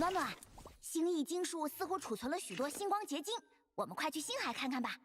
暖暖，星翼金树似乎储存了许多星光结晶，我们快去星海看看吧。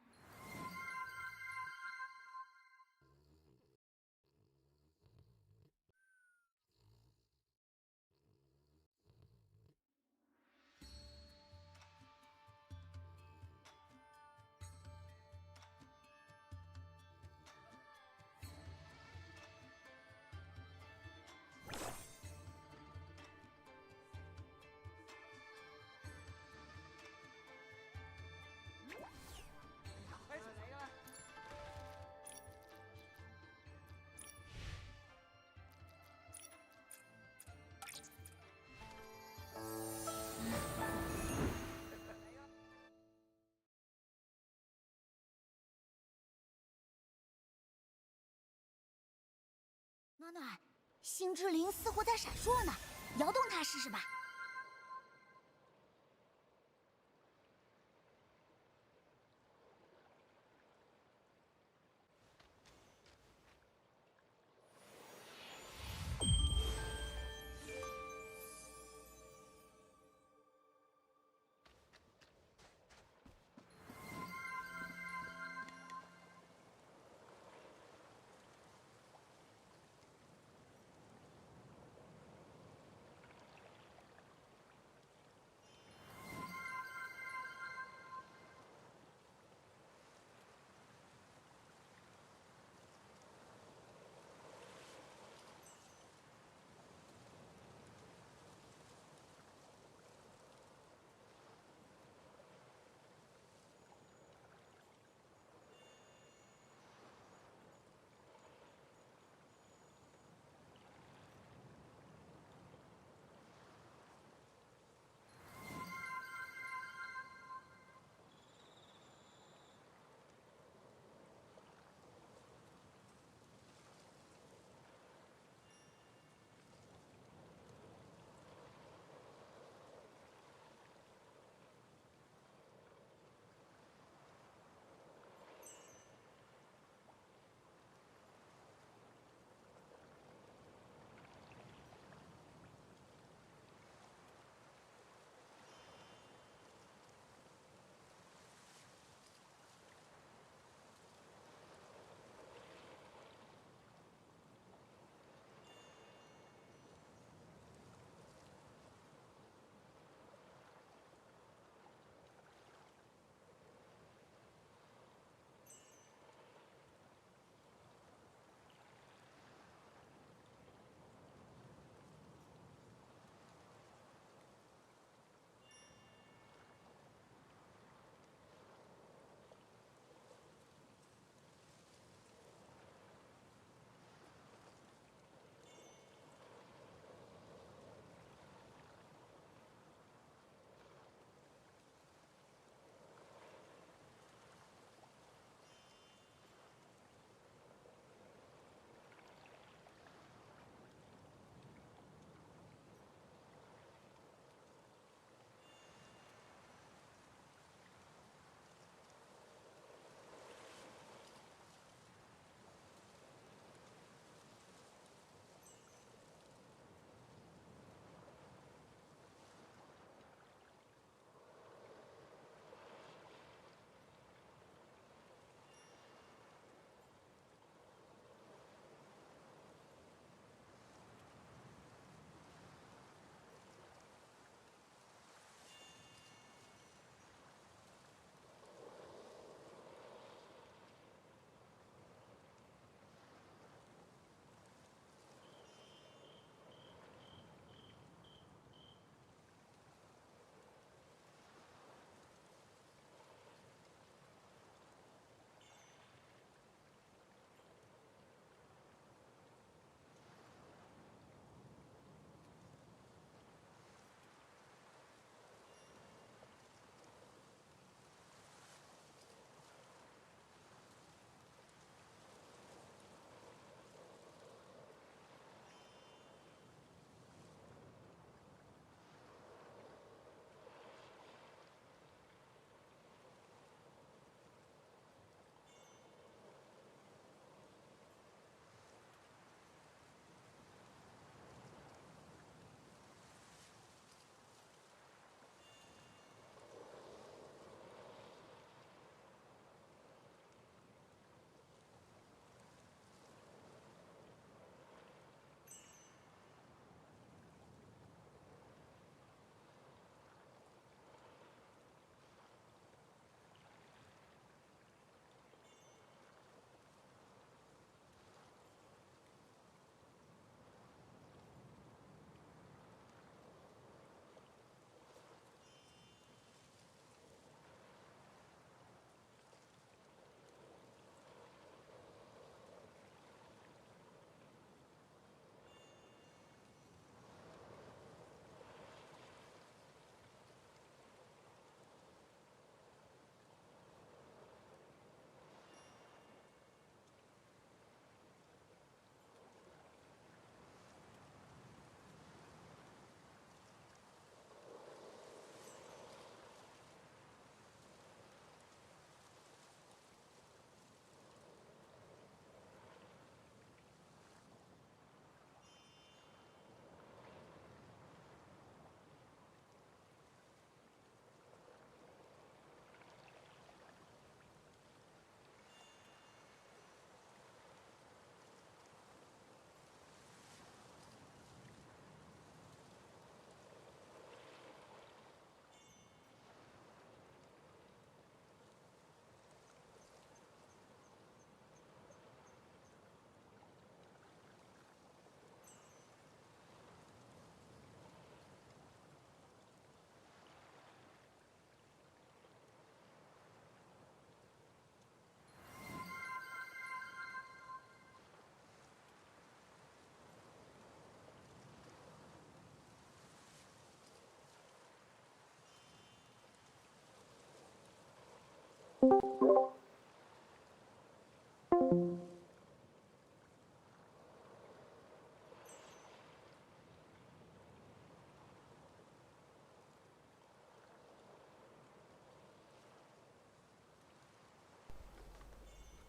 暖暖，星之灵似乎在闪烁呢，摇动它试试吧。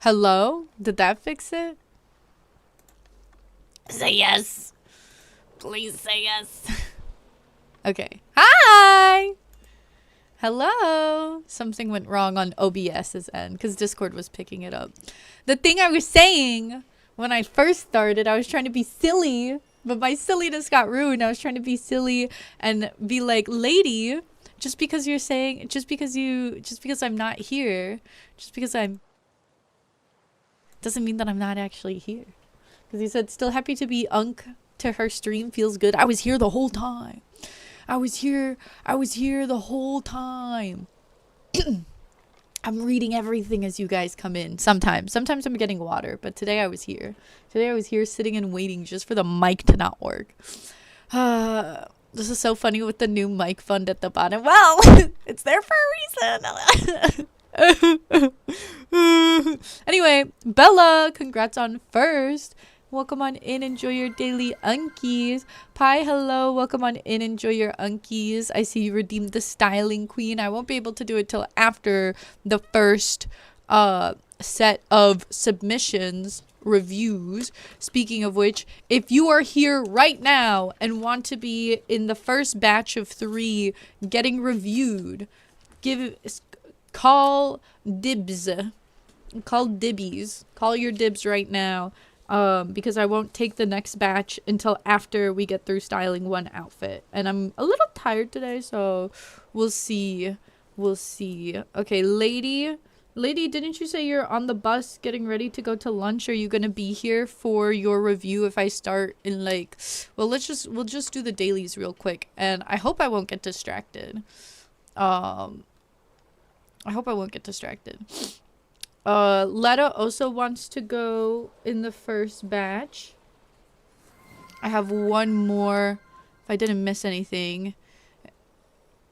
Hello? Did that fix it? Say yes. Please say yes. Okay. Hi! Hello! Something went wrong on OBS's end because Discord was picking it up. The thing I was saying when I first started, I was trying to be silly, but my silliness got ruined. I was trying to be silly and be like, lady, just because you're saying, just because I'm not here, just because I'm, doesn't mean that I'm not actually here. Because he said, still happy to be unk to her stream, feels good. I was here the whole time. I was here the whole time. I'm reading everything as you guys come in. Sometimes I'm getting water, but today I was here. Today I was here sitting and waiting just for the mic to not work. This is so funny with the new mic fund at the bottom. Well, it's there for a reason. Anyway, Bella, congrats on first. Welcome on in, enjoy your daily unkies. Pi, hello, welcome on in, enjoy your unkies. I see you redeemed the styling queen. I won't be able to do it till after the first set of submissions reviews. Speaking of which, if you are here right now and want to be in the first batch of 3 getting reviewed, call dibs. Call dibbies. Call your dibs right now. Because I won't take the next batch until after we get through styling one outfit. And I'm a little tired today, so we'll see. We'll see. Okay, lady, didn't you say you're on the bus getting ready to go to lunch? Are you gonna be here for your review if I start in like, well, we'll just do the dailies real quick. And I hope I won't get distracted. Letta also wants to go in the first batch. I have one more. If I didn't miss anything,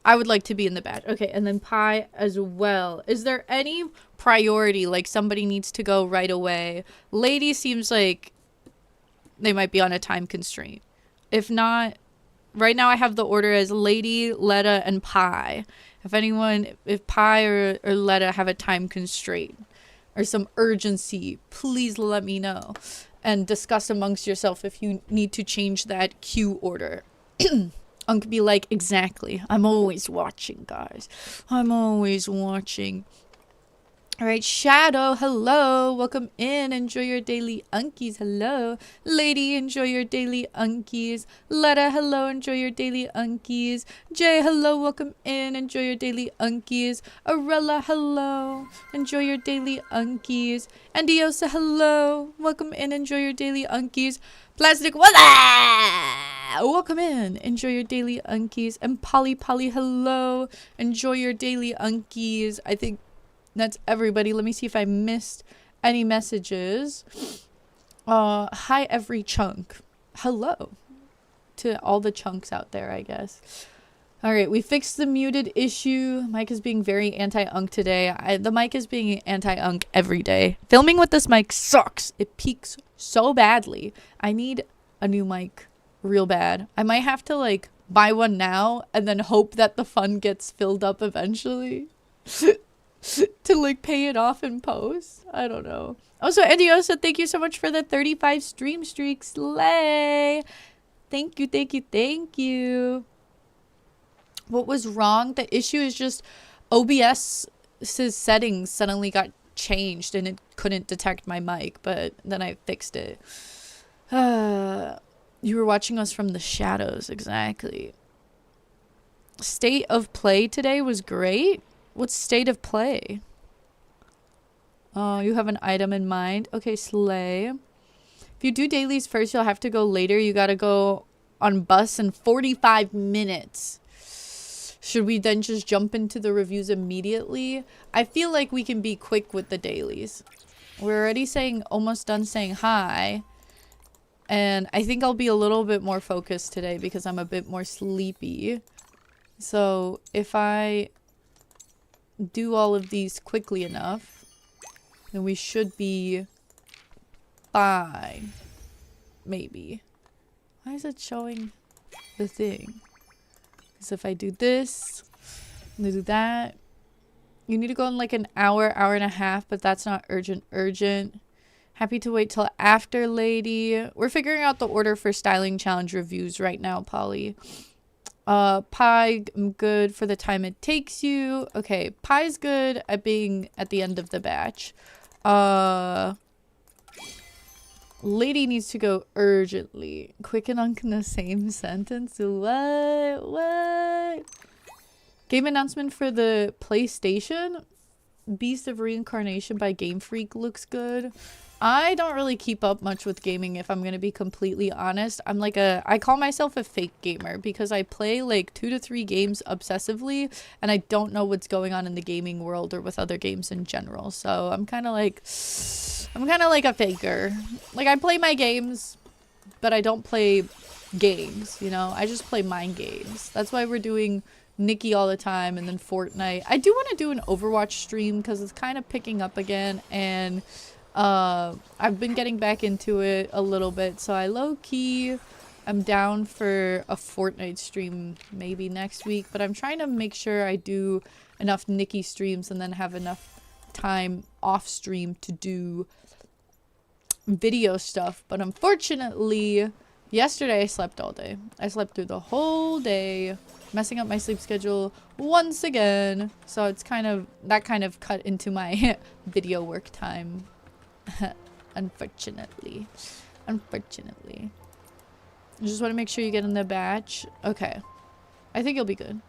I would like to be in the batch. Okay, and then Pi as well. Is there any priority? Like somebody needs to go right away. Lady seems like they might be on a time constraint. If not, right now I have the order as Lady, Letta, and Pi. If Pi or Letta have a time constraint or some urgency, please let me know and discuss amongst yourself if you need to change that queue order. Unc be like, exactly. I'm always watching, guys. I'm always watching. All right, Shadow, hello. Welcome in. Enjoy your daily unkies. Hello. Lady, enjoy your daily unkies. Letta, hello. Enjoy your daily unkies. Jay, hello. Welcome in. Enjoy your daily unkies. Arella, hello. Enjoy your daily unkies. Andiosa, hello. Welcome in. Enjoy your daily unkies. Plastic, welcome in. Enjoy your daily unkies. And Polly, hello. Enjoy your daily unkies. I think that's everybody. Let me see if I missed any messages. Hi, every chunk. Hello to all the chunks out there, I guess. All right, we fixed the muted issue. Mike is being very anti-unk today. The mic is being anti-unk every day. Filming with this mic sucks. It peaks so badly. I need a new mic real bad. I might have to like buy one now and then hope that the fund gets filled up eventually. To like pay it off in post. I don't know. Also, Endiosa, thank you so much for the 35 stream streaks. Slay. Thank you. What was wrong? The issue is just OBS's settings suddenly got changed and it couldn't detect my mic, but then I fixed it. You were watching us from the shadows, exactly. State of play today was great. What's state of play? Oh, you have an item in mind. Okay, slay. If you do dailies first, you'll have to go later. You gotta go on bus in 45 minutes. Should we then just jump into the reviews immediately? I feel like we can be quick with the dailies. We're already almost done saying hi. And I think I'll be a little bit more focused today because I'm a bit more sleepy. So if I do all of these quickly enough, then we should be fine. Maybe. Why is it showing the thing? Because if I do this, and do that, you need to go in like an hour, hour and a half, but that's not urgent. Happy to wait till after, lady. We're figuring out the order for styling challenge reviews right now, Polly. Pie, I'm good for the time it takes you. Okay, Pie's good at being at the end of the batch. Lady needs to go urgently. Quick and Unk in the same sentence? What? Game announcement for the PlayStation? Beast of Reincarnation by Game Freak looks good. I don't really keep up much with gaming, if I'm gonna be completely honest. I'm like I call myself a fake gamer because I play like 2 to 3 games obsessively and I don't know what's going on in the gaming world or with other games in general. So I'm kind of like a faker. Like, I play my games, but I don't play games, you know? I just play mind games. That's why we're doing Nikki all the time and then Fortnite. I do want to do an Overwatch stream because it's kind of picking up again, and I've been getting back into it a little bit, so I low-key I'm down for a Fortnite stream maybe next week, but I'm trying to make sure I do enough Nikki streams and then have enough time off stream to do video stuff. But unfortunately, yesterday I slept all day. I slept through the whole day, messing up my sleep schedule once again, so it's kind of cut into my video work time. Unfortunately. I just want to make sure you get in the batch. Okay, I think you'll be good.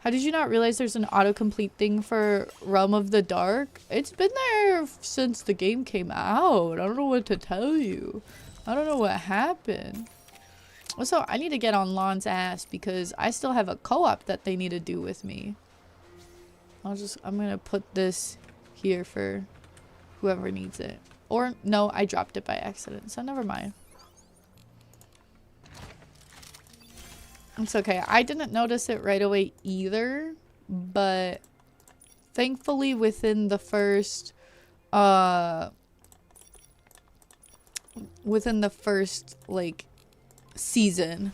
How did you not realize there's an autocomplete thing for Realm of the Dark? It's been there since the game came out. I don't know what to tell you. I don't know what happened. Also, I need to get on Lon's ass because I still have a co-op that they need to do with me. I'm gonna put this here for whoever needs it. Or, no, I dropped it by accident, so never mind. It's okay. I didn't notice it right away either, but thankfully within the first like season,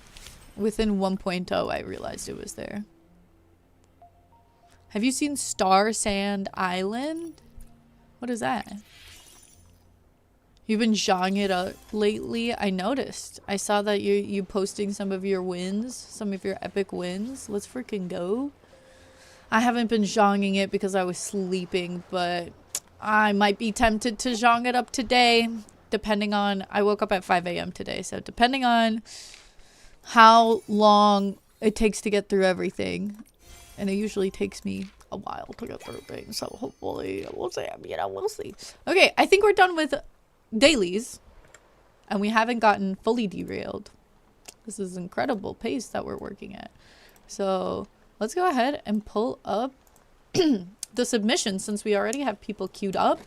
within 1.0, I realized it was there. Have you seen Star Sand Island? What is that? You've been jawing it up lately. I noticed. I saw that you posting some of your wins, some of your epic wins. Let's freaking go. I haven't been zhonging it because I was sleeping, but I might be tempted to zhong it up today, depending on... I woke up at 5 a.m. today, so depending on how long it takes to get through everything. And it usually takes me a while to get through things, so hopefully we'll see. You know, we'll see. Okay, I think we're done with dailies, and we haven't gotten fully derailed. This is incredible pace that we're working at. So let's go ahead and pull up the submission since we already have people queued up.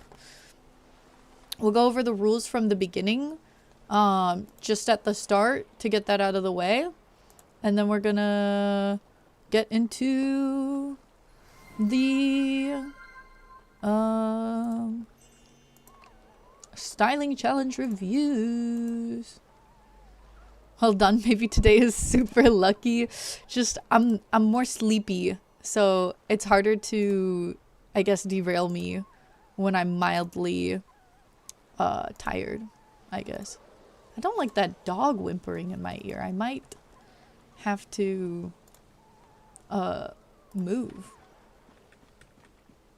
We'll go over the rules from the beginning, just at the start to get that out of the way, and then we're gonna get into the styling challenge reviews. Well done. Maybe today is super lucky. Just I'm more sleepy, so it's harder to, I guess, derail me when I'm mildly tired, I guess. I don't like that dog whimpering in my ear. I might have to move.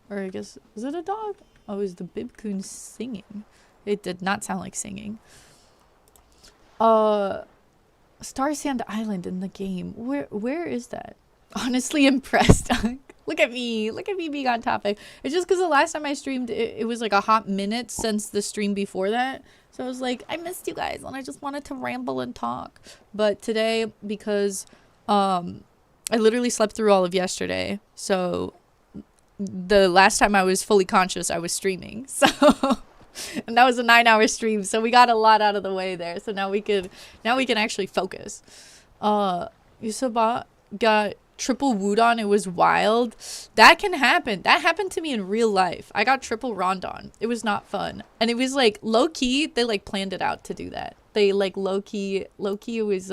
Or I guess, is it a dog? Oh, is the Bibcoon singing? It did not sound like singing. Star Sand Island in the game. Where is that? Honestly impressed. Look at me being on topic. It's just because the last time I streamed, it was like a hot minute since the stream before that. So I was like, I missed you guys and I just wanted to ramble and talk. But today, because I literally slept through all of yesterday. So the last time I was fully conscious, I was streaming. So... and that was a 9-hour stream, so we got a lot out of the way there. So now we can actually focus. Yusaba got triple wooed on, it was wild. That can happen. That happened to me in real life. I got triple rond on. It was not fun. And it was like low key, they like planned it out to do that. They like low key it was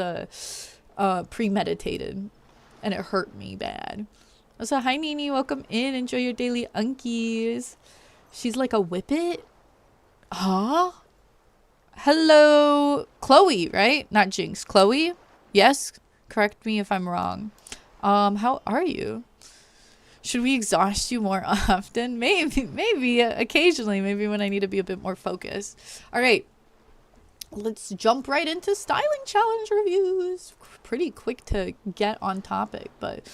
premeditated, and it hurt me bad. So hi Nini, welcome in. Enjoy your daily unkies. She's like a whippet. Huh? Hello, Chloe, right? Not Jinx. Chloe? Yes? Correct me if I'm wrong. How are you? Should we exhaust you more often? Maybe occasionally, maybe when I need to be a bit more focused. All right. Let's jump right into styling challenge reviews. Pretty quick to get on topic, but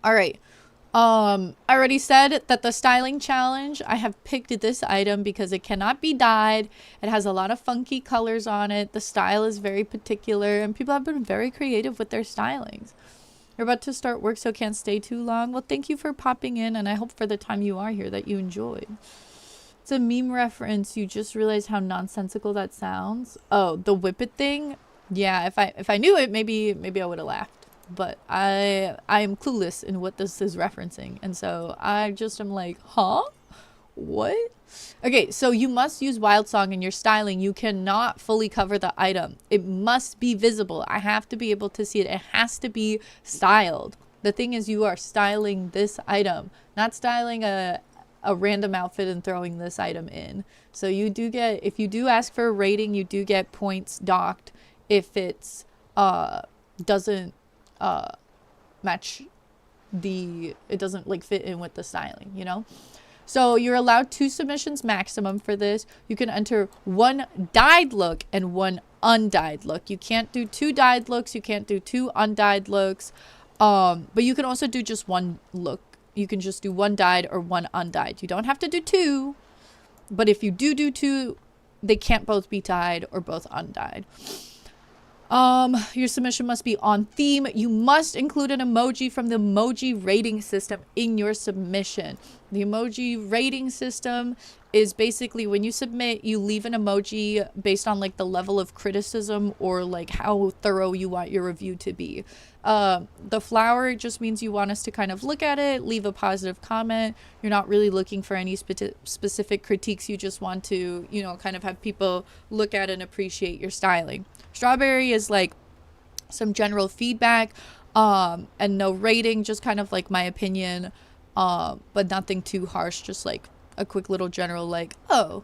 all right. I already said that the styling challenge, I have picked this item because it cannot be dyed. It has a lot of funky colors on it. The style is very particular, and people have been very creative with their stylings. You're about to start work, so can't stay too long. Well, thank you for popping in, and I hope for the time you are here that you enjoyed. It's a meme reference. You just realized how nonsensical that sounds. Oh, the whippet thing? Yeah, if I knew it, maybe I would have laughed. But I am clueless in what this is referencing, and so I just am like, huh? What? Okay, so you must use Wild Song in your styling. You cannot fully cover the item. It must be visible. I have to be able to see it. It has to be styled. The thing is, you are styling this item, not styling a random outfit and throwing this item in. So you do get, if you do ask for a rating, you do get points docked if it's doesn't match it doesn't like fit in with the styling, you know. So you're allowed 2 submissions maximum for this. You can enter 1 dyed look and 1 undyed look. You can't do 2 dyed looks, you can't do 2 undyed looks, but you can also do just 1 look. You can just do 1 dyed or 1 undyed. You don't have to do 2, but if you do 2, they can't both be dyed or both undyed. Your submission must be on theme. You must include an emoji from the emoji rating system in your submission. The emoji rating system is basically when you submit, you leave an emoji based on like the level of criticism or like how thorough you want your review to be. The flower just means you want us to kind of look at it, leave a positive comment. You're not really looking for any specific critiques. You just want to, you know, kind of have people look at and appreciate your styling. Strawberry is like some general feedback, and no rating, just kind of like my opinion, but nothing too harsh, just like a quick little general like, oh.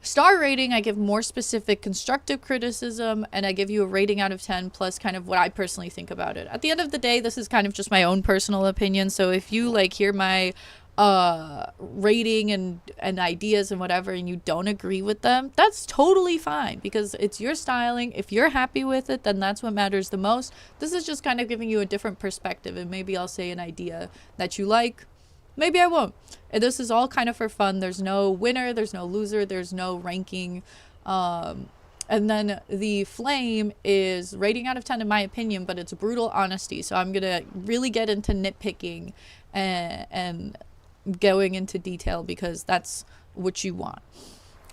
Star rating, I give more specific constructive criticism, and I give you a rating out of 10 plus kind of what I personally think about it. At the end of the day, this is kind of just my own personal opinion, so if you like hear my rating and ideas and whatever and you don't agree with them, that's totally fine because it's your styling. If you're happy with it, then that's what matters the most. This is just kind of giving you a different perspective, and maybe I'll say an idea that you like, maybe I won't. And this is all kind of for fun. There's no winner, there's no loser, there's no ranking. And then the flame is rating out of 10 in my opinion, but it's brutal honesty. So I'm gonna really get into nitpicking and going into detail because that's what you want.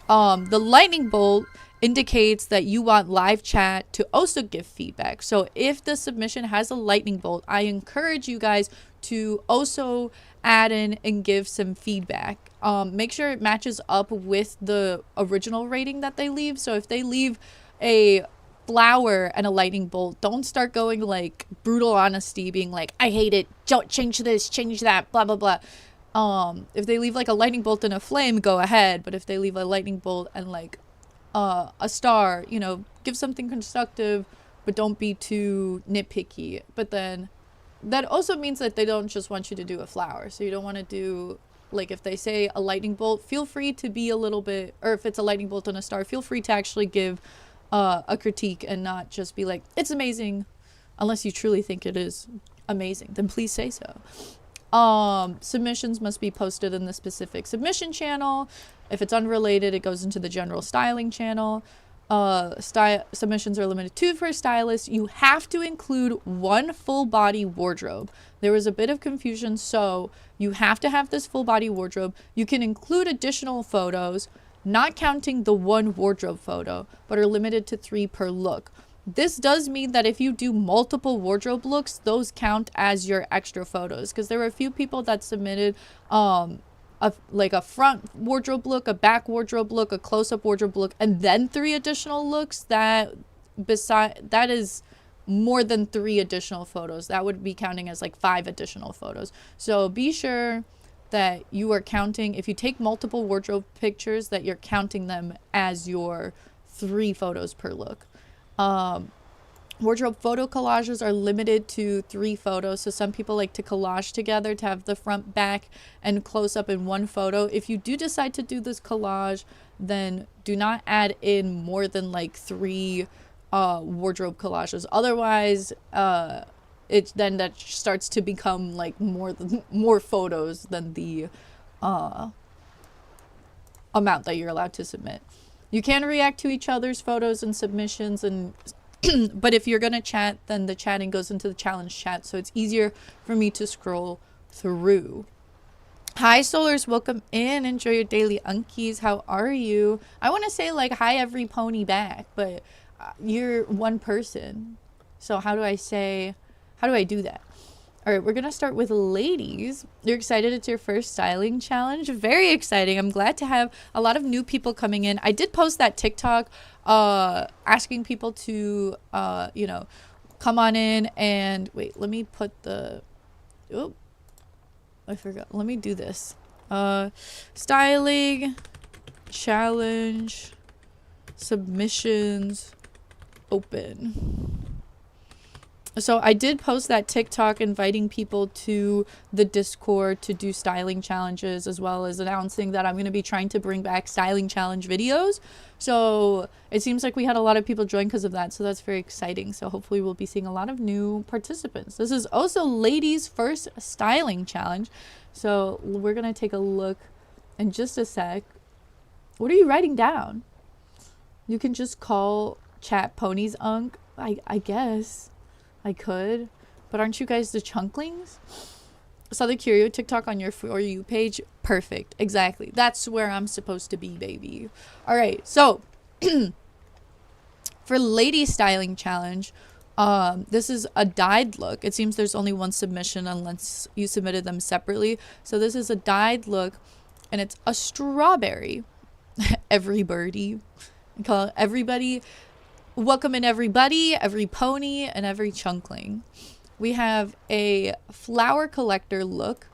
The lightning bolt indicates that you want live chat to also give feedback. So if the submission has a lightning bolt, I encourage you guys to also add in and give some feedback. Make sure it matches up with the original rating that they leave. So if they leave a flower and a lightning bolt, don't start going like brutal honesty, being like, I hate it, don't change this, change that, blah blah blah. If they leave like a lightning bolt and a flame, go ahead. But if they leave a lightning bolt and like a star, you know, give something constructive, but don't be too nitpicky. But then that also means that they don't just want you to do a flower. So you don't want to do, like, if they say a lightning bolt, feel free to be a little bit, or if it's a lightning bolt and a star, feel free to actually give a critique and not just be like, it's amazing. Unless you truly think it is amazing, then please say so. Submissions must be posted in the specific submission channel. If it's unrelated, it goes into the general styling channel. Submissions are limited to for stylists. You have to include 1 full body wardrobe. There was a bit of confusion, so you have to have this full body wardrobe. You can include additional photos, not counting the 1 wardrobe photo, but are limited to 3 per look. This does mean that if you do multiple wardrobe looks, those count as your extra photos, because there were a few people that submitted like a front wardrobe look, a back wardrobe look, a close-up wardrobe look, and then 3 additional looks. That is more than 3 additional photos. That would be counting as like 5 additional photos. So be sure that you are counting, if you take multiple wardrobe pictures, that you're counting them as your 3 photos per look. Wardrobe photo collages are limited to 3 photos. So some people like to collage together to have the front, back, and close up in one photo. If you do decide to do this collage, then do not add in more than like 3 wardrobe collages. Otherwise, then that starts to become like more photos than the amount that you're allowed to submit. You can react to each other's photos and submissions, and but if you're gonna chat, then the chatting goes into the challenge chat, so it's easier for me to scroll through. Hi Solars, welcome in. Enjoy your daily unkies. How are you? I want to say like hi every pony back, but you're one person, so how do I do that? All right, we're gonna start with ladies. You're excited? It's your first styling challenge. Very exciting. I'm glad to have a lot of new people coming in. I did post that TikTok asking people to you know, come on in and wait, let me put the I forgot. Let me do this. Styling challenge submissions open. So I did post that TikTok inviting people to the Discord to do styling challenges, as well as announcing that I'm going to be trying to bring back styling challenge videos. So it seems like we had a lot of people join because of that. So that's very exciting. So hopefully we'll be seeing a lot of new participants. This is also ladies' first styling challenge. So we're going to take a look in just a sec. What are you writing down? You can just call chat ponies unk. I guess. I could, but aren't you guys the chunklings? Saw the Curio TikTok on your For You page. Perfect. Exactly. That's where I'm supposed to be, baby. All right. So for lady styling challenge, this is a dyed look. It seems there's only one submission unless you submitted them separately. So this is a dyed look, and it's a strawberry. Every birdie. I call it everybody. Welcome in everybody, every pony, and every chunkling. We have a flower collector look.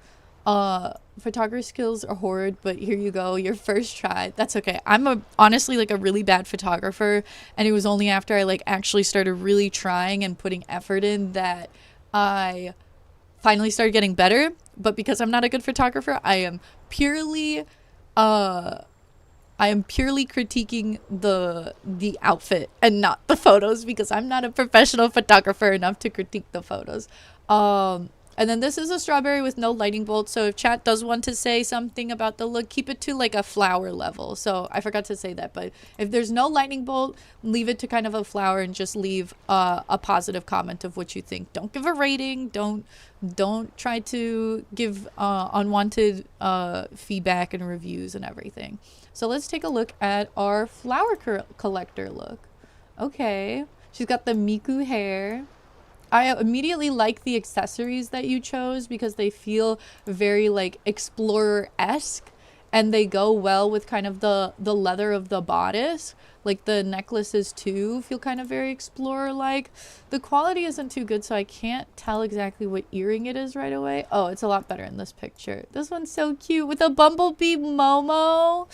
Photography skills are horrid, but here you go, your first try. That's okay. I'm honestly like a really bad photographer, and it was only after I like actually started really trying and putting effort in that I finally started getting better. But because I'm not a good photographer, I am purely critiquing the outfit and not the photos, because I'm not a professional photographer enough to critique the photos. And then this is a strawberry with no lightning bolt. So if chat does want to say something about the look, keep it to like a flower level. So I forgot to say that, but if there's no lightning bolt, leave it to kind of a flower and just leave a positive comment of what you think. Don't give a rating. Don't try to give unwanted feedback and reviews and everything. So let's take a look at our flower collector look. Okay, she's got the Miku hair. I immediately like the accessories that you chose because they feel very like explorer-esque, and they go well with kind of the leather of the bodice. Like the necklaces too feel kind of very explorer-like. The quality isn't too good, so I can't tell exactly what earring it is right away. Oh, it's a lot better in this picture. This one's so cute with a bumblebee Momo.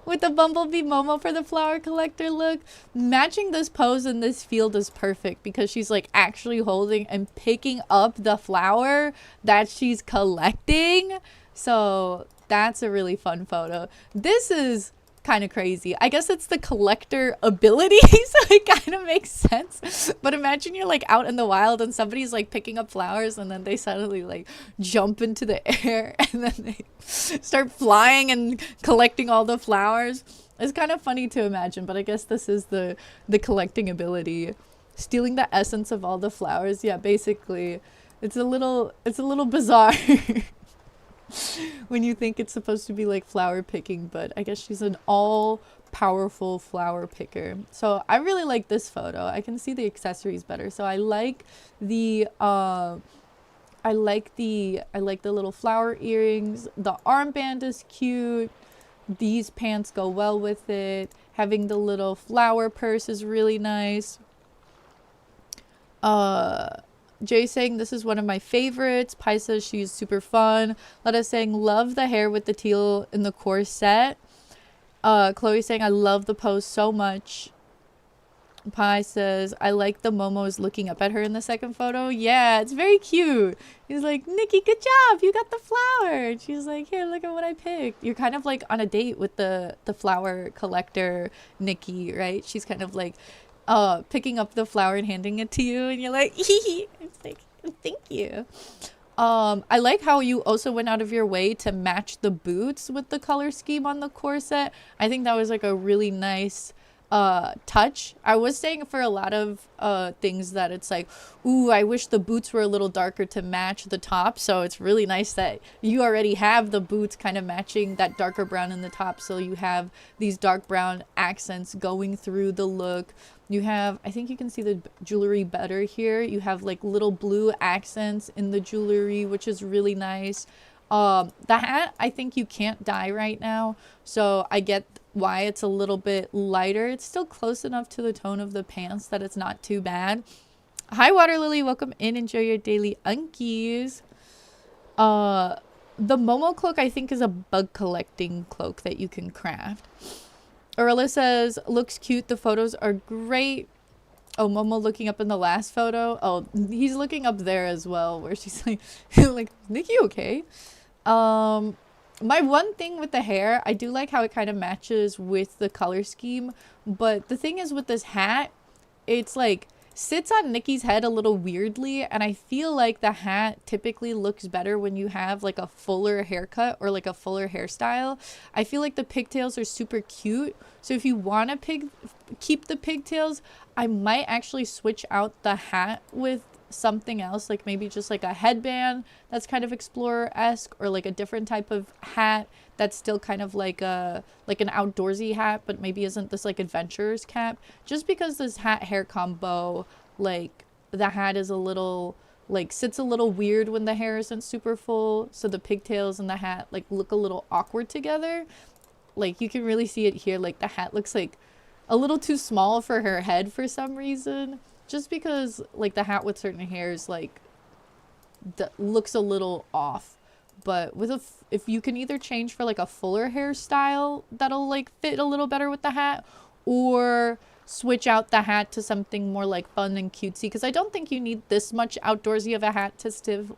With the bumblebee Momo for the flower collector look. Matching this pose in this field is perfect because she's like actually holding and picking up the flower that she's collecting. So that's a really fun photo. This is kind of crazy. I guess it's the collector ability, so it kind of makes sense. But imagine you're like out in the wild and somebody's like picking up flowers, and then they suddenly like jump into the air and then they start flying and collecting all the flowers. It's kind of funny to imagine, but I guess this is the collecting ability. Stealing the essence of all the flowers. Yeah, basically. It's a little bizarre. When you think it's supposed to be like flower picking, but I guess she's an all powerful flower picker. So I really like this photo. I can see the accessories better. So I like the I like the little flower earrings. The armband is cute. These pants go well with it. Having the little flower purse is really nice. Jay saying this is one of my favorites. Pi says she's super fun. Letta saying love the hair with the teal in the corset. Chloe saying I love the pose so much. Pi says I like the Momo's looking up at her in the second photo. Yeah, it's very cute. He's like, Nikki, good job, you got the flower. And she's like, here, look at what I picked. You're kind of like on a date with the flower collector Nikki, right? She's kind of like picking up the flower and handing it to you, and you're like, it's like, thank you. I like how you also went out of your way to match the boots with the color scheme on the corset. I think that was like a really nice touch. I was saying for a lot of things that it's like, ooh, I wish the boots were a little darker to match the top. So it's really nice that you already have the boots kind of matching that darker brown in the top. So you have these dark brown accents going through the look. You have, I think you can see the jewelry better here. You have like little blue accents in the jewelry, which is really nice. The hat, I think you can't dye right now. So I get why it's a little bit lighter. It's still close enough to the tone of the pants that it's not too bad. Hi, Water Lily. Welcome in. Enjoy your daily unkies. The Momo cloak, I think, is a bug collecting cloak that you can craft. Orilla says, looks cute. The photos are great. Oh, Momo looking up in the last photo. Oh, he's looking up there as well, where she's like, like, Nikki, okay? My one thing with the hair, I do like how it kind of matches with the color scheme. But the thing is with this hat, it's like sits on Nikki's head a little weirdly, and I feel like the hat typically looks better when you have like a fuller haircut or like a fuller hairstyle. I feel like the pigtails are super cute, so if you want to keep the pigtails, I might actually switch out the hat with something else, like maybe just like a headband that's kind of explorer-esque, or like a different type of hat that's still kind of like an outdoorsy hat, but maybe isn't this like adventurer's cap. Just because this hat hair combo, like the hat is a little like sits a little weird when the hair isn't super full, so the pigtails and the hat like look a little awkward together. Like you can really see it here, like the hat looks like a little too small for her head for some reason, just because like the hat with certain hairs like looks a little off. But with if you can either change for like a fuller hairstyle that'll like fit a little better with the hat, or switch out the hat to something more like fun and cutesy, because I don't think you need this much outdoorsy of a hat to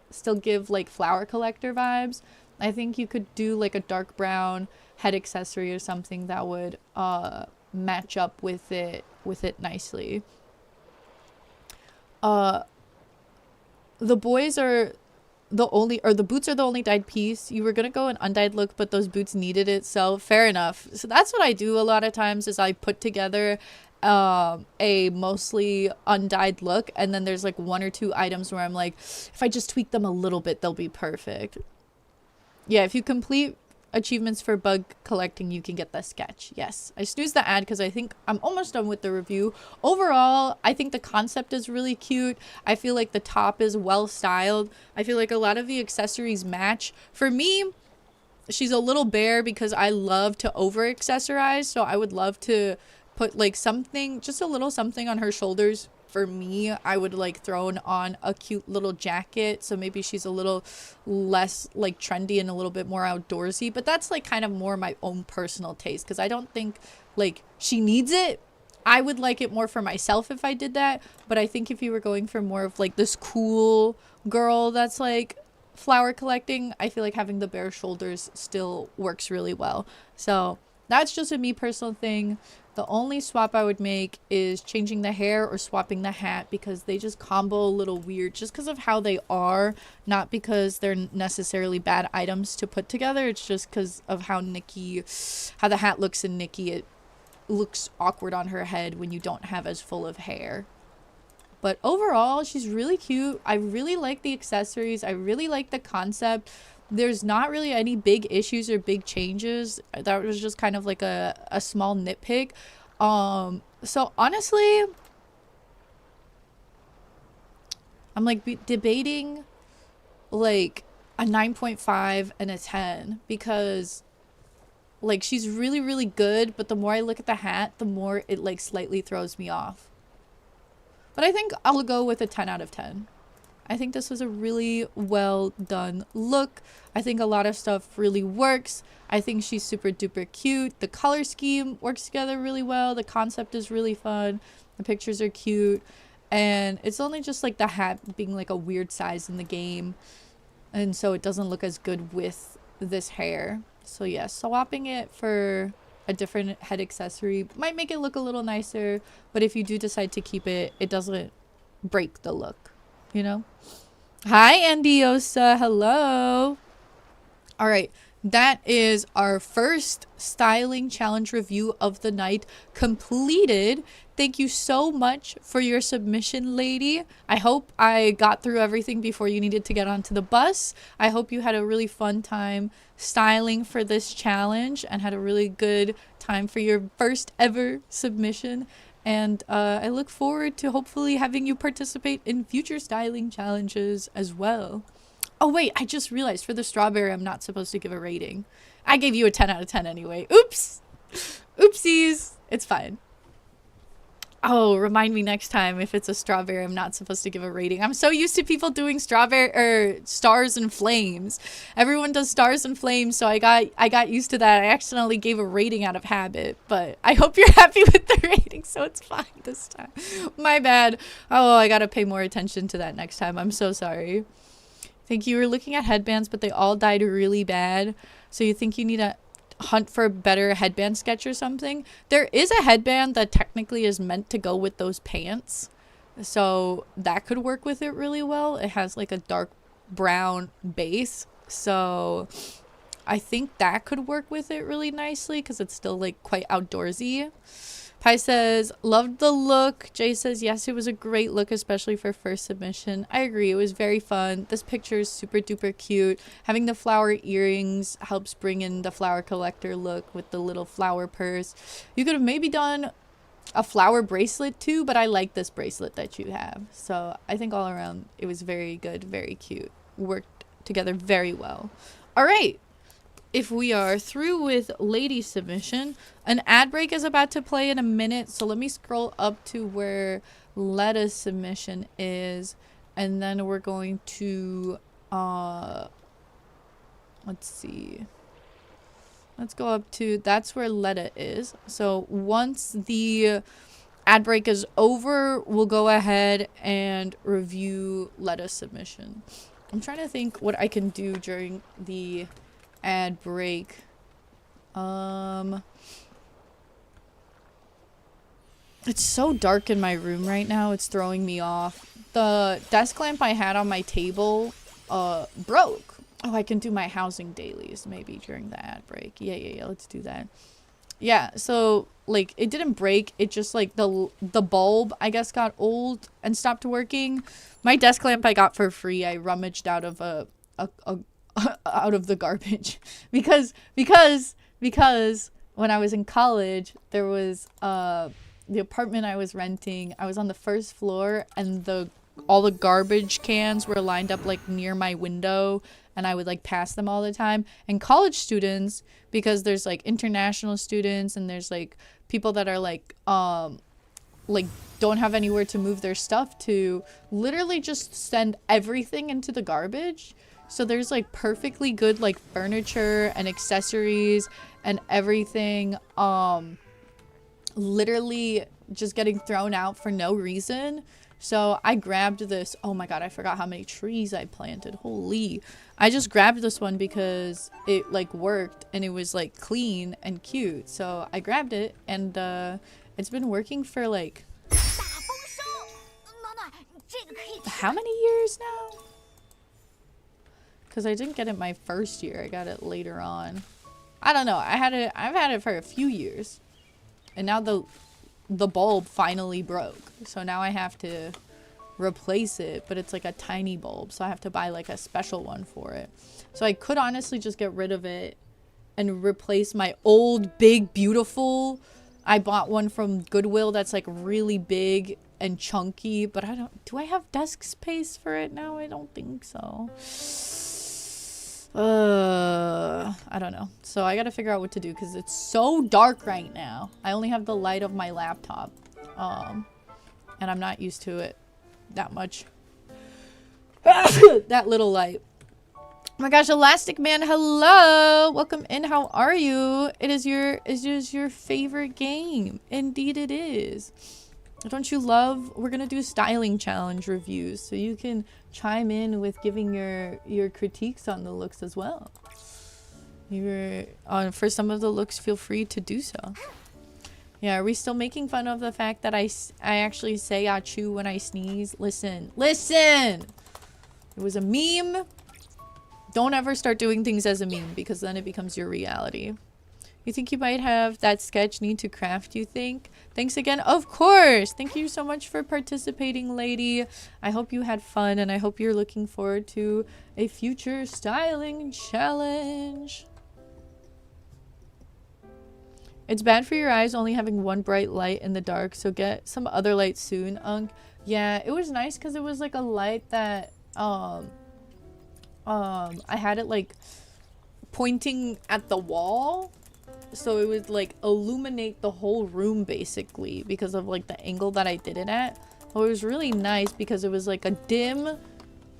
still give like flower collector vibes. I think you could do like a dark brown head accessory or something that would match up with it nicely. The boys are the boots are the only dyed piece. You were gonna go an undyed look, but those boots needed it, so fair enough. So that's what I do a lot of times, is I put together a mostly undyed look, and then there's like one or two items where I'm like, if I just tweak them a little bit, they'll be perfect. Yeah, if you complete achievements for bug collecting, you can get the sketch. Yes, I snoozed the ad because I think I'm almost done with the review. Overall, I think the concept is really cute. I feel like the top is well styled. I feel like a lot of the accessories match. For me, she's a little bare because I love to over accessorize, so I would love to put like something, just a little something on her shoulders. For me, I would like throw on a cute little jacket, so maybe she's a little less like trendy and a little bit more outdoorsy, but that's like kind of more my own personal taste, because I don't think like she needs it. I would like it more for myself if I did that, but I think if you were going for more of like this cool girl that's like flower collecting, I feel like having the bare shoulders still works really well. So that's just a me personal thing. The only swap I would make is changing the hair or swapping the hat, because they just combo a little weird just because of how they are, not because they're necessarily bad items to put together. It's just because of how the hat looks in Nikki. It looks awkward on her head when you don't have as full of hair. But overall, she's really cute. I really like the accessories. I really like the concept. there's not really any big issues or big changes. That was just kind of like a small nitpick. So honestly, I'm like debating like a 9.5 and a 10 because like she's really, really good, but the more I look at the hat, the more it like slightly throws me off. But I think I'll go with a 10 out of 10. I think this was a really well done look. I think a lot of stuff really works. I think she's super duper cute. The color scheme works together really well. The concept is really fun. The pictures are cute. And it's only just like the hat being like a weird size in the game. And so it doesn't look as good with this hair. So yeah, swapping it for a different head accessory might make it look a little nicer. But if you do decide to keep it, it doesn't break the look. You know? Hi, Andiosa. Hello. All right. That is our first styling challenge review of the night completed. Thank you so much for your submission, lady. I hope I got through everything before you needed to get onto the bus. I hope you had a really fun time styling for this challenge and had a really good time for your first ever submission. And I look forward to hopefully having you participate in future styling challenges as well. Oh, wait, I just realized for the strawberry, I'm not supposed to give a rating. I gave you a 10 out of 10 anyway. Oops. Oopsies. It's fine. Oh, remind me next time if it's a strawberry, I'm not supposed to give a rating. I'm so used to people doing strawberry or stars and flames. Everyone does stars and flames, so I got used to that. I accidentally gave a rating out of habit, but I hope you're happy with the rating, so it's fine this time. My bad. Oh, I gotta pay more attention to that next time. I'm so sorry. Think you were looking at headbands, but they all died really bad. So you think you need a hunt for a better headband sketch or something? There is a headband that technically is meant to go with those pants, so that could work with it really well. It has like a dark brown base, so I think that could work with it really nicely because it's still like quite outdoorsy. Pi says, loved the look. Jay says, yes, it was a great look, especially for first submission. I agree. It was very fun. This picture is super duper cute. Having the flower earrings helps bring in the flower collector look with the little flower purse. You could have maybe done a flower bracelet too, but I like this bracelet that you have. So I think all around it was very good, very cute. Worked together very well. All right. If we are through with lady submission, an ad break is about to play in a minute, so let me scroll up to where Letta's submission is, and then we're going to let's see, let's go up to, that's where Letta is. So once the ad break is over, we'll go ahead and review Letta's submission. I'm trying to think what I can do during the ad break. It's so dark in my room right now, it's throwing me off. The desk lamp I had on my table broke. Oh, I can do my housing dailies maybe during the ad break. Yeah, let's do that. Yeah, so like it didn't break, it just like the bulb I guess got old and stopped working. My desk lamp I got for free. I rummaged out of out of the garbage because when I was in college, there was the apartment I was renting, I was on the first floor, and all the garbage cans were lined up like near my window, and I would like pass them all the time. And college students, because there's like international students and there's like people that are like don't have anywhere to move their stuff to, literally just send everything into the garbage. So there's like perfectly good like furniture and accessories and everything literally just getting thrown out for no reason. So I grabbed this. Oh my god, I forgot how many trees I planted. Holy. I just grabbed this one because it like worked and it was like clean and cute. So I grabbed it, and it's been working for like how many years now? Because I didn't get it my first year. I got it later on. I don't know. I've had it for a few years. And now the bulb finally broke. So now I have to replace it, but it's like a tiny bulb, so I have to buy like a special one for it. So I could honestly just get rid of it and replace my old big beautiful. I bought one from Goodwill that's like really big and chunky, but do I have desk space for it now? I don't think so. I don't know. So I gotta figure out what to do because it's so dark right now. I only have the light of my laptop. And I'm not used to it that much. That little light. Oh my gosh, Elastic Man, hello! Welcome in, how are you? It is your favorite game. Indeed it is. Don't you love? We're gonna do styling challenge reviews, so you can chime in with giving your critiques on the looks as well. For some of the looks, feel free to do so. Yeah, are we still making fun of the fact that I actually say achoo when I sneeze? Listen! It was a meme. Don't ever start doing things as a meme because then it becomes your reality. You think you might have that sketch need to craft, you think? Thanks again. Of course! Thank you so much for participating, lady. I hope you had fun and I hope you're looking forward to a future styling challenge. It's bad for your eyes only having one bright light in the dark, so get some other light soon, Unk. Yeah, it was nice because it was like a light that, I had it like pointing at the wall. So it would like illuminate the whole room basically because of like the angle that I did it at. Well, it was really nice because it was like a dim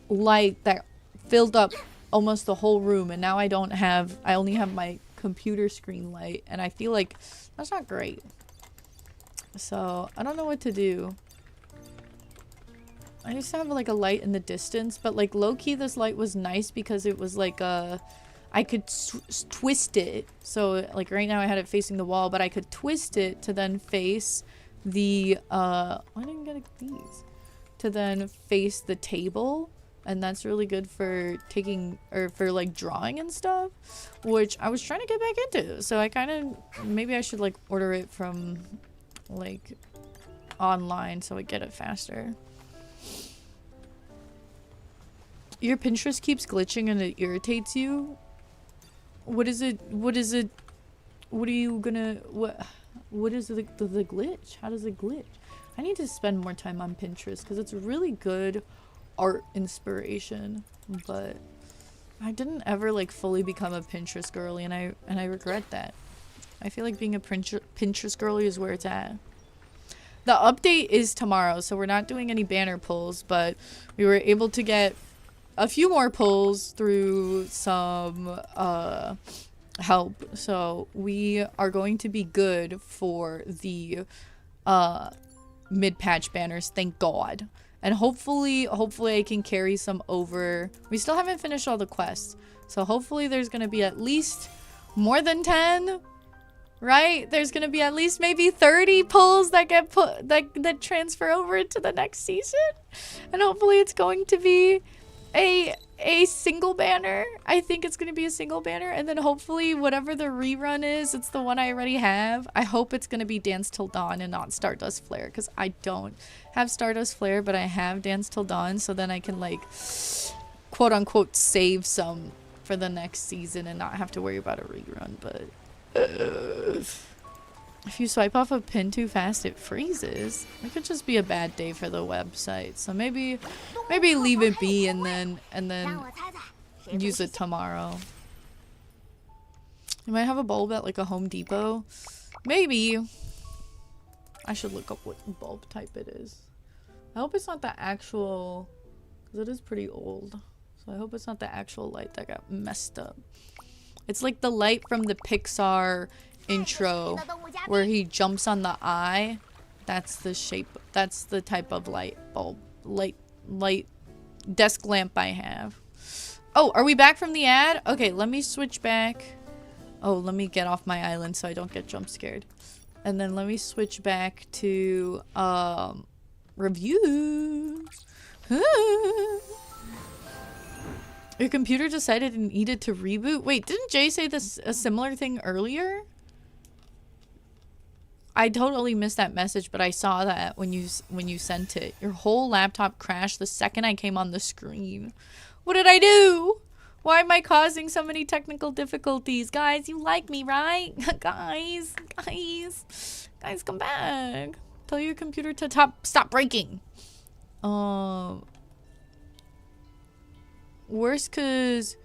light that filled up almost the whole room, and now I only have my computer screen light, and I feel like that's not great. So I don't know what to do. I used to have like a light in the distance, but like low-key this light was nice because it was like I could twist it. So like right now I had it facing the wall, but I could twist it to then face the I didn't get these. To then face the table, and that's really good for for like drawing and stuff, which I was trying to get back into. So I kind of maybe I should like order it from like online so I get it faster. Your Pinterest keeps glitching and it irritates you. What is it? What is it? What are you gonna? What is the glitch? How does it glitch? I need to spend more time on Pinterest because it's really good art inspiration, but I didn't ever like fully become a Pinterest girly, and I regret that. I feel like being a Pinterest girly is where it's at. The update is tomorrow, so we're not doing any banner pulls, but we were able to get a few more pulls through some help, so we are going to be good for the mid-patch banners, thank God. And hopefully I can carry some over. We still haven't finished all the quests, so hopefully there's gonna be at least more than 10, right? There's gonna be at least maybe 30 pulls that get put that transfer over into the next season, and hopefully it's going to be a single banner. I think it's gonna be a single banner, and then hopefully whatever the rerun is, it's the one I already have. I hope it's gonna be Dance Till Dawn and not Stardust Flare, because I don't have Stardust Flare, but I have Dance Till Dawn, so then I can like quote unquote save some for the next season and not have to worry about a rerun. But if you swipe off a pin too fast, it freezes. It could just be a bad day for the website. So maybe leave it be and then use it tomorrow. You might have a bulb at like a Home Depot. Maybe. I should look up what bulb type it is. I hope it's not the actual, because it is pretty old. So I hope it's not the actual light that got messed up. It's like the light from the Pixar intro where he jumps on the eye. That's the shape, that's the type of light bulb, light desk lamp I have. Oh, are we back from the ad? Okay, let me switch back. Oh, let me get off my island so I don't get jump scared. And then let me switch back to reviews. Your computer decided it needed to reboot. Wait, didn't Jay say this a similar thing earlier? I totally missed that message, but I saw that when you sent it. Your whole laptop crashed the second I came on the screen. What did I do? Why am I causing so many technical difficulties? Guys, you like me, right? Guys, come back. Tell your computer to stop breaking. Worse, cause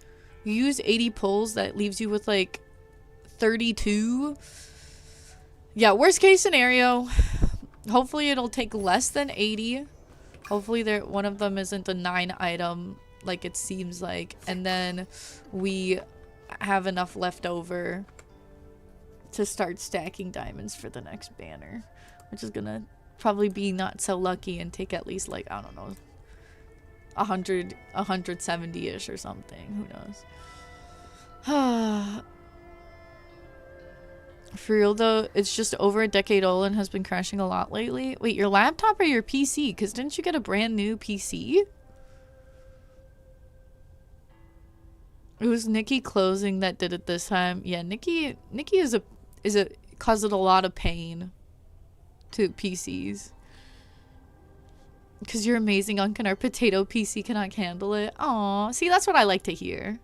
you use 80 pulls, that leaves you with like 32. Yeah, worst case scenario. Hopefully it'll take less than 80. Hopefully one of them isn't a 9 item like it seems like, and then we have enough left over to start stacking diamonds for the next banner, which is gonna probably be not so lucky and take at least like, I don't know, 170-ish or something. Who knows? For real though, it's just over a decade old and has been crashing a lot lately. Wait, your laptop or your PC? Because didn't you get a brand new PC? It was Nikki closing that did it this time. Yeah, Nikki causes a lot of pain to PCs. Because you're amazing, Uncan. Our potato PC cannot handle it. Aw, see, that's what I like to hear.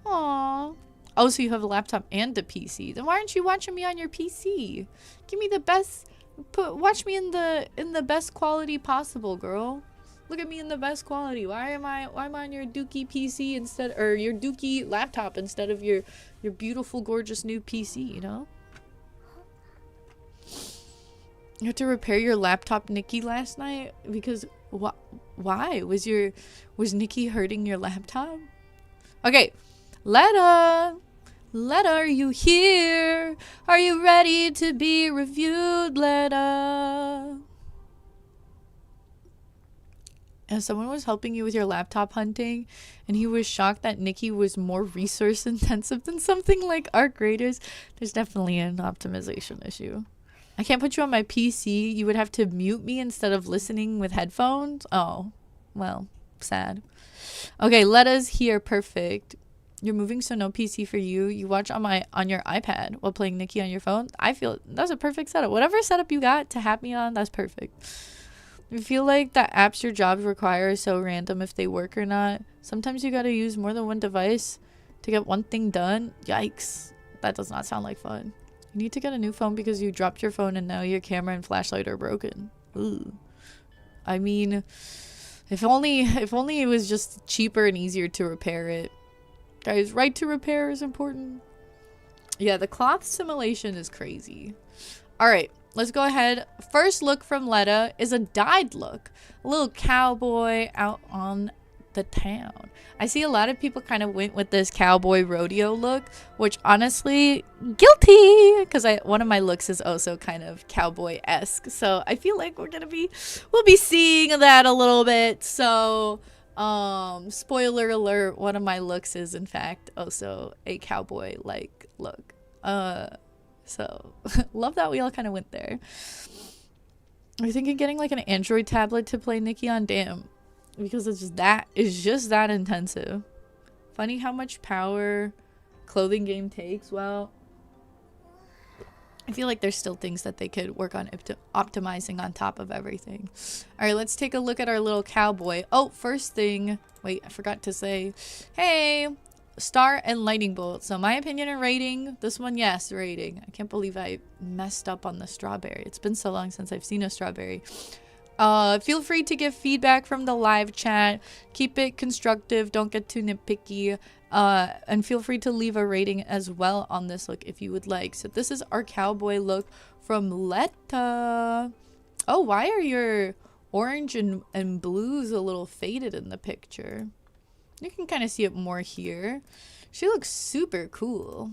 Aw. Oh, so you have a laptop and a PC. Then why aren't you watching me on your PC? Give me the best. Watch me in the best quality possible, girl. Look at me in the best quality. Why am I on your dookie PC instead, or your dookie laptop instead of your beautiful, gorgeous new PC, you know? You had to repair your laptop, Nikki, last night? Because why? Was Nikki hurting your laptop? Okay, Letta, are you here? Are you ready to be reviewed, Letta? And someone was helping you with your laptop hunting, and he was shocked that Nikki was more resource intensive than something like Arc Raiders. There's definitely an optimization issue. I can't put you on my PC. You would have to mute me instead of listening with headphones. Oh, well, sad. Okay, Letta's here. Perfect. You're moving, so no PC for you. You watch on your iPad while playing Nikki on your phone. I feel that's a perfect setup. Whatever setup you got to have me on, that's perfect. I feel like the apps your jobs require are so random if they work or not. Sometimes you gotta use more than one device to get one thing done. Yikes. That does not sound like fun. You need to get a new phone because you dropped your phone and now your camera and flashlight are broken. Ooh. I mean, if only it was just cheaper and easier to repair it. Guys, right to repair is important. Yeah, the cloth simulation is crazy. Alright, let's go ahead. First look from Letta is a dyed look. A little cowboy out on the town. I see a lot of people kind of went with this cowboy rodeo look, which honestly, guilty, because one of my looks is also kind of cowboy-esque. So I feel like we'll be seeing that a little bit. So spoiler alert, one of my looks is in fact also a cowboy-like look. So love that we all kind of went there. Are you thinking getting like an Android tablet to play Nikki on? Damn, because it's just that intensive. Funny how much power clothing game takes. Well, I feel like there's still things that they could work on optimizing on top of everything. All right, let's take a look at our little cowboy. Oh, first thing, wait, I forgot to say, hey, star and lightning bolt. So my opinion and rating, this one, yes, rating. I can't believe I messed up on the strawberry. It's been so long since I've seen a strawberry. Feel free to give feedback from the live chat. Keep it constructive. Don't get too nitpicky. And feel free to leave a rating as well on this look if you would like. So this is our cowboy look from Letta. Oh, why are your orange and blues a little faded in the picture? You can kind of see it more here. She looks super cool.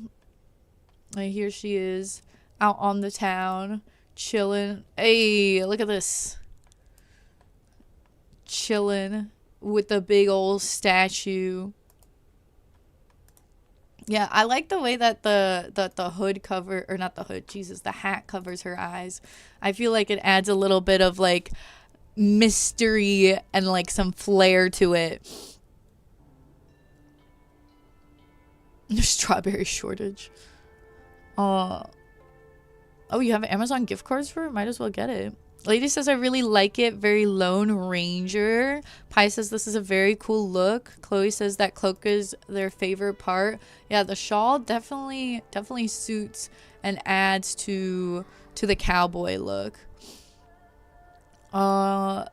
Like here she is out on the town chilling. Hey, look at this. Chilling with the big old statue. Yeah, I like the way that the hood cover, or not the hood, Jesus, the hat covers her eyes. I feel like it adds a little bit of like mystery and like some flair to it. Strawberry shortage. Oh, you have Amazon gift cards for it? Might as well get it. Lady says, I really like it. Very Lone Ranger. Pi says, this is a very cool look. Chloe says that cloak is their favorite part. Yeah, the shawl definitely suits and adds to the cowboy look. I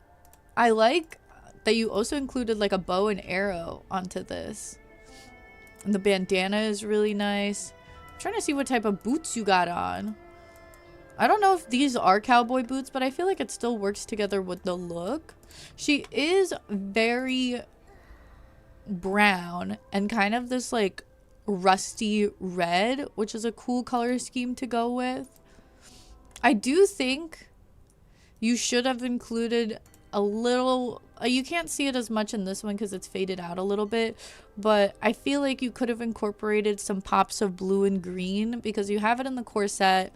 like that you also included like a bow and arrow onto this. And the bandana is really nice. I'm trying to see what type of boots you got on. I don't know if these are cowboy boots, but I feel like it still works together with the look. She is very brown and kind of this like rusty red, which is a cool color scheme to go with. I do think you should have included a little... you can't see it as much in this one because it's faded out a little bit, but I feel like you could have incorporated some pops of blue and green because you have it in the corset.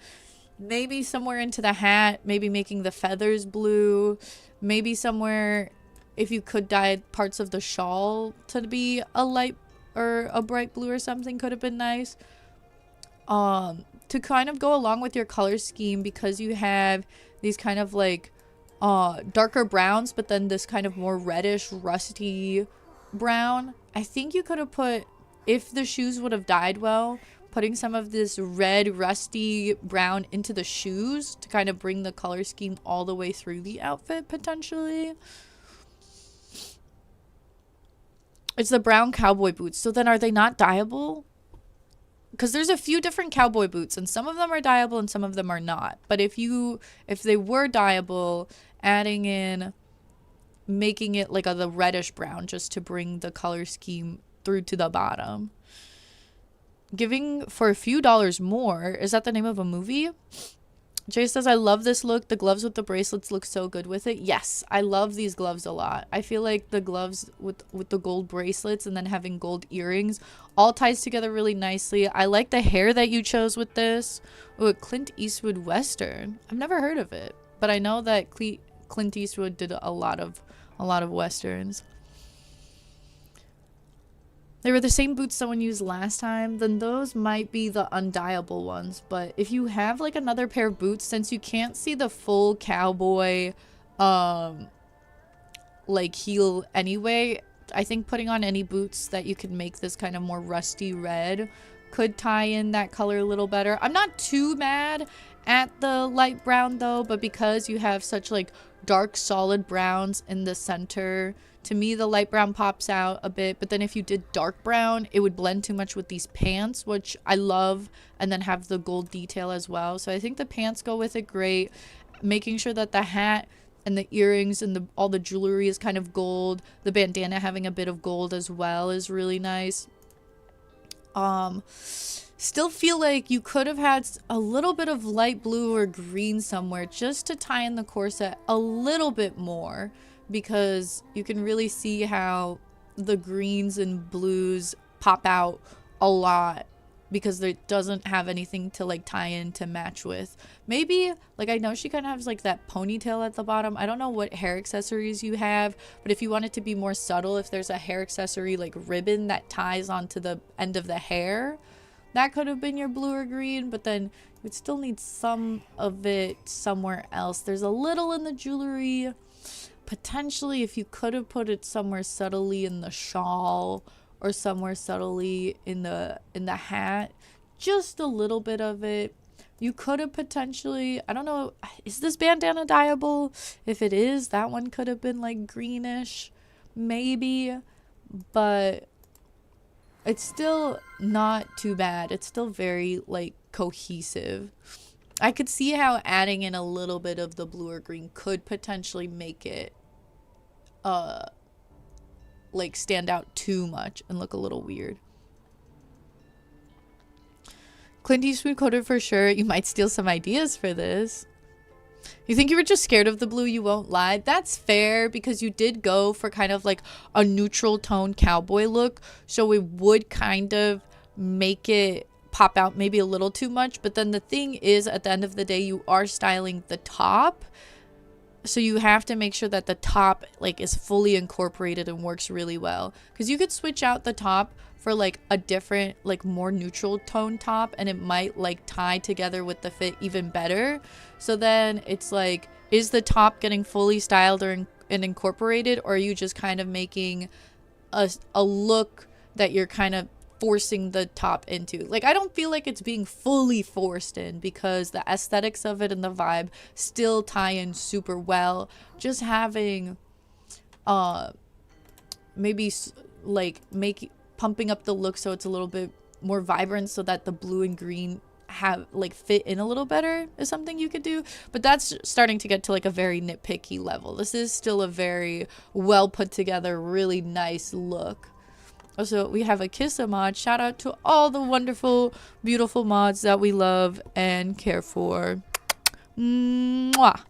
Maybe somewhere into the hat, maybe making the feathers blue, maybe somewhere if you could dye parts of the shawl to be a light or a bright blue or something could have been nice. To kind of go along with your color scheme, because you have these kind of like darker browns, but then this kind of more reddish rusty brown. I think you could have put, if the shoes would have dyed well, putting some of this red rusty brown into the shoes to kind of bring the color scheme all the way through the outfit potentially. It's the brown cowboy boots. So then are they not dyeable? Because there's a few different cowboy boots and some of them are dyeable and some of them are not. But if they were dyeable, adding in, making it like the reddish brown just to bring the color scheme through to the bottom. Giving for a few dollars more. Is that the name of a movie? Jay says, I love this look. The gloves with the bracelets look so good with it. Yes, I love these gloves a lot. I feel like the gloves with the gold bracelets and then having gold earrings all ties together really nicely. I like the hair that you chose with this. Oh, a Clint Eastwood Western. I've never heard of it, but I know that Clint Eastwood did a lot of Westerns. They were the same boots someone used last time, then those might be the undyeable ones. But if you have like another pair of boots, since you can't see the full cowboy like heel anyway, I think putting on any boots that you could make this kind of more rusty red could tie in that color a little better. I'm not too mad at the light brown though, but because you have such like dark solid browns in the center, to me the light brown pops out a bit. But then if you did dark brown, it would blend too much with these pants, which I love, and then have the gold detail as well. So I think the pants go with it great. Making sure that the hat and the earrings and all the jewelry is kind of gold, the bandana having a bit of gold as well is really nice. Still feel like you could have had a little bit of light blue or green somewhere just to tie in the corset a little bit more, because you can really see how the greens and blues pop out a lot because it doesn't have anything to like tie in to match with. Maybe like, I know she kind of has like that ponytail at the bottom. I don't know what hair accessories you have, but if you want it to be more subtle, if there's a hair accessory like ribbon that ties onto the end of the hair, that could have been your blue or green, but then you would still need some of it somewhere else. There's a little in the jewelry. Potentially, if you could have put it somewhere subtly in the shawl or somewhere subtly in the hat, just a little bit of it. You could have potentially, I don't know, is this bandana dyeable? If it is, that one could have been like greenish, maybe, but it's still not too bad. It's still very like cohesive. I could see how adding in a little bit of the blue or green could potentially make it like stand out too much and look a little weird. Clint Eastwood coded for sure. You might steal some ideas for this. You think you were just scared of the blue, you won't lie. That's fair, because you did go for kind of like a neutral tone cowboy look, so it would kind of make it pop out maybe a little too much. But then the thing is, at the end of the day, you are styling the top, So you have to make sure that the top like is fully incorporated and works really well, because you could switch out the top for like a different, like more neutral tone top, and it might like tie together with the fit even better. So then it's like, is the top getting fully styled and incorporated, or are you just kind of making a look that you're kind of forcing the top into? Like, I don't feel like it's being fully forced in, because the aesthetics of it and the vibe still tie in super well. Just having maybe like pumping up the look so it's a little bit more vibrant, so that the blue and green have like fit in a little better is something you could do. But that's starting to get to like a very nitpicky level. This is still a very well put together, really nice look. Also, we have a Kissa mod. Shout out to all the wonderful, beautiful mods that we love and care for. Mwah.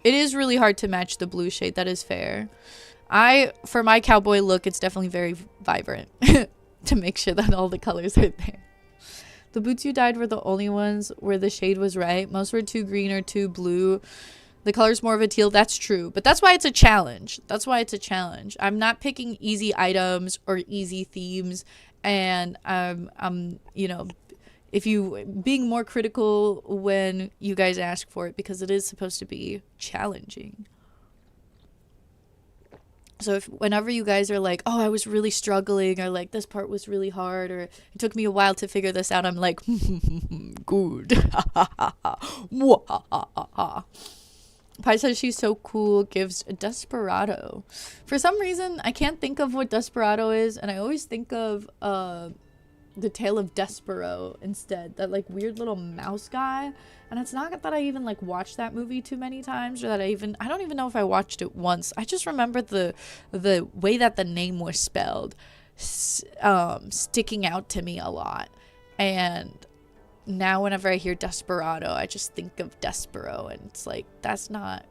It is really hard to match the blue shade. That is fair. For my cowboy look, it's definitely very vibrant to make sure that all the colors are there. The boots you dyed were the only ones where the shade was right. Most were too green or too blue. The color's more of a teal. That's true. But that's why it's a challenge. That's why it's a challenge. I'm not picking easy items or easy themes. And I'm, you know, if you being more critical when you guys ask for it, because it is supposed to be challenging. So whenever you guys are like, oh, I was really struggling, or like this part was really hard, or it took me a while to figure this out, I'm like, good. Pi says she's so cool, gives Desperado. For some reason, I can't think of what Desperado is, and I always think of The Tale of Despero instead. That like weird little mouse guy. And it's not that I even like watched that movie too many times, or that I don't even know if I watched it once. I just remember the way that the name was spelled sticking out to me a lot. And now whenever I hear Desperado, I just think of Despero, and it's like, that's not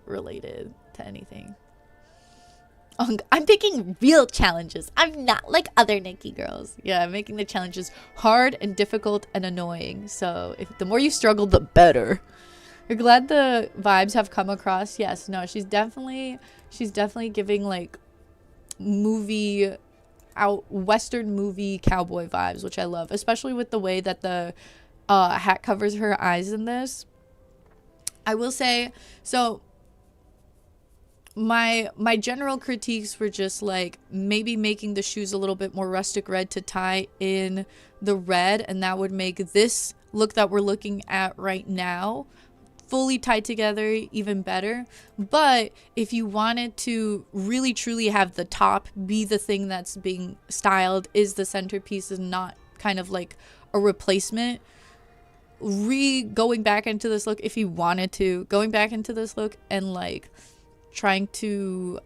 related to anything. I'm picking real challenges. I'm not like other Nikki girls. Yeah, I'm making the challenges hard and difficult and annoying. So the more you struggle, the better. You're glad the vibes have come across. Yes, no, she's definitely giving like Western movie cowboy vibes, which I love, especially with the way that the hat covers her eyes in this. I will say, so my general critiques were just like maybe making the shoes a little bit more rustic red to tie in the red, and that would make this look that we're looking at right now fully tied together even better. But if you wanted to really truly have the top be the thing that's being styled, is the centerpiece, and not kind of like a replacement, going back into this look, if you wanted to going back into this look and like trying to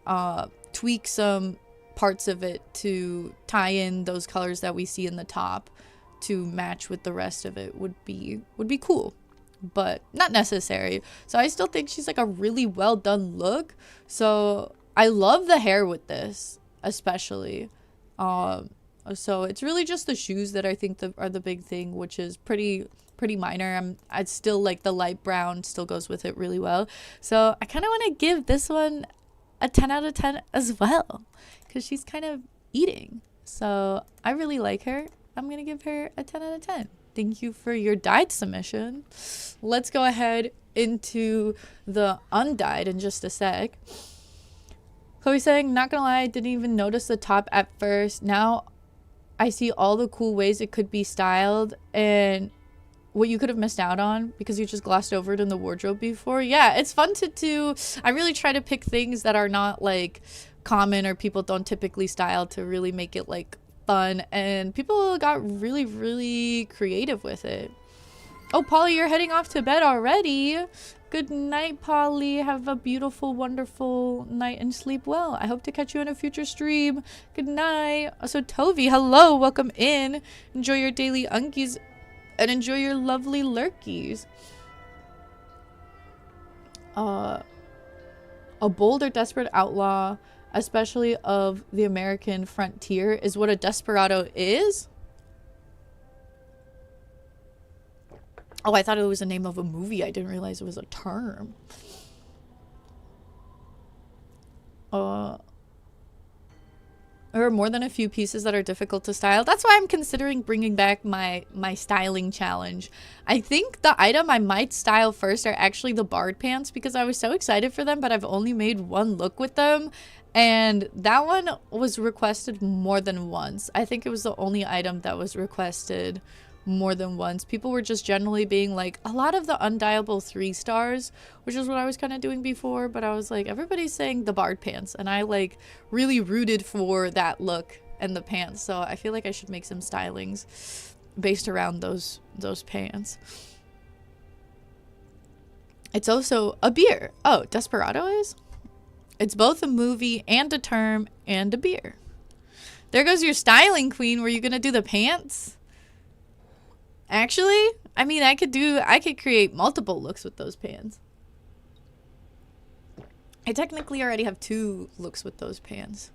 tweak some parts of it to tie in those colors that we see in the top to match with the rest of it would be cool, but not necessary. So I still think she's like a really well done look. So I love the hair with this, especially. So it's really just the shoes that I think are the big thing, which is pretty minor. I'd still like the light brown still goes with it really well. So I kind of want to give this one a 10 out of 10 as well, because she's kind of eating. So I really like her. I'm going to give her a 10 out of 10. Thank you for your dyed submission. Let's go ahead into the undyed in just a sec. Chloe's saying, not gonna lie, I didn't even notice the top at first. Now I see all the cool ways it could be styled and what you could have missed out on because you just glossed over it in the wardrobe before. Yeah, it's fun to do. I really try to pick things that are not like common or people don't typically style to really make it like fun, and people got really, really creative with it. Oh, Polly, you're heading off to bed already. Good night, Polly. Have a beautiful, wonderful night and sleep well. I hope to catch you in a future stream. Good night. So Tovi, hello, welcome in. Enjoy your daily unkies and enjoy your lovely lurkies. A bold or desperate outlaw, especially of the American frontier, is what a desperado is. Oh, I thought it was the name of a movie. I didn't realize it was a term. There are more than a few pieces that are difficult to style. That's why I'm considering bringing back my styling challenge. I think the item I might style first are actually the bard pants because I was so excited for them, but I've only made one look with them. And that one was requested more than once. I think it was the only item that was requested more than once. People were just generally being like, a lot of the undyeable 3 stars, which is what I was kind of doing before, but I was like, everybody's saying the bard pants, and I like really rooted for that look and the pants, so I feel like I should make some stylings based around those pants. It's also a beer. Oh, Desperado is? It's both a movie and a term and a beer. There goes your styling queen. Were you gonna do the pants? Actually, I mean, I could create multiple looks with those pants. I technically already have 2 looks with those pants.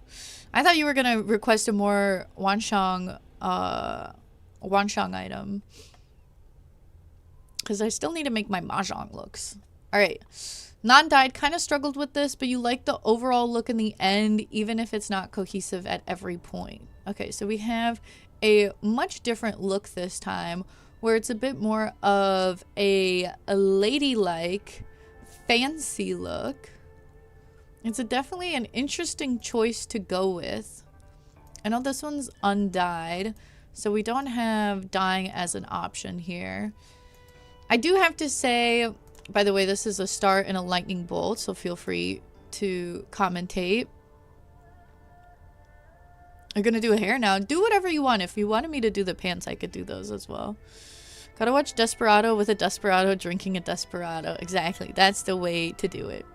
I thought you were gonna request a more Wanshang item. Because I still need to make my Mahjong looks. Alright. Non-dyed kind of struggled with this, but you like the overall look in the end, even if it's not cohesive at every point. Okay, so we have a much different look this time, where it's a bit more of a ladylike, fancy look. It's definitely an interesting choice to go with. I know this one's undyed, so we don't have dyeing as an option here. I do have to say, by the way, this is a star and a lightning bolt, so feel free to commentate. I'm gonna do a hair now. Do whatever you want. If you wanted me to do the pants, I could do those as well. Gotta watch Desperado with a Desperado drinking a Desperado. Exactly. That's the way to do it.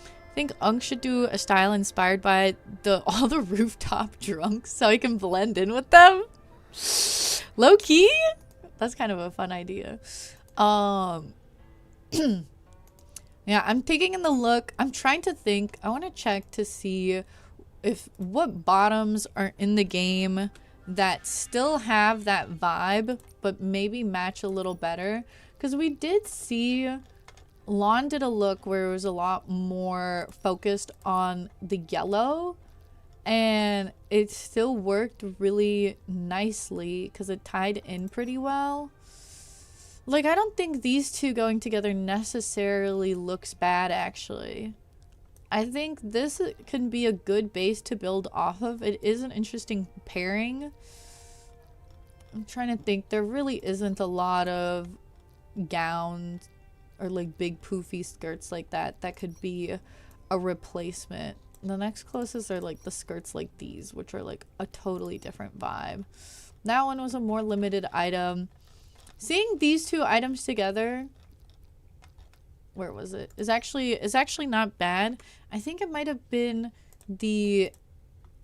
I think Unk should do a style inspired by all the rooftop drunks so he can blend in with them. Low key? That's kind of a fun idea. Yeah, I'm taking in the look. I'm trying to think. I want to check to see what bottoms are in the game that still have that vibe but maybe match a little better, because we did see Lon did a look where it was a lot more focused on the yellow, and it still worked really nicely because it tied in pretty well. Like, I don't think these two going together necessarily looks bad, actually. I think this can be a good base to build off of. It is an interesting pairing. I'm trying to think. There really isn't a lot of gowns or like big poofy skirts like that that could be a replacement. The next closest are like the skirts like these, which are like a totally different vibe. That one was a more limited item. Seeing these two items together, where was it? Is actually not bad. I think it might have been the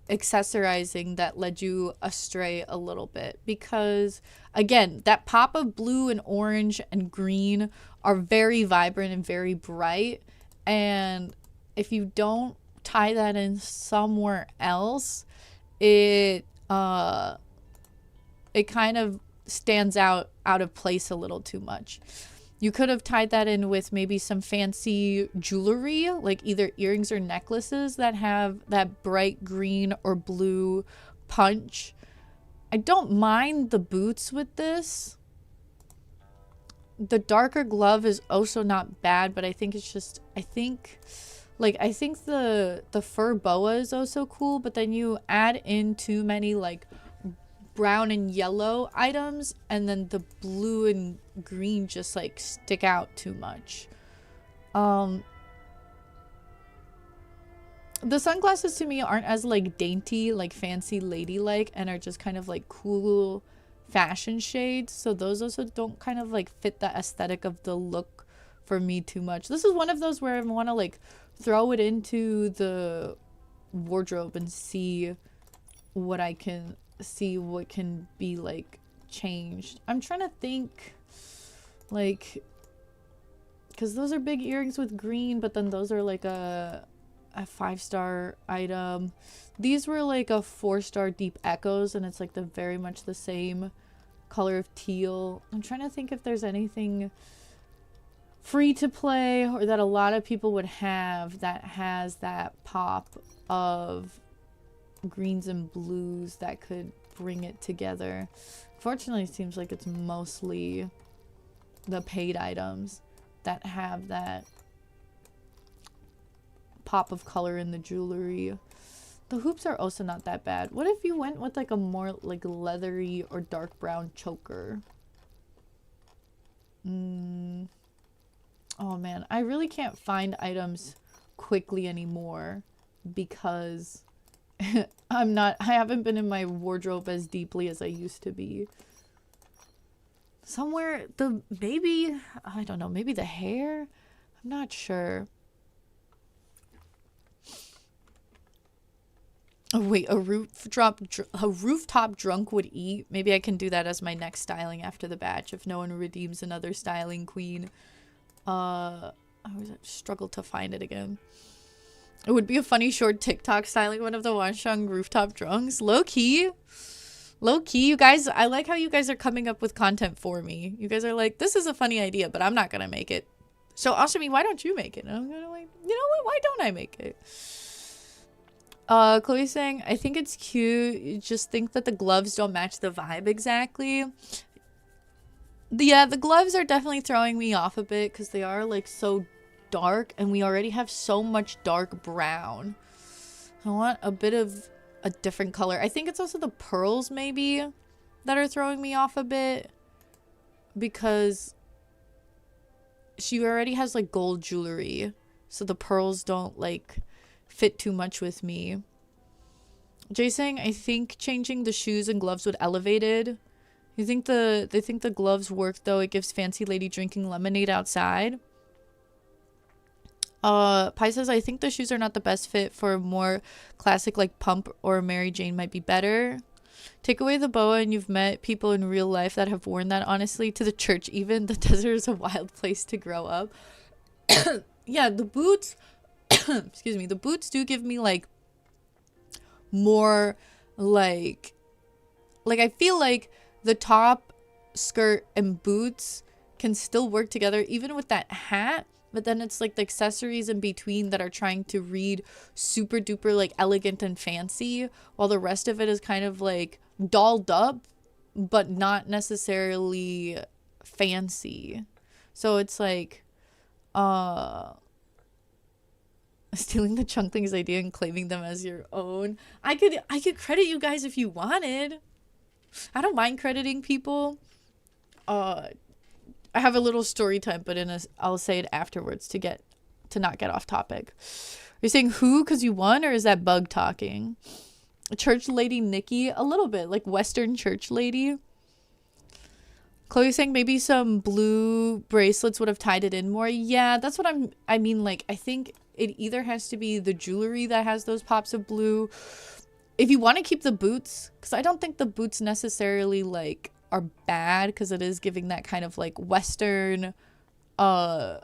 accessorizing that led you astray a little bit, because again, that pop of blue and orange and green are very vibrant and very bright, and if you don't tie that in somewhere else, it kind of stands out of place a little too much. You could have tied that in with maybe some fancy jewelry, like either earrings or necklaces that have that bright green or blue punch. I don't mind the boots with this. The darker glove is also not bad, but I think it's just, I think the fur boa is also cool, but then you add in too many like brown and yellow items, and then the blue and green just like stick out too much. The sunglasses to me aren't as like dainty, like fancy ladylike, and are just kind of like cool fashion shades, so those also don't kind of like fit the aesthetic of the look for me too much. This is one of those where I want to like throw it into the wardrobe and see what can be like changed. I'm trying to think, like, because those are big earrings with green, but then those are like a 5-star item. These were like a 4-star deep echoes, and it's like very much the same color of teal. I'm trying to think if there's anything free to play or that a lot of people would have that has that pop of greens and blues that could bring it together. Fortunately, it seems like it's mostly the paid items that have that pop of color in the jewelry. The hoops are also not that bad. What if you went with like a more like leathery or dark brown choker? Oh man, I really can't find items quickly anymore because I haven't been in my wardrobe as deeply as I used to be. Somewhere, maybe, I don't know, maybe the hair? I'm not sure. Oh wait, a rooftop drunk would eat. Maybe I can do that as my next styling after the batch if no one redeems another styling queen. I always struggle to find it again. It would be a funny short TikTok styling one of the Wansheng rooftop drunks. Low key, you guys. I like how you guys are coming up with content for me. You guys are like, this is a funny idea, but I'm not gonna make it. So Ashami, why don't you make it? And I'm gonna like, you know what? Why don't I make it? Chloe's saying, I think it's cute. You just think that the gloves don't match the vibe exactly. Yeah, the gloves are definitely throwing me off a bit because they are like so dark and we already have so much dark brown. I want a bit of a different color. I think it's also the pearls maybe that are throwing me off a bit because she already has like gold jewelry, so the pearls don't like fit too much with me. Jay saying, I think changing the shoes and gloves would elevate it. They think the gloves work though. It gives fancy lady drinking lemonade outside. Pi says, I think the shoes are not the best fit for a more classic like Pump or Mary Jane might be better. Take away the boa and you've met people in real life that have worn that, honestly. To the church even. The desert is a wild place to grow up. Yeah, the boots excuse me, the boots do give me like more like I feel like the top, skirt, and boots can still work together even with that hat, but then it's like the accessories in between that are trying to read super duper like elegant and fancy, while the rest of it is kind of like dolled up but not necessarily fancy. So it's like stealing the Chunklings idea and claiming them as your own. I could credit you guys if you wanted. I don't mind crediting people. I have a little story time, but I'll say it afterwards to not get off topic. Are you saying who because you won, or is that bug talking? Church lady Nikki, a little bit like Western church lady. Chloe's saying maybe some blue bracelets would have tied it in more. Yeah, that's what I mean. Like, I think it either has to be the jewelry that has those pops of blue. If you want to keep the boots, because I don't think the boots necessarily like are bad, because it is giving that kind of like Western dolled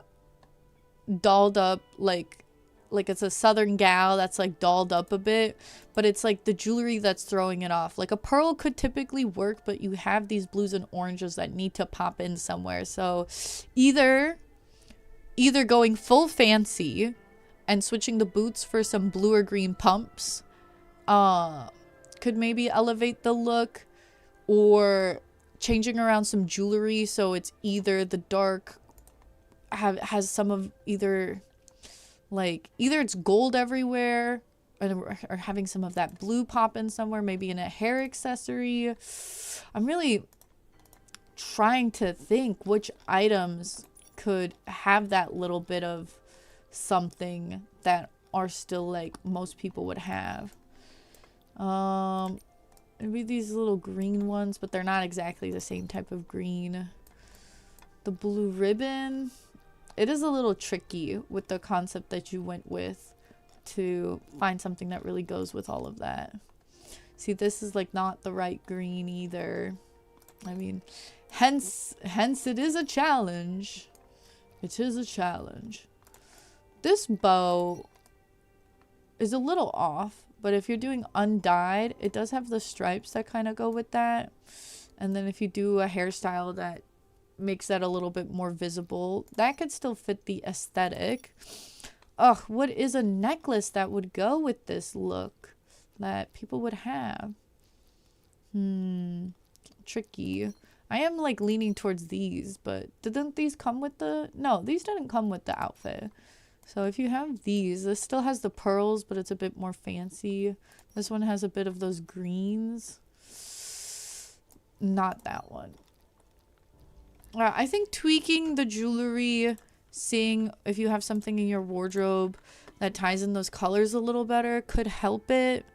up like it's a southern gal that's like dolled up a bit, but it's like the jewelry that's throwing it off. Like a pearl could typically work, but you have these blues and oranges that need to pop in somewhere. So either going full fancy and switching the boots for some blue or green pumps could maybe elevate the look, or changing around some jewelry so it's either the dark has some of either it's gold everywhere, or having some of that blue pop in somewhere, maybe in a hair accessory. I'm really trying to think which items could have that little bit of something that are still like most people would have. Maybe these little green ones, but they're not exactly the same type of green. The blue ribbon, it is a little tricky with the concept that you went with to find something that really goes with all of that. See, this is like not the right green either. I mean, hence it is a challenge. It is a challenge. This bow is a little off, but if you're doing undyed, it does have the stripes that kind of go with that. And then if you do a hairstyle that makes that a little bit more visible, that could still fit the aesthetic. Ugh, what is a necklace that would go with this look that people would have? Tricky. I am like leaning towards these, but didn't these come with the... No, these didn't come with the outfit. So if you have these, this still has the pearls, but it's a bit more fancy. This one has a bit of those greens. Not that one. I think tweaking the jewelry, seeing if you have something in your wardrobe that ties in those colors a little better could help it.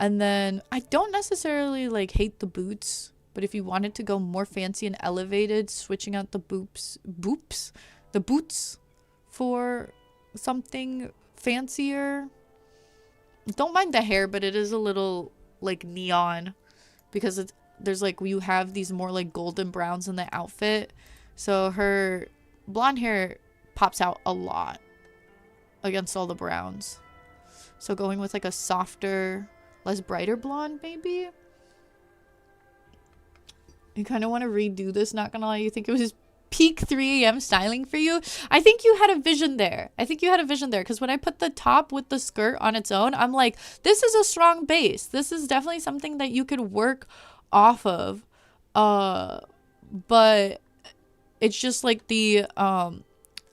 And then I don't necessarily like hate the boots, but if you wanted to go more fancy and elevated, switching out the the boots for something fancier. Don't mind the hair, but it is a little like neon because there's like, you have these more like golden browns in the outfit. So her blonde hair pops out a lot against all the browns. So going with like a softer, less brighter blonde, maybe. You kind of want to redo this, not gonna lie. You think it was peak 3 a.m. styling for you? I think you had a vision there. Because when I put the top with the skirt on its own, I'm like, this is a strong base. This is definitely something that you could work off of. But it's just like the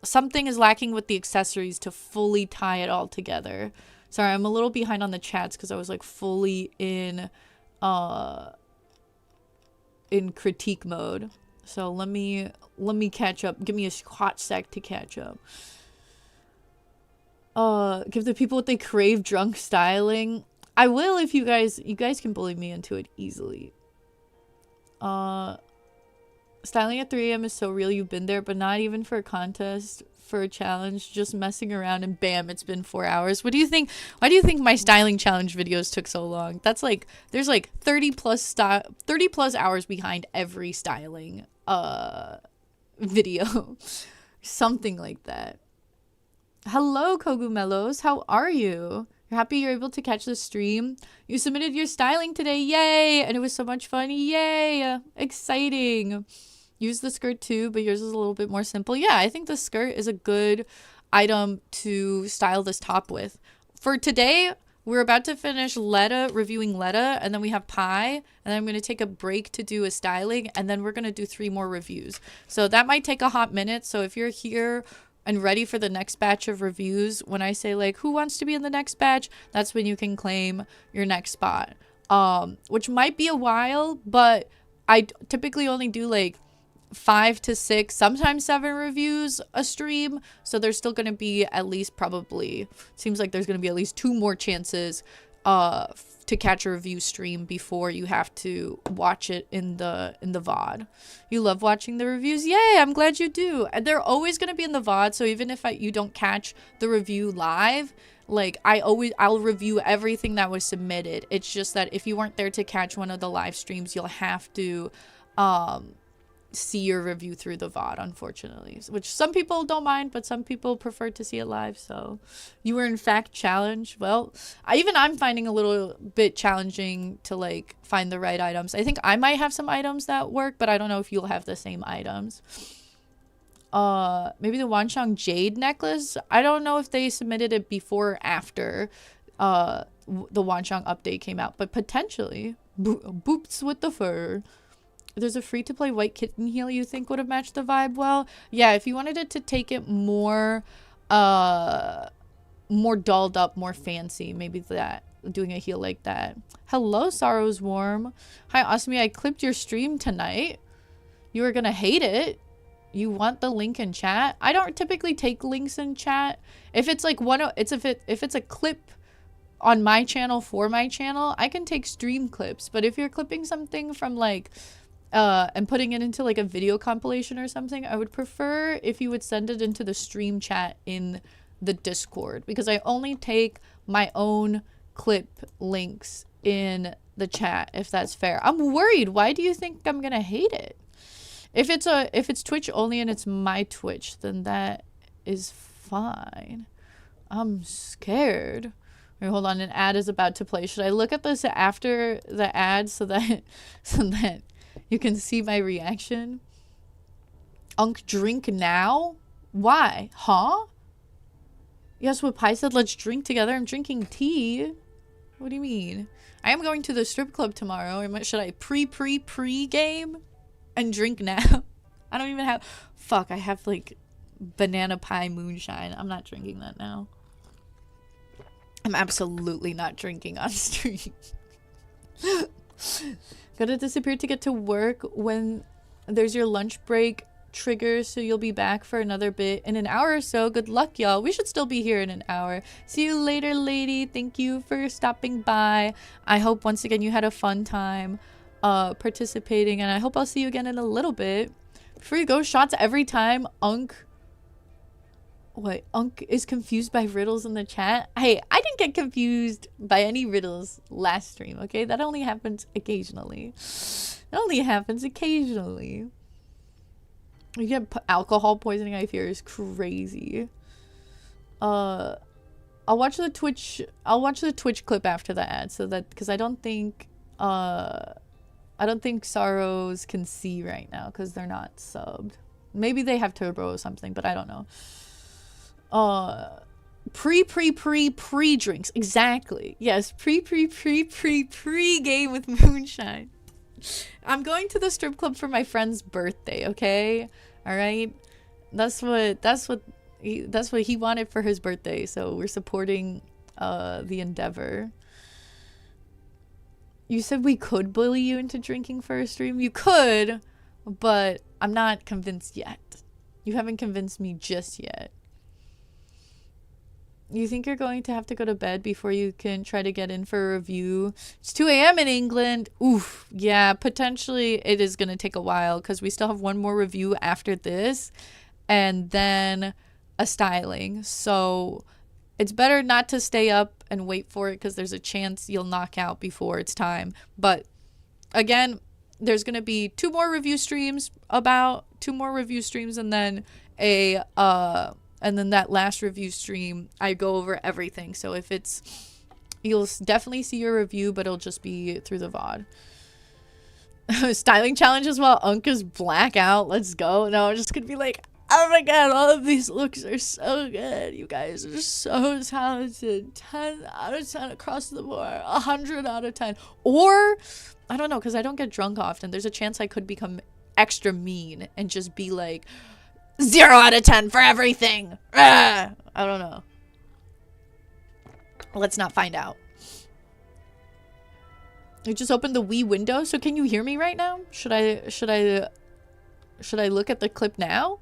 something is lacking with the accessories to fully tie it all together. Sorry, I'm a little behind on the chats because I was like fully in critique mode. So let me catch up. Give me a hot sec to catch up. Give the people what they crave, drunk styling. I will if you guys can bully me into it easily. Styling at 3 a.m. is so real. You've been there, but not even for a contest, for a challenge, just messing around and bam, it's been 4 hours. What do you think? Why do you think my styling challenge videos took so long? That's like, there's like 30 plus hours behind every styling video. Something like that. Hello, Cogumelos. How are you? You're happy you're able to catch the stream? You submitted your styling today. Yay! And it was so much fun. Yay! Exciting. Use the skirt too, but yours is a little bit more simple. Yeah, I think the skirt is a good item to style this top with. For today, we're about to finish reviewing Letta, and then we have Pie, and then I'm going to take a break to do a styling, and then we're going to do 3 more reviews. So that might take a hot minute. So if you're here and ready for the next batch of reviews, when I say like, who wants to be in the next batch, that's when you can claim your next spot. Which might be a while, but I typically only do like 5 to 6, sometimes 7 reviews a stream. So there's still going to be at least probably, seems like there's going to be at least 2 more chances to catch a review stream before you have to watch it in the VOD. You love watching the reviews? Yay, I'm glad you do. And they're always going to be in the VOD, so even if you don't catch the review live, like I'll review everything that was submitted. It's just that if you weren't there to catch one of the live streams, you'll have to see your review through the VOD, unfortunately, which some people don't mind, but some people prefer to see it live. So you were in fact challenged. Well, I'm finding a little bit challenging to like find the right items. I think I might have some items that work, but I don't know if you'll have the same items. Maybe the Wanshang Jade necklace. I don't know if they submitted it before or after the Wanshang update came out, but potentially boots with the fur. There's a free-to-play white kitten heel you think would have matched the vibe well. Yeah, if you wanted it to take it more dolled up, more fancy, maybe that, doing a heel like that. Hello, Sorrow's Warm. Hi, Osmi, I clipped your stream tonight. You were gonna hate it. You want the link in chat? I don't typically take links in chat. If it's like if it's a clip on my channel for my channel, I can take stream clips. But if you're clipping something from like and putting it into like a video compilation or something, I would prefer if you would send it into the stream chat in the Discord, because I only take my own clip links in the chat, if that's fair. I'm worried. Why do you think I'm gonna hate it? If it's Twitch only and it's my Twitch, then that is fine. I'm scared. Wait, hold on, an ad is about to play. Should I look at this after the ad so that you can see my reaction? Unk, drink now? Why? Huh? Yes, what Pi said, let's drink together. I'm drinking tea. What do you mean? I am going to the strip club tomorrow. Should I pre-game and drink now? I don't even have... Fuck, I have, like, banana pie moonshine. I'm not drinking that now. I'm absolutely not drinking on stream. Gotta disappear to get to work when there's your lunch break trigger, so you'll be back for another bit in an hour or so. Good luck, y'all. We should still be here in an hour. See you later, lady. Thank you for stopping by. I hope once again you had a fun time participating, and I hope I'll see you again in a little bit. Before you go, shots every time Unk is confused by riddles in the chat. Hey, I didn't get confused by any riddles last stream, okay? That only happens occasionally. That only happens occasionally. You get alcohol poisoning, I fear, is crazy. I'll watch the Twitch clip after the ad, so that, because I don't think Sorrows can see right now because they're not subbed. Maybe they have turbo or something, but I don't know. Pre drinks. Exactly. Yes, pre game with moonshine. I'm going to the strip club for my friend's birthday, okay? All right? That's what he wanted for his birthday, so we're supporting the endeavor. You said we could bully you into drinking for a stream. You could, but I'm not convinced yet. You haven't convinced me just yet. You think you're going to have to go to bed before you can try to get in for a review? It's 2 a.m. in England. Oof. Yeah, potentially it is going to take a while because we still have one more review after this and then a styling. So it's better not to stay up and wait for it because there's a chance you'll knock out before it's time. But again, there's going to be two more review streams and then and then that last review stream, I go over everything. So if you'll definitely see your review, but it'll just be through the VOD. Styling challenge as well. Unk is blackout. Let's go. No, I'm just going to be like, oh my god, all of these looks are so good. You guys are so talented. 10 out of 10 across the board. 100 out of 10. Or, I don't know, because I don't get drunk often. There's a chance I could become extra mean and just be like, 0 out of 10 for everything. I don't know. Let's not find out. I just opened the Wii window, so can you hear me right now? Should I look at the clip now?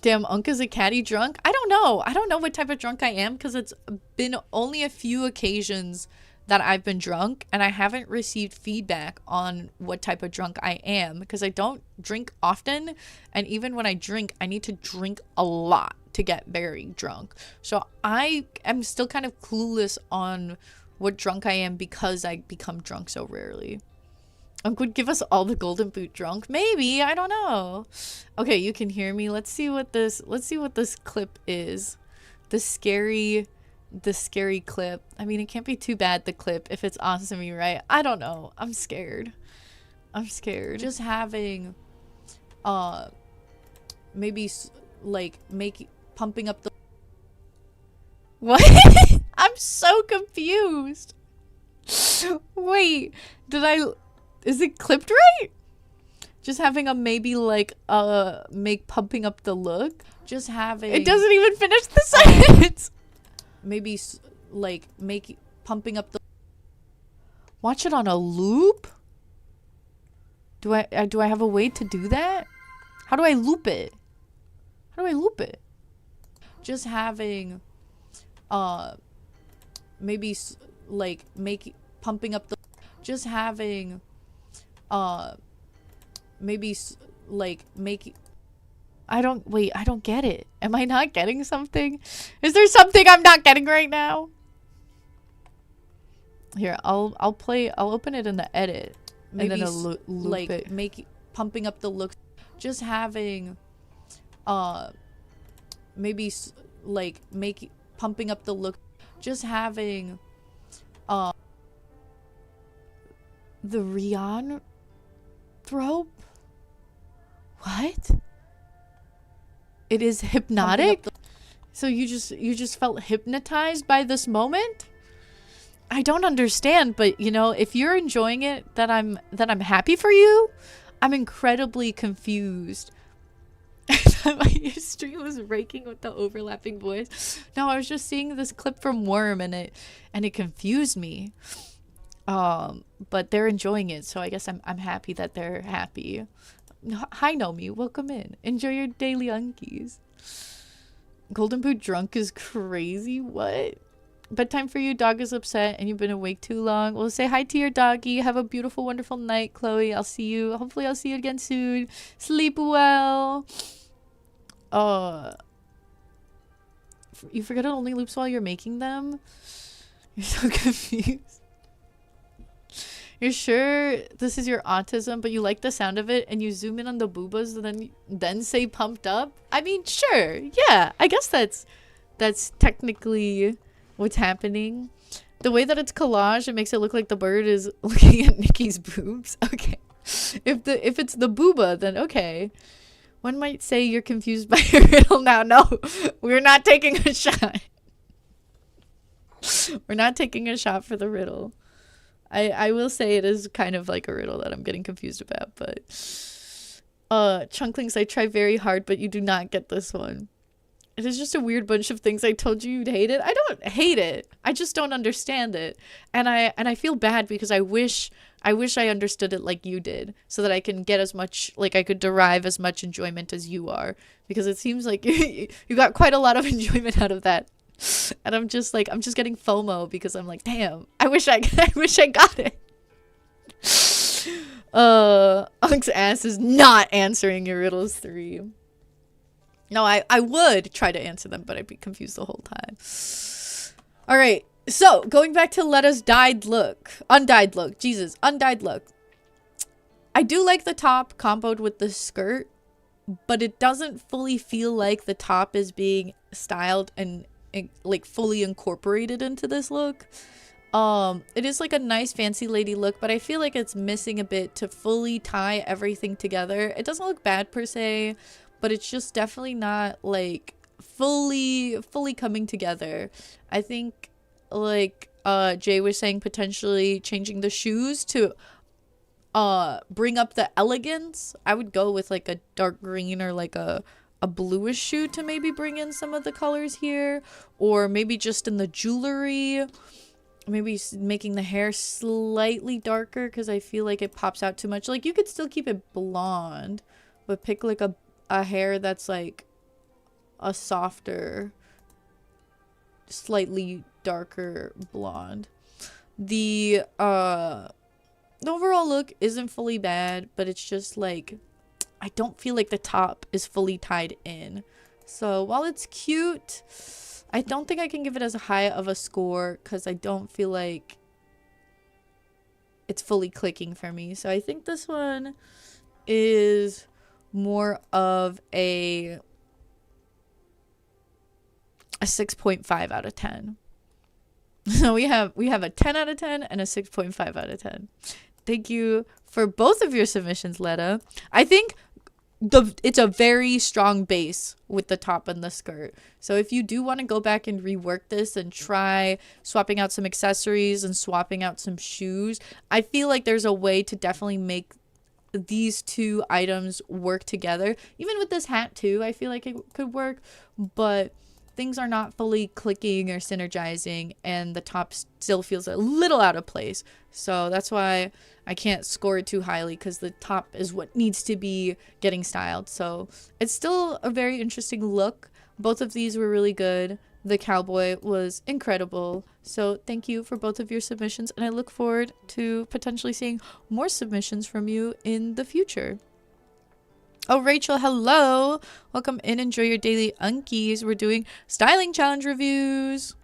Damn, Unk is a catty drunk? I don't know. I don't know what type of drunk I am because it's been only a few occasions that I've been drunk and I haven't received feedback on what type of drunk I am because I don't drink often, and even when I drink I need to drink a lot to get very drunk. So I am still kind of clueless on what drunk I am because I become drunk so rarely. Would give us all the golden boot drunk? Maybe, I don't know. Okay, you can hear me. Let's see what this clip is. The scary clip. I mean, it can't be too bad, the clip, if it's awesome, right? I don't know. I'm scared. Just having maybe like pumping up the what? I'm so confused. Wait, is it clipped right? Just having a maybe like make pumping up the look. Just having it doesn't even finish the sentence. Maybe like make pumping up the watch it on a loop. Do I have a way to do that? How do I loop it? Just having maybe like make pumping up the just having maybe like make I don't get it. Am I not getting something? Is there something I'm not getting right now? Here, I'll open it in the edit. Maybe and then loop like it. Make pumping up the look. Just having maybe like make pumping up the look. Just having the Rion robe. What? It is hypnotic? So you just felt hypnotized by this moment? I don't understand, but you know, if you're enjoying it, that I'm happy for you. I'm incredibly confused. Your stream was raking with the overlapping voice. No, I was just seeing this clip from Worm and it confused me. But they're enjoying it, so I guess I'm happy that they're happy. Hi Nomi, welcome in. Enjoy your daily unkies. Golden Boot drunk is crazy. What? Bedtime for you. Dog is upset and you've been awake too long. Well, say hi to your doggy. Have a beautiful, wonderful night, Chloe. I'll see you. Hopefully I'll see you again soon. Sleep well. You forget it only loops while you're making them? You're so confused. You're sure this is your autism, but you like the sound of it and you zoom in on the boobas and then say pumped up? I mean, sure. Yeah, I guess that's technically what's happening. The way that it's collage, it makes it look like the bird is looking at Nikki's boobs. Okay. If it's the booba, then okay. One might say you're confused by your riddle now. No, we're not taking a shot. We're not taking a shot for the riddle. I will say it is kind of like a riddle that I'm getting confused about, but Chunklings, I try very hard, but you do not get this one. It is just a weird bunch of things. I told you you'd hate it. I don't hate it. I just don't understand it. And I feel bad because I wish I understood it like you did, so that I can get as much, like I could derive as much enjoyment as you are, because it seems like you got quite a lot of enjoyment out of that. And I'm just getting FOMO because I'm like, damn, I wish I got it. Unk's ass is not answering your riddles 3. No, I would try to answer them, but I'd be confused the whole time. All right, so going back to Letta's undyed look. Jesus, undyed look. I do like the top comboed with the skirt, but it doesn't fully feel like the top is being styled and like fully incorporated into this look. It is like a nice fancy lady look, but I feel like it's missing a bit to fully tie everything together. It doesn't look bad per se, but it's just definitely not like fully coming together. I think like Jay was saying, potentially changing the shoes to bring up the elegance. I would go with like a dark green or like a bluish shoe to maybe bring in some of the colors here, or maybe just in the jewelry, maybe making the hair slightly darker because I feel like it pops out too much. Like you could still keep it blonde, but pick like a hair that's like a softer, slightly darker blonde. The overall look isn't fully bad, but it's just like I don't feel like the top is fully tied in. So while it's cute, I don't think I can give it as high of a score because I don't feel like it's fully clicking for me. So I think this one is more of a 6.5 out of 10. So we have a 10 out of 10 and a 6.5 out of 10. Thank you for both of your submissions, Letta. I think it's a very strong base with the top and the skirt. So if you do want to go back and rework this and try swapping out some accessories and swapping out some shoes, I feel like there's a way to definitely make these two items work together. Even with this hat too, I feel like it could work, but things are not fully clicking or synergizing, and the top still feels a little out of place. So that's why I can't score it too highly, because the top is what needs to be getting styled. So it's still a very interesting look. Both of these were really good. The cowboy was incredible. So thank you for both of your submissions, and I look forward to potentially seeing more submissions from you in the future. Oh, Rachel, hello. Welcome in. Enjoy your daily unkies. We're doing styling challenge reviews.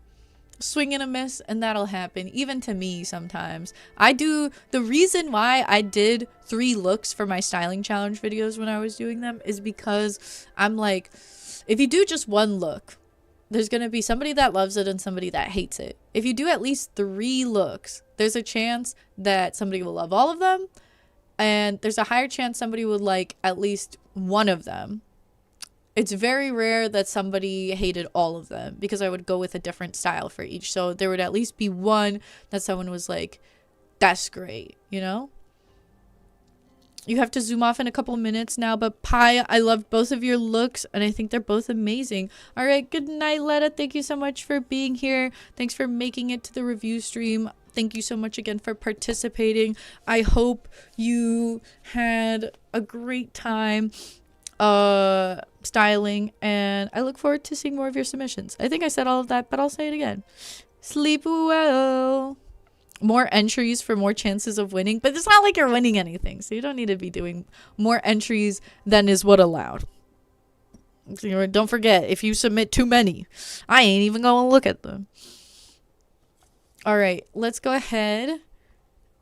Swing and a miss, and that'll happen even to me sometimes. The reason why I did 3 looks for my styling challenge videos when I was doing them is because I'm like, if you do just one look, there's going to be somebody that loves it and somebody that hates it. If you do at least 3 looks, there's a chance that somebody will love all of them, and there's a higher chance somebody would like at least one of them. It's very rare that somebody hated all of them, because I would go with a different style for each. So there would at least be one that someone was like, that's great, you know? You have to zoom off in a couple minutes now, but Pi, I loved both of your looks, and I think they're both amazing. All right, good night, Letta. Thank you so much for being here. Thanks for making it to the review stream. Thank you so much again for participating. I hope you had a great time styling, and I look forward to seeing more of your submissions. I think I said all of that, but I'll say it again. Sleep well. More entries for more chances of winning, but it's not like you're winning anything, so you don't need to be doing more entries than is what allowed. So don't forget, if you submit too many, I ain't even gonna look at them. All right, let's go ahead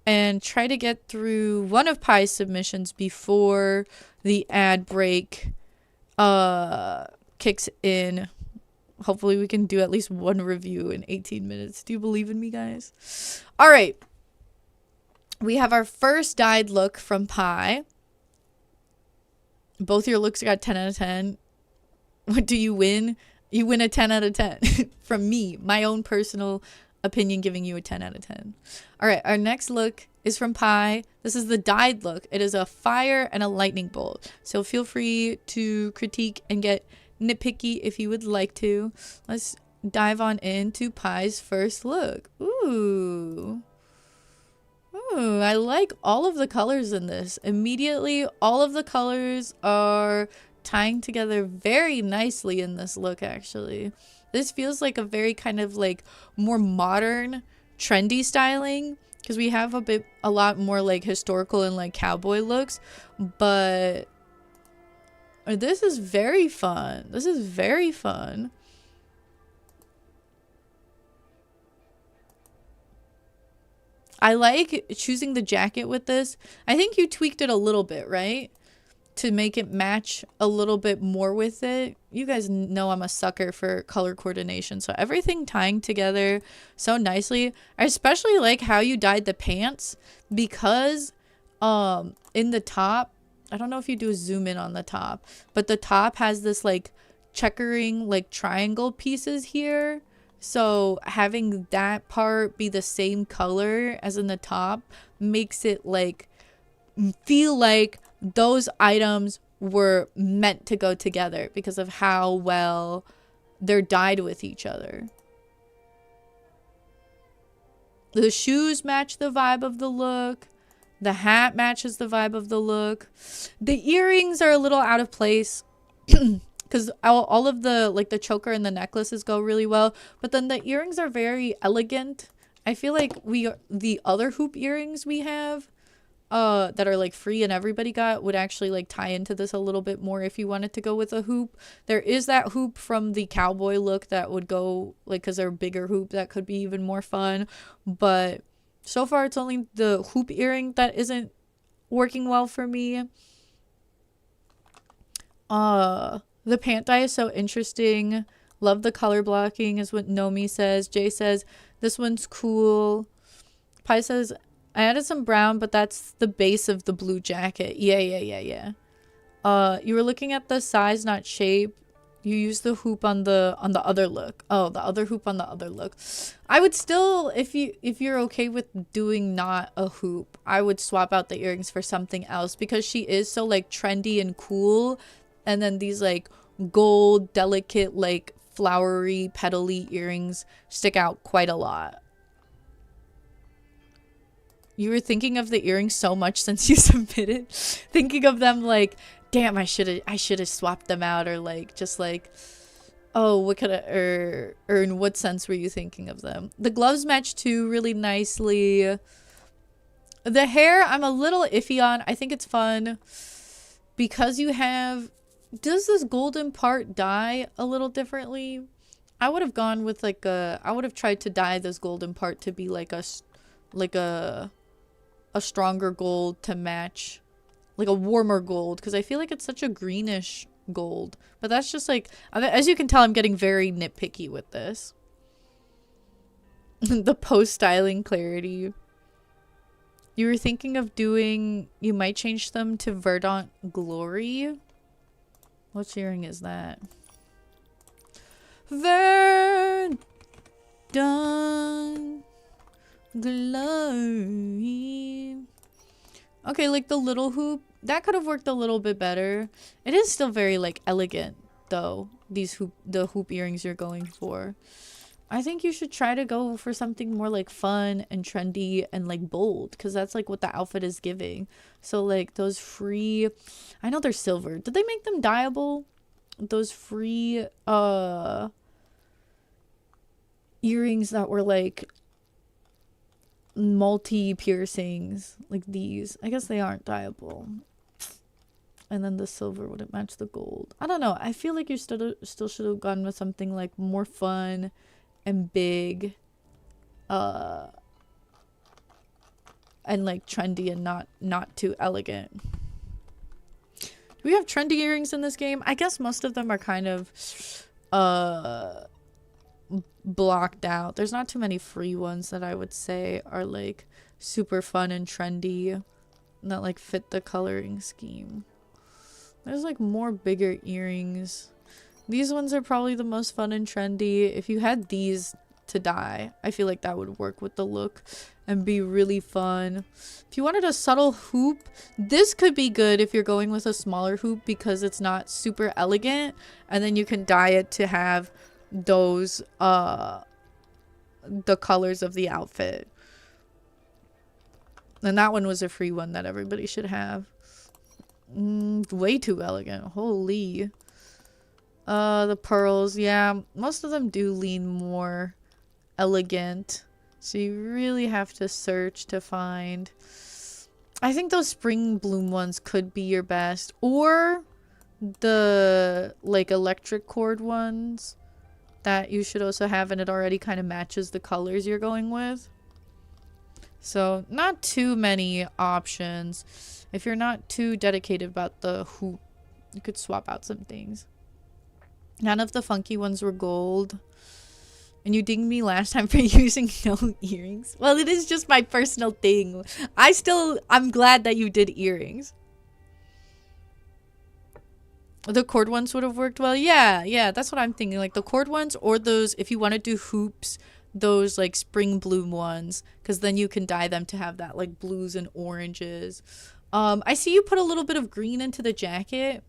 and try to get through one of Pi's submissions before the ad break kicks in. Hopefully we can do at least one review in 18 minutes. Do you believe in me, guys? All right. We have our first dyed look from Pi. Both your looks got 10 out of 10. What do you win? You win a 10 out of 10 from me. My own personal opinion giving you a 10 out of 10. All right. Our next look is from Pi. This is the dyed look. It is a fire and a lightning bolt. So feel free to critique and get nitpicky if you would like to. Let's dive on into Pi's first look. Ooh, I like all of the colors in this. Immediately, all of the colors are tying together very nicely in this look, actually. This feels like a very kind of like more modern, trendy styling, because we have a lot more like historical and like cowboy looks, but this is very fun. This is very fun. I like choosing the jacket with this. I think you tweaked it a little bit, right? To make it match a little bit more with it. You guys know I'm a sucker for color coordination. So everything tying together so nicely. I especially like how you dyed the pants, because in the top, I don't know if you do a zoom in on the top, but the top has this like checkering like triangle pieces here. So having that part be the same color as in the top makes it like feel like those items were meant to go together because of how well they're dyed with each other. The shoes match the vibe of the look. The hat matches the vibe of the look. The earrings are a little out of place because all of the like the choker and the necklaces go really well, but then the earrings are very elegant. I feel like the other hoop earrings we have that are like free and everybody got would actually like tie into this a little bit more if you wanted to go with a hoop. There is that hoop from the cowboy look that would go like, because they're a bigger hoop, that could be even more fun, but so far, it's only the hoop earring that isn't working well for me. The pant dye is so interesting. Love the color blocking is what Nomi says. Jay says, this one's cool. Pi says, I added some brown, but that's the base of the blue jacket. Yeah. You were looking at the size, not shape. You use the hoop on the other look. Oh, the other hoop on the other look. I would still, if you're okay with doing not a hoop, I would swap out the earrings for something else, because she is so like trendy and cool. And then these like gold, delicate, like flowery, petally earrings stick out quite a lot. You were thinking of the earrings so much since you submitted, thinking of them like, damn, I should have swapped them out, or like just like, oh, what could I, or in what sense were you thinking of them? The gloves match too really nicely. The hair, I'm a little iffy on. I think it's fun because you have, does this golden part dye a little differently? I would have gone with like I would have tried to dye this golden part to be like a stronger gold to match, like a warmer gold, because I feel like it's such a greenish gold. But that's just like, as you can tell, I'm getting very nitpicky with this. The post styling clarity. You were thinking of doing, you might change them to Verdant Glory. What earring is that? Verdant Glory. Okay, like the little hoop, that could have worked a little bit better. It is still very like elegant though, the hoop earrings you're going for. I think you should try to go for something more like fun and trendy and like bold, because that's like what the outfit is giving. So like those free, I know they're silver. Did they make them dyeable? Those free earrings that were like multi piercings, like these. I guess they aren't dyeable. And then the silver wouldn't match the gold. I don't know. I feel like you still should have gone with something like more fun and big, and like trendy and not too elegant. Do we have trendy earrings in this game? I guess most of them are kind of blocked out. There's not too many free ones that I would say are like super fun and trendy, that like fit the coloring scheme. There's like more bigger earrings. These ones are probably the most fun and trendy. If you had these to dye, I feel like that would work with the look and be really fun. If you wanted a subtle hoop, this could be good if you're going with a smaller hoop because it's not super elegant, and then you can dye it to have those the colors of the outfit. And that one was a free one that everybody should have. Way too elegant. Holy. The pearls, yeah, most of them do lean more elegant, so you really have to search to find. I think those spring bloom ones could be your best, or the like electric cord ones that you should also have, and it already kind of matches the colors you're going with. So not too many options. If you're not too dedicated about the hoop, you could swap out some things. None of the funky ones were gold. And you dinged me last time for using no earrings. Well, it is just my personal thing. I'm glad that you did earrings. The cord ones would have worked well. Yeah, that's what I'm thinking. Like the cord ones, or those, if you want to do hoops, those like spring bloom ones, because then you can dye them to have that like blues and oranges. I see you put a little bit of green into the jacket.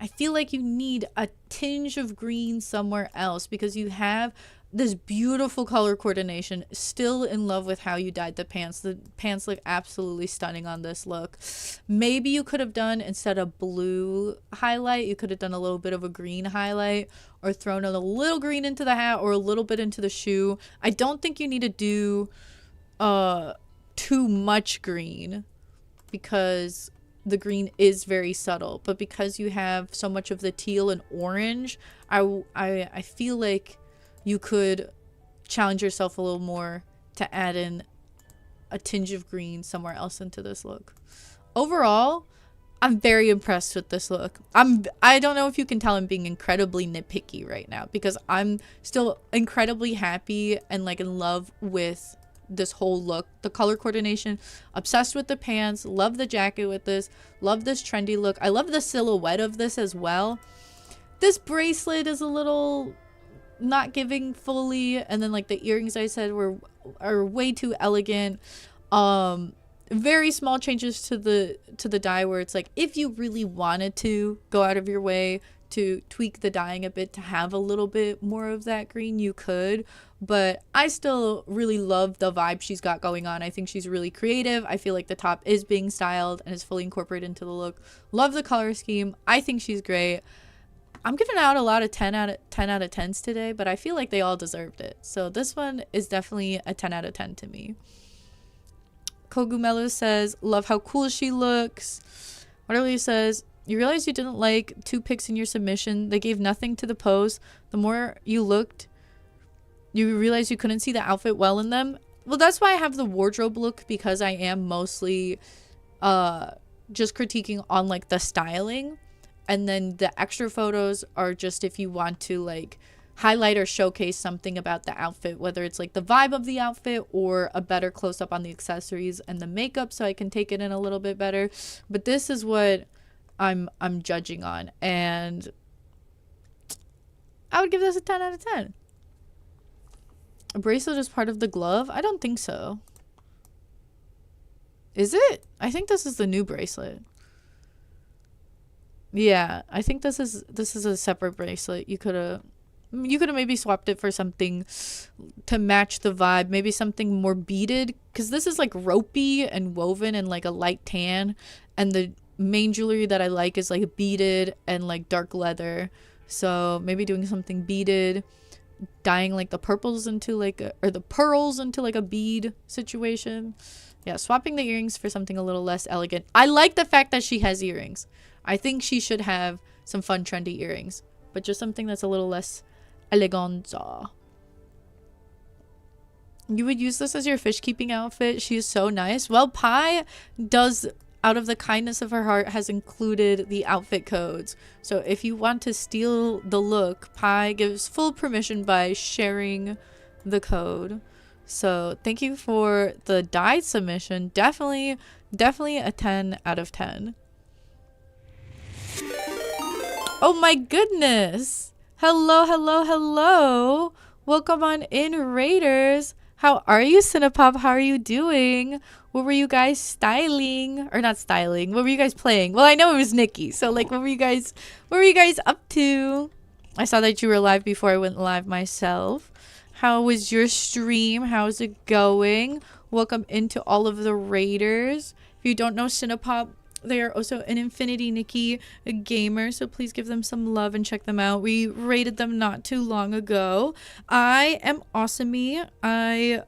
I feel like you need a tinge of green somewhere else, because you have this beautiful color coordination. Still in love with how you dyed the pants. The pants look absolutely stunning on this look. Maybe you could have done, instead of blue highlight, you could have done a little bit of a green highlight, or thrown a little green into the hat, or a little bit into the shoe. I don't think you need to do too much green, because the green is very subtle, but because you have so much of the teal and orange, I feel like you could challenge yourself a little more to add in a tinge of green somewhere else into this look. Overall, I'm very impressed with this look. I don't know if you can tell I'm being incredibly nitpicky right now, because I'm still incredibly happy and like in love with this whole look. The color coordination, obsessed with the pants, love the jacket with this, love this trendy look. I love the silhouette of this as well. This bracelet is a little not giving fully, and then like the earrings I said are way too elegant. Very small changes to the dye, where it's like if you really wanted to go out of your way to tweak the dyeing a bit to have a little bit more of that green, you could. But I still really love the vibe she's got going on. I think she's really creative. I feel like the top is being styled and is fully incorporated into the look. Love the color scheme. I think she's great. I'm giving out a lot of 10 out of 10s today, but I feel like they all deserved it. So this one is definitely a 10 out of 10 to me. Kogumelo says, love how cool she looks. Waterloo says, you realize you didn't like 2 pics in your submission. They gave nothing to the pose. The more you looked, you realized you couldn't see the outfit well in them. Well, that's why I have the wardrobe look, because I am mostly just critiquing on like the styling. And then the extra photos are just if you want to like highlight or showcase something about the outfit, whether it's like the vibe of the outfit or a better close-up on the accessories and the makeup, so I can take it in a little bit better. But this is what I'm judging on, and I would give this a 10 out of 10. A bracelet is part of the glove? I don't think so. Is it? I think this is the new bracelet. Yeah, I think this is a separate bracelet. You could have maybe swapped it for something to match the vibe, maybe something more beaded, because this is like ropey and woven and like a light tan, and the main jewelry that I like is like beaded and like dark leather. So maybe doing something beaded, dyeing like the purples into like or the pearls into like a bead situation. Yeah, swapping the earrings for something a little less elegant. I like the fact that she has earrings. I think she should have some fun trendy earrings, but just something that's a little less eleganza. You would use this as your fish keeping outfit. She is so nice. Well, Pi does, out of the kindness of her heart, has included the outfit codes. So if you want to steal the look, Pi gives full permission by sharing the code. So thank you for the dyed submission. Definitely a 10 out of 10. Oh my goodness. Hello. Welcome on in, Raiders. How are you, Cinepop? How are you doing? What were you guys styling? Or not styling. What were you guys playing? Well, I know it was Nikki. So like what were you guys up to? I saw that you were live before I went live myself. How was your stream? How's it going? Welcome into all of the Raiders. If you don't know Cinepop, they are also an Infinity Nikki gamer, so please give them some love and check them out. We rated them not too long ago. I am Awesomey. I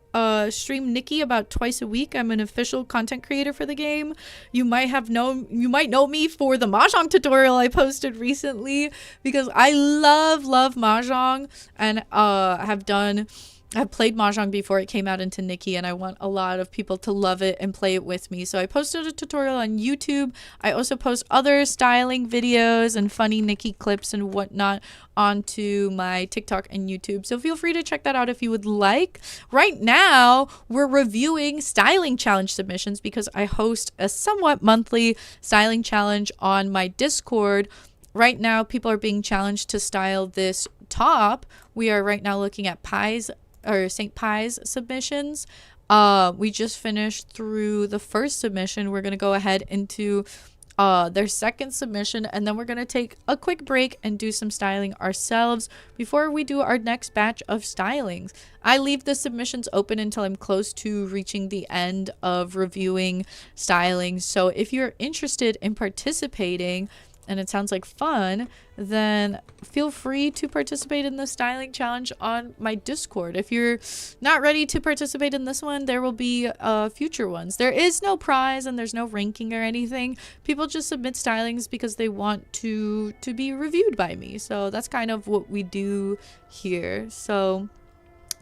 stream Nikki about twice a week. I'm an official content creator for the game. You might know me for the Mahjong tutorial I posted recently, because I love Mahjong, and I've played Mahjong before it came out into Nikki, and I want a lot of people to love it and play it with me. So I posted a tutorial on YouTube. I also post other styling videos and funny Nikki clips and whatnot onto my TikTok and YouTube. So feel free to check that out if you would like. Right now, we're reviewing styling challenge submissions because I host a somewhat monthly styling challenge on my Discord. Right now, people are being challenged to style this top. We are right now looking at St. Pi's submissions. We just finished through the first submission. We're going to go ahead into their second submission, and then we're going to take a quick break and do some styling ourselves before we do our next batch of stylings. I leave the submissions open until I'm close to reaching the end of reviewing styling. So if you're interested in participating and it sounds like fun, then feel free to participate in the styling challenge on my Discord. If you're not ready to participate in this one, there will be future ones. There is no prize and there's no ranking or anything. People just submit stylings because they want to be reviewed by me. So that's kind of what we do here. So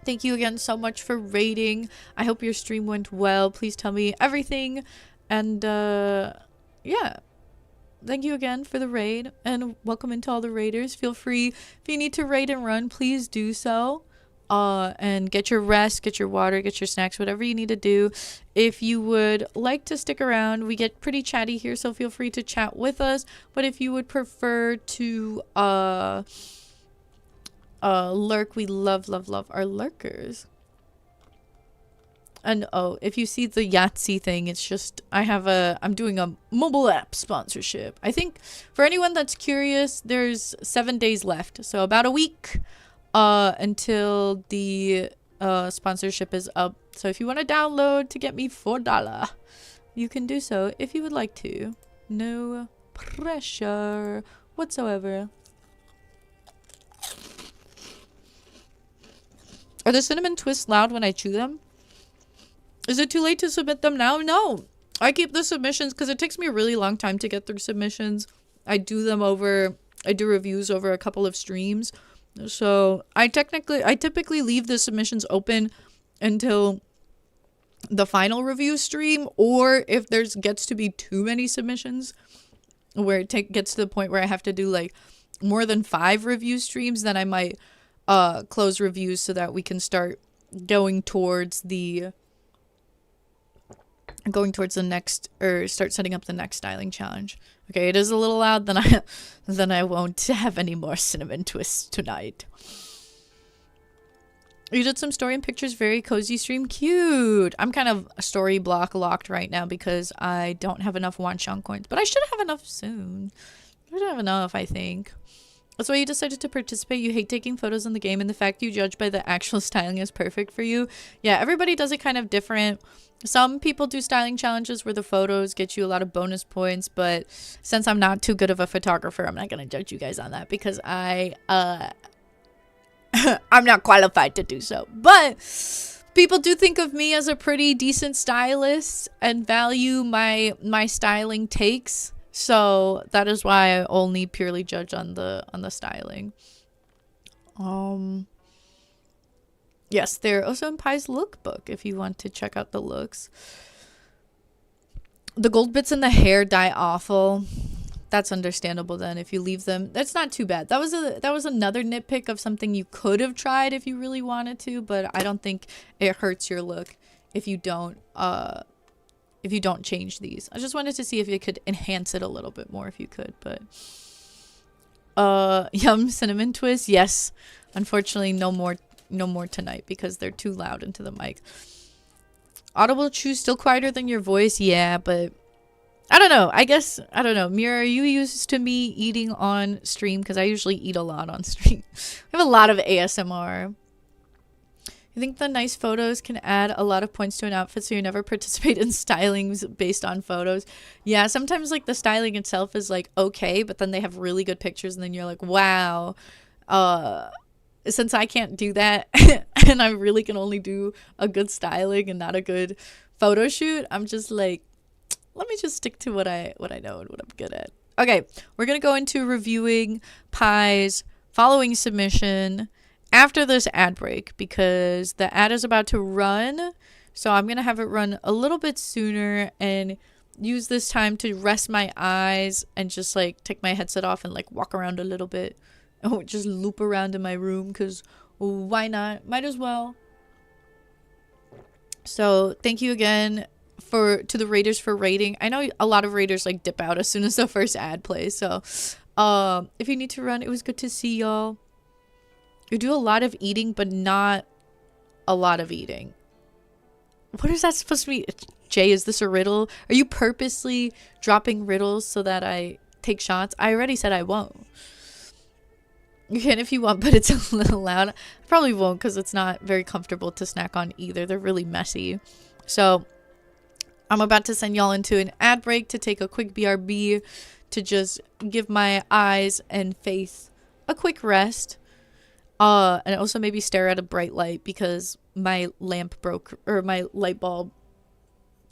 thank you again so much for rating. I hope your stream went well. Please tell me everything. And yeah. Thank you again for the raid, and welcome into all the raiders. Feel free, if you need to raid and run, please do so. And get your rest, get your water, get your snacks, whatever you need to do. If you would like to stick around, we get pretty chatty here, so feel free to chat with us. But if you would prefer to lurk, we love our lurkers. And oh, if you see the Yahtzee thing, it's just I'm doing a mobile app sponsorship. I think for anyone that's curious, there's 7 days left, so about a week until the sponsorship is up. So if you want to download to get me $4, you can do so if you would like to. No pressure whatsoever. Are the cinnamon twists loud when I chew them? Is it too late to submit them now? No. I keep the submissions because it takes me a really long time to get through submissions. I do reviews over a couple of streams. So I typically leave the submissions open until the final review stream, or if gets to be too many submissions, where it gets to the point where I have to do like more than 5 review streams, then I might close reviews so that we can start going towards the next, or start setting up the next styling challenge. Okay, it is a little loud. Then I won't have any more cinnamon twists tonight. You did some story and pictures, very cozy stream, cute. I'm kind of story block locked right now because I don't have enough Wanshang coins, but I should have enough soon. I should have enough, I think. That's why you decided to participate. You hate taking photos in the game, and the fact you judge by the actual styling is perfect for you. Yeah, everybody does it kind of different. Some people do styling challenges where the photos get you a lot of bonus points, but since I'm not too good of a photographer, I'm not gonna judge you guys on that because I'm not qualified to do so. But people do think of me as a pretty decent stylist and value my styling takes. So that is why I only purely judge on the styling. Yes, they're also in Pai's lookbook if you want to check out the looks. The gold bits in the hair dye awful. That's understandable then if you leave them. That's not too bad. That was another nitpick of something you could have tried if you really wanted to, but I don't think it hurts your look if you don't change these. I just wanted to see if you could enhance it a little bit more if you could, but yum cinnamon twist. Yes. Unfortunately, no more tonight because they're too loud into the mic. Audible chew still quieter than your voice. Yeah, but I don't know. I guess, I don't know. Mira, are you used to me eating on stream? Because I usually eat a lot on stream. I have a lot of ASMR. You think the nice photos can add a lot of points to an outfit so you never participate in stylings based on photos? Yeah, sometimes like the styling itself is like okay, but then they have really good pictures and then you're like, wow. Since I can't do that and I really can only do a good styling and not a good photo shoot, I'm just like, let me just stick to what I know and what I'm good at. Okay, we're going to go into reviewing Pai's following submission after this ad break because the ad is about to run. So I'm going to have it run a little bit sooner and use this time to rest my eyes and just like take my headset off and like walk around a little bit. Oh, just loop around in my room because why not? Might as well. So thank you again to the raiders for raiding. I know a lot of raiders like dip out as soon as the first ad plays. So if you need to run, it was good to see y'all. You do a lot of eating, but not a lot of eating. What is that supposed to be? Jay, is this a riddle? Are you purposely dropping riddles so that I take shots? I already said I won't. You can if you want, but it's a little loud. I probably won't because it's not very comfortable to snack on either. They're really messy. So I'm about to send y'all into an ad break to take a quick BRB to just give my eyes and face a quick rest. And also maybe stare at a bright light because my lamp broke, or my light bulb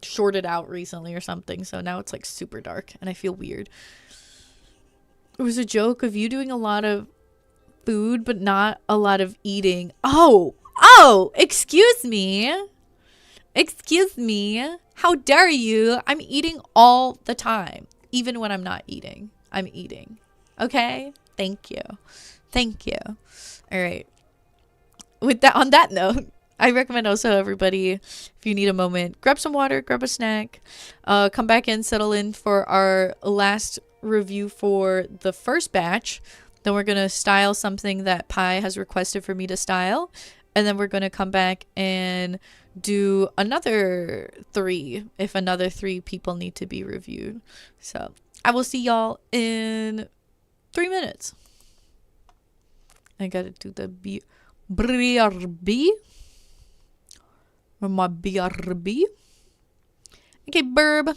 shorted out recently or something. So now it's like super dark and I feel weird. It was a joke of you doing a lot of food but not a lot of eating. Oh, excuse me, how dare you? I'm eating all the time. Even when I'm not eating, I'm eating. Okay, thank you. All right, on that note, I recommend also everybody, if you need a moment, grab some water, grab a snack, come back in, settle in for our last review for the first batch. Then we're going to style something that Pai has requested for me to style. And then we're going to come back and do another 3 if another 3 people need to be reviewed. So I will see y'all in 3 minutes. I got to do the BRB. Or my BRB. Okay, burb.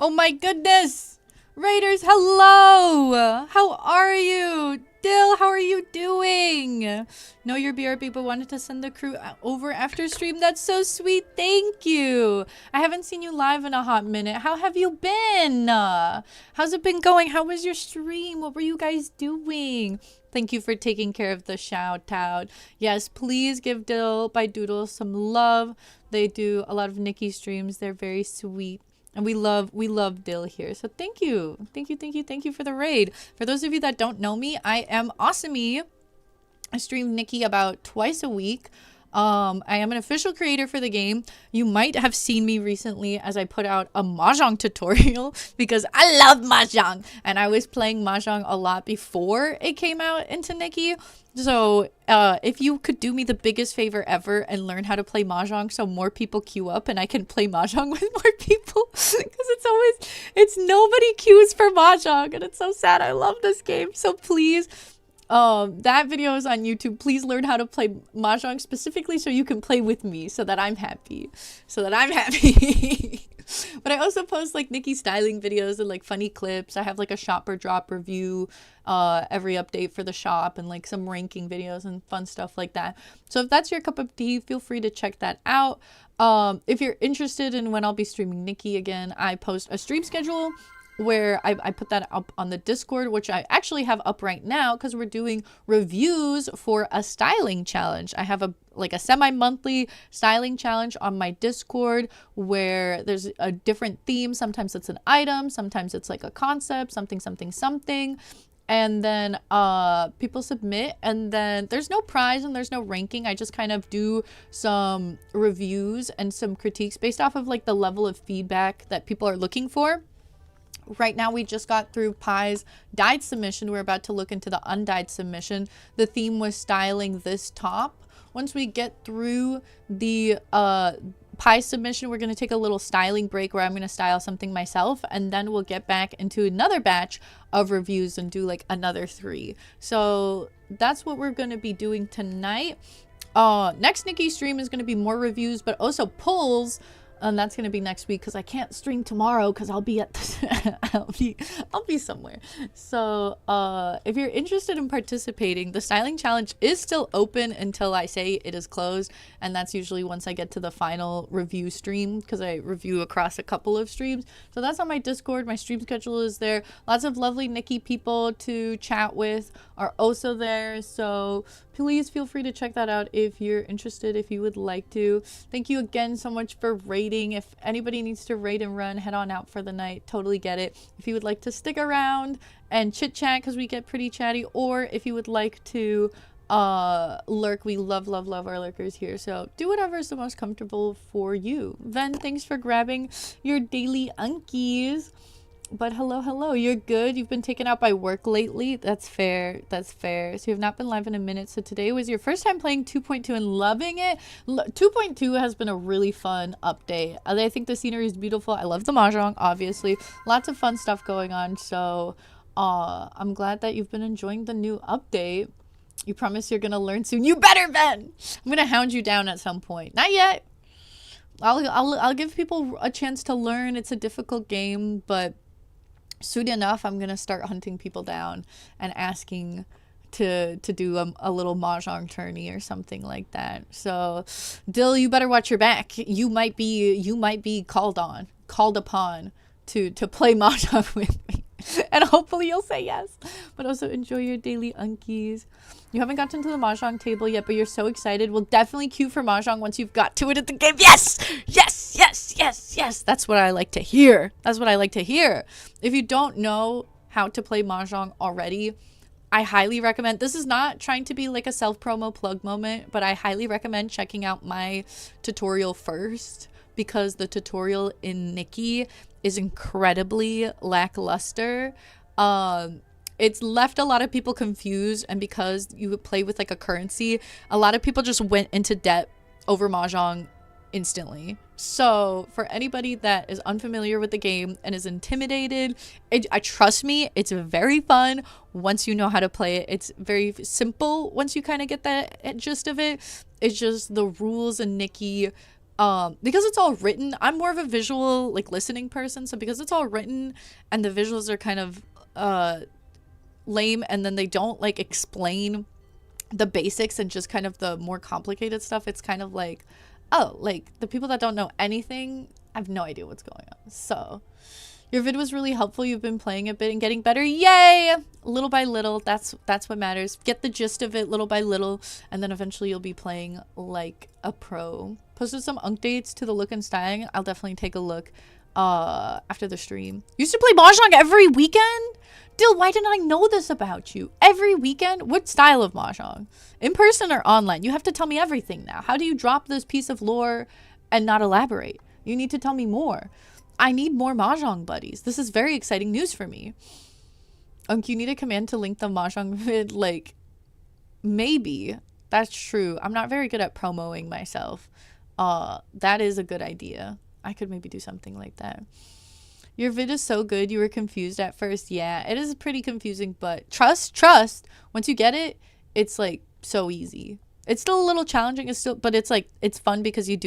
Oh my goodness! Raiders, hello! How are you? Dill, how are you doing? Know your BRB, but wanted to send the crew over after stream. That's so sweet. Thank you. I haven't seen you live in a hot minute. How have you been? How's it been going? How was your stream? What were you guys doing? Thank you for taking care of the shout out. Yes, please give Dill by Doodle some love. They do a lot of Nikki streams. They're very sweet. And we love Dill here. So thank you. Thank you for the raid. For those of you that don't know me, I am Awesomey. I stream Nikki about twice a week. I am an official creator for the game. You might have seen me recently as I put out a Mahjong tutorial because I love Mahjong. And I was playing Mahjong a lot before it came out into Nikki. So if you could do me the biggest favor ever and learn how to play Mahjong so more people queue up and I can play Mahjong with more people. Because it's nobody queues for Mahjong and it's so sad. I love this game. So please... that video is on YouTube. Please learn how to play Mahjong specifically so you can play with me so that I'm happy. But I also post like Nikki styling videos and like funny clips. I have like a shop or drop review every update for the shop and like some ranking videos and fun stuff like that. So if that's your cup of tea, feel free to check that out. If you're interested in when I'll be streaming Nikki again, I post a stream schedule where I put that up on the Discord, which I actually have up right now because we're doing reviews for a styling challenge. I have a semi-monthly styling challenge on my Discord where there's a different theme. Sometimes it's an item, sometimes it's like a concept, something. And then people submit, and then there's no prize and there's no ranking. I just kind of do some reviews and some critiques based off of like the level of feedback that people are looking for. Right now, we just got through Pie's dyed submission. We're about to look into the undyed submission. The theme was styling this top. Once we get through the Pie submission, we're going to take a little styling break where I'm going to style something myself. And then we'll get back into another batch of reviews and do like another 3. So that's what we're going to be doing tonight. Next Nikki stream is going to be more reviews, but also polls. And that's going to be next week because I can't stream tomorrow because I'll be at I'll be somewhere. So if you're interested in participating, the styling challenge is still open until I say it is closed. And that's usually once I get to the final review stream because I review across a couple of streams. So that's on my Discord. My stream schedule is there. Lots of lovely Nikki people to chat with are also there. So please feel free to check that out if you're interested, if you would like to. Thank you again so much for raiding. If anybody needs to raid and run, head on out for the night. Totally get it. If you would like to stick around and chit chat because we get pretty chatty, or if you would like to lurk, we love our lurkers here. So do whatever is the most comfortable for you. Then thanks for grabbing your daily unkies. But hello, you're good. You've been taken out by work lately. That's fair. So you've not been live in a minute. So today was your first time playing 2.2 and loving it. 2.2 has been a really fun update. I think the scenery is beautiful. I love the Mahjong, obviously. Lots of fun stuff going on. So I'm glad that you've been enjoying the new update. You promise you're gonna learn soon. You better, Ben. I'm gonna hound you down at some point. Not yet. I'll give people a chance to learn. It's a difficult game, but soon enough, I'm gonna start hunting people down and asking to do a little Mahjong tourney or something like that. So, Dill, you better watch your back. You might be called upon to play Mahjong with me, and hopefully you'll say yes. But also enjoy your daily unkies. You haven't gotten to the Mahjong table yet, but you're so excited. We'll definitely queue for Mahjong once you've got to it at the game. Yes! That's what I like to hear. If you don't know how to play Mahjong already, I highly recommend, this is not trying to be like a self-promo plug moment, but I highly recommend checking out my tutorial first because the tutorial in Nikki is incredibly lackluster. It's left a lot of people confused, and because you play with like a currency, a lot of people just went into debt over Mahjong instantly. So for anybody that is unfamiliar with the game and is intimidated, trust me, it's very fun once you know how to play it. It's very simple once you kind of get that gist of it. It's just the rules in Nikki because it's all written, I'm more of a visual, like, listening person. So because it's all written and the visuals are kind of lame, and then they don't like explain the basics and just kind of the more complicated stuff, it's kind of like, oh, like the people that don't know anything, I have no idea what's going on. So your vid was really helpful. You've been playing a bit and getting better. Yay! Little by little, that's what matters. Get the gist of it little by little, and then eventually you'll be playing like a pro. Posted some updates to the look and styling. I'll definitely take a look after the stream. Used to play mahjong every weekend? Dill, why didn't I know this about you? Every weekend? What style of mahjong? In person or online? You have to tell me everything now. How do you drop this piece of lore and not elaborate? You need to tell me more. I need more mahjong buddies. This is very exciting news for me. You need a command to link the mahjong vid. Like, maybe. That's true. I'm not very good at promoting myself. That is a good idea. I could maybe do something like that. Your vid is so good. You were confused at first. Yeah, it is pretty confusing, but trust. Once you get it, it's like so easy. It's still a little challenging. But it's like, it's fun because you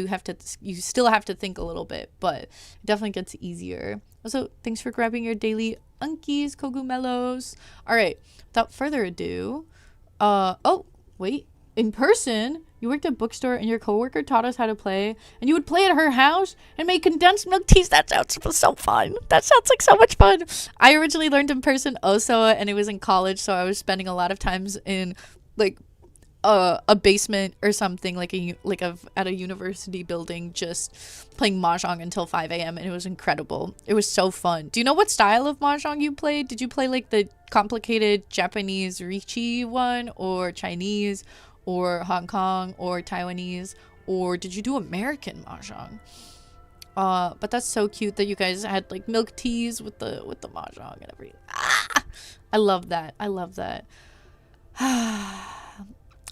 still have to think a little bit, but it definitely gets easier. Also, thanks for grabbing your daily unkies, cogumelos. All right, without further ado, oh, wait, in person, you worked at a bookstore and your coworker taught us how to play, and you would play at her house and make condensed milk teas. That sounds so fun. That sounds like so much fun. I originally learned in person also, and it was in college, so I was spending a lot of times in like a basement or something, like at a university building, just playing mahjong until 5 a.m. and it was incredible. It was so fun. Do you know what style of mahjong you played? Did you play like the complicated Japanese Richi one, or Chinese, or Hong Kong, or Taiwanese, or did you do American mahjong? But that's so cute that you guys had like milk teas with the mahjong and everything. I love that.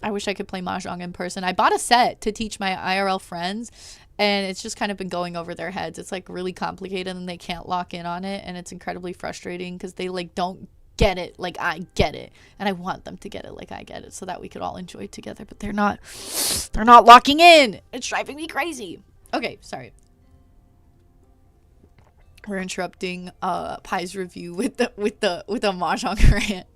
I wish I could play mahjong in person. I bought a set to teach my IRL friends, and it's just kind of been going over their heads. It's like really complicated and they can't lock in on it, and it's incredibly frustrating because they like don't get it like I get it, and I want them to get it like I get it so that we could all enjoy it together, but they're not locking in. It's driving me crazy. Okay, sorry. We're interrupting Pie's review with the mahjong rant.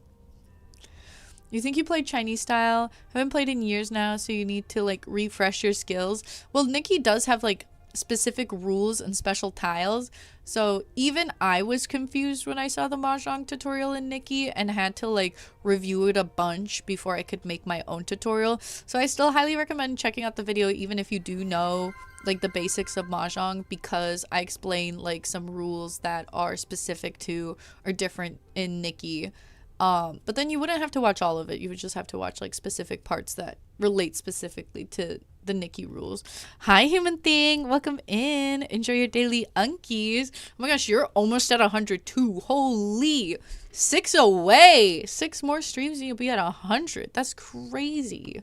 You think you played Chinese style? Haven't played in years now, so you need to like refresh your skills. Well, Nikki does have like specific rules and special tiles, so even I was confused when I saw the mahjong tutorial in Nikki and had to like review it a bunch before I could make my own tutorial. So I still highly recommend checking out the video even if you do know like the basics of mahjong, because I explain like some rules that are specific to or different in Nikki. But then you wouldn't have to watch all of it. You would just have to watch like specific parts that relate specifically to the Nikki rules. Hi, human thing. Welcome in. Enjoy your daily unkies. Oh my gosh, you're almost at 102. Holy, 6 away. 6 more streams and you'll be at 100. That's crazy.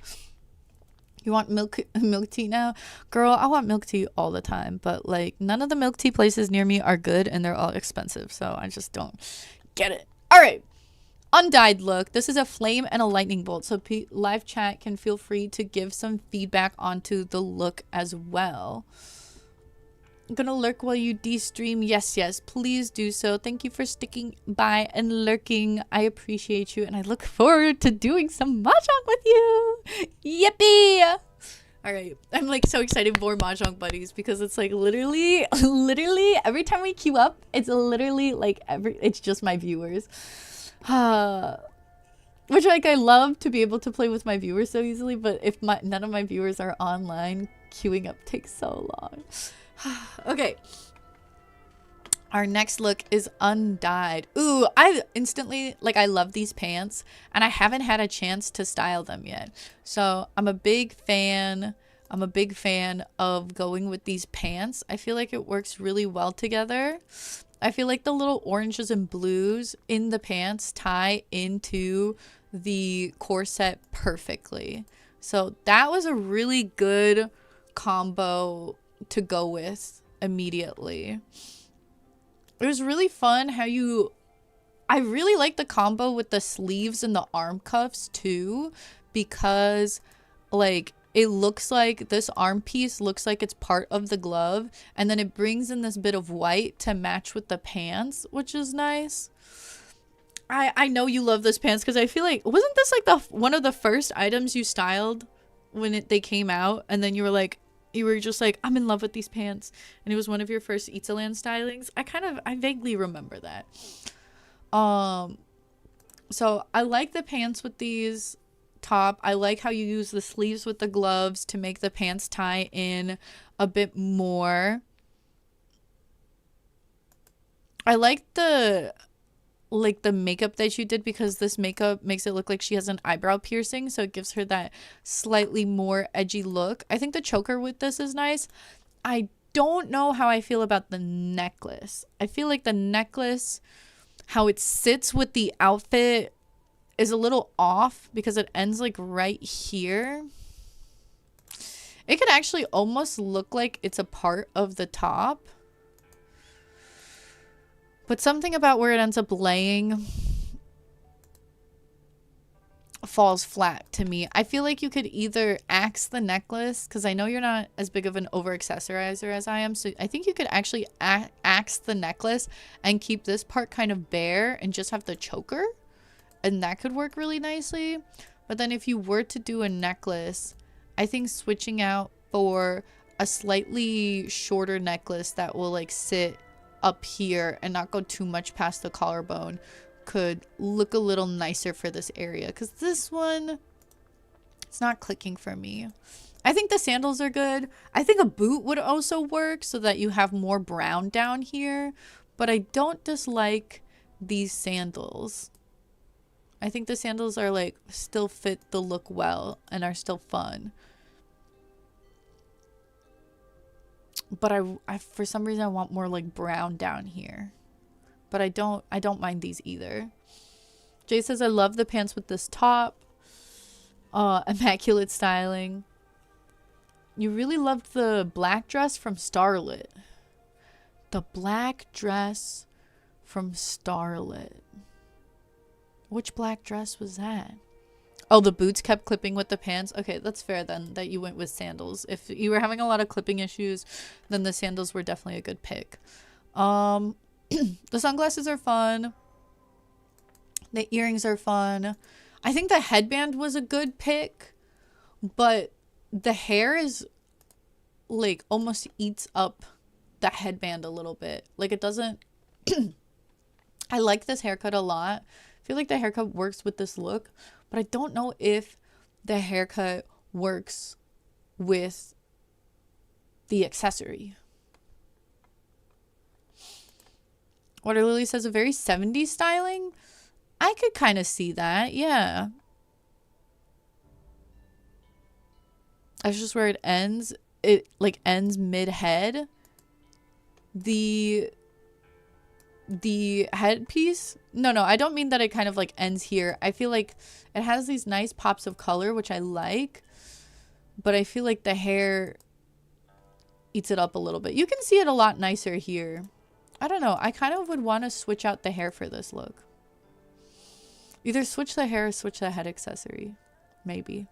You want milk tea now? Girl, I want milk tea all the time, but like none of the milk tea places near me are good and they're all expensive, so I just don't get it. All right. Undyed look. This is a flame and a lightning bolt, so live chat can feel free to give some feedback onto the look as well. I'm gonna lurk while you de-stream. Yes, please do so. Thank you for sticking by and lurking. I appreciate you, and I look forward to doing some mahjong with you. Yippee! All right, I'm like so excited for mahjong buddies because it's like literally every time we queue up, it's literally like it's just my viewers. Which like I love to be able to play with my viewers so easily, but if none of my viewers are online, queuing up takes so long. Okay, our next look is undyed. Ooh, I instantly like, I love these pants and I haven't had a chance to style them yet, so I'm a big fan of going with these pants. I feel like it works really well together. I feel like the little oranges and blues in the pants tie into the corset perfectly. So that was a really good combo to go with immediately. It was really fun how I really like the combo with the sleeves and the arm cuffs too, because like it looks like this arm piece looks like it's part of the glove, and then it brings in this bit of white to match with the pants, which is nice. I know you love this pants because I feel like, wasn't this like one of the first items you styled when they came out, and then you were just like, I'm in love with these pants, and it was one of your first Itzaland stylings. I vaguely remember that. So I like the pants with these top. I like how you use the sleeves with the gloves to make the pants tie in a bit more. I like the makeup that you did, because this makeup makes it look like she has an eyebrow piercing, so it gives her that slightly more edgy look. I think the choker with this is nice. I don't know how I feel about the necklace. I feel like the necklace, how it sits with the outfit, is a little off because it ends like right here. It could actually almost look like it's a part of the top, but something about where it ends up laying falls flat to me. I feel like you could either axe the necklace, because I know you're not as big of an over accessorizer as I am, so I think you could actually axe the necklace and keep this part kind of bare and just have the choker, and that could work really nicely. But then if you were to do a necklace, I think switching out for a slightly shorter necklace that will like sit up here and not go too much past the collarbone could look a little nicer for this area, because this one, it's not clicking for me. I think the sandals are good. I think a boot would also work so that you have more brown down here, but I don't dislike these sandals. I think the sandals are like still fit the look well and are still fun. But I for some reason I want more like brown down here. But I don't mind these either. Jay says, I love the pants with this top. Immaculate styling. You really loved the black dress from Starlit. The black dress from Starlit. Which black dress was that? Oh, the boots kept clipping with the pants. Okay, that's fair then that you went with sandals. If you were having a lot of clipping issues, then the sandals were definitely a good pick. The sunglasses are fun. The earrings are fun. I think the headband was a good pick, but the hair is like almost eats up the headband a little bit. Like it doesn't. I like this haircut a lot. I feel like the haircut works with this look, but I don't know if the haircut works with the accessory. Water Lily says a very 70s styling. I could kind of see that, yeah. That's just where it ends. It like ends mid-head. The headpiece, no, I don't mean that it kind of like ends here. I feel like it has these nice pops of color, which I like, but I feel like the hair eats it up a little bit. You can see it a lot nicer here. I don't know. I kind of would want to switch out the hair for this look. Either switch the hair or switch the head accessory. Maybe.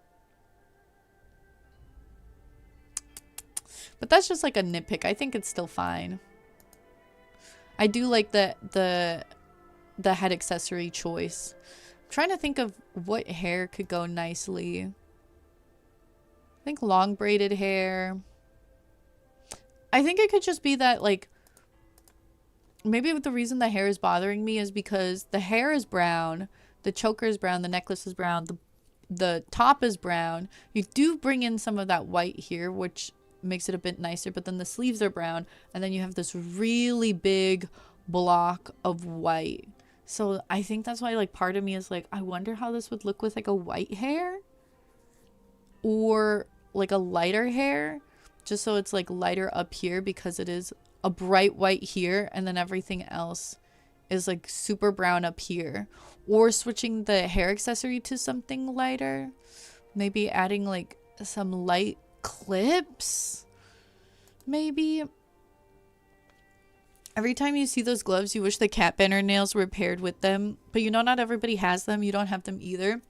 But that's just like a nitpick. I think it's still fine. I do like the head accessory choice. I'm trying to think of what hair could go nicely. I think long braided hair. I think it could just be that like maybe the reason the hair is bothering me is because the hair is brown, the choker is brown, the necklace is brown, the top is brown. You do bring in some of that white here, which makes it a bit nicer, but then the sleeves are brown, and then you have this really big block of white. So I think that's why like part of me is like, I wonder how this would look with like a white hair or like a lighter hair, just so it's like lighter up here because it is a bright white here, and then everything else is like super brown up here. Or switching the hair accessory to something lighter, maybe adding like some light clips, maybe. Every time you see those gloves, you wish the cat banner nails were paired with them, but you know not everybody has them. You don't have them either.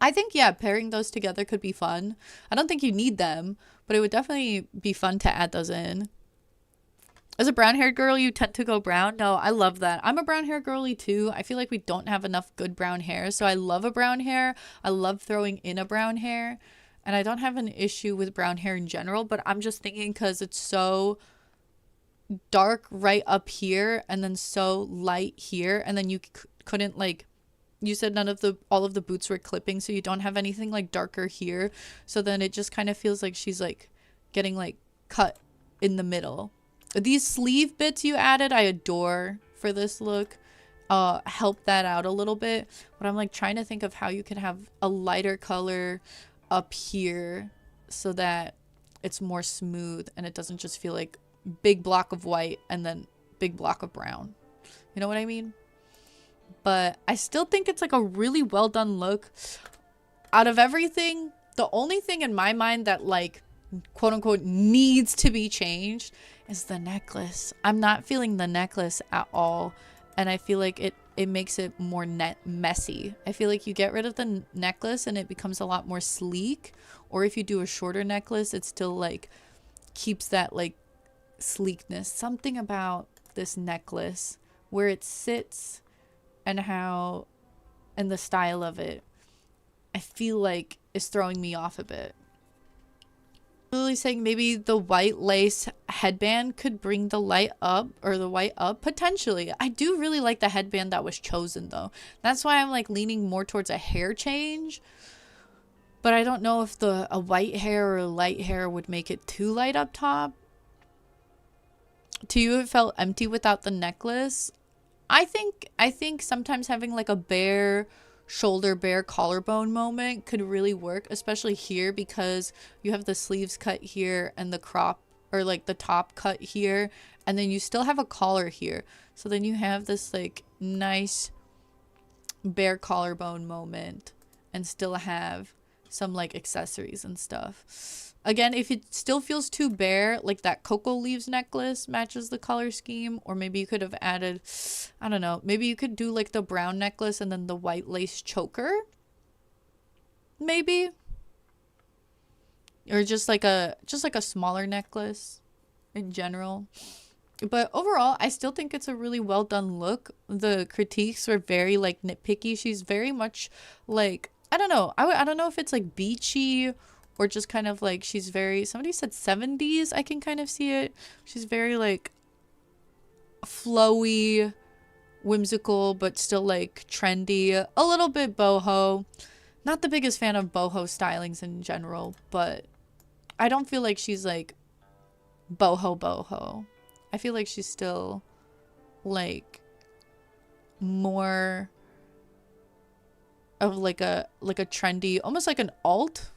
I think, yeah, pairing those together could be fun. I don't think you need them, but it would definitely be fun to add those in. As a brown haired girl, you tend to go brown. No, I love that. I'm a brown hair girly too. I feel like we don't have enough good brown hair. So I love a brown hair. I love throwing in a brown hair. And I don't have an issue with brown hair in general, but I'm just thinking because it's so dark right up here and then so light here. And then you couldn't like, you said all of the boots were clipping, so you don't have anything like darker here. So then it just kind of feels like she's like getting like cut in the middle. These sleeve bits you added, I adore for this look. Help that out a little bit. But I'm like trying to think of how you can have a lighter color up here so that it's more smooth and it doesn't just feel like big block of white and then big block of brown. You know what I mean? But I still think it's like a really well done look. Out of everything, the only thing in my mind that like quote unquote needs to be changed is the necklace. I'm not feeling the necklace at all, and I feel like it makes it more messy. I feel like you get rid of the necklace and it becomes a lot more sleek, or if you do a shorter necklace, it still like keeps that like sleekness. Something about this necklace, where it sits and how and the style of it, I feel like is throwing me off a bit. Really saying maybe the white lace headband could bring the light up, or the white up potentially. I do really like the headband that was chosen though. That's why I'm like leaning more towards a hair change. But I don't know if a white hair or a light hair would make it too light up top. To you, it felt empty without the necklace. I think sometimes having like a bare shoulder, bare collarbone moment could really work, especially here because you have the sleeves cut here and the crop, or like the top cut here, and then you still have a collar here. So then you have this like nice bare collarbone moment and still have some like accessories and stuff. Again, if it still feels too bare, like that cocoa leaves necklace matches the color scheme, or maybe you could have added, I don't know, maybe you could do like the brown necklace and then the white lace choker, maybe, or just like a smaller necklace in general. But overall, I still think it's a really well done look. The critiques were very like nitpicky. She's very much like, I don't know, I don't know if it's like beachy or just kind of like, she's very, somebody said 70s, I can kind of see it. She's very like flowy, whimsical, but still like trendy, a little bit boho. Not the biggest fan of boho stylings in general, but I don't feel like she's like boho. I feel like she's still like more of like a trendy, almost like an alt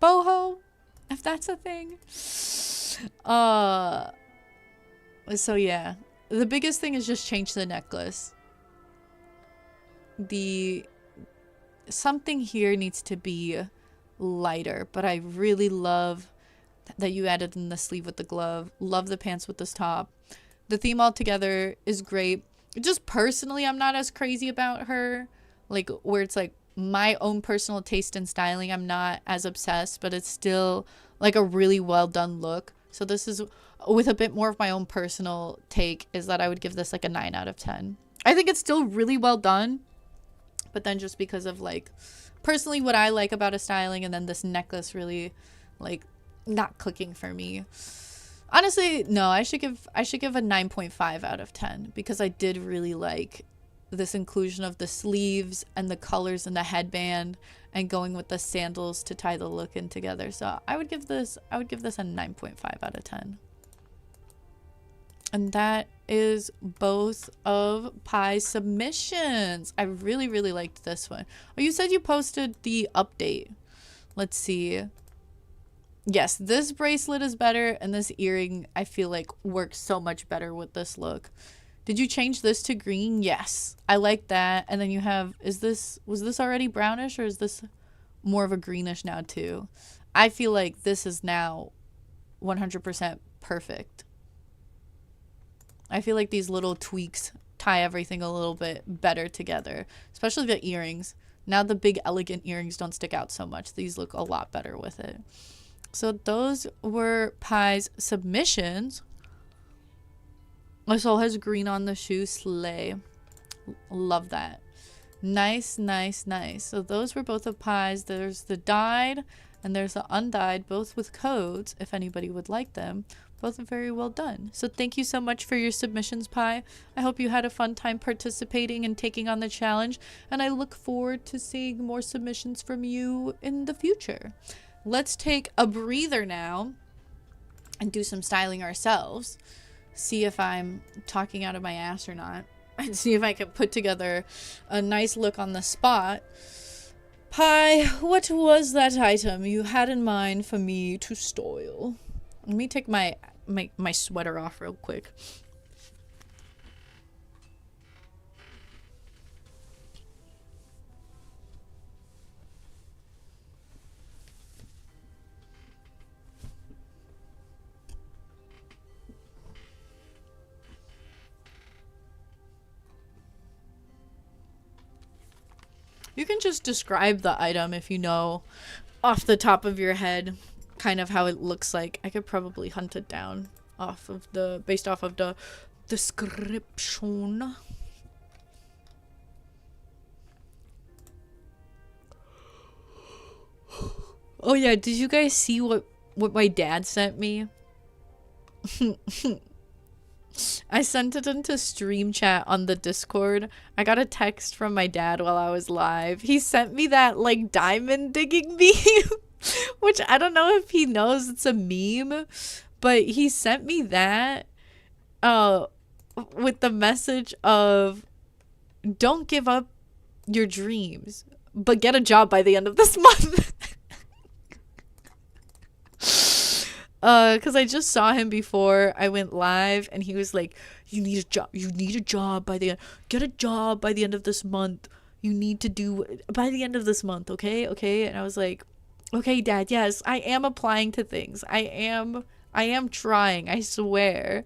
boho, if that's a thing. So yeah, the biggest thing is just change the necklace. Something here needs to be lighter, but I really love that you added in the sleeve with the glove. Love the pants with this top. The theme altogether is great. Just personally, I'm not as crazy about her, like where it's like my own personal taste in styling. I'm not as obsessed, but it's still like a really well done look. So this is with a bit more of my own personal take, is that I would give this like a 9 out of 10. I think it's still really well done, but then just because of like personally what I like about a styling, and then this necklace really like not clicking for me. Honestly, no, I should give a 9.5 out of 10 because I did really like this inclusion of the sleeves and the colors and the headband and going with the sandals to tie the look in together. So I would give this a 9.5 out of 10. And that is both of Pie's submissions. I really, really liked this one. Oh, you said you posted the update. Let's see. Yes, this bracelet is better, and this earring I feel like works so much better with this look. Did you change this to green? Yes, I like that. And then you have, was this already brownish, or is this more of a greenish now too? I feel like this is now 100% perfect. I feel like these little tweaks tie everything a little bit better together, especially the earrings. Now the big elegant earrings don't stick out so much. These look a lot better with it. So those were Pie's submissions. My soul has green on the shoe. Slay. Love that. Nice, nice, nice. So those were both of Pie's. There's the dyed and there's the undyed, both with codes, if anybody would like them. Both are very well done. So thank you so much for your submissions, Pie. I hope you had a fun time participating and taking on the challenge, and I look forward to seeing more submissions from you in the future. Let's take a breather now and do some styling ourselves. See if I'm talking out of my ass or not. And see if I can put together a nice look on the spot. Pie, what was that item you had in mind for me to style? Let me take my sweater off real quick. You can just describe the item if you know off the top of your head kind of how it looks like. I could probably hunt it down based off of the description. Oh yeah, did you guys see what my dad sent me? I sent it into stream chat on the Discord. I got a text from my dad while I was live. He sent me that like diamond digging meme, which I don't know if he knows it's a meme, but he sent me that with the message of don't give up your dreams, but get a job by the end of this month. Because I just saw him before I went live, and he was like, you need a job by the end, get a job by the end of this month, you need to do by the end of this month, okay, and I was like, okay, Dad, yes, I am applying to things, I am trying, I swear.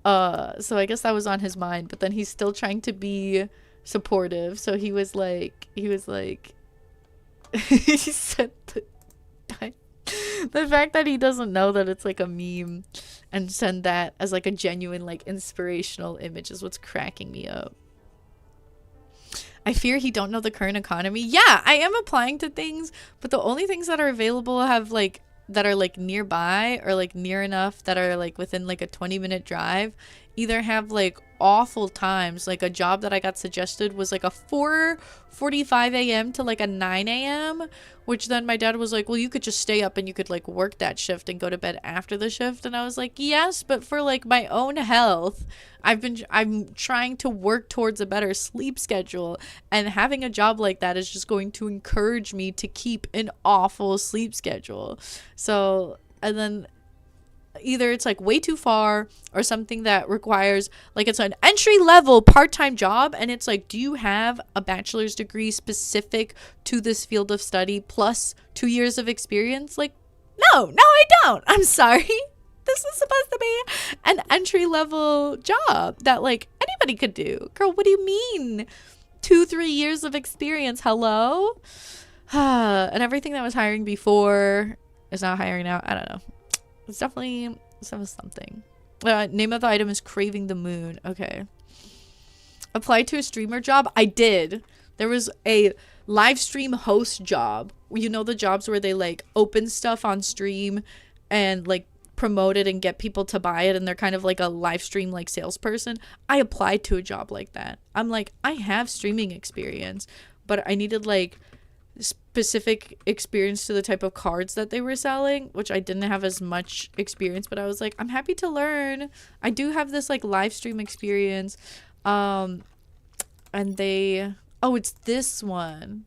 So I guess that was on his mind, but then he's still trying to be supportive, so he was like, he said the fact that he doesn't know that it's like a meme and send that as like a genuine like inspirational image is what's cracking me up. I fear he don't know the current economy. Yeah, I am applying to things, but the only things that are available have like that are like nearby or like near enough that are like within like a 20-minute drive either have like awful times. Like a job that I got suggested was like a 4:45 a.m. to like a 9 a.m., which then my dad was like, well, you could just stay up and you could like work that shift and go to bed after the shift. And I was like, yes, but for like my own health, I'm trying to work towards a better sleep schedule, and having a job like that is just going to encourage me to keep an awful sleep schedule. So, and then either it's like way too far or something that requires like it's an entry-level part-time job, and it's like, do you have a bachelor's degree specific to this field of study plus 2 years of experience? Like, no, I don't. I'm sorry. This is supposed to be an entry-level job that like anybody could do. Girl, what do you mean 2-3 years of experience? Hello. And everything that was hiring before is not hiring now. I don't know. It's definitely something. Name of the item is Craving the Moon. Okay. Applied to a streamer job? I did. There was a live stream host job. You know the jobs where they like open stuff on stream and like promote it and get people to buy it, and they're kind of like a live stream like salesperson. I applied to a job like that. I'm like, I have streaming experience, but I needed like specific experience to the type of cards that they were selling, which I didn't have as much experience, but I was like, I'm happy to learn. I do have this like live stream experience. And it's this one.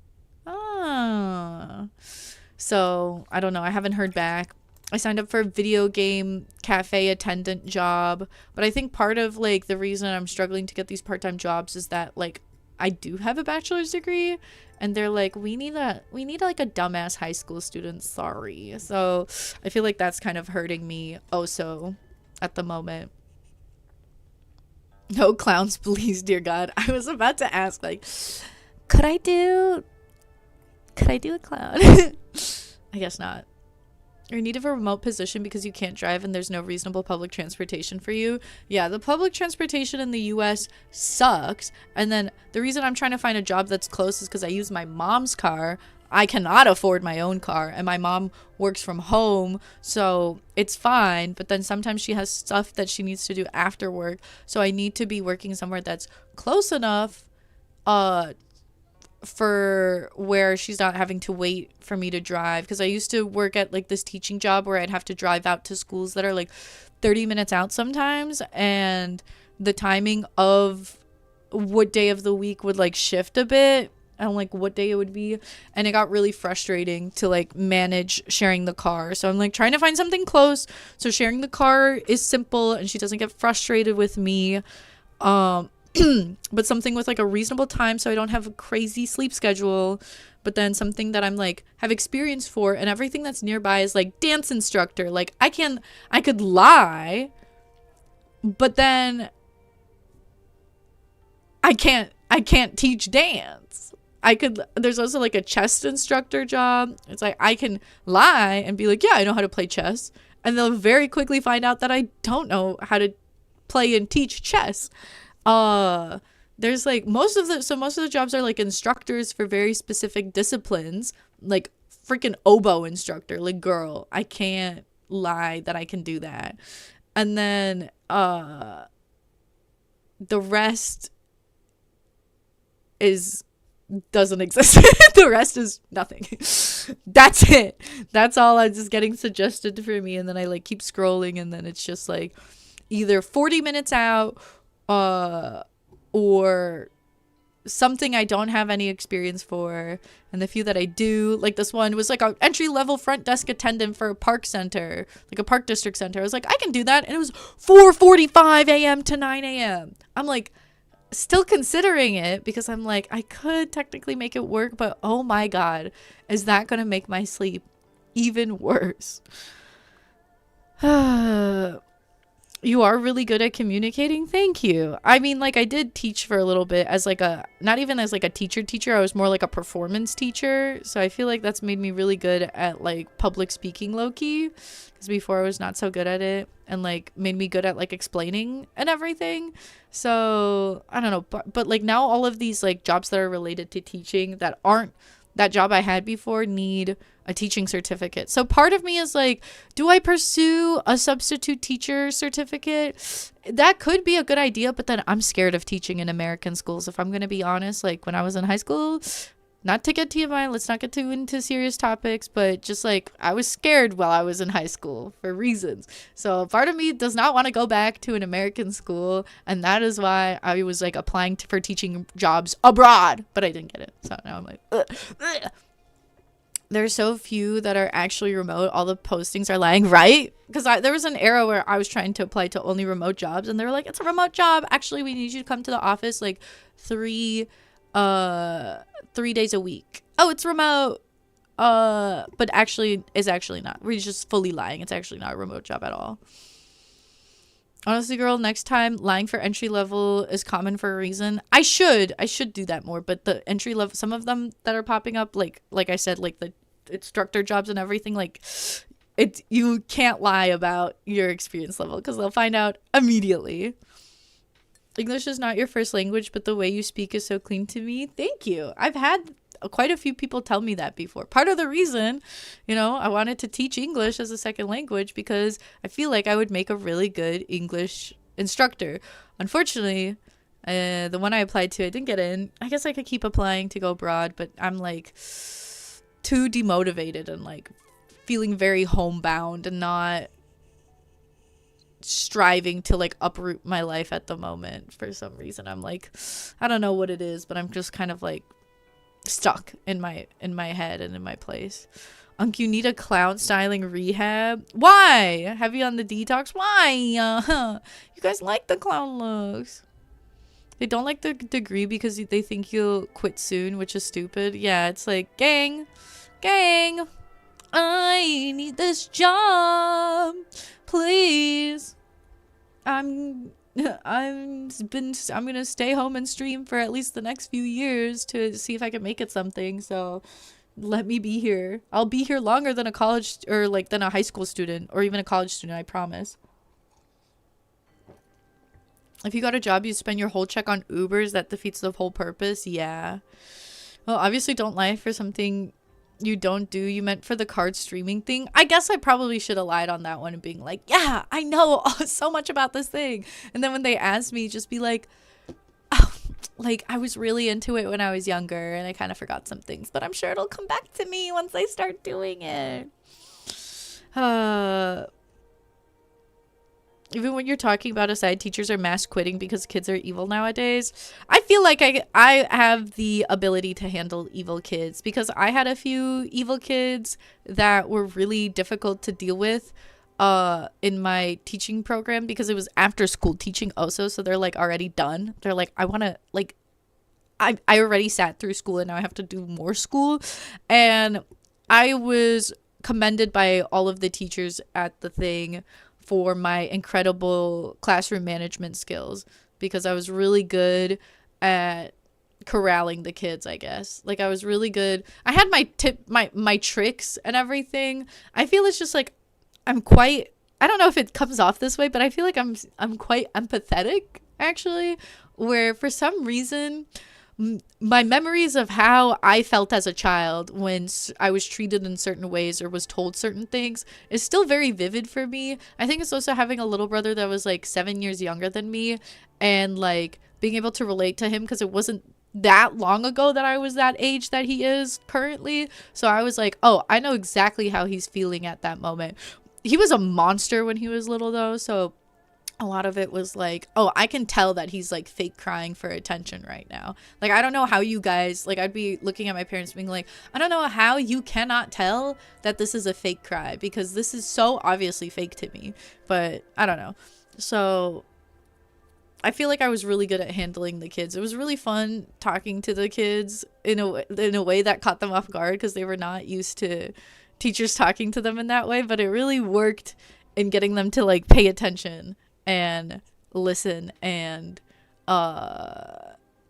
So I don't know, I haven't heard back. I signed up for a video game cafe attendant job, but I think part of like the reason I'm struggling to get these part-time jobs is that like I do have a bachelor's degree, and they're like, we need like a dumbass high school student, sorry. So I feel like that's kind of hurting me also at the moment. No clowns, please, dear God. I was about to ask, like, could I do Could I do a clown? I guess not. You're in need of a remote position because you can't drive and there's no reasonable public transportation for you. Yeah, the public transportation in the US sucks. And then the reason I'm trying to find a job that's close is because I use my mom's car. I cannot afford my own car, and my mom works from home, so it's fine. But then sometimes she has stuff that she needs to do after work, so I need to be working somewhere that's close enough for where she's not having to wait for me to drive, because I used to work at like this teaching job where I'd have to drive out to schools that are like 30 minutes out sometimes, and the timing of what day of the week would like shift a bit and like what day it would be, and it got really frustrating to like manage sharing the car. So I'm like trying to find something close so sharing the car is simple and she doesn't get frustrated with me, but something with like a reasonable time so I don't have a crazy sleep schedule, but then something that I'm like have experience for, and everything that's nearby is like dance instructor. Like I could lie, but then I can't teach dance. There's also like a chess instructor job. It's like I can lie and be like, yeah, I know how to play chess, and they'll very quickly find out that I don't know how to play and teach chess. There's like most of the jobs are like instructors for very specific disciplines, like freaking oboe instructor. Like, girl, I can't lie that I can do that. And then the rest doesn't exist. The rest is nothing. That's it. That's all I'm just getting suggested for me, and then I like keep scrolling, and then it's just like either 40 minutes out or something I don't have any experience for. And the few that I do, like this one was like an entry-level front desk attendant for a park center, like a park district center. I was like, I can do that, and it was 4:45 a.m. to 9 a.m. I'm like still considering it because I'm like, I could technically make it work, but oh my god, is that gonna make my sleep even worse? You are really good at communicating. Thank you. I mean, like, I did teach for a little bit as like a, not even as like a teacher. I was more like a performance teacher. So I feel like that's made me really good at like public speaking low-key, because before I was not so good at it, and like made me good at like explaining and everything. So I don't know, but like now all of these like jobs that are related to teaching that aren't that job I had before need a teaching certificate. So part of me is like, do I pursue a substitute teacher certificate? That could be a good idea, but then I'm scared of teaching in American schools, if I'm going to be honest. Like when I was in high school, not to get TMI, let's not get too into serious topics, but just like I was scared while I was in high school for reasons. So part of me does not want to go back to an American school, and that is why I was like applying for teaching jobs abroad, but I didn't get it. So now I'm like, ugh. There's so few that are actually remote. All the postings are lying, right? Because there was an era where I was trying to apply to only remote jobs, and they were like, it's a remote job. Actually, we need you to come to the office like 3 days a week. Oh, it's remote. But actually is actually not. We're just fully lying. It's actually not a remote job at all. Honestly, girl, next time lying for entry level is common for a reason. I should do that more, but the entry level, some of them that are popping up, like I said, like the instructor jobs and everything, like you can't lie about your experience level because they'll find out immediately. English is not your first language, but the way you speak is so clean to me. Thank you. I've had quite a few people tell me that before. Part of the reason, I wanted to teach English as a second language because I feel like I would make a really good English instructor. Unfortunately, the one I applied to, I didn't get in. I guess I could keep applying to go abroad, but I'm like too demotivated and like feeling very homebound and not striving to like uproot my life at the moment. For some reason, I'm like, I don't know what it is, but I'm just kind of like stuck in my head and in my place. You need a clown styling rehab. Why? Have you on the detox? Why? You guys like the clown looks. They don't like the degree because they think you'll quit soon, which is stupid. Yeah, it's like, gang, I need this job, please. I'm gonna stay home and stream for at least the next few years to see if I can make it something. So Let me be here. I'll be here longer than a college or like than a high school student or even a college student, I promise. If you got a job, you spend your whole check on Ubers. That defeats the whole purpose. Yeah. Well, obviously don't lie for something you don't do. You meant for the card streaming thing. I guess I probably should have lied on that one and being like, yeah, I know so much about this thing. And then when they asked me, just be like, oh, like I was really into it when I was younger and I kind of forgot some things, but I'm sure it'll come back to me once I start doing it. Even when you're talking about aside, teachers are mass quitting because kids are evil nowadays. I feel like I have the ability to handle evil kids because I had a few evil kids that were really difficult to deal with in my teaching program because it was after school teaching also. So they're like already done. They're like, I want to like, I already sat through school and now I have to do more school. And I was commended by all of the teachers at the thing for my incredible classroom management skills because I was really good at corralling the kids, I guess. Like I was really good. I had my tricks and everything. I feel it's just like I don't know if it comes off this way, but I feel like I'm quite empathetic actually, where for some reason my memories of how I felt as a child when I was treated in certain ways or was told certain things is still very vivid for me. I think it's also having a little brother that was like 7 years younger than me and like being able to relate to him because it wasn't that long ago that I was that age that he is currently. So I was like, oh, I know exactly how he's feeling at that moment. He was a monster when he was little though, so a lot of it was like, oh, I can tell that he's like fake crying for attention right now. Like, I don't know how you guys, like, I'd be looking at my parents being like, I don't know how you cannot tell that this is a fake cry because this is so obviously fake to me. But I don't know. So I feel like I was really good at handling the kids. It was really fun talking to the kids in a way that caught them off guard because they were not used to teachers talking to them in that way. But it really worked in getting them to like pay attention and listen and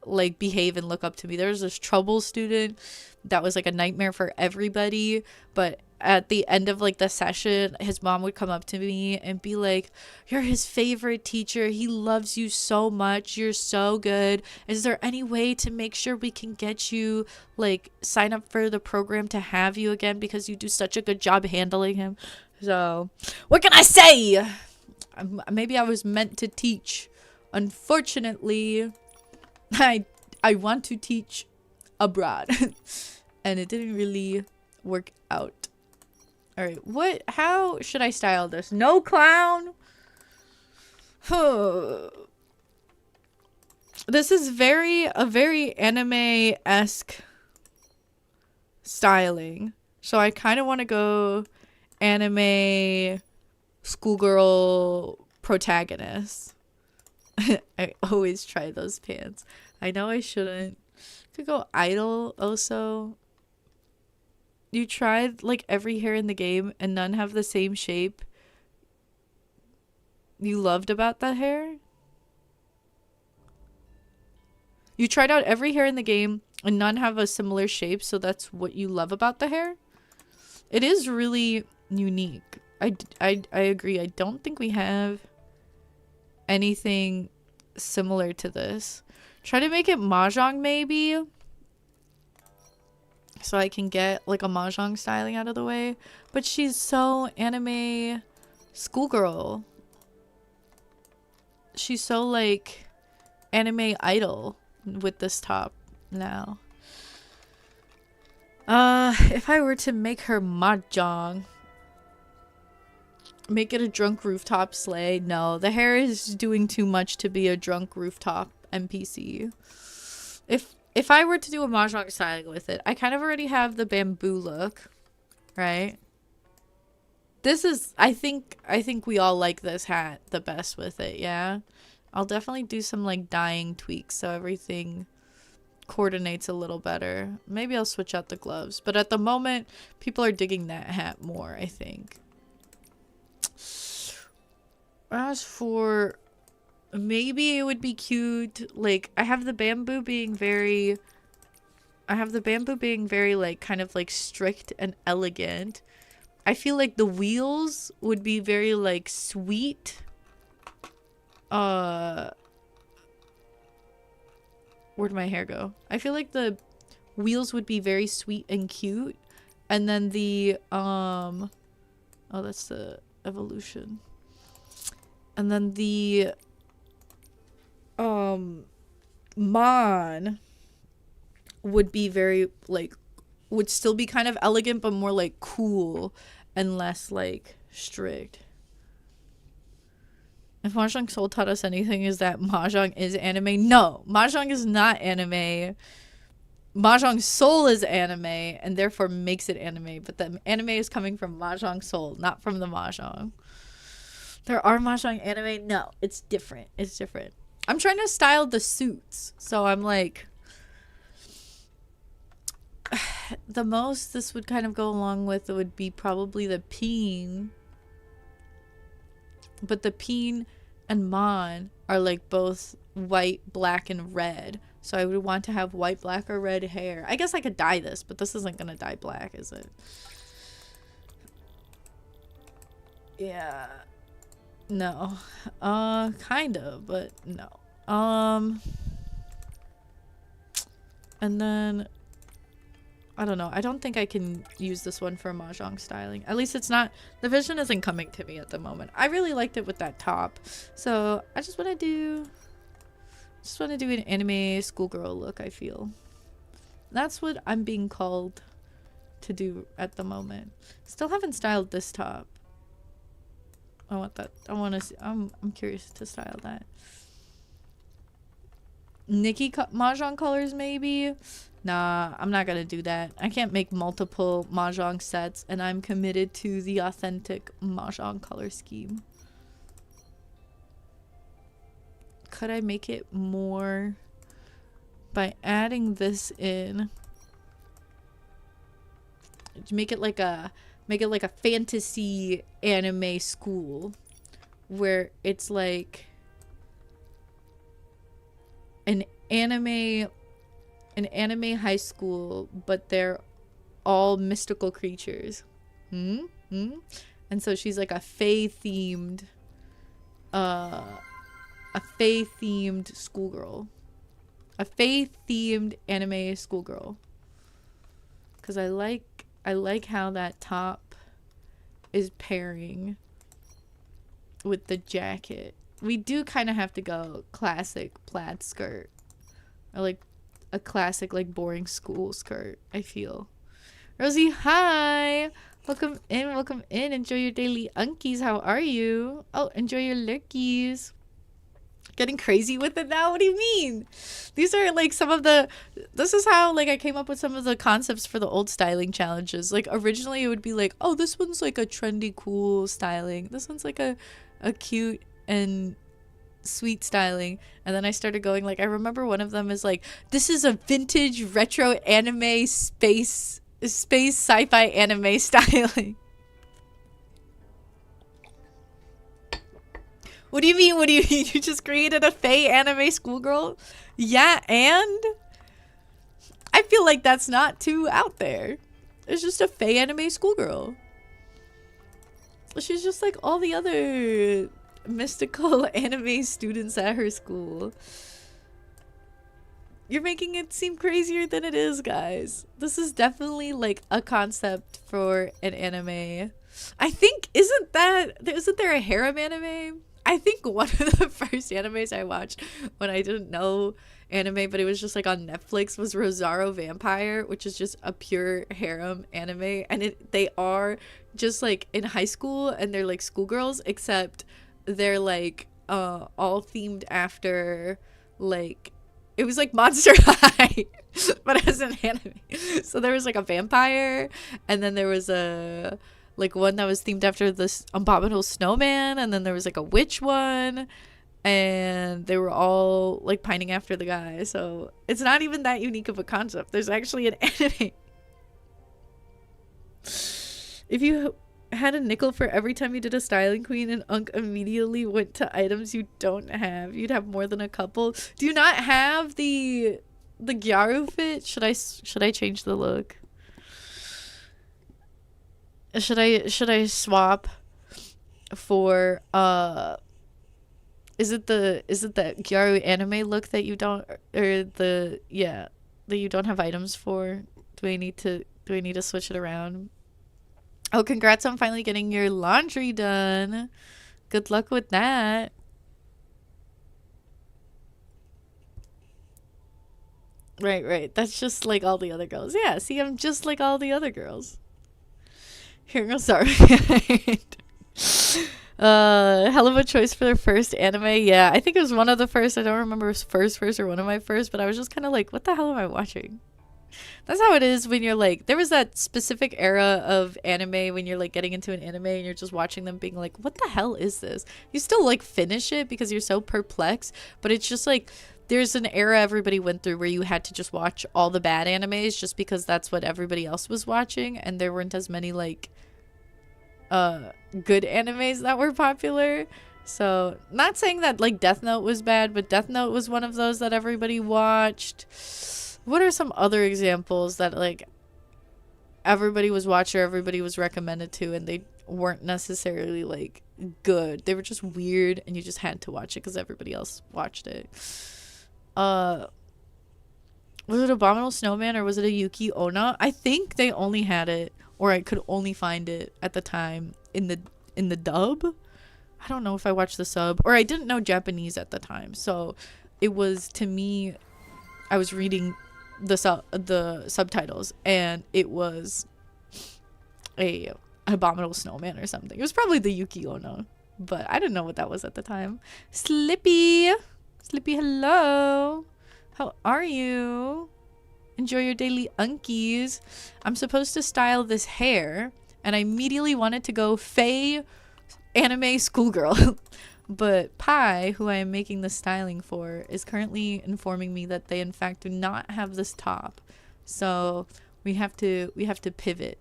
like behave and look up to me. There was this trouble student that was like a nightmare for everybody, but at the end of like the session his mom would come up to me and be like, you're his favorite teacher, he loves you so much, you're so good, is there any way to make sure we can get you like sign up for the program to have you again because you do such a good job handling him? So what can I say? Maybe I was meant to teach. Unfortunately, I want to teach abroad and it didn't really work out. All right, how should I style this? No clown. This is a very anime-esque styling. So I kind of want to go anime schoolgirl protagonist. I always try those pants. I know I shouldn't. Could go idol also. You tried like every hair in the game and none have the same shape you loved about that hair? You tried out every hair in the game and none have a similar shape, so that's what you love about the hair? It is really unique. I agree. I don't think we have anything similar to this. Try to make it mahjong maybe, so I can get like a mahjong styling out of the way. But she's so anime schoolgirl. She's so like anime idol with this top now. If I were to make her mahjong, make it a drunk rooftop sleigh. No, the hair is doing too much to be a drunk rooftop NPC. If I were to do a mahjong styling with it, I kind of already have the bamboo look, right? This is, I think we all like this hat the best with it, yeah? I'll definitely do some like dyeing tweaks so everything coordinates a little better. Maybe I'll switch out the gloves, but at the moment people are digging that hat more, I think. As for, maybe it would be cute, like I have the bamboo being very, I have the bamboo being very like kind of like strict and elegant. I feel like the wheels would be very like sweet. Where'd my hair go? I feel like the wheels would be very sweet and cute. And then the oh, that's the evolution. And then the Mon would be very like, would still be kind of elegant but more like cool and less like strict. If Mahjong Soul taught us anything, is that Mahjong is anime. No, Mahjong is not anime. Mahjong Soul is anime and therefore makes it anime, but the anime is coming from Mahjong Soul, not from the Mahjong. There are Mahjong anime? No, it's different. It's different. I'm trying to style the suits, so I'm like, the most this would kind of go along with would be probably the Peen. But the Peen and Mon are like both white, black, and red. So I would want to have white, black, or red hair. I guess I could dye this, but this isn't gonna dye black, is it? Yeah. No. Kind of, but no. And then I don't know. I don't think I can use this one for Mahjong styling. At least it's not, the vision isn't coming to me at the moment. I really liked it with that top. So I just want to do an anime schoolgirl look, I feel. That's what I'm being called to do at the moment. Still haven't styled this top. I want that. I want to see. I'm curious to style that. Nikki Mahjong colors maybe? Nah, I'm not gonna do that. I can't make multiple Mahjong sets, and I'm committed to the authentic Mahjong color scheme. Could I make it more by adding this in? Make it like a fantasy anime school where it's like an anime high school, but they're all mystical creatures. And so she's like a fae themed schoolgirl, a fae themed anime schoolgirl, because I like how that top is pairing with the jacket. We do kind of have to go classic plaid skirt, or like a classic like boring school skirt, I feel. Rosie, hi, welcome in, enjoy your daily unkies. How are you? Oh, enjoy your lurkies. Getting crazy with it now? What do you mean? These are like this is how like I came up with some of the concepts for the old styling challenges. Like originally it would be like, oh, this one's like a trendy cool styling, this one's like a cute and sweet styling, and then I started going like, I remember one of them is like, this is a vintage retro anime space sci-fi anime styling. What do you mean? What do you mean? You just created a fae anime schoolgirl? Yeah, and I feel like that's not too out there. It's just a fae anime schoolgirl. She's just like all the other mystical anime students at her school. You're making it seem crazier than it is, guys. This is definitely like a concept for an anime. I think, isn't there a harem anime? I think one of the first animes I watched when I didn't know anime, but it was just like on Netflix, was Rosario Vampire, which is just a pure harem anime, and they are just like in high school and they're like schoolgirls, except they're like all themed after, like, it was like Monster High but as an anime. So there was like a vampire, and then there was a like one that was themed after this abominable snowman, and then there was like a witch one, and they were all like pining after the guy. So it's not even that unique of a concept. There's actually an anime. If you had a nickel for every time you did a styling queen and Unk immediately went to items you don't have, you'd have more than a couple. Do you not have the the Gyaru fit. Should I change the look? Should I swap for is it the Gyaru anime look that you don't, or that you don't have items for? Do I need to switch it around? Oh, congrats on finally getting your laundry done. Good luck with that. Right. That's just like all the other girls. Yeah, see, I'm just like all the other girls. Here goes sorry. Hell of a choice for their first anime. Yeah, I think it was one of the first. I don't remember if it was first or one of my first, but I was just kind of like, what the hell am I watching? That's how it is when you're like, there was that specific era of anime when you're like getting into an anime and you're just watching them being like, what the hell is this? You still like finish it because you're so perplexed, but it's just like, there's an era everybody went through where you had to just watch all the bad animes just because that's what everybody else was watching, and there weren't as many like good animes that were popular. So not saying that like Death Note was bad, but Death Note was one of those that everybody watched. What are some other examples that like everybody was watching or everybody was recommended to, and they weren't necessarily like good? They were just weird and you just had to watch it because everybody else watched it. Was it Abominable Snowman or was it a Yuki Onna? I think they only had it, or I could only find it at the time in the dub. I don't know if I watched the sub, or I didn't know Japanese at the time, so it was, to me, I was reading the subtitles and it was an Abominable Snowman or something. It was probably the Yuki Onna, but I didn't know what that was at the time. Slippy, hello. How are you? Enjoy your daily unkies. I'm supposed to style this hair, and I immediately wanted to go Faye anime schoolgirl. But Pi, who I am making the styling for, is currently informing me that they in fact do not have this top. So we have to pivot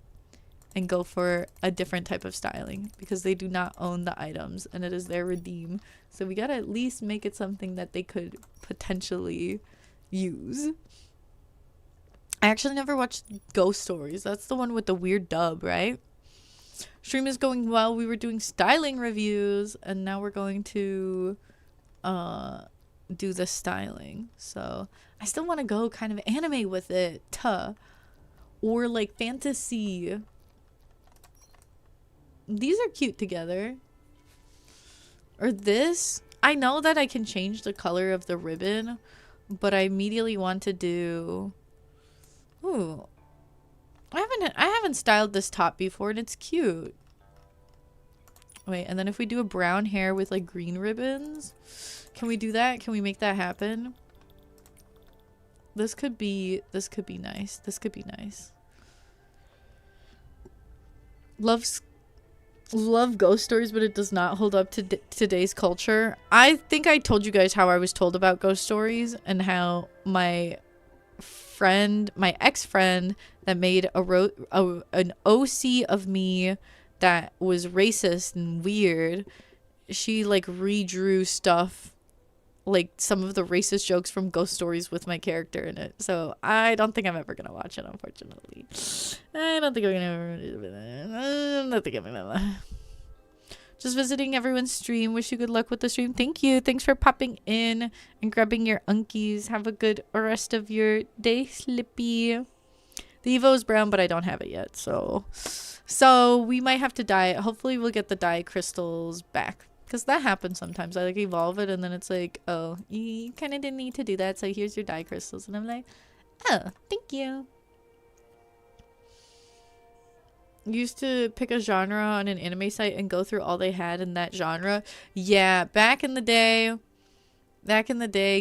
and go for a different type of styling because they do not own the items and it is their redeem. So we gotta at least make it something that they could potentially use. I actually never watched Ghost Stories. That's the one with the weird dub, right? Stream is going well. We were doing styling reviews and now we're going to do the styling. So I still want to go kind of anime with it. Or like fantasy. These are cute together. Or this. I know that I can change the color of the ribbon, but I immediately want to do... Ooh. I haven't styled this top before and it's cute. Wait, and then if we do a brown hair with like green ribbons, can we do that? Can we make that happen? This could be nice. This could be nice. Love ghost stories, but it does not hold up to today's culture. I think I told you guys how I was told about ghost stories and how my ex-friend that made an OC of me that was racist and weird, she like redrew stuff, like some of the racist jokes from ghost stories with my character in it. So I don't think I'm ever gonna watch it, unfortunately. I don't think I'm gonna just visiting everyone's stream. Wish you good luck with the stream. Thank you. Thanks for popping in and grabbing your unkies. Have a good rest of your day, Slippy. The Evo is brown, but I don't have it yet. So we might have to dye it. Hopefully we'll get the dye crystals back. Because that happens sometimes. I like evolve it and then it's like, oh, you kind of didn't need to do that. So here's your dye crystals. And I'm like, oh, thank you. Used to pick a genre on an anime site and go through all they had in that genre. Yeah, back in the day,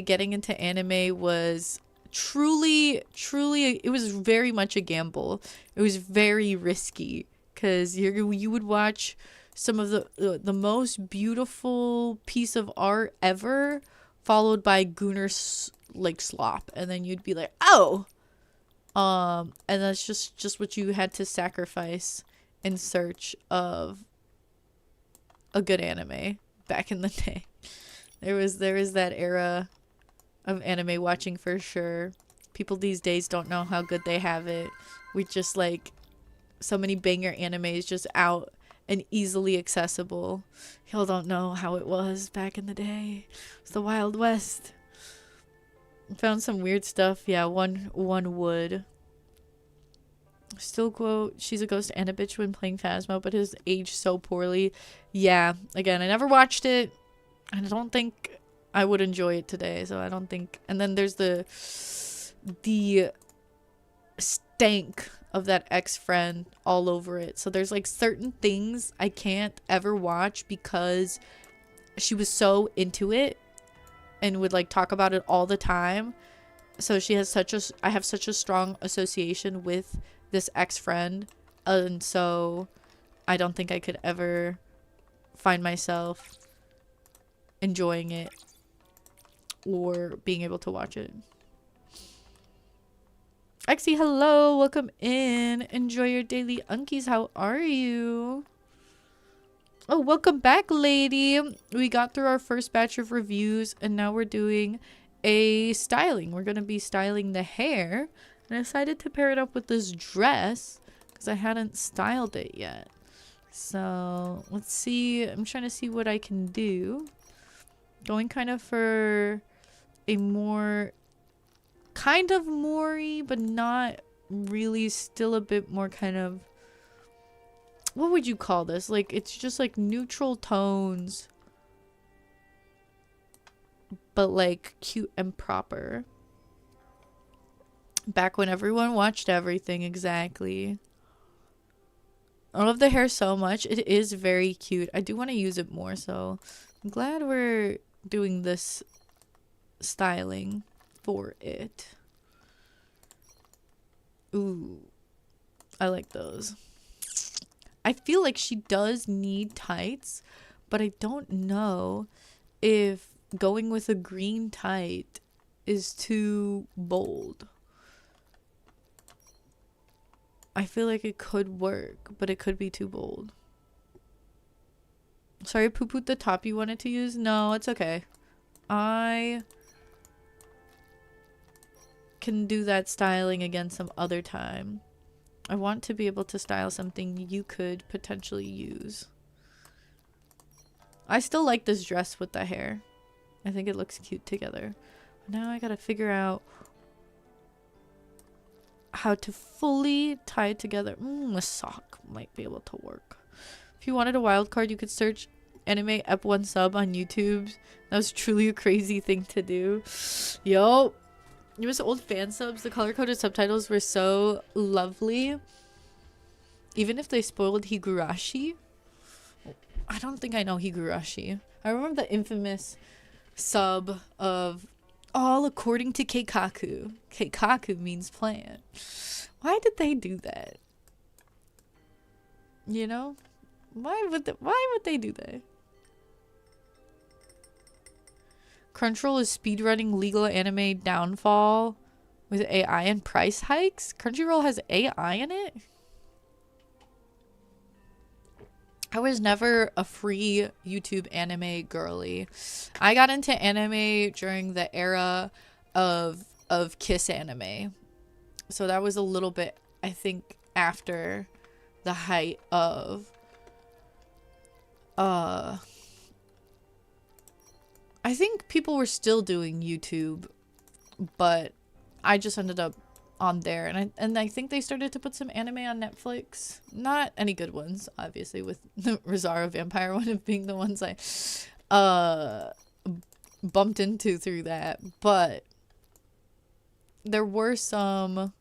getting into anime was truly, it was very much a gamble. It was very risky because you would watch some of the most beautiful piece of art ever, followed by Gunnar like slop, and then you'd be like, oh. And that's just what you had to sacrifice in search of a good anime back in the day. There was that era of anime watching for sure. People these days don't know how good they have it. We just like so many banger animes just out and easily accessible. Y'all don't know how it was back in the day. It's the Wild West. Found some weird stuff. Yeah, one would. Still quote, she's a ghost and a bitch when playing Phasmo, but has aged so poorly. Yeah, again, I never watched it. And I don't think I would enjoy it today, so I don't think. And then there's the stank of that ex-friend all over it. So there's like certain things I can't ever watch because she was so into it and would like talk about it all the time. So she has I have such a strong association with this ex-friend, and so I don't think I could ever find myself enjoying it or being able to watch it. Exy, hello, welcome in. Enjoy your daily unkies. How are you? Oh, welcome back, lady. We got through our first batch of reviews and now we're doing a styling. We're gonna be styling the hair, and I decided to pair it up with this dress because I hadn't styled it yet. So let's see. I'm trying to see what I can do. Going kind of for a more kind of Maury, but not really, still a bit more kind of, what would you call this? Like, it's just like neutral tones, but like cute and proper. Back when everyone watched everything, exactly. I love the hair so much. It is very cute. I do want to use it more, so I'm glad we're doing this styling for it. Ooh, I like those. I feel like she does need tights, but I don't know if going with a green tight is too bold. I feel like it could work, but it could be too bold. Sorry, I poo-pooed the top you wanted to use. No, it's okay. I can do that styling again some other time. I want to be able to style something you could potentially use. I still like this dress with the hair. I think it looks cute together. Now I gotta figure out how to fully tie it together. A sock might be able to work. If you wanted a wild card, you could search anime ep1 sub on YouTube. That was truly a crazy thing to do. Yo, it was old fan subs. The color-coded subtitles were so lovely. Even if they spoiled Higurashi. I don't think I know Higurashi. I remember the infamous sub of all according to Keikaku. Keikaku means plan. Why did they do that? You know? Why would they do that? Crunchyroll is speedrunning legal anime downfall with AI and price hikes? Crunchyroll has AI in it? I was never a free YouTube anime girly. I got into anime during the era of Kiss anime. So that was a little bit, I think, after the height of I think people were still doing YouTube, but I just ended up on there, and I think they started to put some anime on Netflix. Not any good ones, obviously, with the Rizara Vampire one of being the ones I bumped into through that, but there were some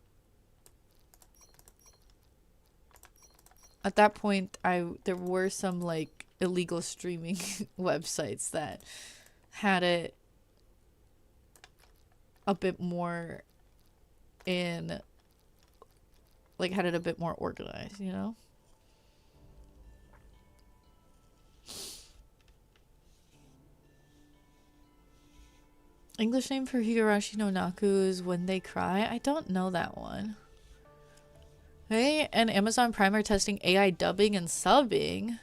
at that point. There were some like illegal streaming websites that had it a bit more in, like, had it a bit more organized, you know? English name for Higurashi no Naku is When They Cry. I don't know that one. Hey, and Amazon Prime are testing AI dubbing and subbing.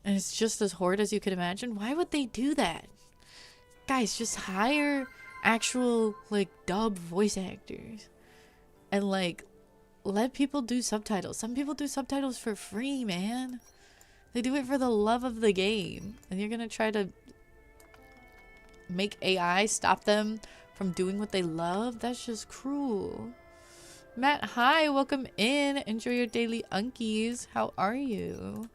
And it's just as horrid as you could imagine. Why would they do that? Guys, just hire actual like dub voice actors and like let people do subtitles. Some people do subtitles for free, man. They do it for the love of the game. And you're gonna try to make AI stop them from doing what they love? That's just cruel. Matt, hi, welcome in. Enjoy your daily unkies. How are you?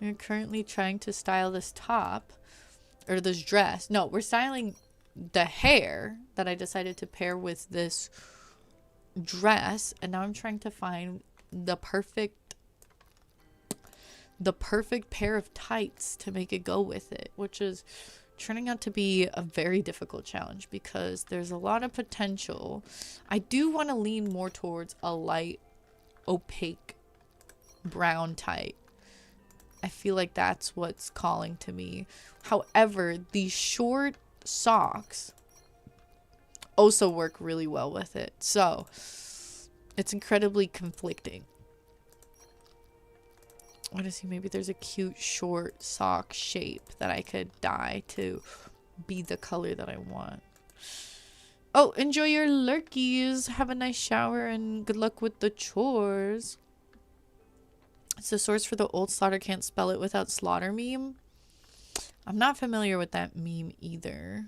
We're currently trying to style this top or this dress. No, we're styling the hair that I decided to pair with this dress, and now I'm trying to find the perfect pair of tights to make it go with it, which is turning out to be a very difficult challenge because there's a lot of potential. I do want to lean more towards a light opaque brown tight. I feel like that's what's calling to me. However, these short socks also work really well with it. So it's incredibly conflicting. I want to see, maybe there's a cute short sock shape that I could dye to be the color that I want. Oh, enjoy your lurkies. Have a nice shower and good luck with the chores. It's the source for the old slaughter can't spell it without slaughter meme. I'm not familiar with that meme either.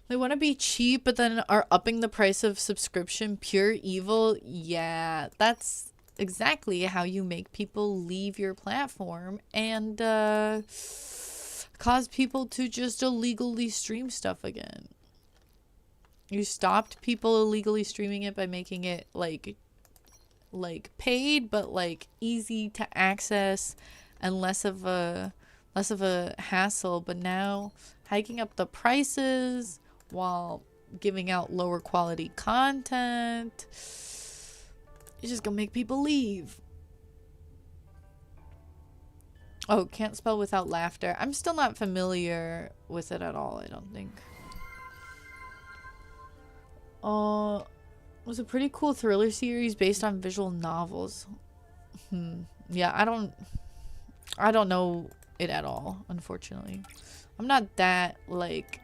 They want to be cheap but then are upping the price of subscription. Pure evil. Yeah, that's exactly how you make people leave your platform and cause people to just illegally stream stuff again. You stopped people illegally streaming it by making it like paid but like easy to access and less of a hassle, but now hiking up the prices while giving out lower quality content, it's just gonna make people leave. Oh, can't spell without laughter. I'm still not familiar with it at all, I don't think. It was a pretty cool thriller series based on visual novels. Yeah, I don't know it at all, unfortunately. I'm not that like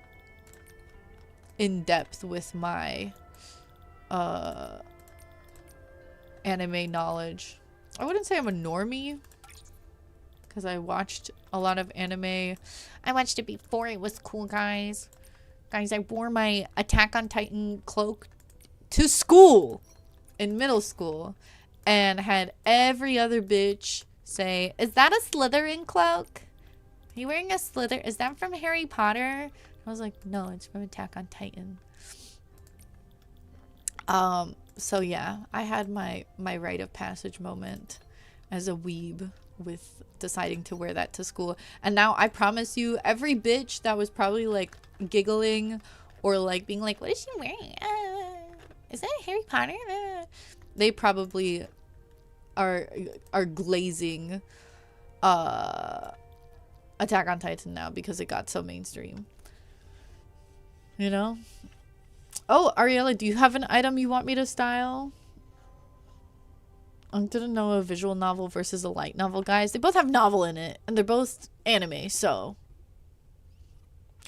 in depth with my anime knowledge. I wouldn't say I'm a normie because I watched a lot of anime. I watched it before it was cool, guys. Guys, I wore my Attack on Titan cloak to school in middle school and had every other bitch say, "Is that a Slytherin cloak? Are you wearing a Slither? Is that from Harry Potter?" I was like, "No, it's from Attack on Titan." So yeah, I had my rite of passage moment as a weeb with deciding to wear that to school. And now I promise you, every bitch that was probably like giggling or like being like, "What is she wearing? Is that Harry Potter?" They probably are glazing Attack on Titan now because it got so mainstream. You know? Oh, Ariella, do you have an item you want me to style? I didn't know a visual novel versus a light novel, guys. They both have novel in it, and they're both anime, so.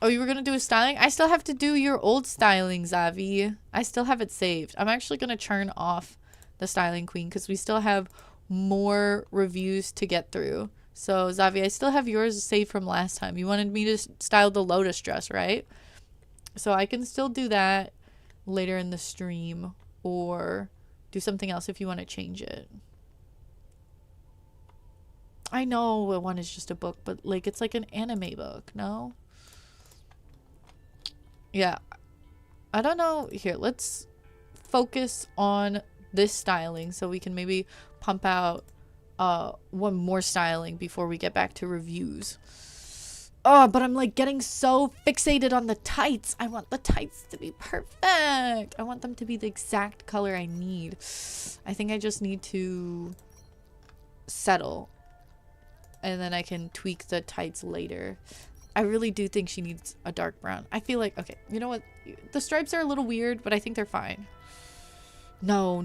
Oh, you were gonna do a styling? I still have to do your old styling, Zavi. I still have it saved. I'm actually gonna turn off the styling queen because we still have more reviews to get through. So, Zavi, I still have yours saved from last time. You wanted me to style the lotus dress, right? So I can still do that later in the stream or do something else if you want to change it. I know one is just a book, but like it's like an anime book, no? Yeah. I don't know. Here, let's focus on this styling so we can maybe pump out one more styling before we get back to reviews. Oh, but I'm like getting so fixated on the tights. I want the tights to be perfect. I want them to be the exact color I need. I think I just need to settle and then I can tweak the tights later. I really do think she needs a dark brown. I feel like, okay, you know what? The stripes are a little weird, but I think they're fine. No.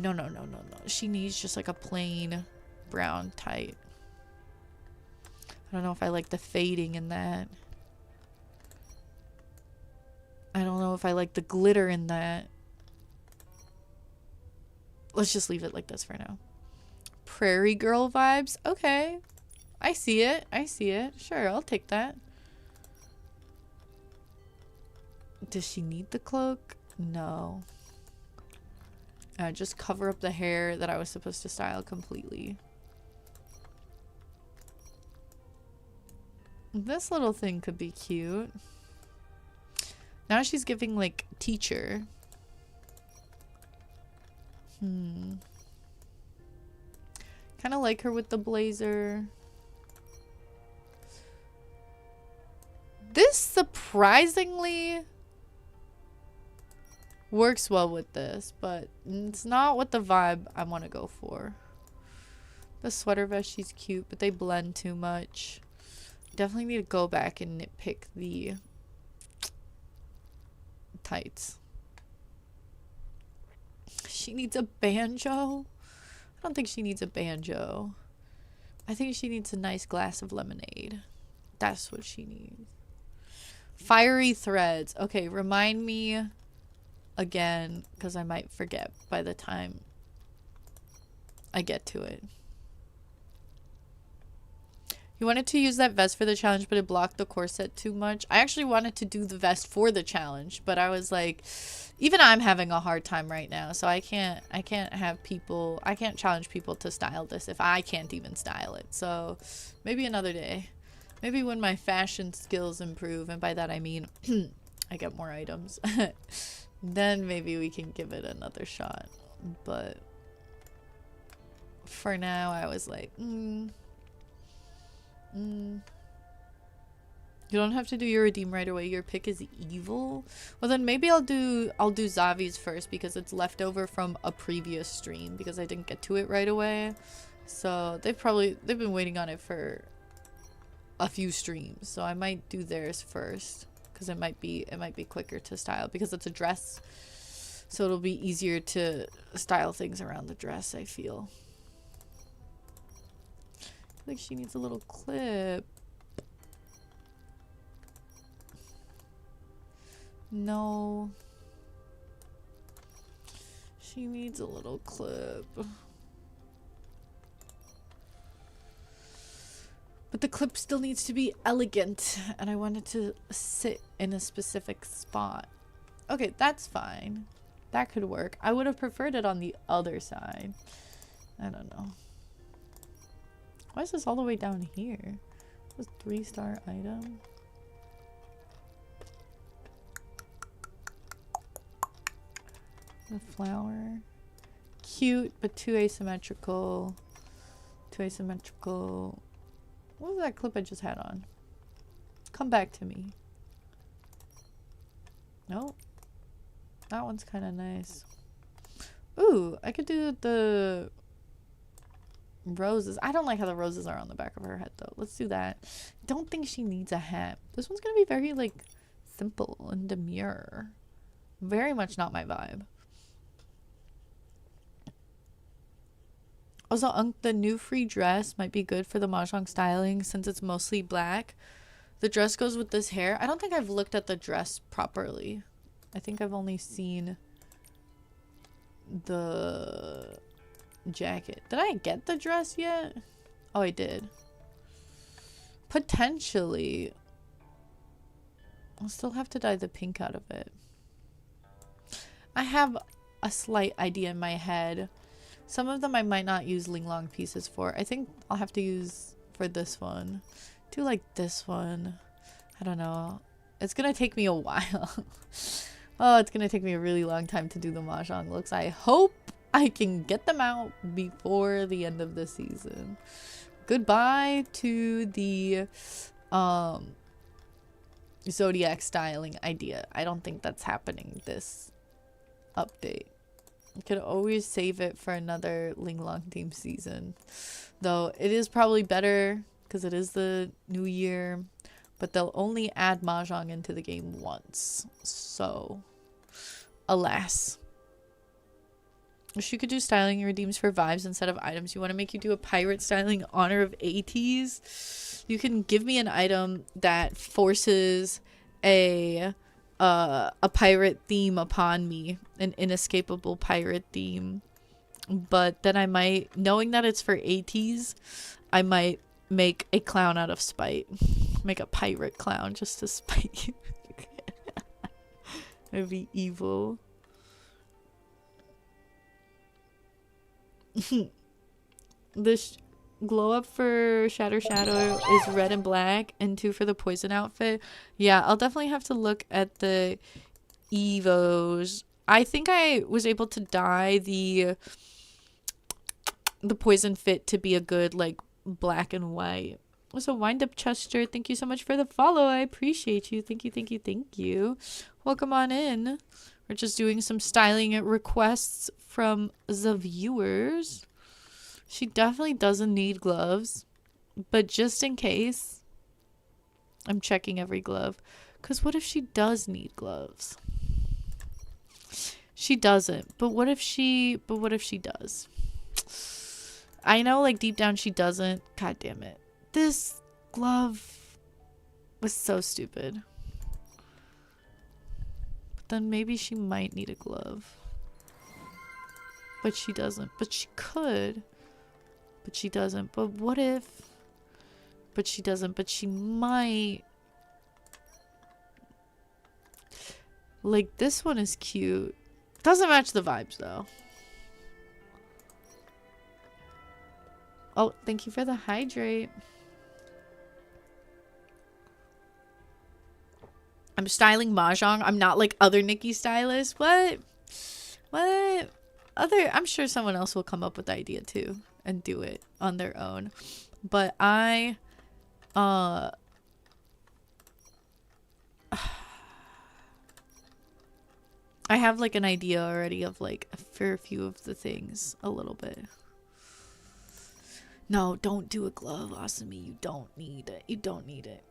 She needs just like a plain brown tight. I don't know if I like the fading in that. I don't know if I like the glitter in that. Let's just leave it like this for now. Prairie girl vibes. Okay. I see it. I see it. Sure, I'll take that. Does she need the cloak? No. Just cover up the hair that I was supposed to style completely. This little thing could be cute. Now she's giving like teacher. Kind of like her with the blazer. This surprisingly works well with this, but it's not what the vibe I want to go for. The sweater vest, she's cute, but they blend too much. Definitely need to go back and nitpick the tights. She needs a banjo. I don't think she needs a banjo. I think she needs a nice glass of lemonade. That's what she needs. Fiery threads. Okay, remind me again, because I might forget by the time I get to it. You wanted to use that vest for the challenge, but it blocked the corset too much. I actually wanted to do the vest for the challenge, but I was like, even I'm having a hard time right now, so I can't challenge people to style this if I can't even style it. So maybe another day. Maybe when my fashion skills improve, and by that I mean I get more items, then maybe we can give it another shot. But for now, I was like, You don't have to do your redeem right away. Your pick is evil. Well, then maybe I'll do Zavi's first because it's left over from a previous stream because I didn't get to it right away. So they've been waiting on it for a few streams. So I might do theirs first because it might be quicker to style because it's a dress. So it'll be easier to style things around the dress, I feel. I think she needs a little clip. No. She needs a little clip. But the clip still needs to be elegant, and I want it to sit in a specific spot. Okay, that's fine. That could work. I would have preferred it on the other side. I don't know. Why is this all the way down here? This 3-star item. The flower. Cute, but too asymmetrical. Too asymmetrical. What was that clip I just had on? Come back to me. Nope. That one's kind of nice. Ooh, I could do the roses. I don't like how the roses are on the back of her head though. Let's do that. Don't think she needs a hat. This one's gonna be very like simple and demure. Very much not my vibe. Also, the new free dress might be good for the mahjong styling since it's mostly black. The dress goes with this hair. I don't think I've looked at the dress properly. I think I've only seen the jacket. Did I get the dress yet? Oh, I did. Potentially. I'll still have to dye the pink out of it. I have a slight idea in my head. Some of them I might not use Linglong pieces for. I think I'll have to use for this one. Do like this one. I don't know. It's gonna take me a while. Oh, it's gonna take me a really long time to do the mahjong looks. I hope I can get them out before the end of the season. Goodbye to the Zodiac styling idea. I don't think that's happening this update. You could always save it for another Linglong team season. Though it is probably better because it is the new year. But they'll only add mahjong into the game once. So, alas. She could do styling redeems for vibes instead of items. You want to make you do a pirate styling honor of ATs? You can give me an item that forces a a pirate theme upon me, an inescapable pirate theme. But then I might, knowing that it's for ATs, I might make a clown out of spite. Make a pirate clown just to spite you. It'd be evil. This glow up for Shatter Shadow is red and black, and 2 for the poison outfit. Yeah, I'll definitely have to look at the evos. I think I was able to dye the poison fit to be a good like black and white. Also, Wind Up Chester, thank you so much for the follow. I appreciate you. Thank you, thank you, thank you. Welcome on in. We're just doing some styling requests from the viewers. She definitely doesn't need gloves, but just in case, I'm checking every glove. Because what if she does need gloves? She doesn't, but what if she does? I know, like, deep down she doesn't. God damn it. This glove was so stupid. But then maybe she might need a glove. But she doesn't. But she could. But she doesn't. But what if... But she doesn't. But she might... Like, this one is cute. Doesn't match the vibes, though. Oh, thank you for the hydrate. I'm styling Mahjong. I'm not like other Nikki stylists. What? What? I'm sure someone else will come up with the idea too and do it on their own. But I have like an idea already of like for a few of the things a little bit. No, don't do a glove, Asami. You don't need it. You don't need it.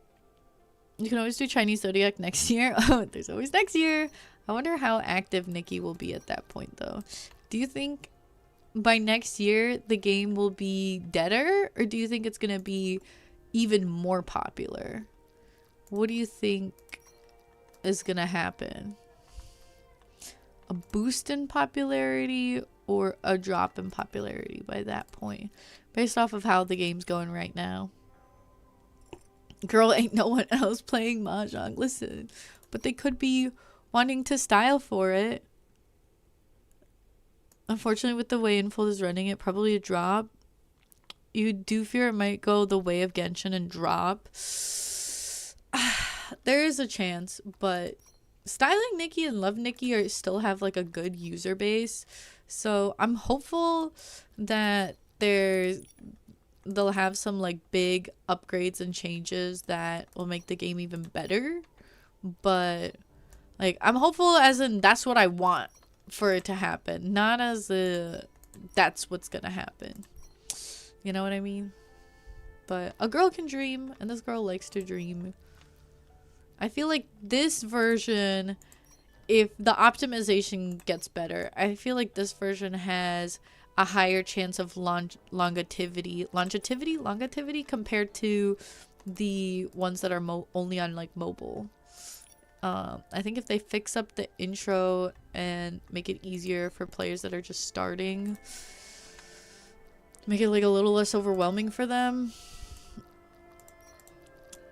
You can always do Chinese Zodiac next year. Oh, there's always next year. I wonder how active Nikki will be at that point, though. Do you think by next year the game will be deader? Or do you think it's going to be even more popular? What do you think is going to happen? A boost in popularity or a drop in popularity by that point? Based off of how the game's going right now. Girl, ain't no one else playing Mahjong. Listen. But they could be wanting to style for it. Unfortunately, with the way Infold is running it, probably a drop. You do fear it might go the way of Genshin and drop. There is a chance, but Styling Nikki and Love Nikki are still have like a good user base. So I'm hopeful that they'll have some like big upgrades and changes that will make the game even better. But like I'm hopeful as in that's what I want for it to happen, not as that's what's gonna happen. You know what I mean? But a girl can dream, and this girl likes to dream. I feel like this version, if the optimization gets better, I feel like this version has a higher chance of longevity compared to the ones that are only on like mobile. I think if they fix up the intro and make it easier for players that are just starting, make it like a little less overwhelming for them,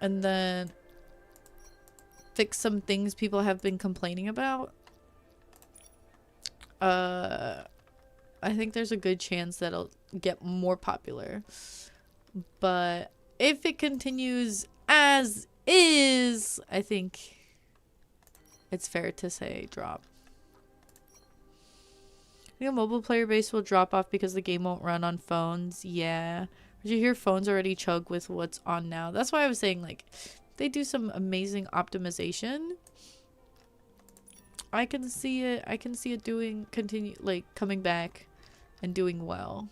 and then fix some things people have been complaining about, I think there's a good chance that it'll get more popular. But if it continues as is, I think it's fair to say drop. I think a mobile player base will drop off because the game won't run on phones. Yeah. Did you hear phones already chug with what's on now? That's why I was saying, like, they do some amazing optimization. I can see it coming back and doing well.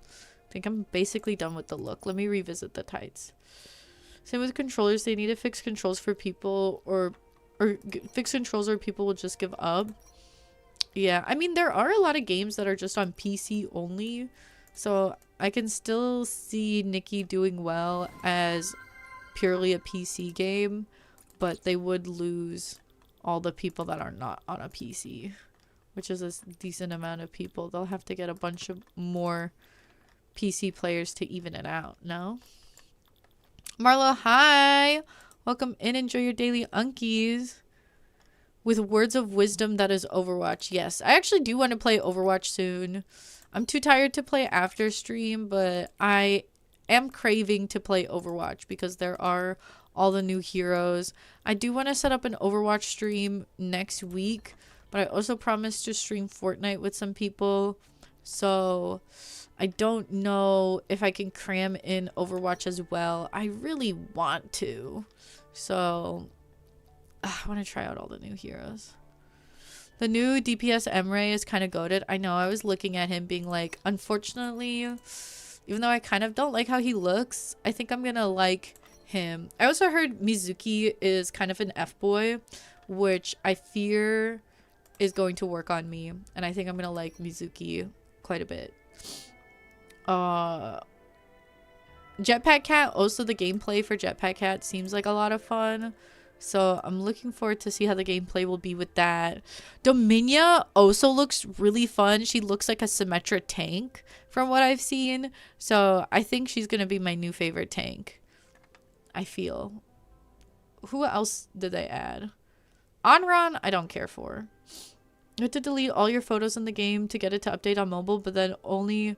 I think I'm basically done with the look. Let me revisit the tights. Same with controllers. They need to fix controls for people or fix controls or people will just give up. Yeah, I mean, there are a lot of games that are just on PC only. So I can still see Nikki doing well as purely a PC game, but they would lose all the people that are not on a PC, which is a decent amount of people. They'll have to get a bunch of more PC players to even it out. No? Marlo, hi! Welcome in. Enjoy your daily unkies. With words of wisdom, that is Overwatch. Yes, I actually do want to play Overwatch soon. I'm too tired to play after stream, but I am craving to play Overwatch because there are all the new heroes. I do want to set up an Overwatch stream next week, but I also promised to stream Fortnite with some people. So I don't know if I can cram in Overwatch as well. I really want to. So I want to try out all the new heroes. The new DPS Emre is kind of goated. I know, I was looking at him being like, unfortunately, even though I kind of don't like how he looks, I think I'm going to like him. I also heard Mizuki is kind of an F-boy, which I fear is going to work on me. And I think I'm going to like Mizuki quite a bit. Jetpack Cat, also the gameplay for Jetpack Cat seems like a lot of fun. So I'm looking forward to see how the gameplay will be with that. Dominia also looks really fun. She looks like a Symmetra tank from what I've seen. So I think she's going to be my new favorite tank. I feel. Who else did they add? Onron, I don't care for. You have to delete all your photos in the game to get it to update on mobile, but then only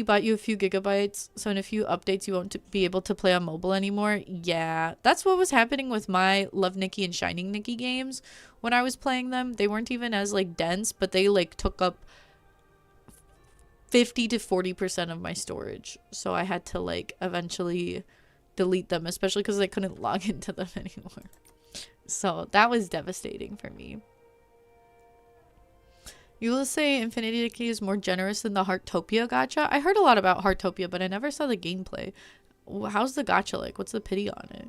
bought you a few gigabytes, so in a few updates you won't be able to play on mobile anymore. Yeah, that's what was happening with my Love Nikki and Shining Nikki games when I was playing them. They weren't even as like dense, but they like took up 50 to 40% of my storage, so I had to like eventually delete them, especially because I couldn't log into them anymore. So that was devastating for me. You will say Infinity Nikki is more generous than the Heartopia gacha? I heard a lot about Heartopia, but I never saw the gameplay. How's the gacha like? What's the pity on it?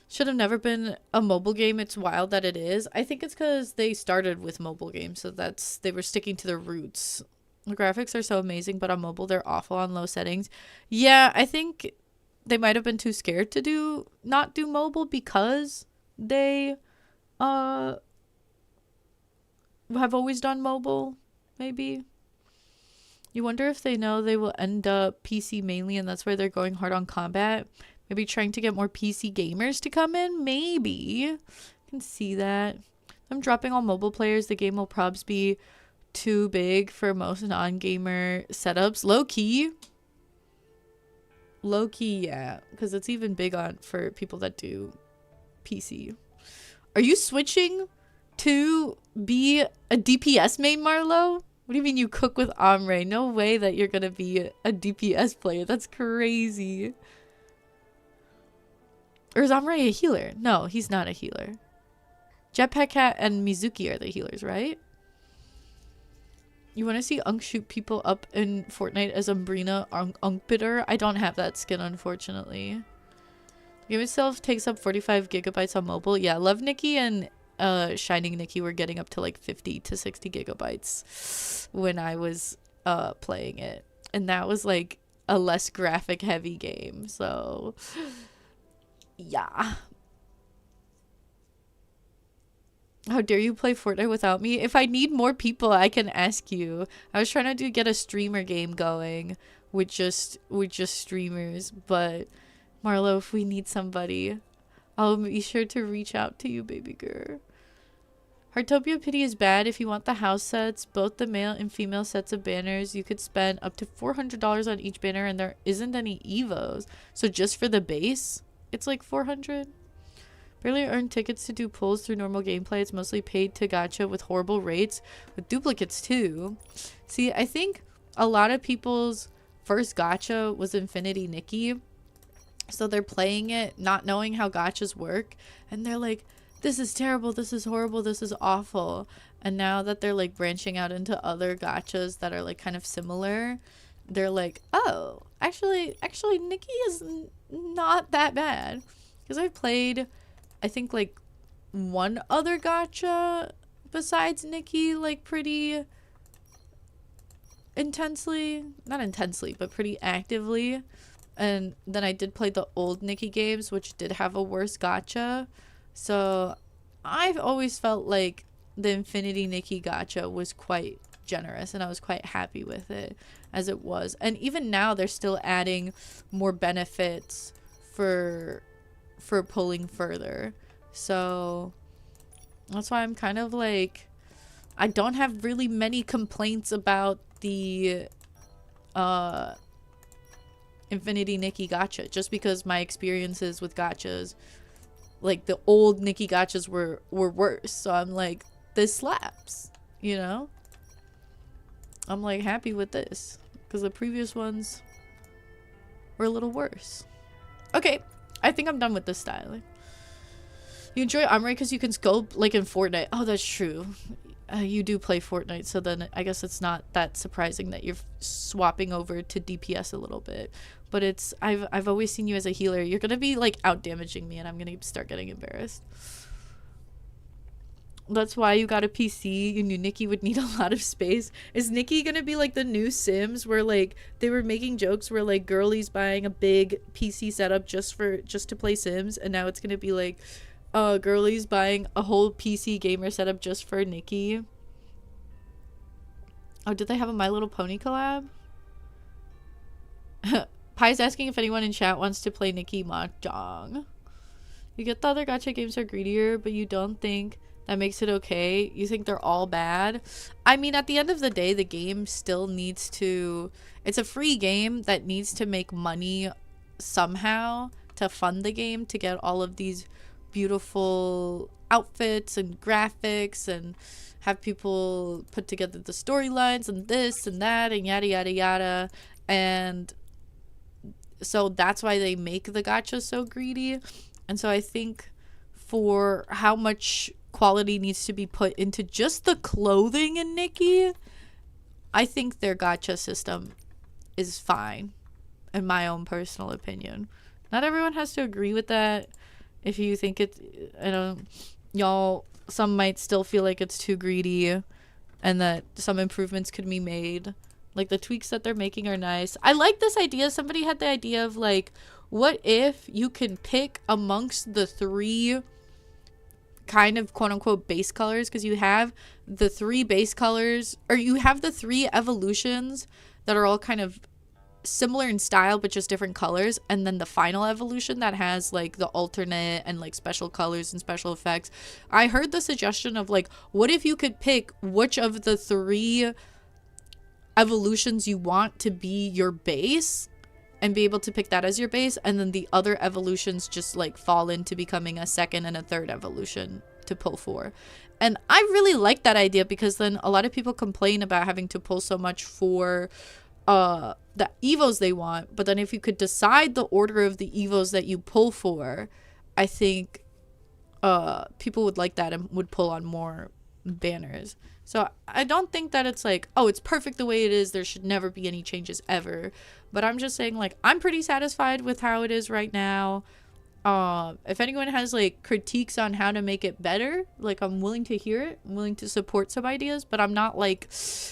Should have never been a mobile game. It's wild that it is. I think it's because they started with mobile games, so they were sticking to their roots. The graphics are so amazing, but on mobile they're awful on low settings. Yeah, I think they might have been too scared to not do mobile because they have always done mobile, maybe. You wonder if they know they will end up PC mainly and that's why they're going hard on combat. Maybe trying to get more PC gamers to come in, maybe. I can see that. I'm dropping all mobile players. The game will probably be too big for most non-gamer setups. Low-key, yeah, because it's even big for people that do PC. Are you switching to be a DPS main, Marlo? What do you mean you cook with Omre? No way that you're gonna be a DPS player. That's crazy. Or is Omre a healer? No, he's not a healer. Jetpack Cat and Mizuki are the healers, right? You want to see Unk shoot people up in Fortnite as Umbrina Unkbitter? I don't have that skin, unfortunately. The game itself takes up 45 gigabytes on mobile. Yeah, Love Nikki and Shining Nikki were getting up to like 50 to 60 gigabytes when I was playing it, and that was like a less graphic heavy game, so yeah. How dare you play Fortnite without me? If I need more people, I can ask you. I was trying to get a streamer game going with just streamers, but Marlo, if we need somebody, I'll be sure to reach out to you, baby girl. Heartopia Pity is bad. If you want the house sets, both the male and female sets of banners, you could spend up to $400 on each banner, and there isn't any evos. So just for the base, it's like $400. Barely earn tickets to do pulls through normal gameplay. It's mostly paid to gacha with horrible rates, with duplicates too. See, I think a lot of people's first gacha was Infinity Nikki. So they're playing it not knowing how gachas work, and they're like, this is terrible, this is horrible, this is awful. And now that they're like branching out into other gachas that are like kind of similar, they're like, oh, actually Nikki is not that bad. Because I've played, I think, like one other gacha besides Nikki, like pretty intensely, not intensely, but pretty actively. And then I did play the old Nikki games, which did have a worse gacha. So I've always felt like the Infinity Nikki gacha was quite generous, and I was quite happy with it as it was. And even now they're still adding more benefits for pulling further. So that's why I'm kind of like, I don't have really many complaints about the Infinity Nikki gacha, just because my experiences with gachas, like the old Nikki gachas were worse. So I'm like, this slaps, you know? I'm like happy with this because the previous ones were a little worse. Okay, I think I'm done with this styling. You enjoy Omri because you can sculpt like in Fortnite. Oh, that's true. You do play Fortnite, so then I guess it's not that surprising that you're swapping over to DPS a little bit. But it's, I've always seen you as a healer. You're gonna be like out damaging me, and I'm gonna start getting embarrassed. That's why you got a PC. You knew Nikki would need a lot of space. Is Nikki gonna be like the new Sims, where like they were making jokes where like girlies buying a big PC setup just to play Sims, and now it's gonna be like girlies buying a whole PC gamer setup just for Nikki. Oh, did they have a My Little Pony collab? Pai's asking if anyone in chat wants to play Nikki Mahjong. You get the other gacha games are greedier, but you don't think that makes it okay? You think they're all bad? I mean, at the end of the day, the game still needs to... It's a free game that needs to make money somehow to fund the game, to get all of these beautiful outfits and graphics and have people put together the storylines and this and that and yada yada yada. And so that's why they make the gacha so greedy. And so I think for how much quality needs to be put into just the clothing in Nikki, I think their gacha system is fine, in my own personal opinion. Not everyone has to agree with that. If you think it, I don't, y'all, some might still feel like it's too greedy and that some improvements could be made. Like the tweaks that they're making are nice. I like this idea. Somebody had the idea of like, what if you can pick amongst the three kind of quote unquote base colors, because you have the three base colors, or you have the three evolutions that are all kind of similar in style but just different colors, and then the final evolution that has like the alternate and like special colors and special effects. I heard the suggestion of like, what if you could pick which of the three evolutions you want to be your base and be able to pick that as your base, and then the other evolutions just like fall into becoming a second and a third evolution to pull for. And I really like that idea, because then a lot of people complain about having to pull so much for the evos they want, but then if you could decide the order of the evos that you pull for, I think people would like that and would pull on more banners. So I don't think that it's like, oh, it's perfect the way it is, there should never be any changes ever. But I'm just saying, like, I'm pretty satisfied with how it is right now. If anyone has like critiques on how to make it better, like, I'm willing to hear it. I'm willing to support some ideas, but I'm not like,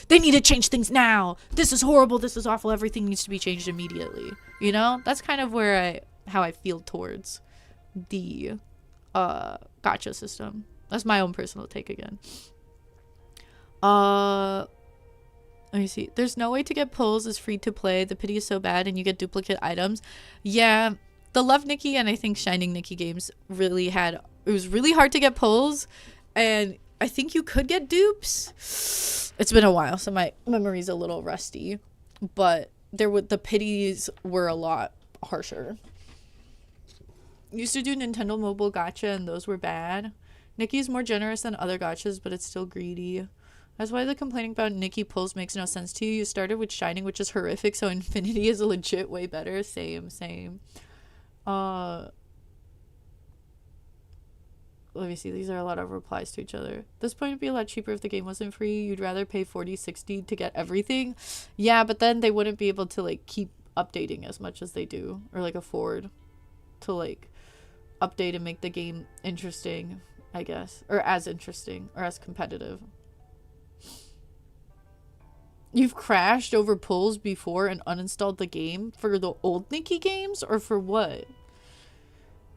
they need to change things now, this is horrible, this is awful, everything needs to be changed immediately. You know, that's kind of where how I feel towards the gacha system. That's my own personal take again. Let me see. There's no way to get pulls as free to play. The pity is so bad, and you get duplicate items. Yeah, the Love Nikki and I think Shining Nikki games really had, it was really hard to get pulls, and I think you could get dupes. It's been a while, so my memory's a little rusty, but the pities were a lot harsher. Used to do Nintendo Mobile Gacha, and those were bad. Nikki's more generous than other gachas, but it's still greedy. That's why the complaining about Nikki pulls makes no sense to you. You started with Shining, which is horrific, so Infinity is legit way better. Same. Let me see. These are a lot of replies to each other. This point would be a lot cheaper if the game wasn't free. You'd rather pay $40-$60 to get everything. Yeah, but then they wouldn't be able to like keep updating as much as they do, or like afford to like update and make the game interesting, I guess, or as interesting or as competitive. You've crashed over pulls before and uninstalled the game for the old Nikki games, or for what?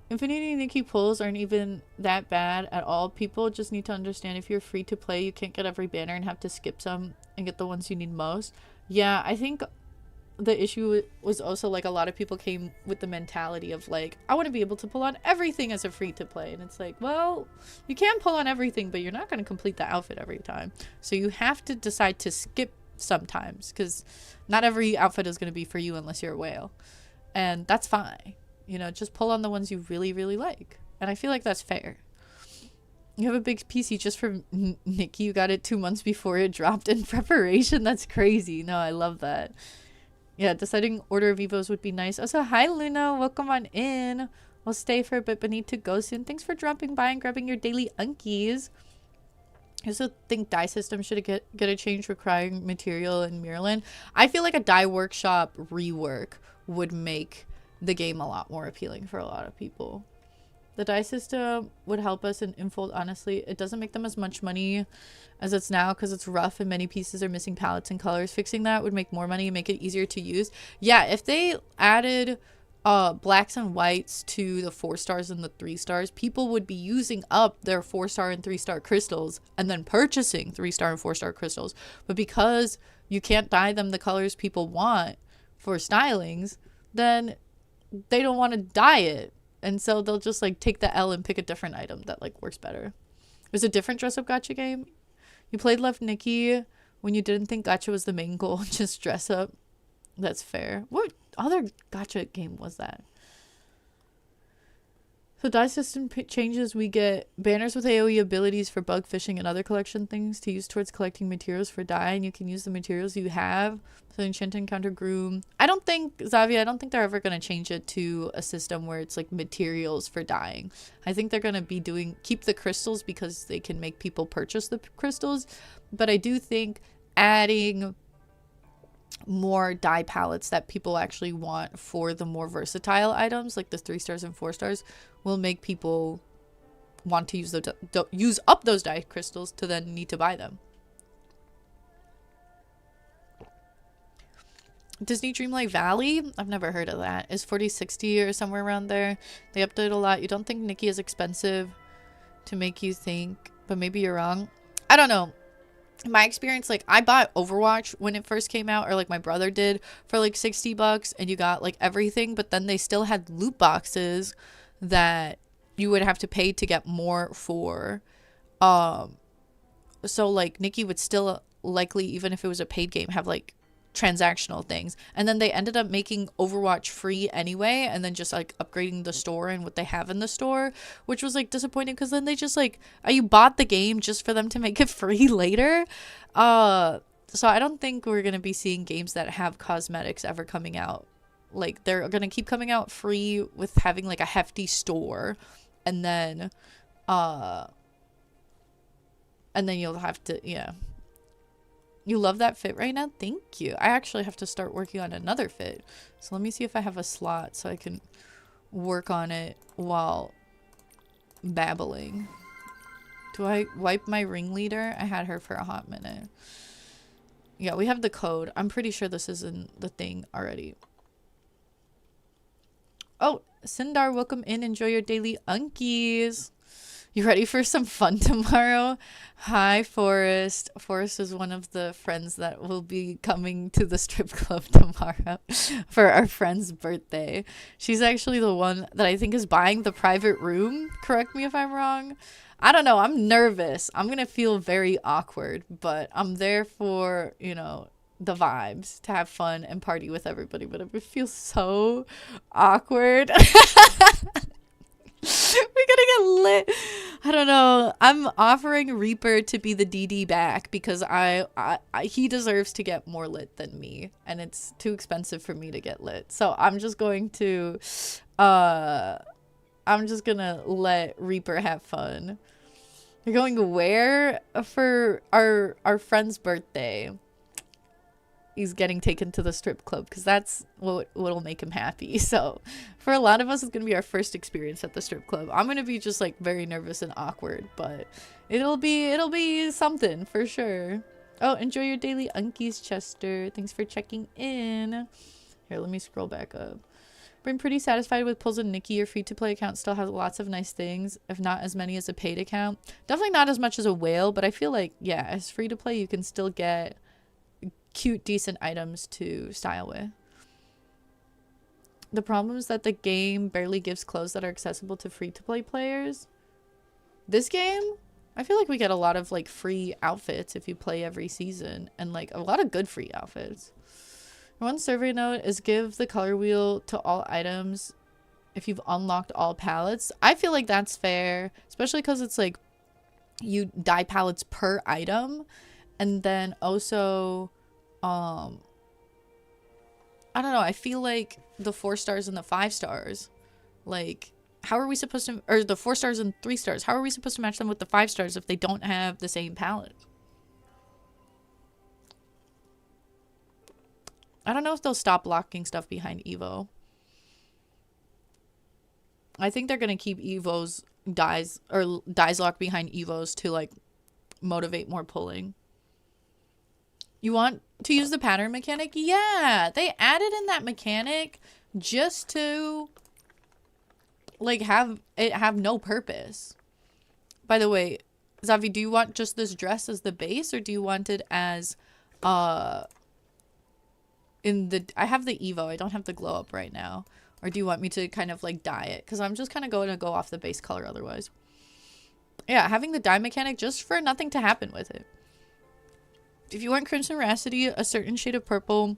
Infinity Nikki pulls aren't even that bad at all. People just need to understand if you're free to play, you can't get every banner and have to skip some and get the ones you need most. Yeah, I think the issue was also like a lot of people came with the mentality of like, I want to be able to pull on everything as a free to play. And it's like, well, you can pull on everything, but you're not going to complete the outfit every time. So you have to decide to skip sometimes because not every outfit is going to be for you unless you're a whale. And that's fine. You know, just pull on the ones you really, really like. And I feel like that's fair. You have a big PC just for Nikki. You got it 2 months before it dropped in preparation. That's crazy. No, I love that. Yeah, deciding order of Evos would be nice. Also, hi, Luna. Welcome on in. We'll stay for a bit, but need to go soon. Thanks for dropping by and grabbing your daily unkies. I also think dye system should get a change requiring material in Maryland. I feel like a dye workshop rework would make the game a lot more appealing for a lot of people. The dye system would help us in Infold. Honestly, it doesn't make them as much money as it's now because it's rough and many pieces are missing palettes and colors. Fixing that would make more money and make it easier to use. Yeah, if they added blacks and whites to the 4 stars and the 3 stars, people would be using up their 4-star and 3-star crystals and then purchasing 3-star and 4-star crystals. But because you can't dye them the colors people want for stylings, then they don't want to dye it, and so they'll just like take the L and pick a different item that like works better. There's a different dress up gacha game. You played Left Nikki when you didn't think gacha was the main goal. Just dress up. That's fair. What other gacha game was that? So dye system changes, we get banners with AoE abilities for bug fishing and other collection things to use towards collecting materials for dye, and you can use the materials you have. So enchant encounter groom. I don't think, Zavia, I don't think they're ever going to change it to a system where it's like materials for dyeing. I think they're going to be keep the crystals because they can make people purchase the crystals. But I do think adding more dye palettes that people actually want for the more versatile items like the 3 stars and 4 stars will make people want to use up those dye crystals to then need to buy them. Disney Dreamlight Valley, I've never heard of that. Is 4060 or somewhere around there. They update a lot. You don't think Nikki is expensive to make you think, but maybe you're wrong. I don't know. In my experience, like I bought Overwatch when it first came out, or like my brother did, for like $60, and you got like everything, but then they still had loot boxes that you would have to pay to get more for. So like Nikki would still likely, even if it was a paid game, have like transactional things, and then they ended up making Overwatch free anyway, and then just like upgrading the store and what they have in the store, which was like disappointing because then they just like you bought the game just for them to make it free later. So I don't think we're gonna be seeing games that have cosmetics ever coming out. Like they're gonna keep coming out free with having like a hefty store, and then you'll have to, yeah. You love that fit right now? Thank you. I actually have to start working on another fit. So let me see if I have a slot so I can work on it while babbling. Do I wipe my ringleader? I had her for a hot minute. Yeah, we have the code. I'm pretty sure this is in the thing already. Oh, Sindar, welcome in. Enjoy your daily unkies. You ready for some fun tomorrow? Hi, Forrest. Forrest is one of the friends that will be coming to the strip club tomorrow for our friend's birthday. She's actually the one that I think is buying the private room. Correct me if I'm wrong. I don't know. I'm nervous. I'm going to feel very awkward, but I'm there for, you know, the vibes, to have fun and party with everybody, but it would feel so awkward. We're gonna get lit. I don't know. I'm offering Reaper to be the DD back because he deserves to get more lit than me, and it's too expensive for me to get lit. So I'm just going to let Reaper have fun. You're going where for our friend's birthday? He's getting taken to the strip club because that's what'll make him happy. So for a lot of us, it's gonna be our first experience at the strip club. I'm gonna be just like very nervous and awkward, but it'll be something for sure. Oh, enjoy your daily unkies, Chester. Thanks for checking in. Here, let me scroll back up. Been pretty satisfied with pulls in Nikki. Your free-to-play account still has lots of nice things, if not as many as a paid account. Definitely not as much as a whale, but I feel like, yeah, as free-to-play, you can still get cute, decent items to style with. The problem is that the game barely gives clothes that are accessible to free-to-play players. This game, I feel like we get a lot of like free outfits if you play every season, and like a lot of good free outfits. One survey note is give the color wheel to all items if you've unlocked all palettes. I feel like that's fair, especially because it's like you dye palettes per item. And then also, I don't know, I feel like the 4 stars and the 5 stars, like, how are we supposed to, or the 4 stars and 3 stars, how are we supposed to match them with the 5 stars if they don't have the same palette? I don't know if they'll stop locking stuff behind Evo. I think they're going to keep Evo's dyes, or dyes locked behind Evo's to like motivate more pulling. You want to use the pattern mechanic? Yeah, they added in that mechanic just to like have it have no purpose. By the way, Zavi, do you want just this dress as the base, or do you want it as in the, I have the Evo, I don't have the glow up right now. Or do you want me to kind of like dye it? Because I'm just kind of going to go off the base color otherwise. Yeah, having the dye mechanic just for nothing to happen with it. If you want Crimson Rhapsody a certain shade of purple,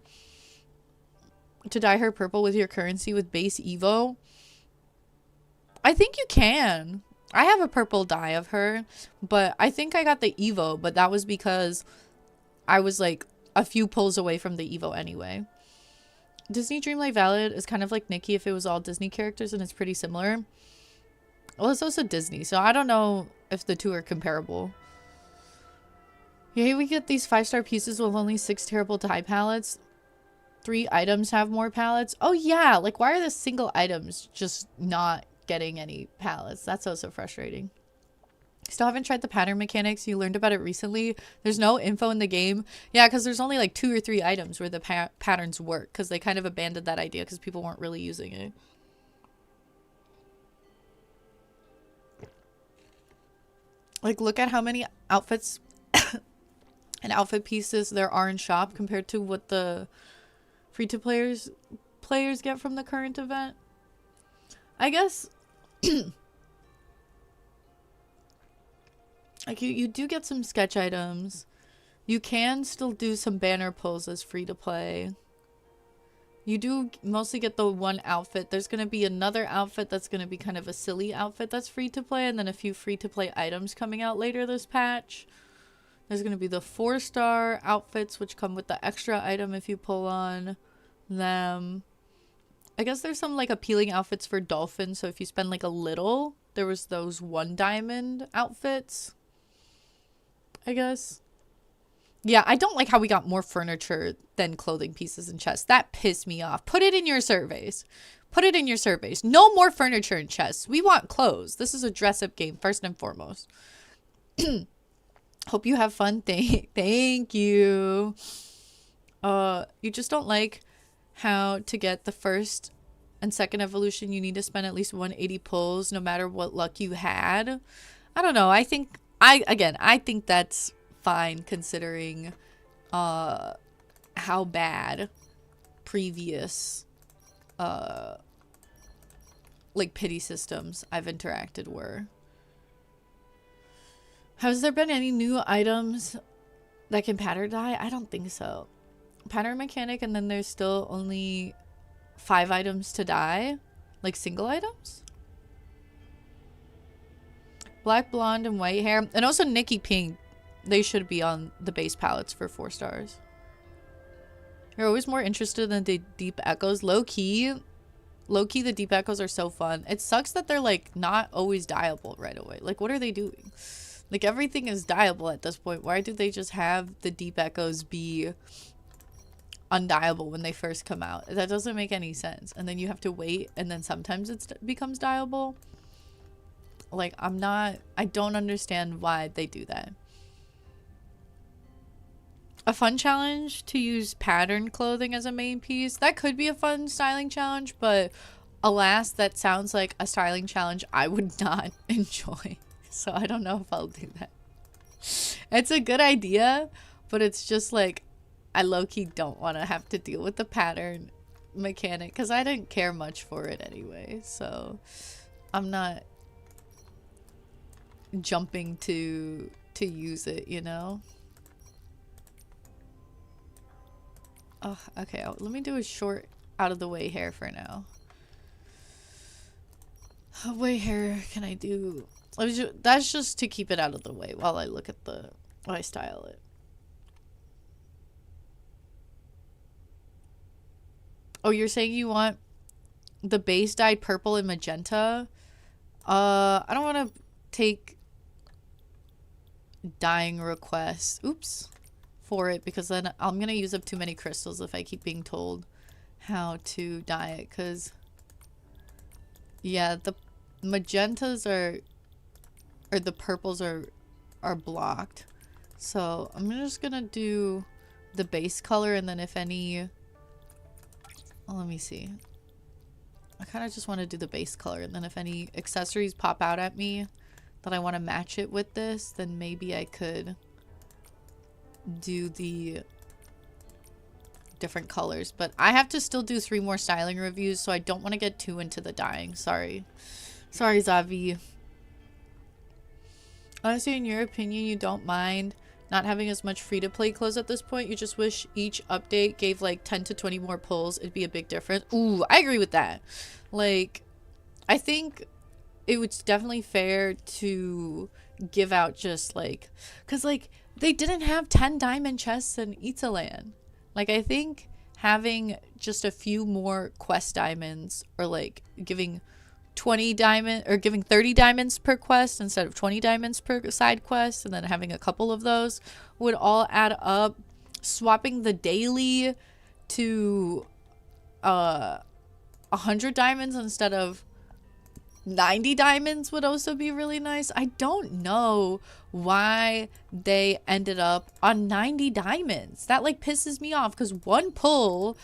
to dye her purple with your currency with base Evo, I think you can. I have a purple dye of her, but I think I got the Evo, but that was because I was like a few pulls away from the Evo anyway. Disney Dreamlight Valid is kind of like Nikki if it was all Disney characters, and it's pretty similar. Well, it's also Disney, so I don't know if the two are comparable. Yeah, we get these 5-star pieces with only 6 terrible dye palettes. 3 items have more palettes. Oh yeah, like why are the single items just not getting any palettes? That's also frustrating. Still haven't tried the pattern mechanics. You learned about it recently. There's no info in the game. Yeah, because there's only like 2 or 3 items where the patterns work, because they kind of abandoned that idea because people weren't really using it. Like, look at how many outfits and outfit pieces there are in shop compared to what the free-to-players get from the current event. I guess like you do get some sketch items. You can still do some banner pulls as free to play. You do mostly get the one outfit. There's going to be another outfit that's going to be kind of a silly outfit that's free to play, and then a few free to play items coming out later this patch. There's going to be the 4-star outfits, which come with the extra item if you pull on them. I guess there's some like appealing outfits for Dolphin, so if you spend like a little, there was those 1 diamond outfits, I guess. Yeah, I don't like how we got more furniture than clothing pieces and chests. That pissed me off. Put it in your surveys. Put it in your surveys. No more furniture and chests. We want clothes. This is a dress-up game, first and foremost. Hope you have fun. Thank you. You just don't like how to get the first and second evolution, you need to spend at least 180 pulls no matter what luck you had. I don't know. I think that's fine considering how bad previous like pity systems I've interacted were. Has there been any new items that can pattern dye? I don't think so. Pattern mechanic, and then there's still only 5 items to dye, like single items. Black, blonde, and white hair, and also Nikki pink. They should be on the base palettes for 4 stars. You're always more interested in the deep echoes. Low key, the deep echoes are so fun. It sucks that they're like not always dyeable right away. Like, what are they doing? Like, everything is dyeable at this point. Why do they just have the deep echoes be undyeable when they first come out? That doesn't make any sense. And then you have to wait, and then sometimes it becomes dyeable. Like, I don't understand why they do that. a fun challenge to use pattern clothing as a main piece. That could be a fun styling challenge, but alas, that sounds like a styling challenge I would not enjoy. So I don't know if I'll do that. It's a good idea, but it's just like I low-key don't want to have to deal with the pattern mechanic because I didn't care much for it anyway. So I'm not jumping to use it, you know? Oh, okay, let me do a short out of the way hair for now. What hair can I do? That's just to keep it out of the way while I look at while I style it. Oh, you're saying you want the base dyed purple and magenta? I don't want to take dyeing requests. Oops. For it, because then I'm going to use up too many crystals if I keep being told how to dye it. Because, yeah, the magentas or the purples are blocked. So I'm just going to do the base color, and then if any... Well, let me see. I kind of just want to do the base color, and then if any accessories pop out at me that I want to match it with this, then maybe I could do the different colors. But I have to still do 3 more styling reviews, so I don't want to get too into the dyeing. Sorry, Zavi. Honestly, in your opinion, you don't mind not having as much free-to-play clothes at this point? You just wish each update gave like 10 to 20 more pulls? It'd be a big difference. Ooh, I agree with that. Like, I think it was definitely fair to give out just like, because like they didn't have 10 diamond chests in Italand. Like, I think having just a few more quest diamonds, or like giving 20 diamond or giving 30 diamonds per quest instead of 20 diamonds per side quest, and then having a couple of those would all add up. Swapping the daily to 100 diamonds instead of 90 diamonds would also be really nice. I don't know why they ended up on 90 diamonds. That like pisses me off, because one pull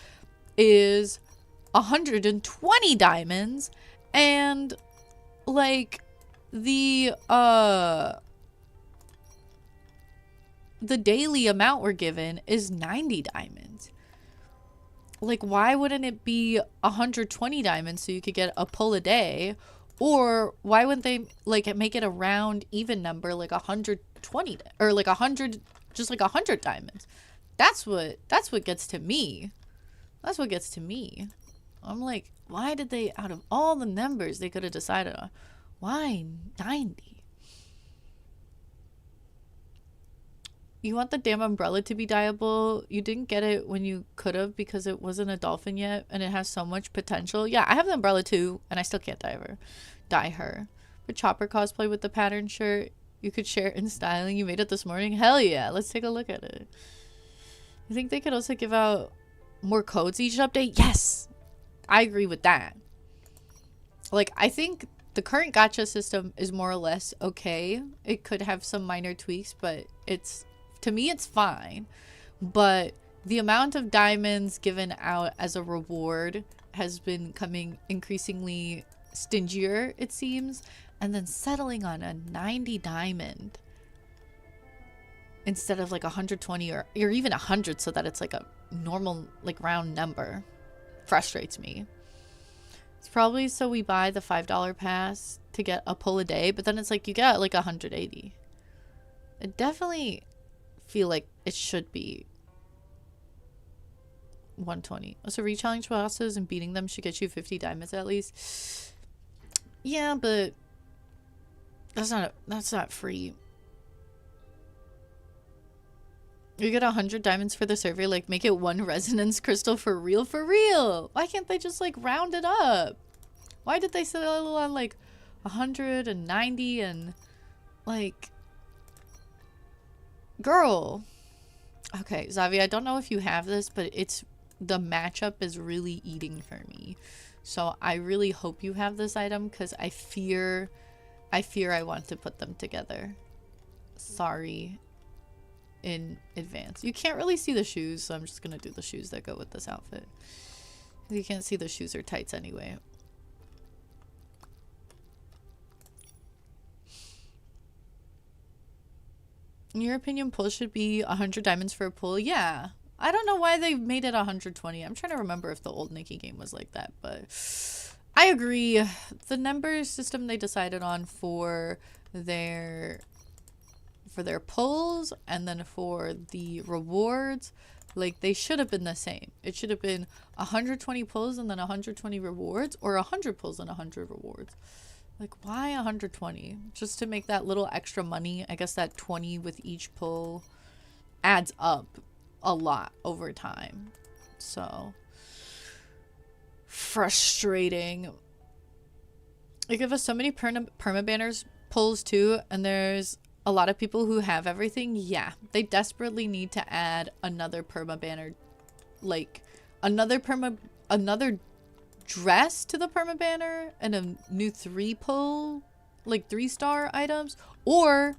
is 120 diamonds, and like the daily amount we're given is 90 diamonds. Like, why wouldn't it be 120 diamonds so you could get a pull a day? Or why wouldn't they like make it a round even number, like 120 or like 100, just like 100 diamonds? That's what gets to me. That's what gets to me. I'm like, why did they, out of all the numbers they could have decided on, why 90? You want the damn umbrella to be dyeable. You didn't get it when you could have because it wasn't a dolphin yet, and it has so much potential. Yeah, I have the umbrella too, and I still can't dye her. But Chopper cosplay with the pattern shirt. You could share it in styling. You made it this morning. Hell yeah, let's take a look at it. You think they could also give out more codes each update? Yes, I agree with that. Like, I think the current gacha system is more or less okay. It could have some minor tweaks, but it's, to me, it's fine. But the amount of diamonds given out as a reward has been coming increasingly stingier, it seems. And then settling on a 90 diamond instead of like 120 or even 100, so that it's like a normal, like, round number, frustrates me. It's probably so we buy the $5 pass to get a pull a day, but then it's like you get like 180. I definitely feel like it should be 120. So re-challenge bosses and beating them should get you 50 diamonds at least. Yeah, but that's not free. You get 100 diamonds for the survey. Like, make it 1 resonance crystal for real, for real. Why can't they just like round it up? Why did they settle on like 190 and like, girl. Okay, Zavi, I don't know if you have this, but the matchup is really eating for me. So I really hope you have this item, because I fear I want to put them together. Sorry in advance. You can't really see the shoes, so I'm just gonna do the shoes that go with this outfit. You can't see the shoes or tights anyway. In your opinion, pull should be 100 diamonds for a pull? Yeah. I don't know why they made it 120. I'm trying to remember if the old Nikki game was like that, but I agree. The number system they decided on for their pulls and then for the rewards, like, they should have been the same. It should have been 120 pulls and then 120 rewards, or 100 pulls and 100 rewards. Like, why 120? Just to make that little extra money. I guess that 20 with each pull adds up a lot over time. So frustrating. They give us so many perma banners pulls too, and there's a lot of people who have everything. Yeah, they desperately need to add another perma banner, like another dress to the perma banner and a new 3 pull, like 3-star items, or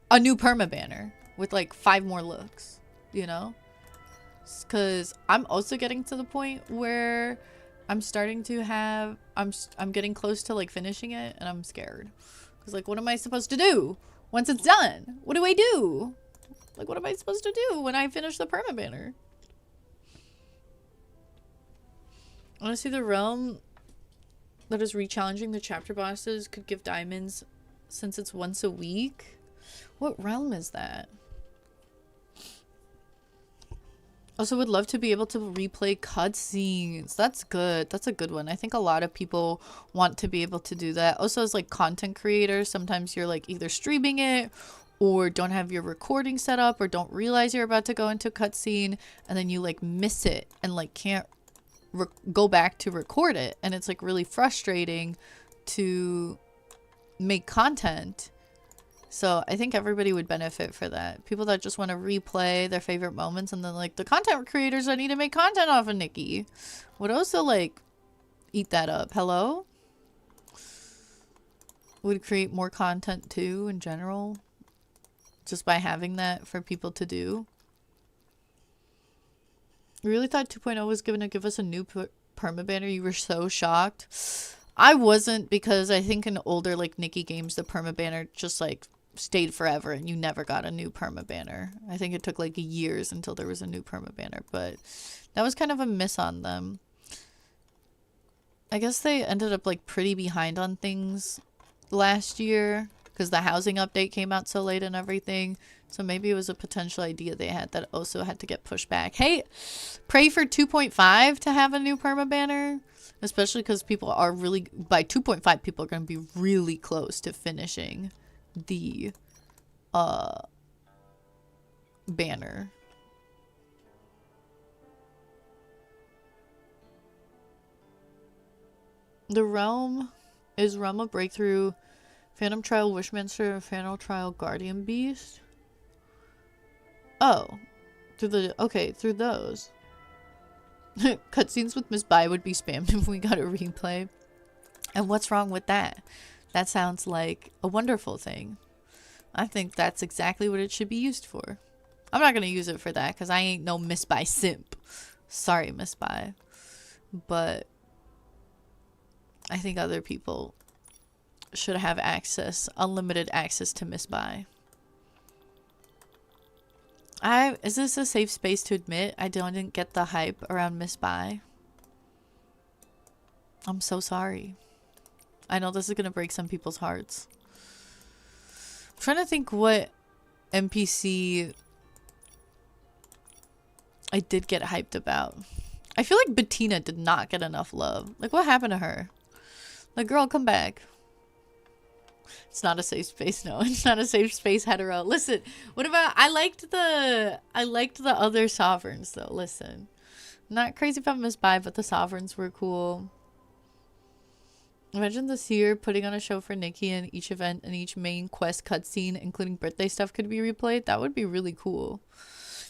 a new perma banner with like 5 more looks, you know? Because I'm also getting to the point where I'm starting to have, I'm getting close to like finishing it, and I'm scared. Because like, what am I supposed to do once it's done? What do I do? Like, what am I supposed to do when I finish the perma banner? Honestly, the realm that is re-challenging the chapter bosses could give diamonds since it's once a week. What realm is that? Also, would love to be able to replay cutscenes. That's good. That's a good one. I think a lot of people want to be able to do that. Also, as like content creators, sometimes you're like either streaming it or don't have your recording set up or don't realize you're about to go into a cutscene, and then you like miss it and like can't go back to record it, and it's like really frustrating to make content. So I think everybody would benefit for that. People that just want to replay their favorite moments, and then like the content creators that need to make content off of Nikki would also like eat that up. Hello? Would create more content too in general, just by having that for people to do. You really thought 2.0 was going to give us a new perma banner? You were so shocked. I wasn't, because I think in older like Nikki games, the perma banner just like stayed forever and you never got a new perma banner. I think it took like years until there was a new perma banner, but that was kind of a miss on them. I guess they ended up like pretty behind on things last year because the housing update came out so late and everything. So maybe it was a potential idea they had that also had to get pushed back. Hey, pray for 2.5 to have a new perma banner, especially because people are really, by 2.5, people are going to be really close to finishing the banner. The realm is Realm of Breakthrough, Phantom Trial Wishmaster, and Phantom Trial Guardian Beast. Oh, through those. Cutscenes with Miss Bai would be spammed if we got a replay. And what's wrong with that? That sounds like a wonderful thing. I think that's exactly what it should be used for. I'm not going to use it for that because I ain't no Miss Bai simp. Sorry, Miss Bai. But I think other people should have access, unlimited access to Miss Bai. Is this a safe space to admit I didn't get the hype around Miss Bai? I'm so sorry. I know this is going to break some people's hearts. I'm trying to think what NPC I did get hyped about. I feel like Bettina did not get enough love. Like, what happened to her? Like, girl, come back. It's not a safe space. No, it's not a safe space, hetero. Listen, what about, I liked the other sovereigns though. Listen, I'm not crazy about Miss Bai, but the sovereigns were cool. Imagine this year putting on a show for Nikki, and each event and each main quest cutscene, including birthday stuff, could be replayed. That would be really cool.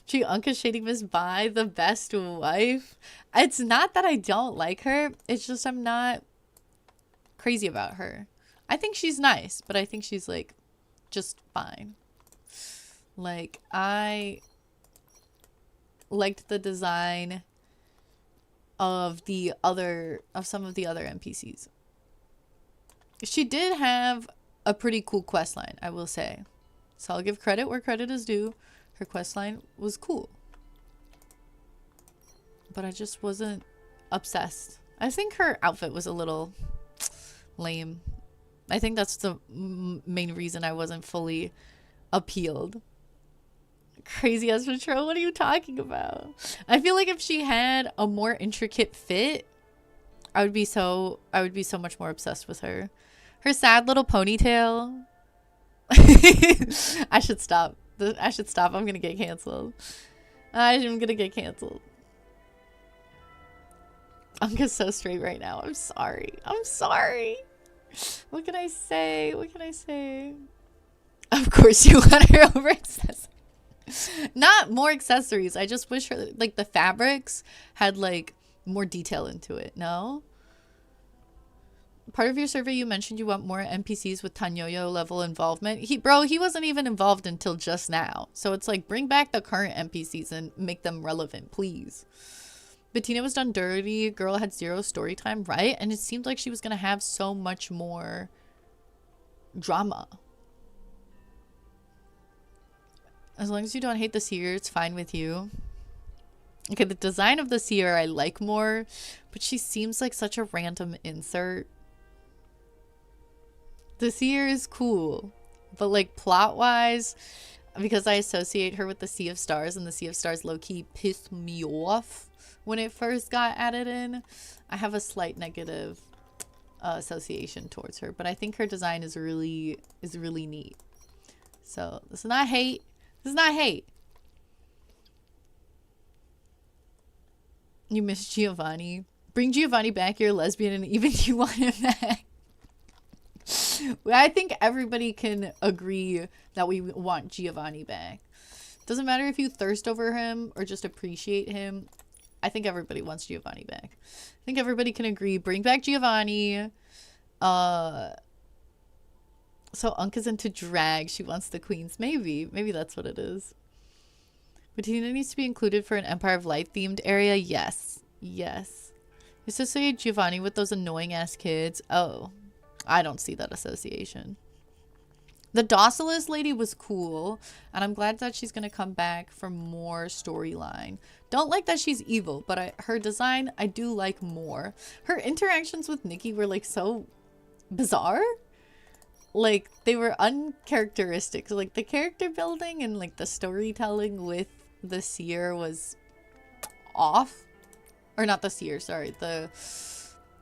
Gee, Unca's shading Miss Bai, the best wife. It's not that I don't like her. It's just I'm not crazy about her. I think she's nice, but I think she's like just fine. Like, I liked the design of some of the other NPCs. She did have a pretty cool quest line, I will say. So I'll give credit where credit is due. Her quest line was cool. But I just wasn't obsessed. I think her outfit was a little lame. I think that's the main reason I wasn't fully appealed. Crazy ass patrol, what are you talking about? I feel like if she had a more intricate fit, I would be so much more obsessed with her. Her sad little ponytail. I should stop. I'm gonna get canceled. I'm gonna get canceled. Anka's so straight right now. I'm sorry. What can I say? Of course you want her over accessories. Not more accessories. I just wish her, like, the fabrics had, like, more detail into it. No? Part of your survey, you mentioned you want more NPCs with Tanyoyo level involvement. He wasn't even involved until just now. So it's like, bring back the current NPCs and make them relevant, please. Bettina was done dirty. Girl had 0 story time, right? And it seemed like she was going to have so much more drama. As long as you don't hate the seer, it's fine with you. Okay, the design of the seer I like more, but she seems like such a random insert. The seer is cool, but like plot-wise, because I associate her with the Sea of Stars, and the Sea of Stars low-key pissed me off when it first got added in, I have a slight negative association towards her. But I think her design is really neat. So this is not hate. This is not hate. You miss Giovanni. Bring Giovanni back. You're a lesbian and even you want him back. I think everybody can agree that we want Giovanni back. Doesn't matter if you thirst over him or just appreciate him. I think everybody wants Giovanni back. I think everybody can agree. Bring back Giovanni. So Unka's into drag. She wants the queens. Maybe that's what it is. Bettina needs to be included for an Empire of Light themed area. Yes. You associate Giovanni with those annoying ass kids. Oh, I don't see that association. The Docilist lady was cool, and I'm glad that she's gonna come back for more storyline. Don't like that she's evil, but her design I do like more. Her interactions with Nikki were like so bizarre. Like, they were uncharacteristic. So, like, the character building and like the storytelling with the seer was off. Or not the seer, sorry. The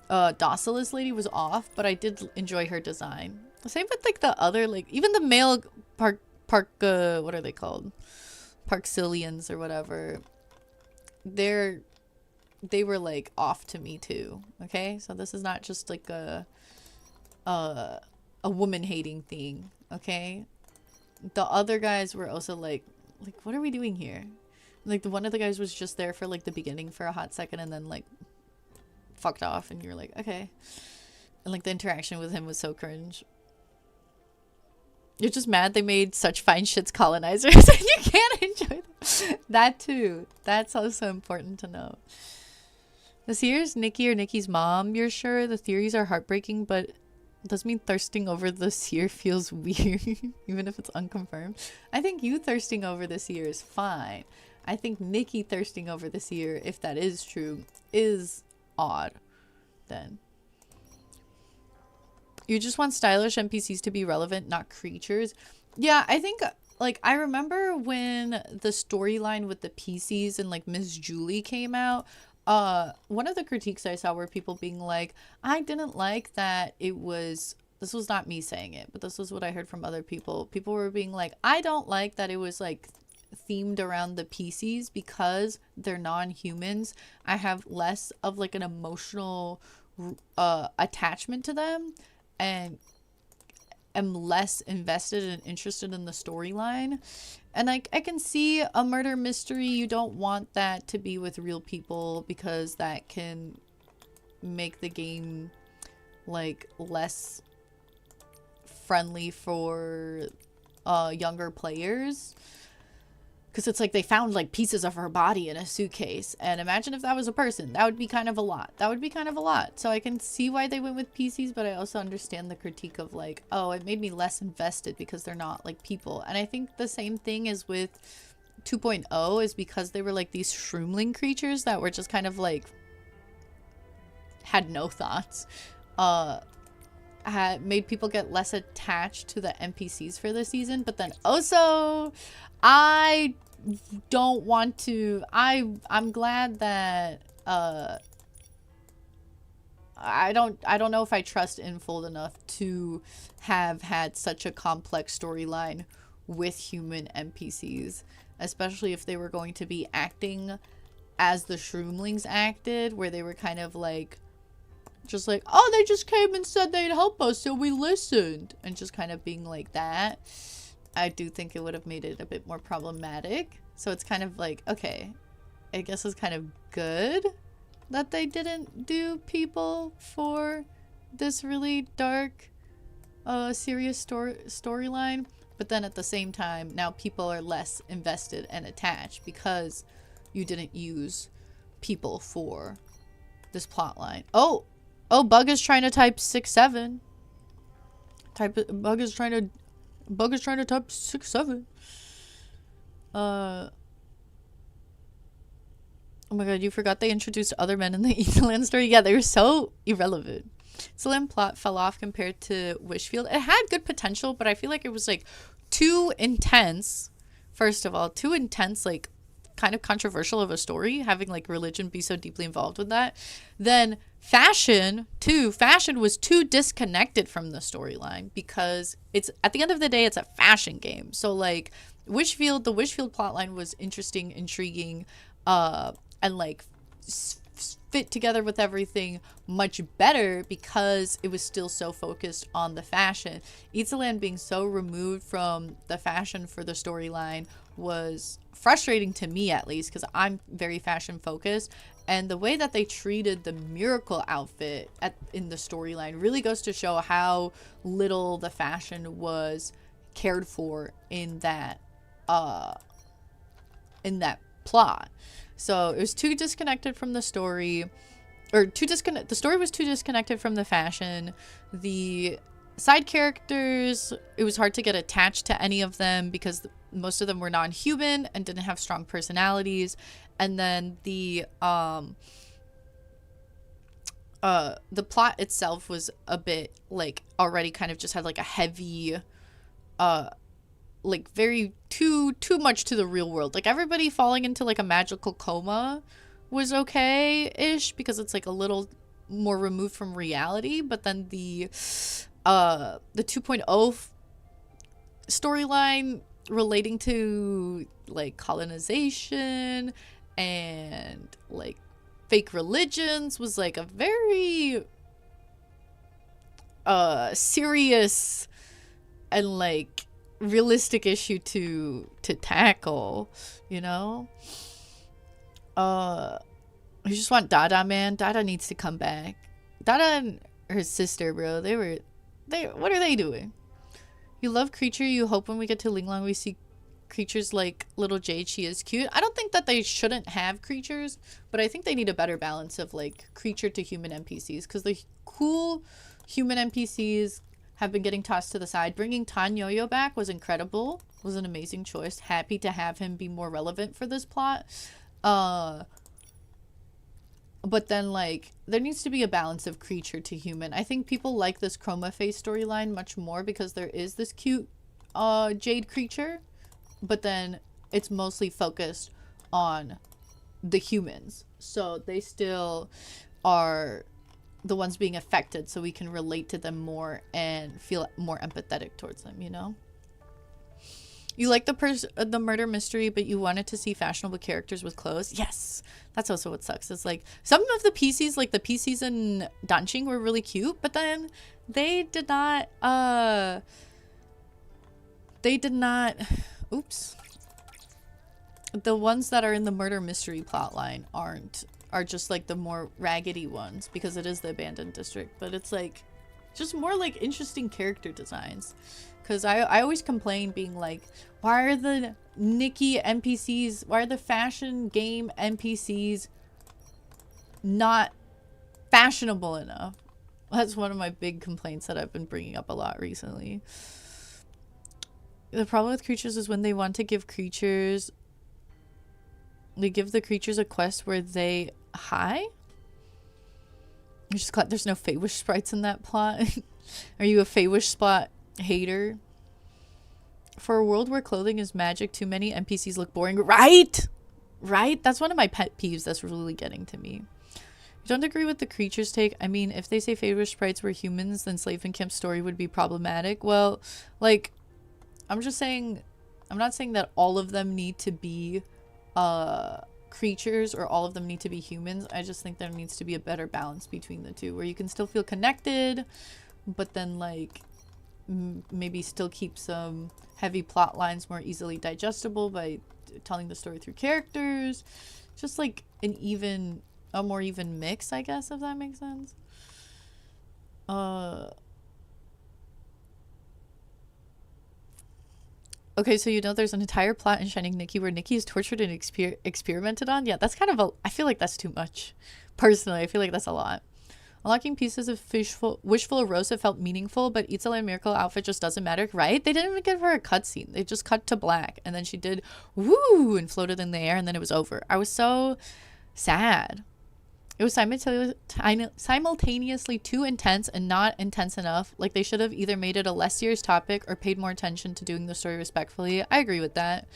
Docilist lady was off, but I did enjoy her design. Same with like the other, like, even the male what are they called? Parksilians or whatever. They were like off to me too. Okay, so this is not just like a woman hating thing. Okay, the other guys were also like what are we doing here? Like one of the guys was just there for like the beginning for a hot second and then like fucked off, and you're like, okay. And like the interaction with him was so cringe. You're just mad they made such fine shits colonizers and you can't enjoy them. That too. That's also important to know. The seer's Nikki or Nikki's mom, you're sure? The theories are heartbreaking, but does mean thirsting over the seer feels weird, even if it's unconfirmed. I think you thirsting over the seer is fine. I think Nikki thirsting over the seer, if that is true, is odd then. You just want stylish NPCs to be relevant, not creatures. Yeah, I think, like, I remember when the storyline with the PCs and, like, Miss Julie came out, one of the critiques I saw were people being like, I didn't like that it was, this was not me saying it, but this was what I heard from other people. People were being like, I don't like that it was, like, themed around the PCs because they're non-humans. I have less of, like, an emotional attachment to them, and am less invested and interested in the storyline. And I can see a murder mystery. You don't want that to be with real people because that can make the game like less friendly for younger players. Because it's like they found like pieces of her body in a suitcase. And imagine if that was a person. That would be kind of a lot. That would be kind of a lot. So I can see why they went with PCs, but I also understand the critique of like, oh, it made me less invested because they're not like people. And I think the same thing is with 2.0 is because they were like these shroomling creatures that were just kind of like had no thoughts. Had made people get less attached to the NPCs for the season, but then also I don't want to. I'm glad that I don't know if I trust Infold enough to have had such a complex storyline with human NPCs, especially if they were going to be acting as the Shroomlings acted, where they were kind of like just like, oh, they just came and said they'd help us, so we listened, and just kind of being like that. I do think it would have made it a bit more problematic. So it's kind of like, okay, I guess it's kind of good that they didn't do people for this really dark, serious storyline. But then at the same time, now people are less invested and attached because you didn't use people for this plot line. Oh, Bug is trying to type 6-7. Bug is trying to type 6-7. Oh my god, you forgot they introduced other men in the Eastland story? Yeah, they were so irrelevant. Eastland plot fell off compared to Wishfield. It had good potential, but I feel like it was like too intense. First of all, too intense, like kind of controversial of a story, having like religion be so deeply involved with that. Then fashion was too disconnected from the storyline, because it's, at the end of the day, it's a fashion game. So like the Wishfield plotline was interesting, intriguing, and like fit together with everything much better because it was still so focused on the fashion. Eatsaland being so removed from the fashion for the storyline was frustrating to me, at least, because I'm very fashion focused, and the way that they treated the miracle outfit in the storyline really goes to show how little the fashion was cared for in that plot. So it was too disconnected from the story, or the story was too disconnected from the fashion. The side characters, it was hard to get attached to any of them because most of them were non-human and didn't have strong personalities. And then the plot itself was a bit like already kind of just had like a heavy like very too much to the real world. Like everybody falling into like a magical coma was okay-ish because it's like a little more removed from reality, but then the 2.0 storyline relating to like colonization and like fake religions was like a very serious and like realistic issue to tackle, you know. I just want Dada, man. Dada needs to come back. Dada and her sister, bro, what are they doing? You love creature. You hope when we get to Linglong we see creatures like little Jade. She is cute. I don't think that they shouldn't have creatures, but I think they need a better balance of like creature to human NPCs, because the cool human NPCs have been getting tossed to the side. Bringing Tan Yo-Yo back was incredible. Was an amazing choice. Happy to have him be more relevant for this plot. But then like there needs to be a balance of creature to human. I think people like this Chroma Face storyline much more because there is this cute Jade creature, but then it's mostly focused on the humans. So they still are the ones being affected, so we can relate to them more and feel more empathetic towards them, you know? You like the murder mystery, but you wanted to see fashionable characters with clothes? Yes. That's also what sucks. It's like some of the PCs, like the PCs in Danqing, were really cute, but then they did not oops. The ones that are in the murder mystery plotline are just like the more raggedy ones because it is the abandoned district, but it's like just more like interesting character designs. Because I always complain being like, why are the Nikki NPCs, why are the fashion game NPCs not fashionable enough? That's one of my big complaints that I've been bringing up a lot recently. The problem with creatures is when they want to give creatures, they give the creatures a quest where they hi. I'm just glad there's no Feywish sprites in that plot. Are you a Feywish spot hater? For a world where clothing is magic, too many NPCs look boring. Right? Right? That's one of my pet peeves that's really getting to me. You don't agree with the creatures take? I mean, if they say Feywish sprites were humans, then Slave and Camp's story would be problematic. Well, like, I'm just saying, I'm not saying that all of them need to be creatures or all of them need to be humans. I just think there needs to be a better balance between the two, where you can still feel connected, but then like maybe still keep some heavy plot lines more easily digestible by telling the story through characters. Just like a more even mix, I guess, if that makes sense. Okay, so you know there's an entire plot in Shining Nikki where Nikki is tortured and experimented on? Yeah, that's kind of I feel like that's too much. Personally, I feel like that's a lot. Unlocking pieces of Wishful of Rosa felt meaningful, but Itzel and Miracle outfit just doesn't matter, right? They didn't even give her a cutscene. They just cut to black, and then she did woo and floated in the air, and then it was over. I was so sad. It was simultaneously too intense and not intense enough. Like, they should have either made it a less serious topic or paid more attention to doing the story respectfully. I agree with that.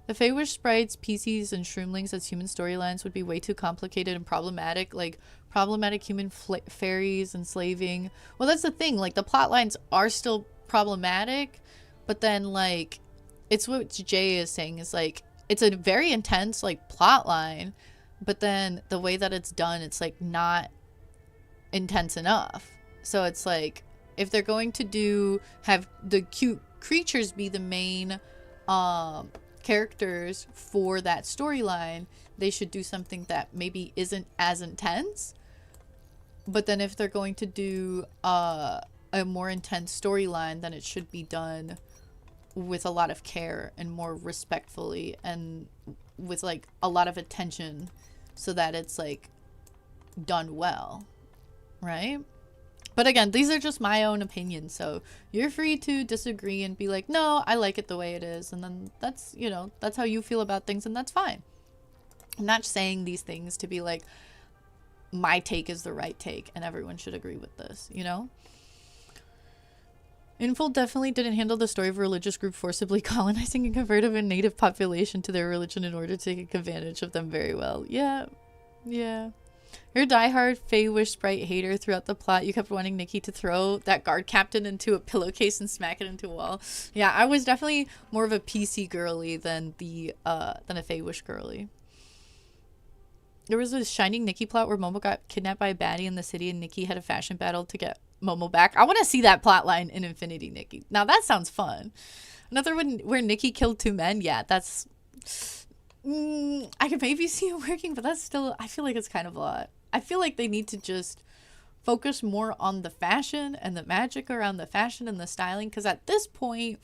The Feywish sprites, PCs, and shroomlings as human storylines would be way too complicated and problematic. Like, problematic human fairies, enslaving. Well, that's the thing. Like, the plot lines are still problematic, but then, like, it's what Jay is saying is, like, it's a very intense, like, plot line, but then the way that it's done, it's like not intense enough. So it's like, if they're going to have the cute creatures be the main characters for that storyline, they should do something that maybe isn't as intense. But then if they're going to do a more intense storyline, then it should be done with a lot of care and more respectfully and with like a lot of attention, so that it's like done well, right? But again, these are just my own opinions, so you're free to disagree and be like, no, I like it the way it is, and then that's, you know, that's how you feel about things, and that's fine. I'm not saying these things to be like my take is the right take and everyone should agree with this, you know? Inful definitely didn't handle the story of a religious group forcibly colonizing and converting a native population to their religion in order to take advantage of them very well. Yeah. You're a diehard Feywish sprite hater throughout the plot. You kept wanting Nikki to throw that guard captain into a pillowcase and smack it into a wall. Yeah, I was definitely more of a PC girly than a Feywish girly. There was a Shining Nikki plot where Momo got kidnapped by a baddie in the city and Nikki had a fashion battle to get Momo back. I want to see that plot line in Infinity Nikki. Now that sounds fun. Another one where Nikki killed 2 men. Yeah, that's... I could maybe see it working, but that's still... I feel like it's kind of a lot. I feel like they need to just focus more on the fashion and the magic around the fashion and the styling, because at this point,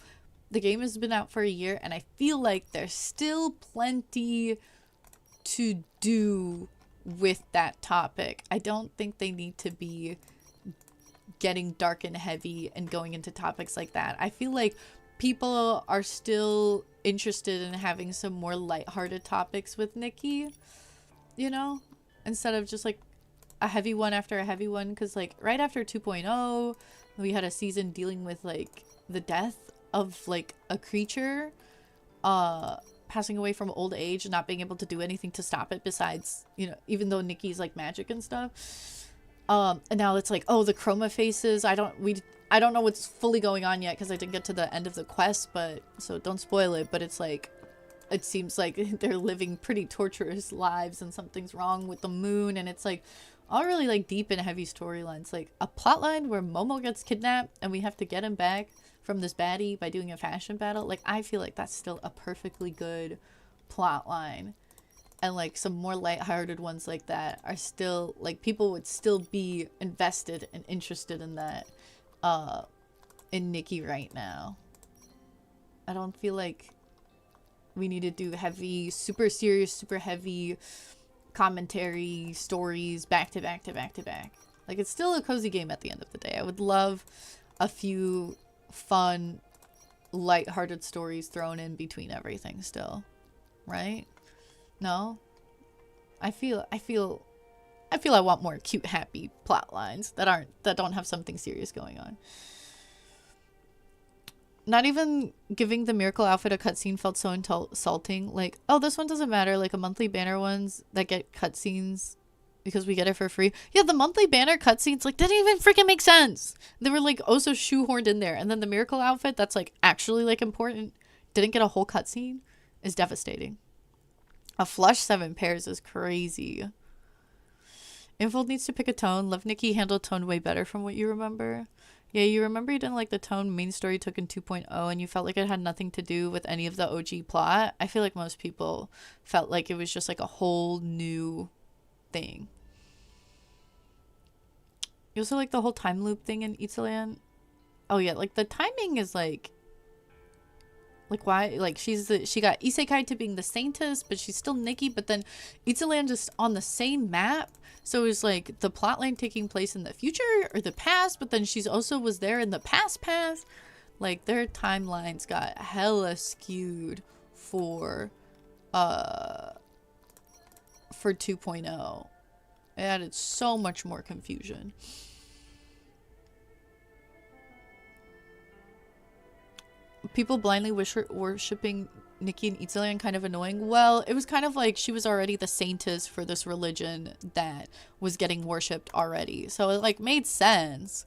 the game has been out for a year, and I feel like there's still plenty to do with that topic. I don't think they need to be getting dark and heavy and going into topics like that. I feel like people are still interested in having some more lighthearted topics with Nikki, you know, instead of just like a heavy one after a heavy one, because like right after 2.0 we had a season dealing with like the death of like a creature passing away from old age and not being able to do anything to stop it besides, you know, even though Nikki's like magic and stuff. And now it's like, oh, the chroma faces. I don't know what's fully going on yet because I didn't get to the end of the quest, but so don't spoil it. But it's like, it seems like they're living pretty torturous lives and something's wrong with the moon, and it's like all really like deep and heavy storylines. Like a plotline where Momo gets kidnapped and we have to get him back from this baddie by doing a fashion battle. Like I feel like that's still a perfectly good plot line. And like some more lighthearted ones like that are still like people would still be invested and interested in that in Nikki right now. I don't feel like we need to do heavy, super serious, super heavy commentary stories back to back to back to back. Like, it's still a cozy game at the end of the day. I would love a few fun, lighthearted stories thrown in between everything still. Right? No? I feel I want more cute, happy plot lines that don't have something serious going on. Not even giving the miracle outfit a cutscene felt so insulting. Like, oh, this one doesn't matter. Like, a monthly banner ones that get cutscenes because we get it for free. Yeah, the monthly banner cutscenes, like, didn't even freaking make sense. They were, like, oh so shoehorned in there. And then the miracle outfit that's, like, actually, like, important, didn't get a whole cutscene, is devastating. A flush 7 pairs is crazy. Infold needs to pick a tone. Love Nikki handled tone way better from what you remember. Yeah, you remember you didn't like the tone main story took in 2.0 and you felt like it had nothing to do with any of the OG plot. I feel like most people felt like it was just like a whole new thing. You also like the whole time loop thing in Itzalan? Oh yeah, like the timing is like why, like she got isekai to being the saintess, but she's still Nikki, but then Itzalan just on the same map. So it was like the plotline taking place in the future or the past, but then she's also was there in the past. Like their timelines got hella skewed for 2.0. It added so much more confusion. People blindly worshipping Nikki and Itzalan kind of annoying. Well, it was kind of like she was already the saintess for this religion that was getting worshipped already. So it like made sense.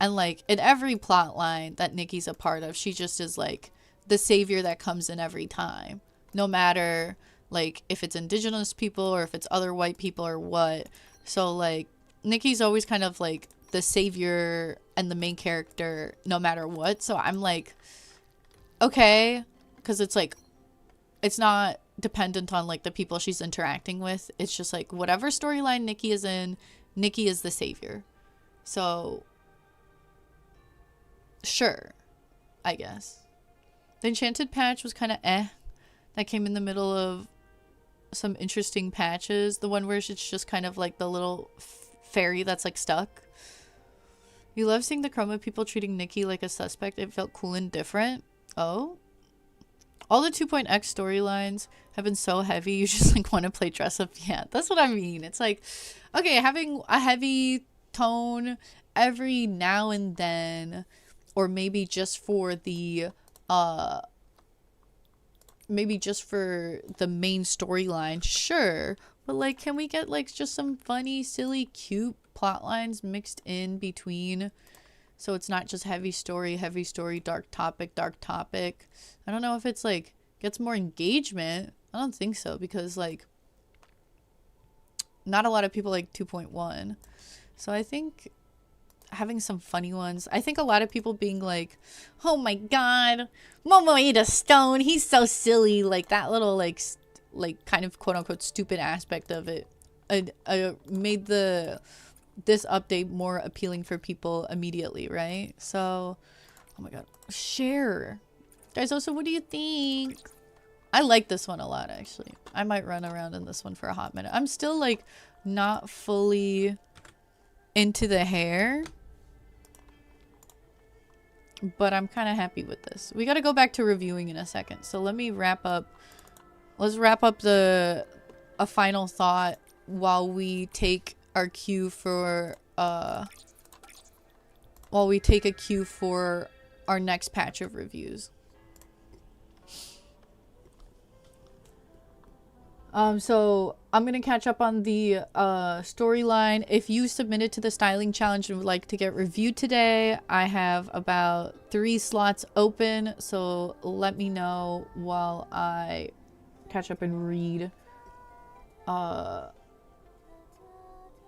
And like in every plot line that Nikki's a part of, she just is like the savior that comes in every time. No matter like if it's indigenous people or if it's other white people or what. So like Nikki's always kind of like the savior and the main character no matter what. So I'm like, okay, because it's like it's not dependent on like the people she's interacting with. It's just like whatever storyline Nikki is in, Nikki is the savior. So sure, I guess. The enchanted patch was kind of that came in the middle of some interesting patches. The one where it's just kind of like the little fairy that's like stuck. You love seeing the chroma people treating Nikki like a suspect. It felt cool and different. Oh, all the 2.x storylines have been so heavy you just like want to play dress up. Yeah, that's what I mean. It's like, okay, having a heavy tone every now and then, or maybe just for the main storyline, sure, but like can we get like just some funny, silly, cute plot lines mixed in between? So it's not just heavy story, dark topic. I don't know if it's like gets more engagement. I don't think so, because like not a lot of people like 2.1. So I think having some funny ones. I think a lot of people being like, oh my god, Momo ate a stone, he's so silly. Like that little like kind of quote unquote stupid aspect of it made this update more appealing for people immediately, right? So, oh my god, share. Guys, also, what do you think? I like this one a lot, actually. I might run around in this one for a hot minute. I'm still, like, not fully into the hair, but I'm kind of happy with this. We gotta go back to reviewing in a second, so let me wrap up. Let's wrap up a final thought while we take our cue for while we take a cue for our next patch of reviews. So I'm gonna catch up on the storyline. If you submitted to the styling challenge and would like to get reviewed today, I have about 3 slots open, so let me know while I catch up and read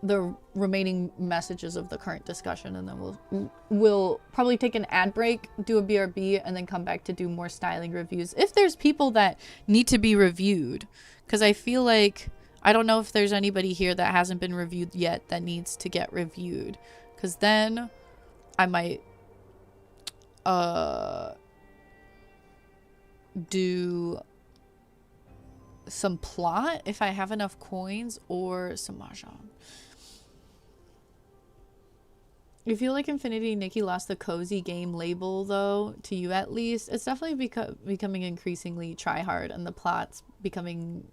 the remaining messages of the current discussion, and then we'll probably take an ad break, do a BRB, and then come back to do more styling reviews if there's people that need to be reviewed, because I feel like I don't know if there's anybody here that hasn't been reviewed yet that needs to get reviewed, because then I might do some plot if I have enough coins, or some mahjong. You feel like Infinity Nikki lost the cozy game label, though, to you at least? It's definitely becoming increasingly try-hard, and the plot's becoming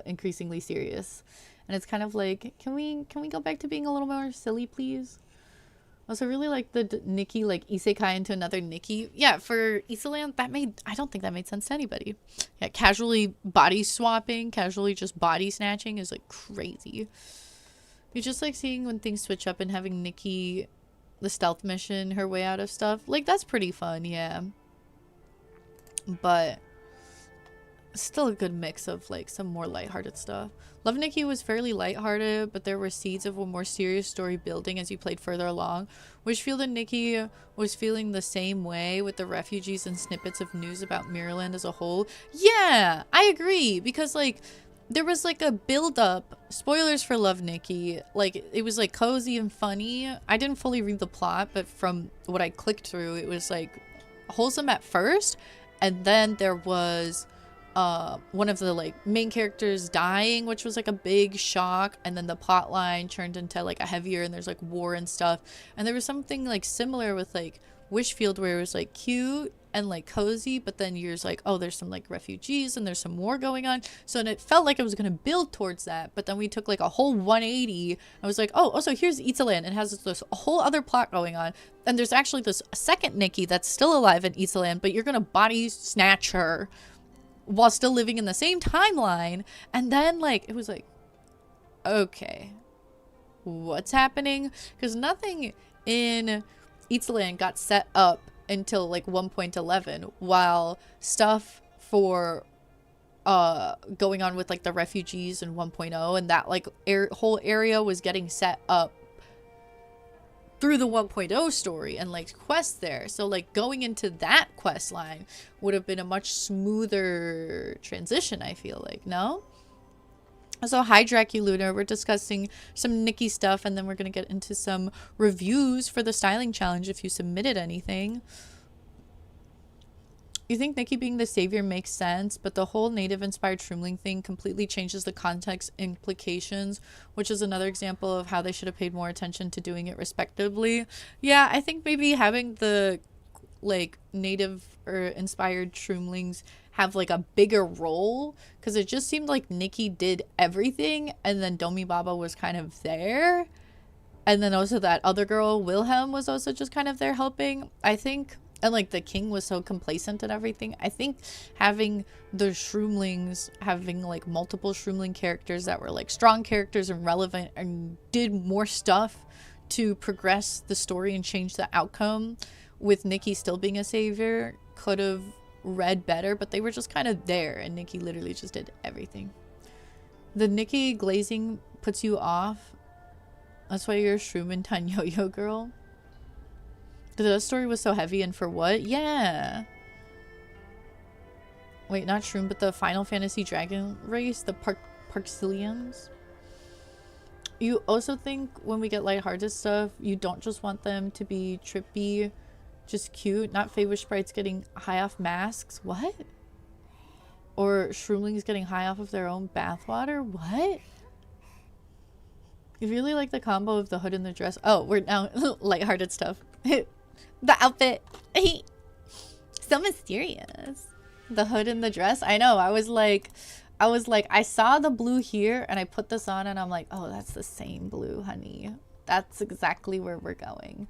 increasingly serious. And it's kind of like, can we go back to being a little more silly, please? Also, really like the Nikki, like, isekai into another Nikki. Yeah, for Iseland, I don't think that made sense to anybody. Yeah, casually body swapping, casually just body snatching is, like, crazy. You just like seeing when things switch up and having Nikki, the stealth mission, her way out of stuff. Like, that's pretty fun, yeah. But still a good mix of, like, some more lighthearted stuff. Love Nikki was fairly lighthearted, but there were seeds of a more serious story building as you played further along. Wishfield and Nikki was feeling the same way with the refugees and snippets of news about Mirrorland as a whole. Yeah, I agree, because, like, there was like a build up. Spoilers for Love Nikki. Like, it was like cozy and funny. I didn't fully read the plot, but from what I clicked through, it was like wholesome at first, and then there was one of the like main characters dying, which was like a big shock, and then the plot line turned into like a heavier, and there's like war and stuff. And there was something like similar with like Wishfield, where it was like cute and like cozy, but then you're just like, oh, there's some like refugees and there's some war going on. So, and it felt like it was gonna build towards that, but then we took like a whole 180. I was like, oh, also here's Itzaland, and has this whole other plot going on, and there's actually this second Nikki that's still alive in Itzaland, but you're gonna body snatch her while still living in the same timeline. And then like it was like, okay, what's happening? Because nothing in Itzaland got set up until like 1.11, while stuff for going on with like the refugees in 1.0 and that like whole area was getting set up through the 1.0 story and like quests there. So like going into that quest line would have been a much smoother transition, I feel like. No? So hi Draculuna, we're discussing some Nikki stuff, and then we're going to get into some reviews for the styling challenge if you submitted anything. You think Nikki being the savior makes sense, but the whole native inspired shroomling thing completely changes the context implications, which is another example of how they should have paid more attention to doing it respectively. Yeah, I think maybe having the like native or inspired shroomlings have like a bigger role, because it just seemed like Nikki did everything and then Domi Baba was kind of there, and then also that other girl Wilhelm was also just kind of there helping, I think. And like the king was so complacent and everything. I think having the shroomlings, having like multiple shroomling characters that were like strong characters and relevant and did more stuff to progress the story and change the outcome, with Nikki still being a savior, could have read better. But they were just kind of there, and Nikki literally just did everything. The Nikki glazing puts you off. That's why you're a shroom and Tan Yo-Yo girl. The story was so heavy, and for what? Yeah. Wait, not shroom, but the Final Fantasy dragon race, the Parxilians. You also think when we get lighthearted stuff, you don't just want them to be trippy, just cute, not Fey Wish sprites getting high off masks. What? Or shroomlings getting high off of their own bathwater. What? You really like the combo of the hood and the dress. Oh, we're now lighthearted stuff. The outfit. So mysterious. The hood and the dress. I know. I was like, I saw the blue here and I put this on and I'm like, oh, that's the same blue, honey. That's exactly where we're going.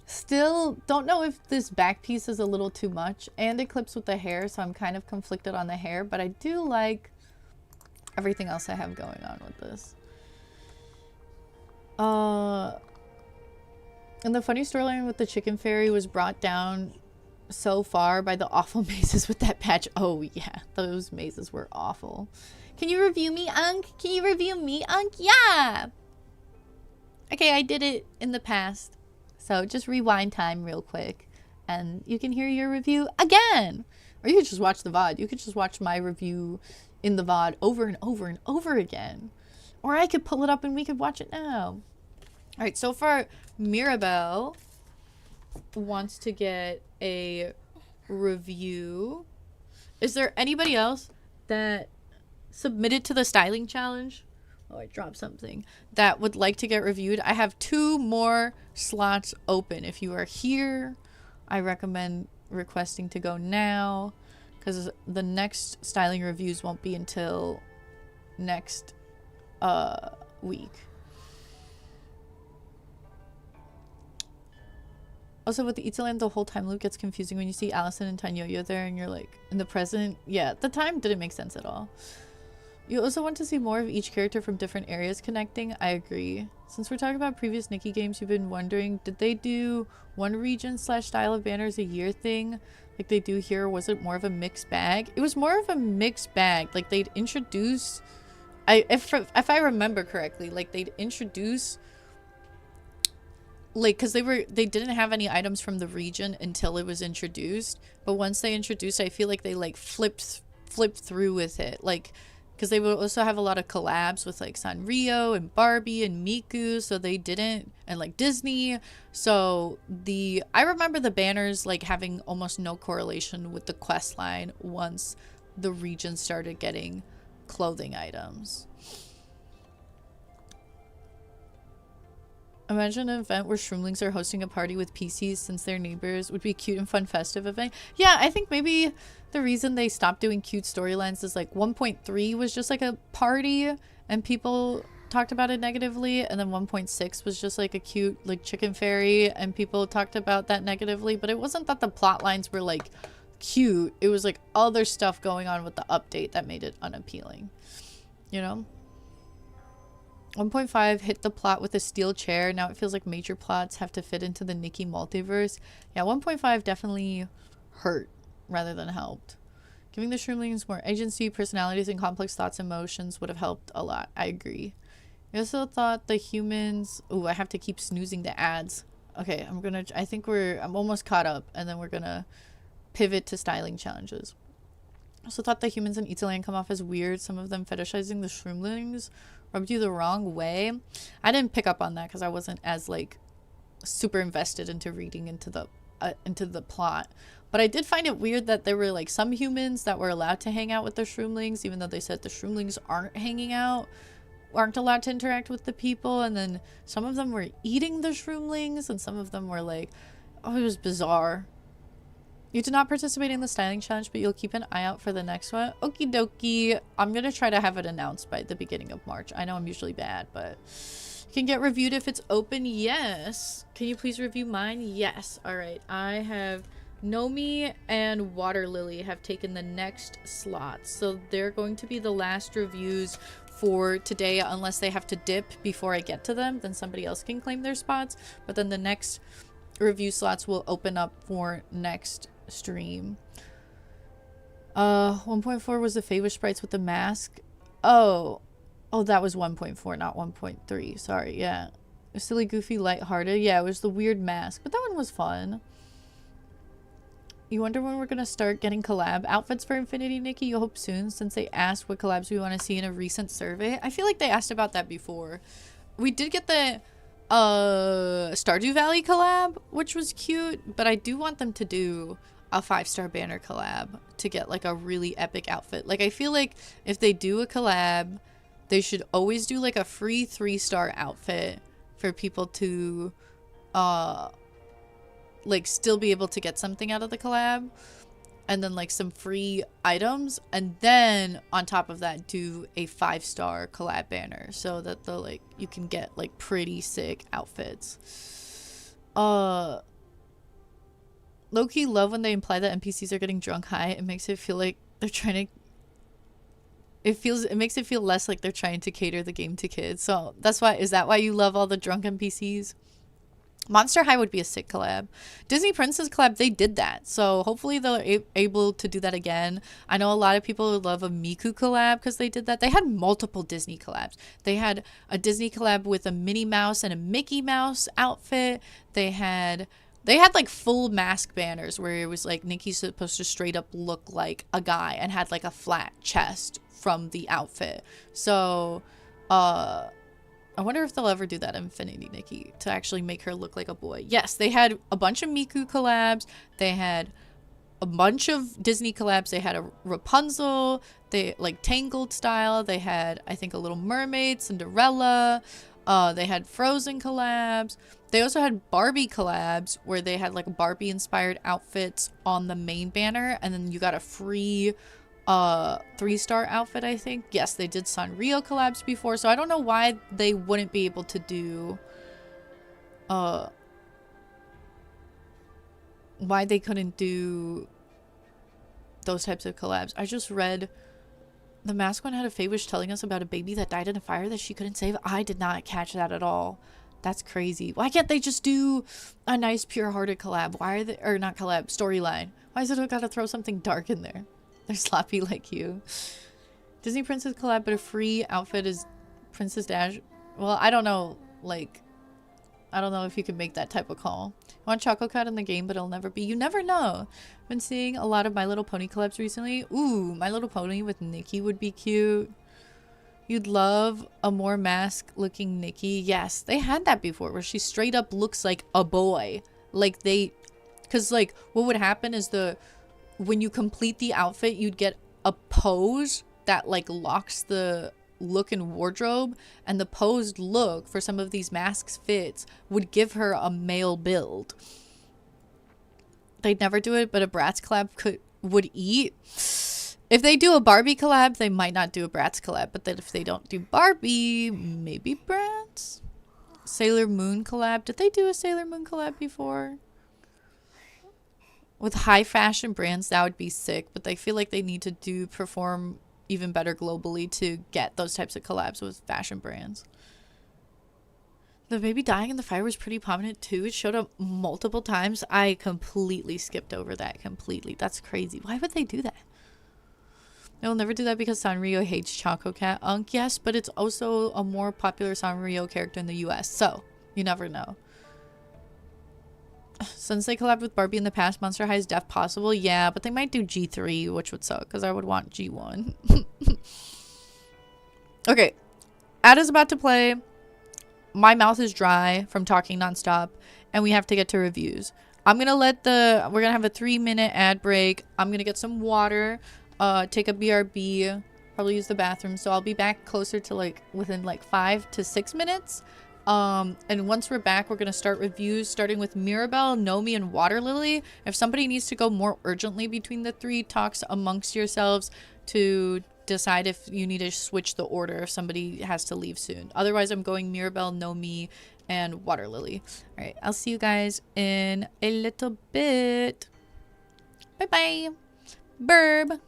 Still don't know if this back piece is a little too much, and it clips with the hair, so I'm kind of conflicted on the hair, but I do like everything else I have going on with this. And the funny storyline with the chicken fairy was brought down so far by the awful mazes with that patch. Oh yeah, those mazes were awful. Can you review me, Unk? Can you review me, Unk? Yeah! Okay, I did it in the past. So just rewind time real quick and you can hear your review again. Or you could just watch the VOD. You could just watch my review in the VOD over and over and over again. Or I could pull it up and we could watch it now. Alright, so far, Mirabelle. wants to get a review. Is there anybody else that submitted to the styling challenge? Oh, I dropped something. That would like to get reviewed. I have 2 more slots open. If you are here, I recommend requesting to go now, because the next styling reviews won't be until next week. Also, with the Itzaland, the whole time loop gets confusing when you see Allison and Tanyoyo there and you're like, in the present. Yeah, the time didn't make sense at all. You also want to see more of each character from different areas connecting. I agree. Since we're talking about previous Nikki games, you've been wondering, did they do one region / style of banners a year thing like they do here, or was it more of a mixed bag? It was more of a mixed bag. Like, they'd introduce... If I remember correctly, like, they'd introduce... Like, because they didn't have any items from the region until it was introduced. But once they introduced, I feel like they, like, flipped through with it. Like... Because they would also have a lot of collabs with like Sanrio and Barbie and Miku, so they didn't, and like Disney. So I remember the banners like having almost no correlation with the quest line once the region started getting clothing items. Imagine an event where Shroomlings are hosting a party with PCs since they're neighbors. Would be a cute and fun festive event. Yeah, I think maybe the reason they stopped doing cute storylines is like 1.3 was just like a party and people talked about it negatively, and then 1.6 was just like a cute like chicken fairy and people talked about that negatively. But it wasn't that the plot lines were like cute. It was like other stuff going on with the update that made it unappealing, you know? 1.5 hit the plot with a steel chair. Now it feels like major plots have to fit into the Nikki multiverse. Yeah, 1.5 definitely hurt rather than helped. Giving the Shroomlings more agency, personalities, and complex thoughts and emotions would have helped a lot. I agree. I also thought the humans... Ooh, I have to keep snoozing the ads. Okay, I'm almost caught up, and then we're gonna pivot to styling challenges. I also thought the humans in Itzaland come off as weird. Some of them fetishizing the Shroomlings rubbed you the wrong way. I didn't pick up on that because I wasn't as like super invested into reading into the plot. But I did find it weird that there were like some humans that were allowed to hang out with the Shroomlings, even though they said the Shroomlings aren't allowed to interact with the people, and then some of them were eating the Shroomlings and some of them were like, oh, it was bizarre. You did not participate in the styling challenge, but you'll keep an eye out for the next one. Okie dokie. I'm going to try to have it announced by the beginning of March. I know I'm usually bad, but you can get reviewed if it's open. Yes. Can you please review mine? Yes. All right. I have Nomi and Water Lily have taken the next slots. So they're going to be the last reviews for today, unless they have to dip before I get to them. Then somebody else can claim their spots. But then the next review slots will open up for next stream. 1.4 was the favorite sprites with the mask. Oh, that was 1.4, not 1.3. Sorry. Yeah, silly, goofy, lighthearted. Yeah, it was the weird mask, but that one was fun. You wonder when we're gonna start getting collab outfits for Infinity, Nikki? You hope soon, since they asked what collabs we want to see in a recent survey. I feel like they asked about that before. We did get the Stardew Valley collab, which was cute, but I do want them to do a 5-star banner collab to get like a really epic outfit. Like, I feel like if they do a collab, they should always do like a free 3-star outfit for people to like still be able to get something out of the collab, and then like some free items, and then on top of that do a 5-star collab banner so that you can get like pretty sick outfits. Low-key love when they imply that NPCs are getting drunk high. It makes it feel like they're trying to it makes it feel less like they're trying to cater the game to kids. So is that why you love all the drunk NPCs? Monster High would be a sick collab. Disney Princess collab, they did that. So hopefully they're able to do that again. I know a lot of people would love a Miku collab because they did that. They had multiple Disney collabs. They had a Disney collab with a Minnie Mouse and a Mickey Mouse outfit. They had like full mask banners where it was like Nikki's supposed to straight up look like a guy and had like a flat chest from the outfit. So, I wonder if they'll ever do that Infinity Nikki to actually make her look like a boy. Yes, they had a bunch of Miku collabs. They had a bunch of Disney collabs. They had a Rapunzel, they like Tangled style. They had, I think, a Little Mermaid, Cinderella. They had Frozen collabs. They also had Barbie collabs where they had like Barbie inspired outfits on the main banner, and then you got a free 3-star outfit, I think. Yes, they did Sanrio collabs before, so I don't know why they wouldn't be able to do why they couldn't do those types of collabs. I just read the mask one had a Fey Wish telling us about a baby that died in a fire that she couldn't save. I did not catch that at all. That's crazy. Why can't they just do a nice pure-hearted collab? Why are they, or not collab, storyline? Why is it gotta throw something dark in there? They're sloppy like you. Disney Princess collab, but a free outfit is Princess Dash. Well, I don't know, like, I don't know if you could make that type of call. I want Choco Cat in the game, but it'll never be. You never know. I've been seeing a lot of My Little Pony collabs recently. Ooh, My Little Pony with Nikki would be cute. You'd love a more mask-looking Nikki. Yes, they had that before, where she straight up looks like a boy. Like they, because like what would happen is when you complete the outfit, you'd get a pose that like locks the look and wardrobe, and the posed look for some of these masks fits would give her a male build. They'd never do it, but a Bratz collab would eat. If they do a Barbie collab, they might not do a Bratz collab, but then if they don't do Barbie, maybe Bratz. Sailor Moon collab. Did they do a Sailor Moon collab before? With high fashion brands, that would be sick, but I feel like they need to perform even better globally to get those types of collabs with fashion brands. The baby dying in the fire was pretty prominent too. It showed up multiple times. I completely skipped over that completely. That's crazy. Why would they do that? They'll never do that because Sanrio hates Choco Cat. Yes, but it's also a more popular Sanrio character in the US, so you never know. Since they collabed with Barbie in the past, Monster High is def possible. Yeah, but they might do G3, which would suck because I would want G1. Okay, Ad is about to play. My mouth is dry from talking nonstop, and we have to get to reviews. We're gonna have a 3-minute ad break. I'm gonna get some water, take a BRB, probably use the bathroom. So I'll be back closer to like within like 5 to 6 minutes. And once we're back, we're going to start reviews starting with Mirabelle, Nomi, and Water Lily. If somebody needs to go more urgently between the 3, talks amongst yourselves to decide if you need to switch the order if somebody has to leave soon. Otherwise, I'm going Mirabelle, Nomi, and Water Lily. All right, I'll see you guys in a little bit. Bye-bye. Burb.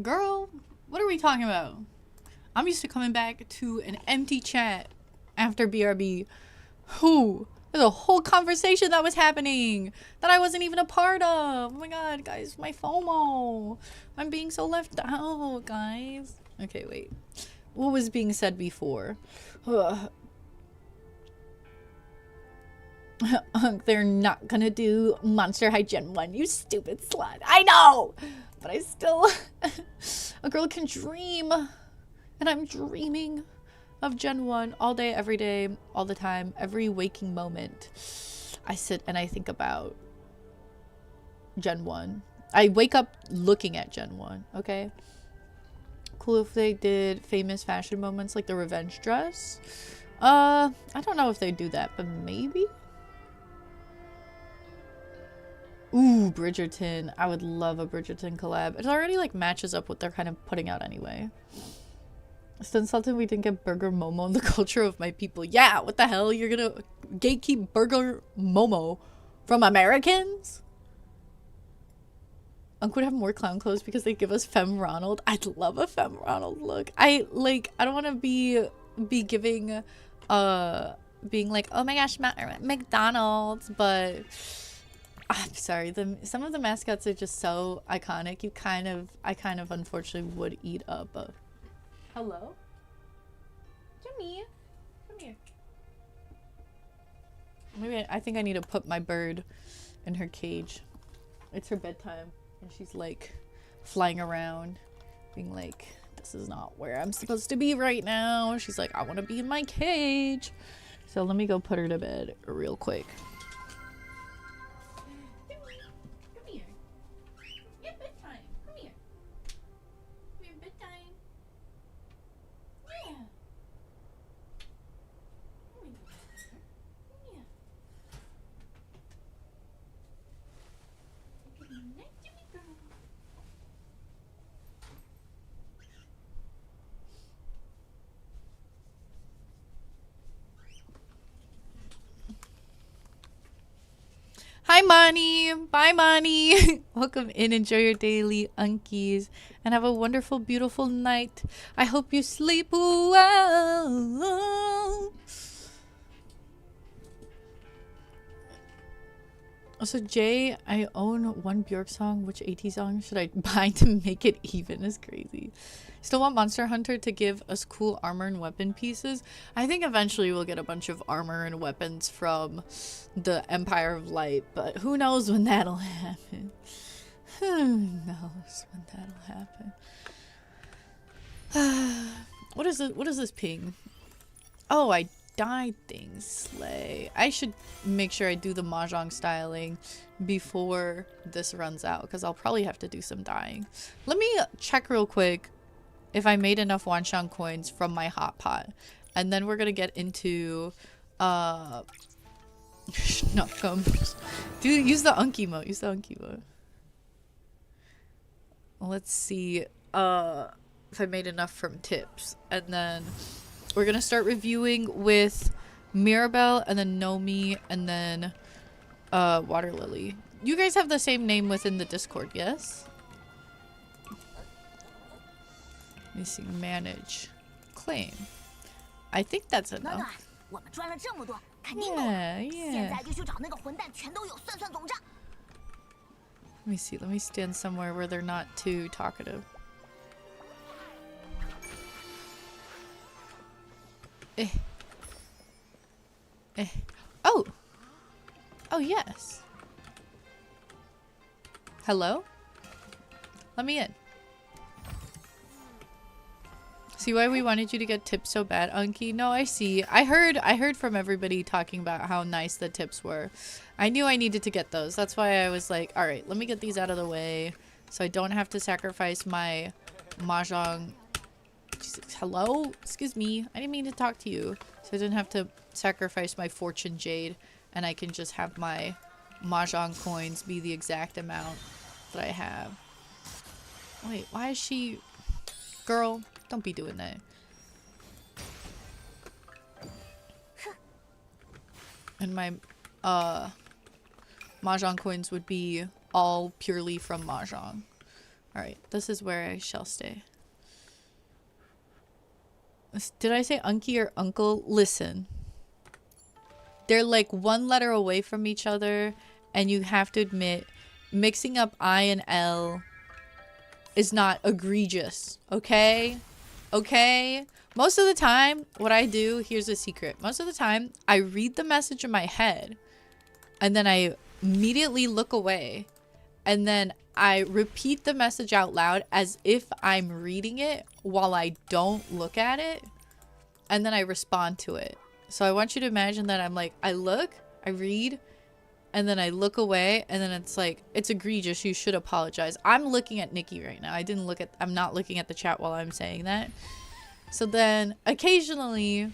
Girl, what are we talking about? I'm used to coming back to an empty chat after BRB. Who? There's a whole conversation that was happening that I wasn't even a part of. Oh my god, guys, my FOMO. I'm being so left out, guys. Okay, wait. What was being said before? They're not gonna do Monster High Gen 1, you stupid slut. I know! But I still... A girl can dream. And I'm dreaming of Gen 1 all day, every day, all the time, every waking moment. I sit and I think about Gen 1. I wake up looking at Gen 1, okay? Cool if they did famous fashion moments like the revenge dress. I don't know if they do that, but maybe? Ooh, Bridgerton. I would love a Bridgerton collab. It already like matches up what they're kind of putting out anyway. Still insulting we didn't get Burger Momo in the culture of my people. Yeah, what the hell? You're gonna gatekeep Burger Momo from Americans? Uncle would have more clown clothes because they give us Femme Ronald. I'd love a Femme Ronald look. I don't want to be giving being like, oh my gosh, McDonald's, but I'm sorry, some of the mascots are just so iconic. I kind of unfortunately would eat up a... Hello? Jimmy, come here. Maybe I think I need to put my bird in her cage. It's her bedtime, and she's like flying around, being like, this is not where I'm supposed to be right now. She's like, I want to be in my cage. So let me go put her to bed real quick. Hi, Money. Bye, Money. Welcome in. Enjoy your daily unkies and have a wonderful, beautiful night. I hope you sleep well. Also, Jay, I own one Bjork song. Which AT song should I buy to make it even? Is crazy. Still want Monster Hunter to give us cool armor and weapon pieces. I think eventually we'll get a bunch of armor and weapons from the Empire of Light, but who knows when that'll happen. Who knows when that'll happen. What is this ping? Oh, I died things. Slay. I should make sure I do the Mahjong styling before this runs out, because I'll probably have to do some dying. Let me check real quick if I made enough Wanshan coins from my hot pot, and then we're gonna get into Schnuckums. Dude, use the Unky mode. Use the Unky mode. Let's see if I made enough from tips, and then we're gonna start reviewing with Mirabelle, and then Nomi, and then Water Lily. You guys have the same name within the Discord, yes? Let me see. Manage. Claim. I think that's enough. Yeah. Let me see. Let me stand somewhere where they're not too talkative. Oh! Oh, yes. Hello? Let me in. See why we wanted you to get tips so bad, Unky? No, I see. I heard from everybody talking about how nice the tips were. I knew I needed to get those. That's why I was like, alright, let me get these out of the way so I don't have to sacrifice my Mahjong. Jesus, hello? Excuse me. I didn't mean to talk to you. So I didn't have to sacrifice my Fortune Jade, and I can just have my Mahjong coins be the exact amount that I have. Wait, why is she... Girl, don't be doing that. And my Mahjong coins would be all purely from Mahjong. Alright, this is where I shall stay. Did I say unky or uncle? Listen. They're like one letter away from each other, and you have to admit, mixing up I and L is not egregious, okay? Okay? Most of the time, what I do, here's a secret. Most of the time, I read the message in my head, and then I immediately look away, and then I repeat the message out loud as if I'm reading it while I don't look at it, and then I respond to it. So I want you to imagine that I'm like, I look, I read, and then I look away, and then it's like, it's egregious, you should apologize. I'm looking at Nikki right now. I'm not looking at the chat while I'm saying that. So then occasionally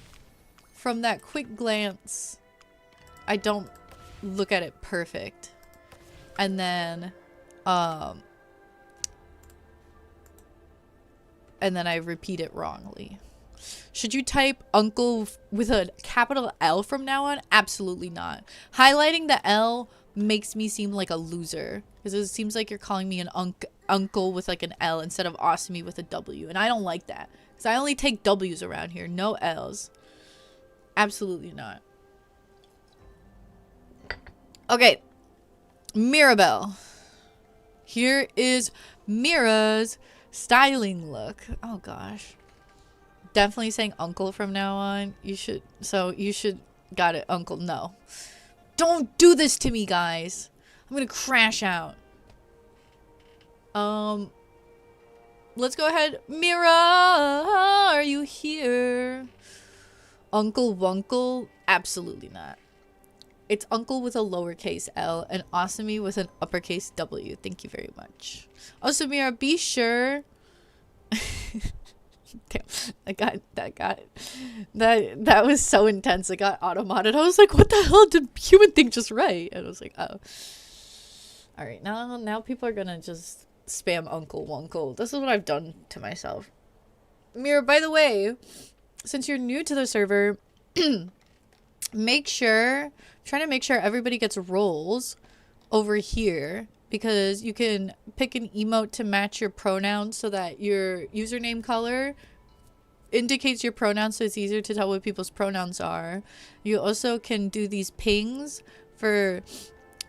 from that quick glance, I don't look at it perfect. And then I repeat it wrongly. Should you type uncle with a capital L from now on? Absolutely not. Highlighting the L makes me seem like a loser, because it seems like you're calling me an uncle with like an L instead of awesome with a W, and I don't like that, because I only take W's around here, no L's. Absolutely not. Okay, Mirabelle. Here is Mira's styling look. Oh gosh. Definitely saying uncle from now on. You should got it, uncle. No. Don't do this to me, guys. I'm gonna crash out. Let's go ahead. Mira, are you here? Uncle Wunkle? Absolutely not. It's uncle with a lowercase L and Awesomey with an uppercase W. Thank you very much. Also, Mira, be sure. Damn, that was so intense. I got automated. I was like, what the hell did human thing just write? And I was like, oh. Alright, now people are gonna just spam Uncle Wunkle. This is what I've done to myself. Mira, by the way, since you're new to the server, try to make sure everybody gets roles over here, because you can pick an emote to match your pronouns so that your username color indicates your pronouns, so it's easier to tell what people's pronouns are. You also can do these pings for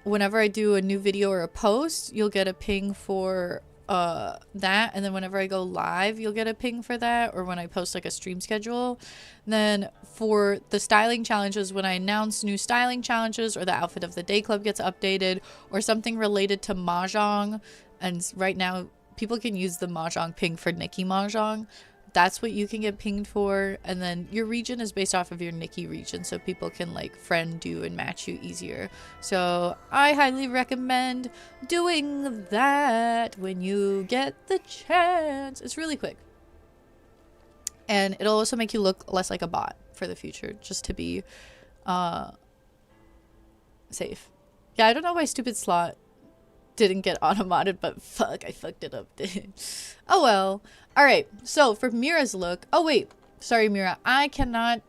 whenever I do a new video or a post, you'll get a ping for that, and then whenever I go live, you'll get a ping for that, or when I post like a stream schedule. And then for the styling challenges, when I announce new styling challenges, or the outfit of the day club gets updated, or something related to mahjong, and right now people can use the mahjong ping for Nikki mahjong, that's what you can get pinged for. And then your region is based off of your Nikki region, so people can like friend you and match you easier. So I highly recommend doing that when you get the chance. It's really quick, and it'll also make you look less like a bot for the future, just to be safe. Yeah, I don't know why stupid slot didn't get automated, but fuck, I fucked it up, dude. Oh well. Alright, so for Mira's look, oh wait, sorry Mira, I cannot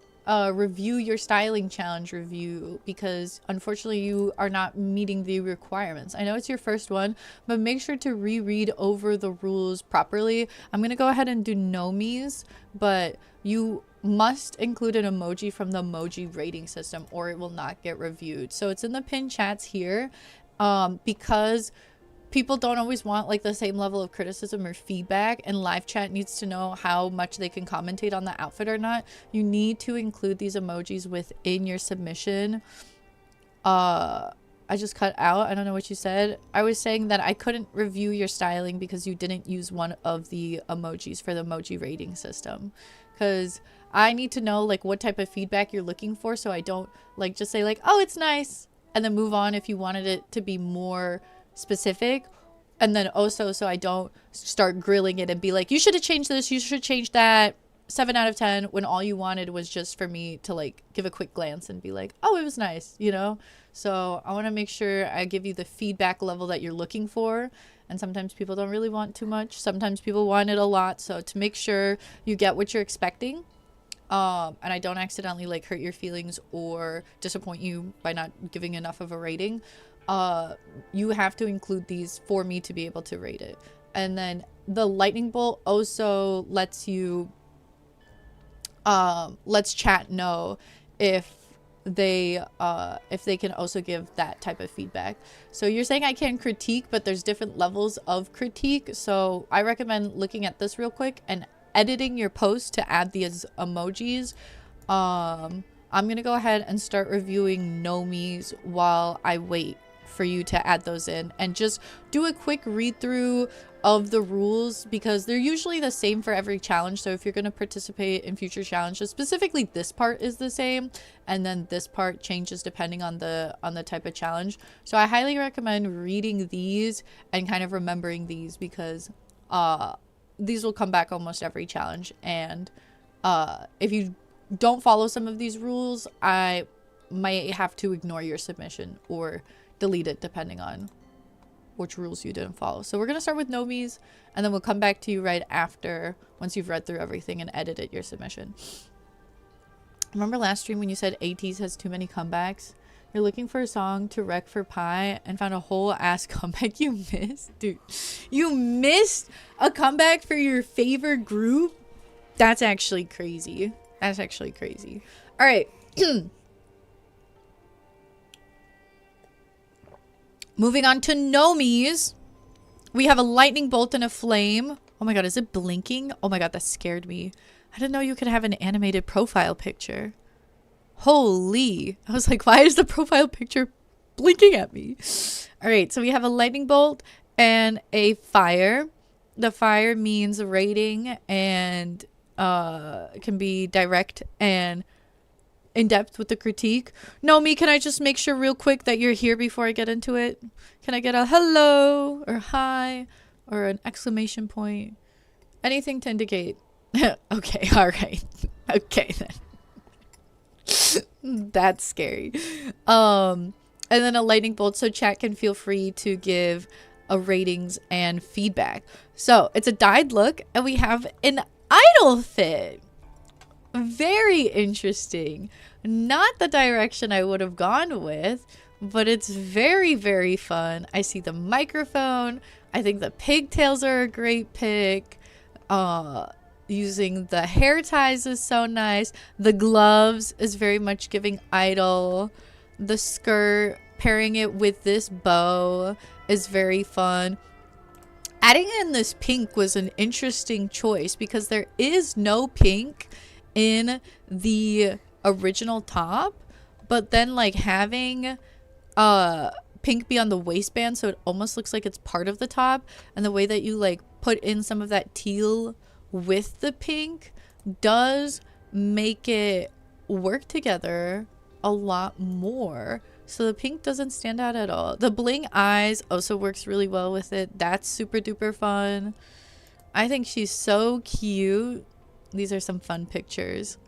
review your styling challenge review because unfortunately you are not meeting the requirements. I know it's your first one, but make sure to reread over the rules properly. I'm gonna go ahead and do nomies, but you must include an emoji from the emoji rating system or it will not get reviewed. So it's in the pinned chats here, because people don't always want like the same level of criticism or feedback, and live chat needs to know how much they can commentate on the outfit or not. You need to include these emojis within your submission. I just cut out. I don't know what you said. I was saying that I couldn't review your styling because you didn't use one of the emojis for the emoji rating system, because I need to know like what type of feedback you're looking for, so I don't like just say like, oh, it's nice, and then move on if you wanted it to be more specific. And then also so I don't start grilling it and be like, you should have changed this, you should change that, 7 out of 10, when all you wanted was just for me to like give a quick glance and be like, oh, it was nice, you know. So I want to make sure I give you the feedback level that you're looking for, and sometimes people don't really want too much, sometimes people want it a lot. So to make sure you get what you're expecting, and I don't accidentally like hurt your feelings or disappoint you by not giving enough of a rating, you have to include these for me to be able to rate it. And then the lightning bolt also lets you lets chat know if they can also give that type of feedback. So you're saying I can critique, but there's different levels of critique. So I recommend looking at this real quick and editing your post to add these emojis. I'm gonna go ahead and start reviewing Nomi's while I wait for you to add those in, and just do a quick read through of the rules because they're usually the same for every challenge. So if you're going to participate in future challenges, specifically this part is the same, and then this part changes depending on the type of challenge. So I highly recommend reading these and kind of remembering these because these will come back almost every challenge. And if you don't follow some of these rules, I might have to ignore your submission or delete it depending on which rules you didn't follow. So we're going to start with Nomi's, and then we'll come back to you right after once you've read through everything and edited your submission. Remember last stream when you said ATEEZ has too many comebacks? You're looking for a song to wreck for Pi and found a whole ass comeback you missed? Dude, you missed a comeback for your favorite group? That's actually crazy. That's actually crazy. All right. Moving on to Nomi's. We have a lightning bolt and a flame. Oh my god, is it blinking? Oh my god, that scared me. I didn't know you could have an animated profile picture. Holy. I was like, why is the profile picture blinking at me? All right, so we have a lightning bolt and a fire. The fire means rating and can be direct and in depth with the critique. Nomi, can I just make sure real quick that you're here before I get into it? Can I get a hello or hi or an exclamation point? Anything to indicate. Okay, all right. Okay then. That's scary. And then a lightning bolt so chat can feel free to give a ratings and feedback. So it's a dyed look and we have an idol fit. Very interesting. Not the direction I would have gone with, but it's very, very fun. I see the microphone. I think the pigtails are a great pick. Using the hair ties is so nice. The gloves is very much giving idol. The skirt, pairing it with this bow is very fun. Adding in this pink was an interesting choice because there is no pink in the original top, but then like having pink be on the waistband so it almost looks like it's part of the top, and the way that you like put in some of that teal with the pink does make it work together a lot more. So the pink doesn't stand out at all. The bling eyes also works really well with it. That's super duper fun. I think she's so cute. These are some fun pictures.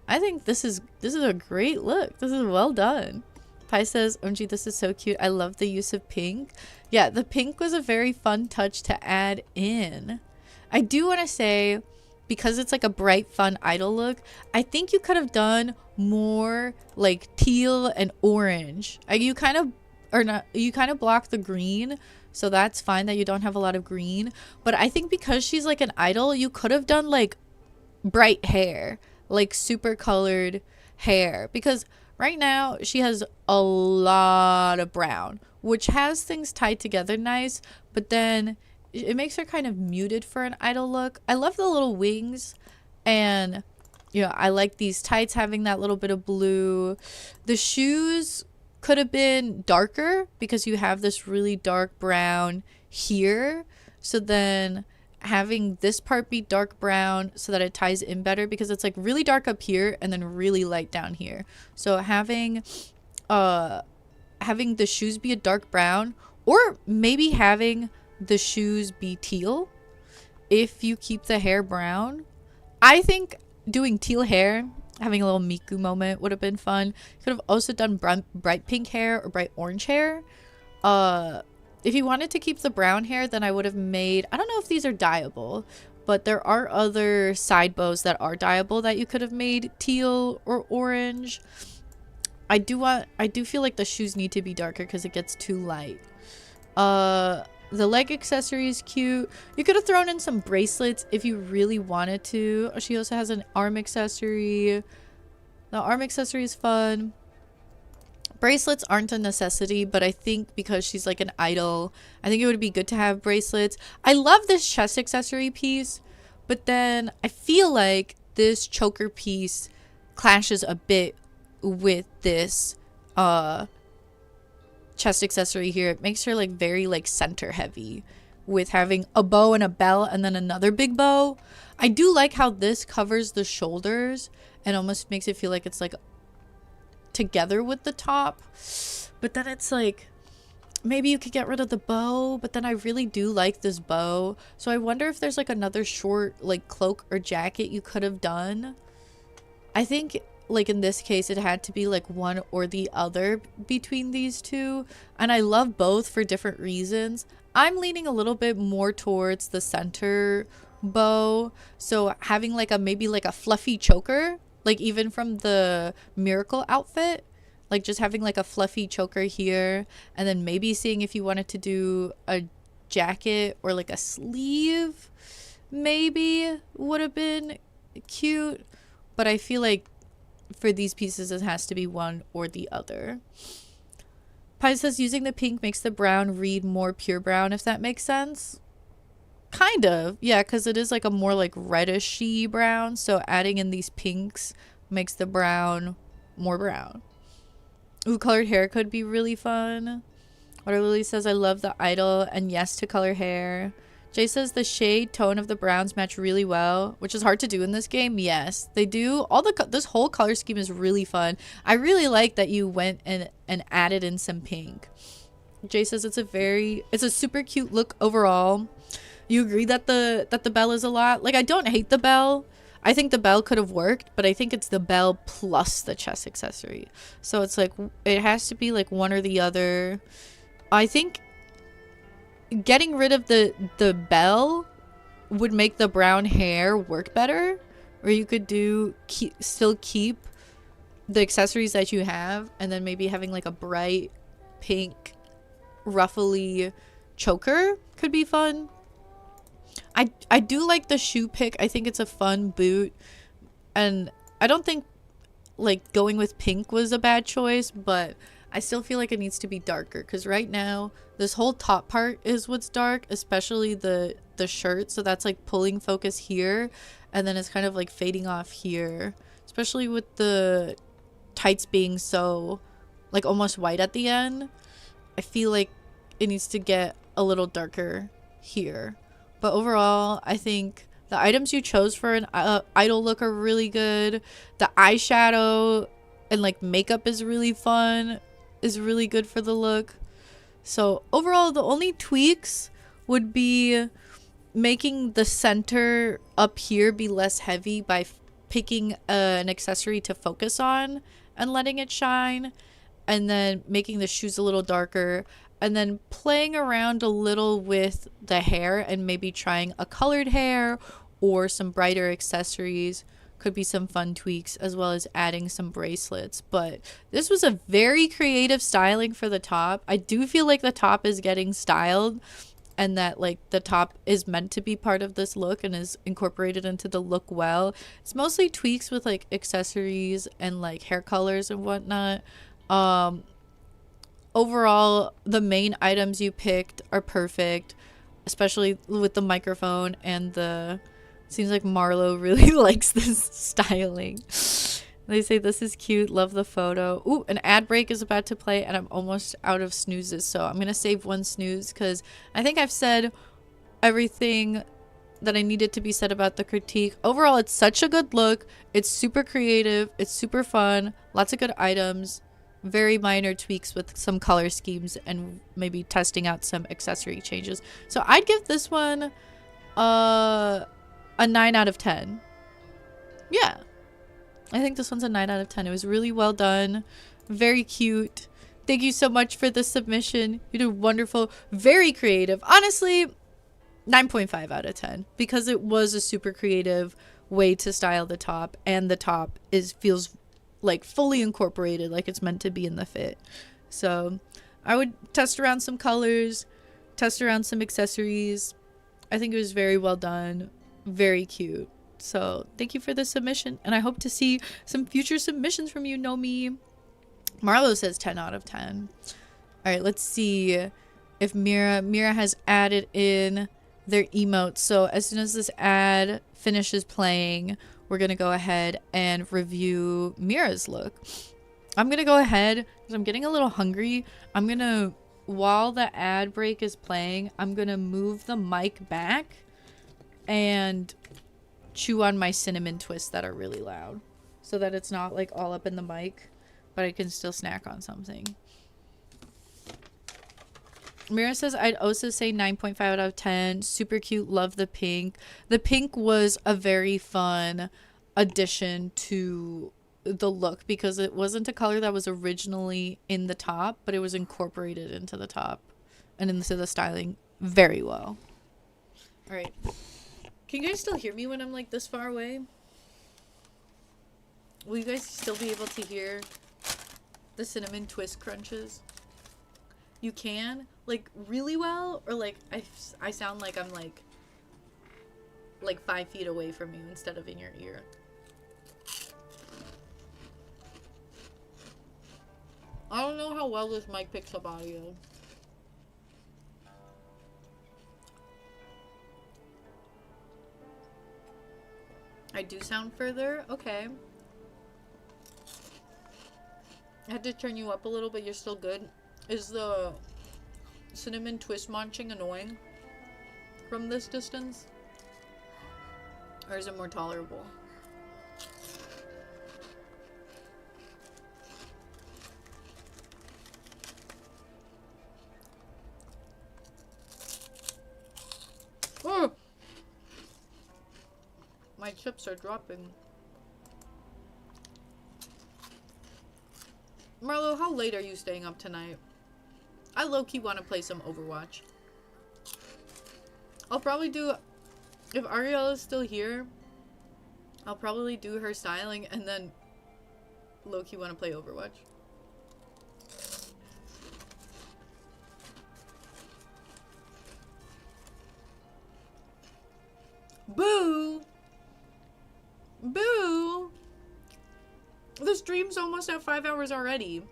I think this is a great look. This is well done. Pi says, OMG, this is so cute. I love the use of pink. Yeah, the pink was a very fun touch to add in. I do want to say, because it's like a bright, fun idol look, I think you could have done more like teal and orange. You kind of block the green, so that's fine that you don't have a lot of green. But I think because she's like an idol, you could have done like bright hair, like super colored hair, because right now she has a lot of brown, which has things tied together nice, but then it makes her kind of muted for an idol look. I love the little wings, and you know, I like these tights having that little bit of blue. The shoes could have been darker because you have this really dark brown here, so then having this part be dark brown so that it ties in better, because it's like really dark up here and then really light down here. So having the shoes be a dark brown, or maybe having the shoes be teal if you keep the hair brown. I think doing teal hair, having a little Miku moment would have been fun. Could have also done bright pink hair or bright orange hair. If you wanted to keep the brown hair, then I would have made, I don't know if these are dyeable, but there are other side bows that are dyeable that you could have made teal or orange. I do feel like the shoes need to be darker because it gets too light. The leg accessory is cute. You could have thrown in some bracelets if you really wanted to. She also has an arm accessory. The arm accessory is fun. Bracelets aren't a necessity, but I think because she's like an idol, I think it would be good to have bracelets. I love this chest accessory piece, but then I feel like this choker piece clashes a bit with this chest accessory here. It makes her like very like center heavy with having a bow and a bell and then another big bow. I do like how this covers the shoulders and almost makes it feel like it's like together with the top, but then it's like maybe you could get rid of the bow, but then I really do like this bow, so I wonder if there's like another short like cloak or jacket you could have done. I think like in this case it had to be like one or the other between these two, and I love both for different reasons. I'm leaning a little bit more towards the center bow, so having like a maybe like a fluffy choker, like even from the miracle outfit, like just having like a fluffy choker here, and then maybe seeing if you wanted to do a jacket or like a sleeve maybe would have been cute, but I feel like for these pieces it has to be one or the other. Pi says using the pink makes the brown read more pure brown, if that makes sense. Kind of, yeah, because it is like a more like reddishy brown, so adding in these pinks makes the brown more brown. Ooh, colored hair could be really fun. Water Lily says I love the idol and yes to color hair. Jay says the shade tone of the browns match really well, which is hard to do in this game. Yes, they do. This whole color scheme is really fun. I really like that you went and added in some pink. Jay says it's a super cute look overall. You agree that the bell is a lot? Like, I don't hate the bell. I think the bell could have worked, but I think it's the bell plus the chest accessory. So it's like it has to be like one or the other. I think getting rid of the bell would make the brown hair work better, or you could still keep the accessories that you have, and then maybe having like a bright pink ruffly choker could be fun. I do like the shoe pick. I think it's a fun boot, and I don't think like going with pink was a bad choice, but I still feel like it needs to be darker, because right now this whole top part is what's dark, especially the shirt, so that's like pulling focus here, and then it's kind of like fading off here, especially with the tights being so like almost white at the end. I feel like it needs to get a little darker here. But overall, I think the items you chose for an idol look are really good. The eyeshadow and like makeup is really fun, is really good for the look. So overall, the only tweaks would be making the center up here be less heavy by picking an accessory to focus on and letting it shine, and then making the shoes a little darker, and then playing around a little with the hair and maybe trying a colored hair or some brighter accessories could be some fun tweaks, as well as adding some bracelets. But this was a very creative styling for the top. I do feel like the top is getting styled, and that like the top is meant to be part of this look and is incorporated into the look well. It's mostly tweaks with like accessories and like hair colors and whatnot. Overall, the main items you picked are perfect, especially with the microphone and the... Seems like Marlo really likes this styling. They say this is cute, love the photo. Ooh, an ad break is about to play and I'm almost out of snoozes, so I'm gonna save one snooze because I think I've said everything that I needed to be said about the critique. Overall, it's such a good look. It's super creative. It's super fun. Lots of good items. Very minor tweaks with some color schemes and maybe testing out some accessory changes. So I'd give this one a 9 out of 10. Yeah, I think this one's a 9 out of 10. It was really well done, very cute. Thank you so much for the submission. You did wonderful, very creative. Honestly, 9.5 out of 10 because it was a super creative way to style the top, and the top feels like fully incorporated, like it's meant to be in the fit. So I would test around some colors, test around some accessories. I think it was very well done. Very cute. So thank you for the submission. And I hope to see some future submissions from you, Nomi. Marlo says 10 out of 10. All right, let's see if Mira has added in their emotes. So as soon as this ad finishes playing, we're going to go ahead and review Mira's look. I'm going to go ahead because I'm getting a little hungry. I'm going to, while the ad break is playing, I'm going to move the mic back and chew on my cinnamon twists that are really loud so that it's not like all up in the mic, but I can still snack on something. Mira says, I'd also say 9.5 out of 10. Super cute. Love the pink. The pink was a very fun addition to the look because it wasn't a color that was originally in the top, but it was incorporated into the top and into the styling very well. All right. Can you guys still hear me when I'm like this far away? Will you guys still be able to hear the cinnamon twist crunches? You can? Like really well? Or like I sound like I'm like 5 feet away from you instead of in your ear? I don't know how well this mic picks up audio. I do sound further? Okay. I had to turn you up a little, but you're still good. Is the cinnamon twist munching annoying from this distance? Or is it more tolerable? Oh! My chips are dropping. Marlo, how late are you staying up tonight? I low-key want to play some Overwatch. I'll probably do... If Ariel is still here, I'll probably do her styling and then low-key want to play Overwatch. Boo! Boo! The stream's almost at 5 hours already.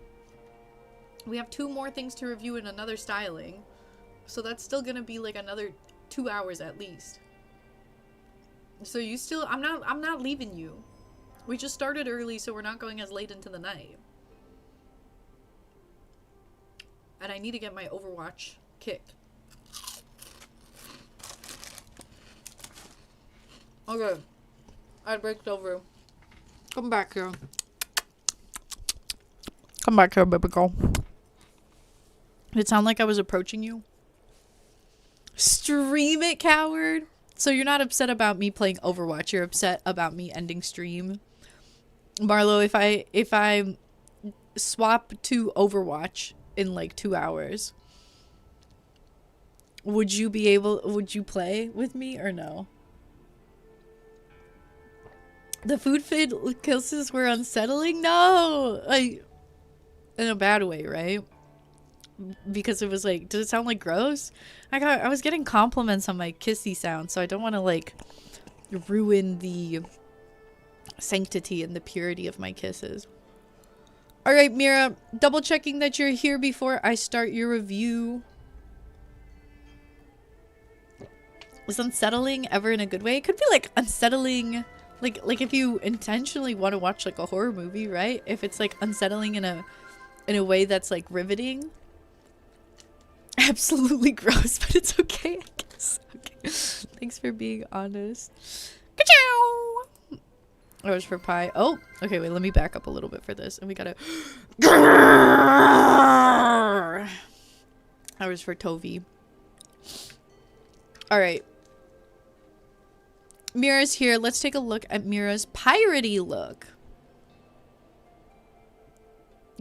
We have 2 more things to review and another styling. So that's still gonna be like another 2 hours at least. So you still, I'm not leaving you. We just started early, so we're not going as late into the night. And I need to get my Overwatch kicked. Okay. I breaked over. Come back here. Come back here, baby girl. Did it sound like I was approaching you? Stream it, coward. So you're not upset about me playing Overwatch. You're upset about me ending stream. Marlo, if I swap to Overwatch in like 2 hours, would you play with me or no? The food fit kisses were unsettling? No! Like, in a bad way, right? Because it was like, did it sound like gross? I was getting compliments on my kissy sound, so I don't want to like ruin the sanctity and the purity of my kisses. Alright, Mira, double checking that you're here before I start your review. Was unsettling ever in a good way? It could be like unsettling... Like if you intentionally want to watch like a horror movie, right? If it's like unsettling in a way that's like riveting. Absolutely gross, but it's okay, I guess. Okay. Thanks for being honest. Ka-chow! That was for pie. Oh, okay, wait, let me back up a little bit for this. And we gotta... That was for Tovi. Alright. Mira's here. Let's take a look at Mira's piratey look.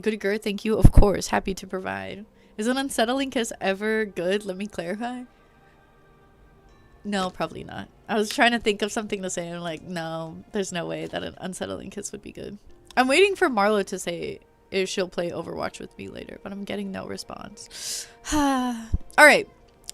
Goody girl, thank you. Of course, happy to provide. Is an unsettling kiss ever good? Let me clarify. No, probably not. I was trying to think of something to say and I'm like, no, there's no way that an unsettling kiss would be good. I'm waiting for Marlo to say if she'll play Overwatch with me later, but I'm getting no response. Alright.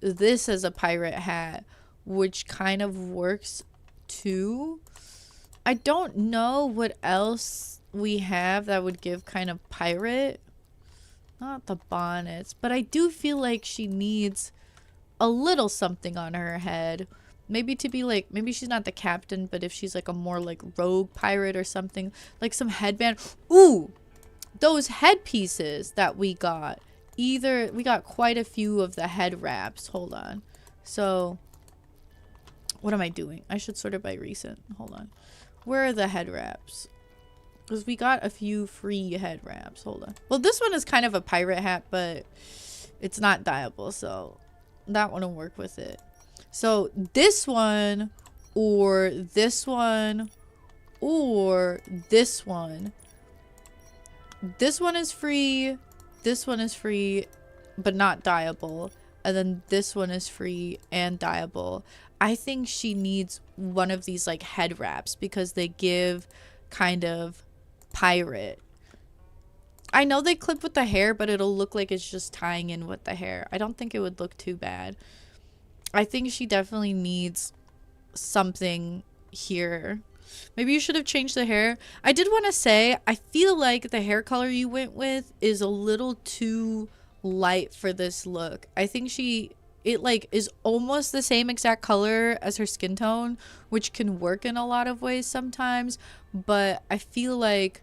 this as a pirate hat, which kind of works too. I don't know what else we have that would give kind of pirate. Not the bonnets, but I do feel like she needs a little something on her head. Maybe to be like, maybe she's not the captain, but if she's like a more like rogue pirate or something, like some headband. Ooh, those headpieces that we got. Either we got quite a few of the head wraps. Hold on. So what am I doing? I should sort it by recent. Hold on. Where are the head wraps? Because we got a few free head wraps. Hold on. Well, this one is kind of a pirate hat, but it's not dyeable, so that one will work with it. So this one, or this one, or this one. This one is free. This one is free, but not dyeable. And then this one is free and dyeable. I think she needs one of these like head wraps because they give kind of pirate. I know they clip with the hair, but it'll look like it's just tying in with the hair. I don't think it would look too bad. I think she definitely needs something here. Maybe you should have changed the hair. I did want to say, I feel like the hair color you went with is a little too light for this look. I think it like is almost the same exact color as her skin tone, which can work in a lot of ways sometimes, but I feel like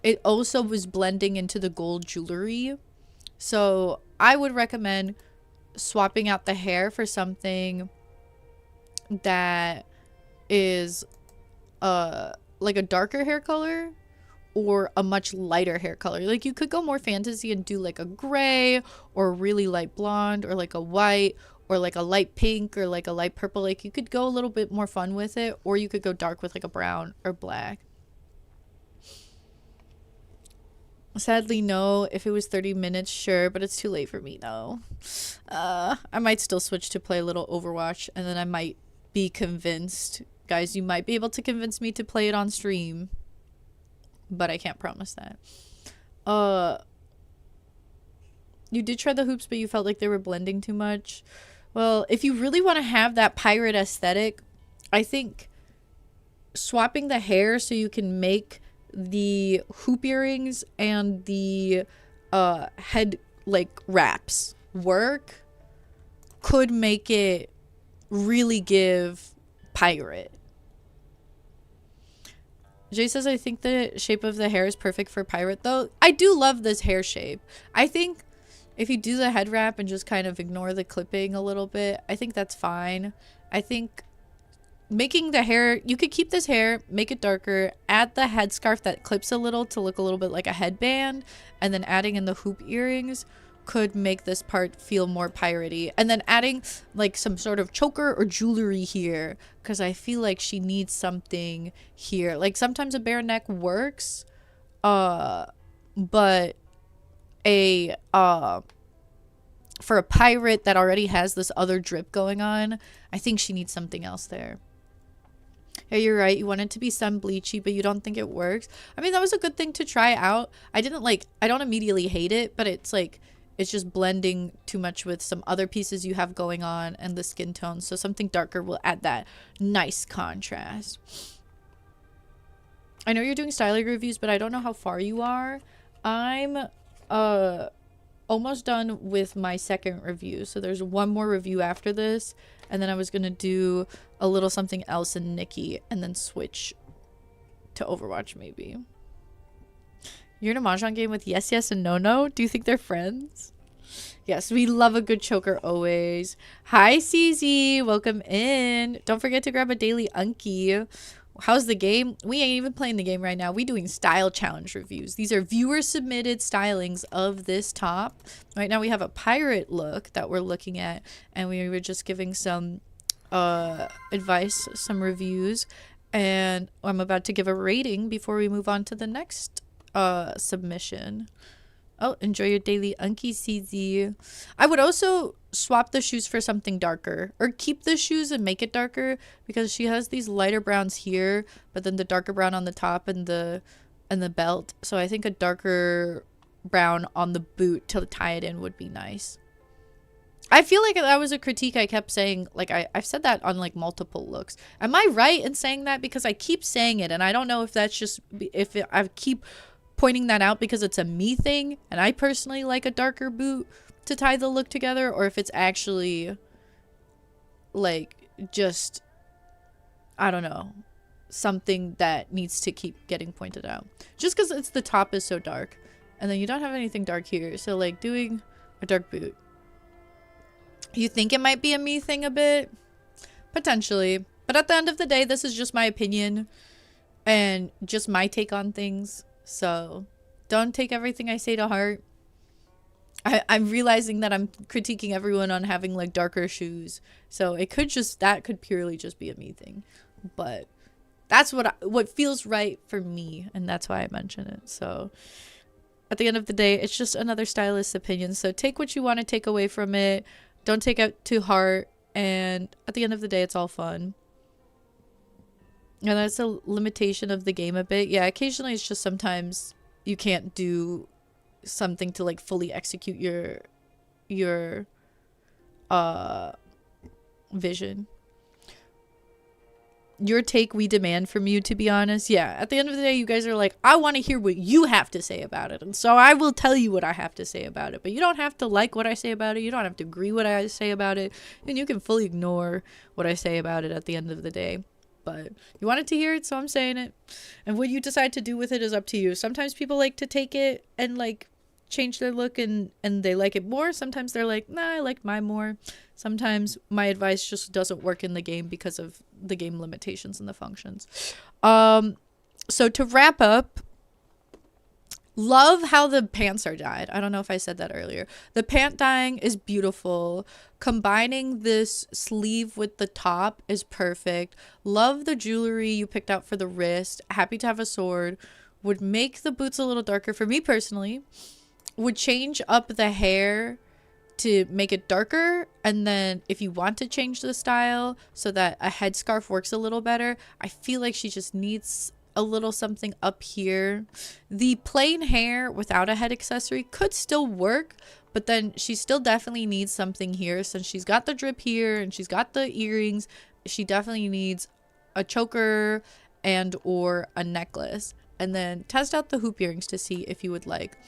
it also was blending into the gold jewelry. So I would recommend swapping out the hair for something that is like a darker hair color or a much lighter hair color. Like you could go more fantasy and do like a gray or a really light blonde or like a white or like a light pink or like a light purple. Like you could go a little bit more fun with it, or you could go dark with like a brown or black. Sadly, no. If it was 30 minutes, sure, but it's too late for me, no. I might still switch to play a little Overwatch, and then I might be convinced. Guys, you might be able to convince me to play it on stream, but I can't promise that. You did try the hoops, but you felt like they were blending too much. Well, if you really want to have that pirate aesthetic, I think swapping the hair so you can make the hoop earrings and the head like wraps work could make it really give pirate. Jay says, I think the shape of the hair is perfect for pirate though. I do love this hair shape. I think if you do the head wrap and just kind of ignore the clipping a little bit, I think that's fine. I think making the hair, you could keep this hair, make it darker, add the headscarf that clips a little to look a little bit like a headband, and then adding in the hoop earrings could make this part feel more piratey. And then adding like some sort of choker or jewelry here, because I feel like she needs something here. Like sometimes a bare neck works, but a for a pirate that already has this other drip going on, I think she needs something else there. Yeah, you're right. You want it to be sun bleachy, but you don't think it works. I mean, that was a good thing to try out. I don't immediately hate it, but it's like, it's just blending too much with some other pieces you have going on and the skin tone. So something darker will add that nice contrast. I know you're doing styling reviews, but I don't know how far you are. I'm almost done with my second review. So there's one more review after this. And then I was going to do a little something else in Nikki and then switch to Overwatch maybe. You're in a Mahjong game with Yes, Yes, and No, No? Do you think they're friends? Yes, we love a good choker always. Hi, CZ. Welcome in. Don't forget to grab a daily Unky. How's the game? We ain't even playing the game right now. We doing style challenge reviews. These are viewer submitted stylings of this top. Right now we have a pirate look that we're looking at, and we were just giving some advice, some reviews, and I'm about to give a rating before we move on to the next submission. Oh, enjoy your daily Unky, CZ. I would also swap the shoes for something darker, or keep the shoes and make it darker, because she has these lighter browns here, but then the darker brown on the top and the belt. So I think a darker brown on the boot to tie it in would be nice. I feel like that was a critique I kept saying. Like, I've said that on, like, multiple looks. Am I right in saying that? Because I keep saying it, and I don't know if that's just... I keep pointing that out because it's a me thing, and I personally like a darker boot to tie the look together, or if it's actually, like, just... I don't know. Something that needs to keep getting pointed out. Just because it's the top is so dark. And then you don't have anything dark here. So, like, doing a dark boot... You think it might be a me thing a bit? Potentially. But at the end of the day, this is just my opinion and just my take on things. So don't take everything I say to heart. I'm realizing that I'm critiquing everyone on having like darker shoes. So it could just, that could purely just be a me thing. But that's what feels right for me. And that's why I mention it. So at the end of the day, it's just another stylist's opinion. So take what you want to take away from it. Don't take it to heart, and at the end of the day, it's all fun. And that's a limitation of the game a bit. Yeah, occasionally it's just sometimes you can't do something to like fully execute your vision. Your take we demand from you, to be honest. Yeah, at the end of the day, you guys are like, I want to hear what you have to say about it. And so I will tell you what I have to say about it. But you don't have to like what I say about it. You don't have to agree what I say about it. And you can fully ignore what I say about it at the end of the day. But you wanted to hear it, so I'm saying it. And what you decide to do with it is up to you. Sometimes people like to take it and like change their look and they like it more. Sometimes they're like, nah, I like mine more. Sometimes my advice just doesn't work in the game because of the game limitations and the functions. So to wrap up, love how the pants are dyed. I don't know if I said that earlier. The pant dyeing is beautiful. Combining this sleeve with the top is perfect. Love the jewelry you picked out for the wrist. Happy to have a sword. Would make the boots a little darker for me personally. Would change up the hair to make it darker, and then if you want to change the style so that a headscarf works a little better, I feel like she just needs a little something up here. The plain hair without a head accessory could still work, but then she still definitely needs something here. Since she's got the drip here and she's got the earrings, she definitely needs a choker and or a necklace. And then test out the hoop earrings to see if you would like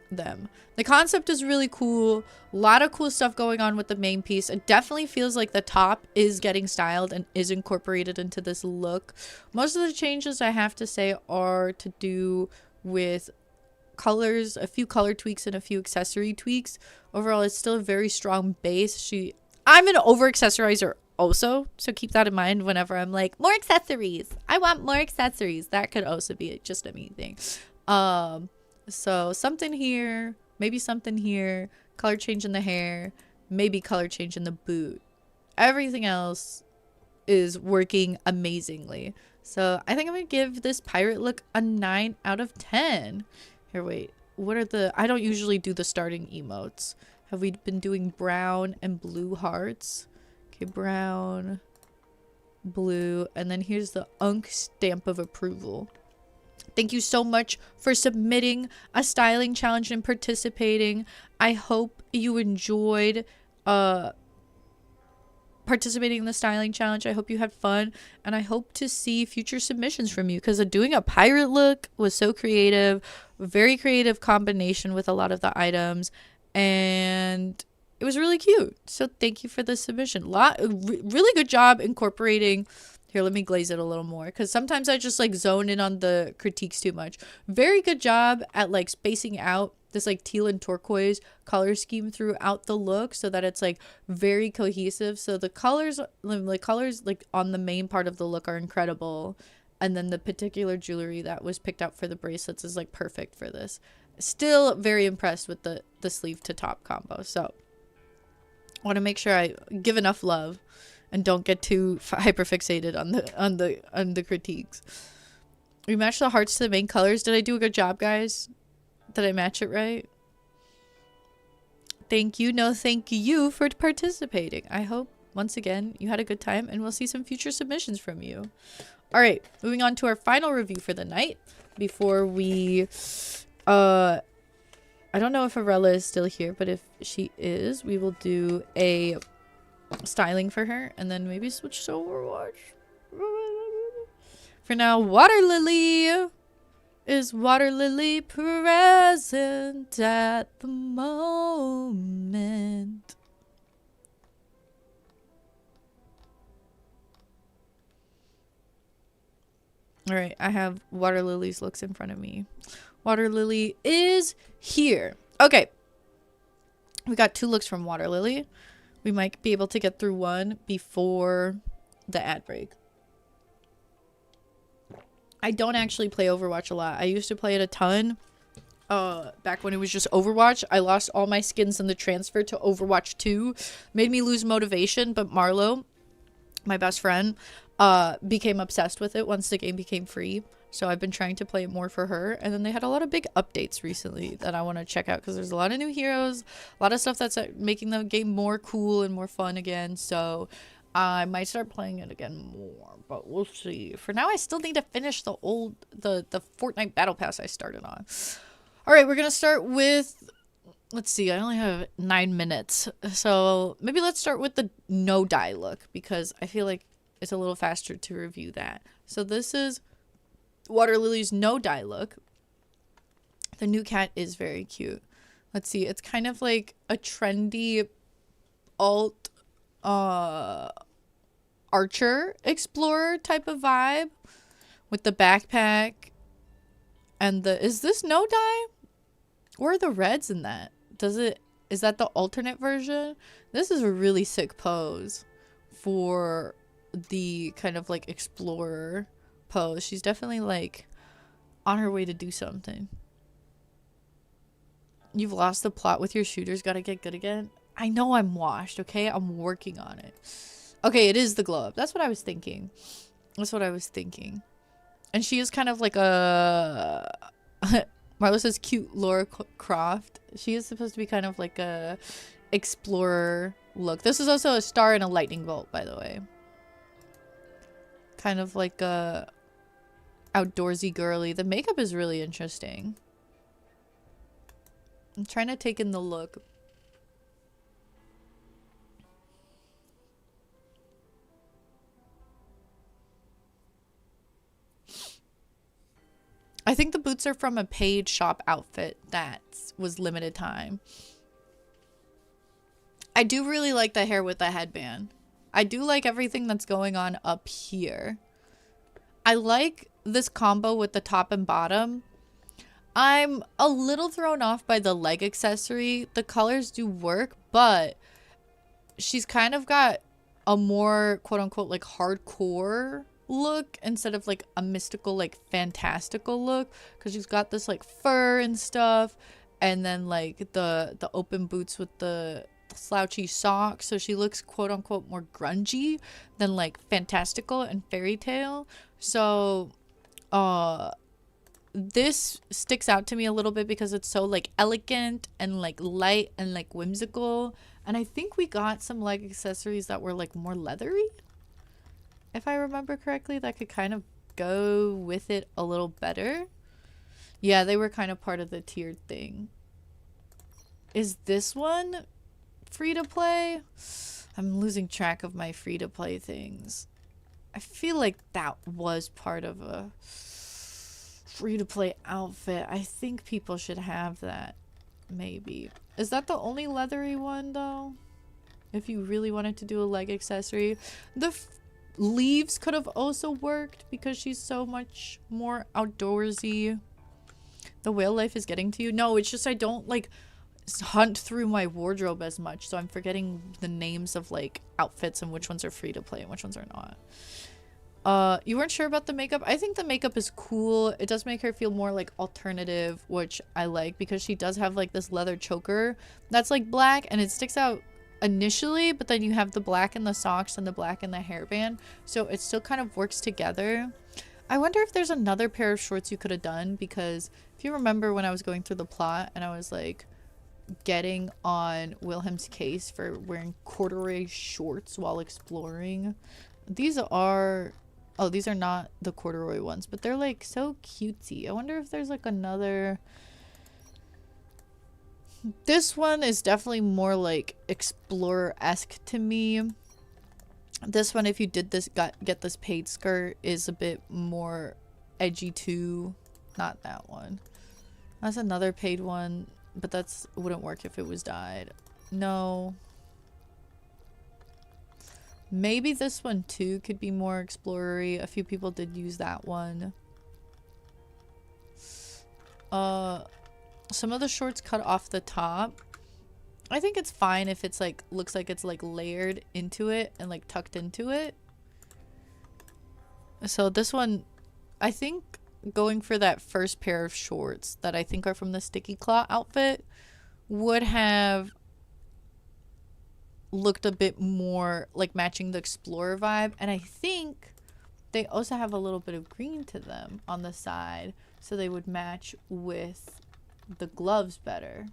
them. The concept is really cool. A lot of cool stuff going on with the main piece. It definitely feels like the top is getting styled and is incorporated into this look. Most of the changes I have to say are to do with colors, a few color tweaks and a few accessory tweaks. Overall, it's still a very strong base. I'm an over accessorizer also, so keep that in mind whenever I'm like, more accessories, I want more accessories. That could also be just a me thing. So something here, maybe something here, color change in the hair, maybe color change in the boot. Everything else is working amazingly. So I think I'm going to give this pirate look a 9 out of 10. Here, wait. What are the... I don't usually do the starting emotes. Have we been doing brown and blue hearts? Okay, brown, blue, and then here's the Unk stamp of approval. Thank you so much for submitting a styling challenge and participating. I hope you enjoyed participating in the styling challenge. I hope you had fun, and I hope to see future submissions from you, because doing a pirate look was so creative, very creative combination with a lot of the items, and it was really cute. So thank you for the submission. Really good job incorporating. Here, let me glaze it a little more, because sometimes I just like zone in on the critiques too much. Very good job at like spacing out this like teal and turquoise color scheme throughout the look so that it's like very cohesive. So the colors like on the main part of the look are incredible, and then the particular jewelry that was picked out for the bracelets is like perfect for this. Still very impressed with the sleeve to top combo. So I want to make sure I give enough love and don't get too hyperfixated on the critiques. We matched the hearts to the main colors. Did I do a good job, guys? Did I match it right? Thank you. No, thank you for participating. I hope, once again, you had a good time, and we'll see some future submissions from you. All right, moving on to our final review for the night before we I don't know if Arella is still here, but if she is, we will do a styling for her and then maybe switch to Overwatch. For now, Water Lily. Is Water Lily present at the moment? Alright, I have Water Lily's looks in front of me. Water Lily is here. Okay. We got 2 looks from Water Lily. We might be able to get through one before the ad break. I don't actually play Overwatch a lot. I used to play it a ton. Back when it was just Overwatch. I lost all my skins in the transfer to Overwatch 2. Made me lose motivation, but Marlo, my best friend, became obsessed with it once the game became free. So I've been trying to play it more for her. And then they had a lot of big updates recently that I want to check out because there's a lot of new heroes, a lot of stuff that's making the game more cool and more fun again. So I might start playing it again more, but we'll see. For now, I still need to finish the Fortnite Battle Pass I started on. All right, we're going to start with, let's see, I only have 9 minutes. So maybe let's start with the no dye look because I feel like it's a little faster to review that. So this is Water Lily's no dye look. The new cat is very cute. Let's see, it's kind of like a trendy alt archer explorer type of vibe with the backpack and is this no dye? Where are the reds in that? Is that the alternate version? This is a really sick pose for the kind of like explorer pose. She's definitely like on her way to do something. You've lost the plot with your shooters, gotta get good again. I know I'm washed, okay? I'm working on it. Okay, it is the glow up. That's what I was thinking. And she is kind of like a... Marlo says cute Laura Croft. She is supposed to be kind of like a explorer look. This is also a star and a lightning bolt, by the way. Kind of like a outdoorsy girly. The makeup is really interesting. I'm trying to take in the look. I think the boots are from a paid shop outfit that was limited time. I do really like the hair with the headband. I do like everything that's going on up here. I like this combo with the top and bottom. I'm a little thrown off by the leg accessory. The colors do work, but she's kind of got a more quote-unquote like hardcore look instead of like a mystical like fantastical look because she's got this like fur and stuff and then like the open boots with the slouchy socks, so she looks quote-unquote more grungy than like fantastical and fairy tale. So this sticks out to me a little bit because it's so like elegant and like light and like whimsical, and I think we got some leg accessories that were like more leathery, if I remember correctly, that could kind of go with it a little better. Yeah, they were kind of part of the tiered thing. Is this one free to play? I'm losing track of my free to play things. I feel like that was part of a free to play outfit. I think people should have that. Maybe. Is that the only leathery one though? If you really wanted to do a leg accessory. The leaves could have also worked because she's so much more outdoorsy. The whale life is getting to you. No, it's just I don't like hunt through my wardrobe as much, so I'm forgetting the names of like outfits and which ones are free to play and which ones are not. You weren't sure about the makeup? I think the makeup is cool. It does make her feel more like alternative, which I like because she does have like this leather choker that's like black and it sticks out initially, but then you have the black in the socks and the black in the hairband, so it still kind of works together. I wonder if there's another pair of shorts you could have done, because if you remember when I was going through the plot and I was like getting on Wilhelm's case for wearing corduroy shorts while exploring, these are not the corduroy ones, but they're like so cutesy. I wonder if there's like another This one is definitely more like explorer-esque to me. This one, if you did this, get this paid skirt, is a bit more edgy too. Not that one. That's another paid one, but that's wouldn't work if it was dyed. No. Maybe this one too could be more explorer-y. A few people did use that one. Some of the shorts cut off the top. I think it's fine if it's like, looks like it's like layered into it and like tucked into it. So this one, I think going for that first pair of shorts that I think are from the Sticky Claw outfit would have looked a bit more like matching the explorer vibe. And I think they also have a little bit of green to them on the side, so they would match with the gloves better.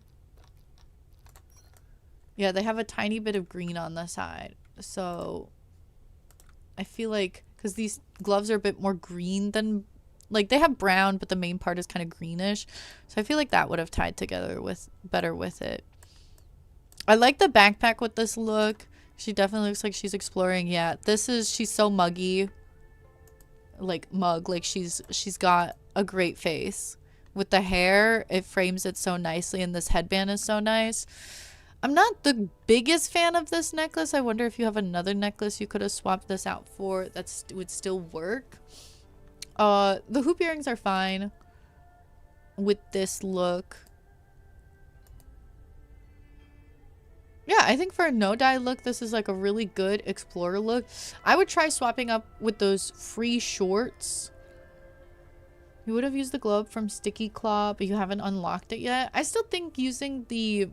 Yeah, they have a tiny bit of green on the side, so I feel like because these gloves are a bit more green than, like, they have brown but the main part is kind of greenish, so I feel like that would have tied together with better with it. I like the backpack with this look. She definitely looks like she's exploring. Yeah, she's so muggy, like mug, like she's got a great face. With the hair, it frames it so nicely, and this headband is so nice. I'm not the biggest fan of this necklace. I wonder if you have another necklace you could have swapped this out for that would still work. The hoop earrings are fine with this look. Yeah, I think for a no-dye look, this is like a really good explorer look. I would try swapping up with those free shorts. You would have used the globe from Sticky Claw, but you haven't unlocked it yet. I still think using the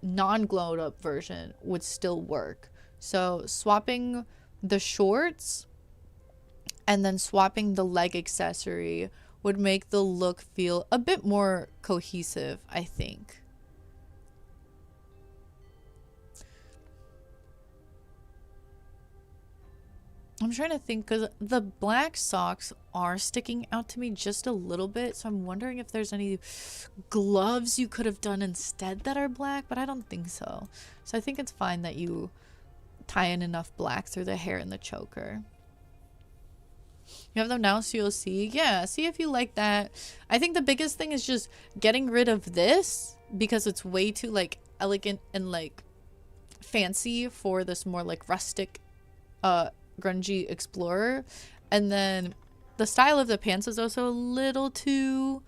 non-glowed up version would still work. So swapping the shorts and then swapping the leg accessory would make the look feel a bit more cohesive, I think. I'm trying to think, because the black socks are sticking out to me just a little bit, so I'm wondering if there's any gloves you could have done instead that are black, but I don't think so. So I think it's fine that you tie in enough black through the hair and the choker. You have them now, so you'll see. Yeah, see if you like that. I think the biggest thing is just getting rid of this, because it's way too like elegant and like fancy for this more like rustic grungy explorer. And then the style of the pants is also a little too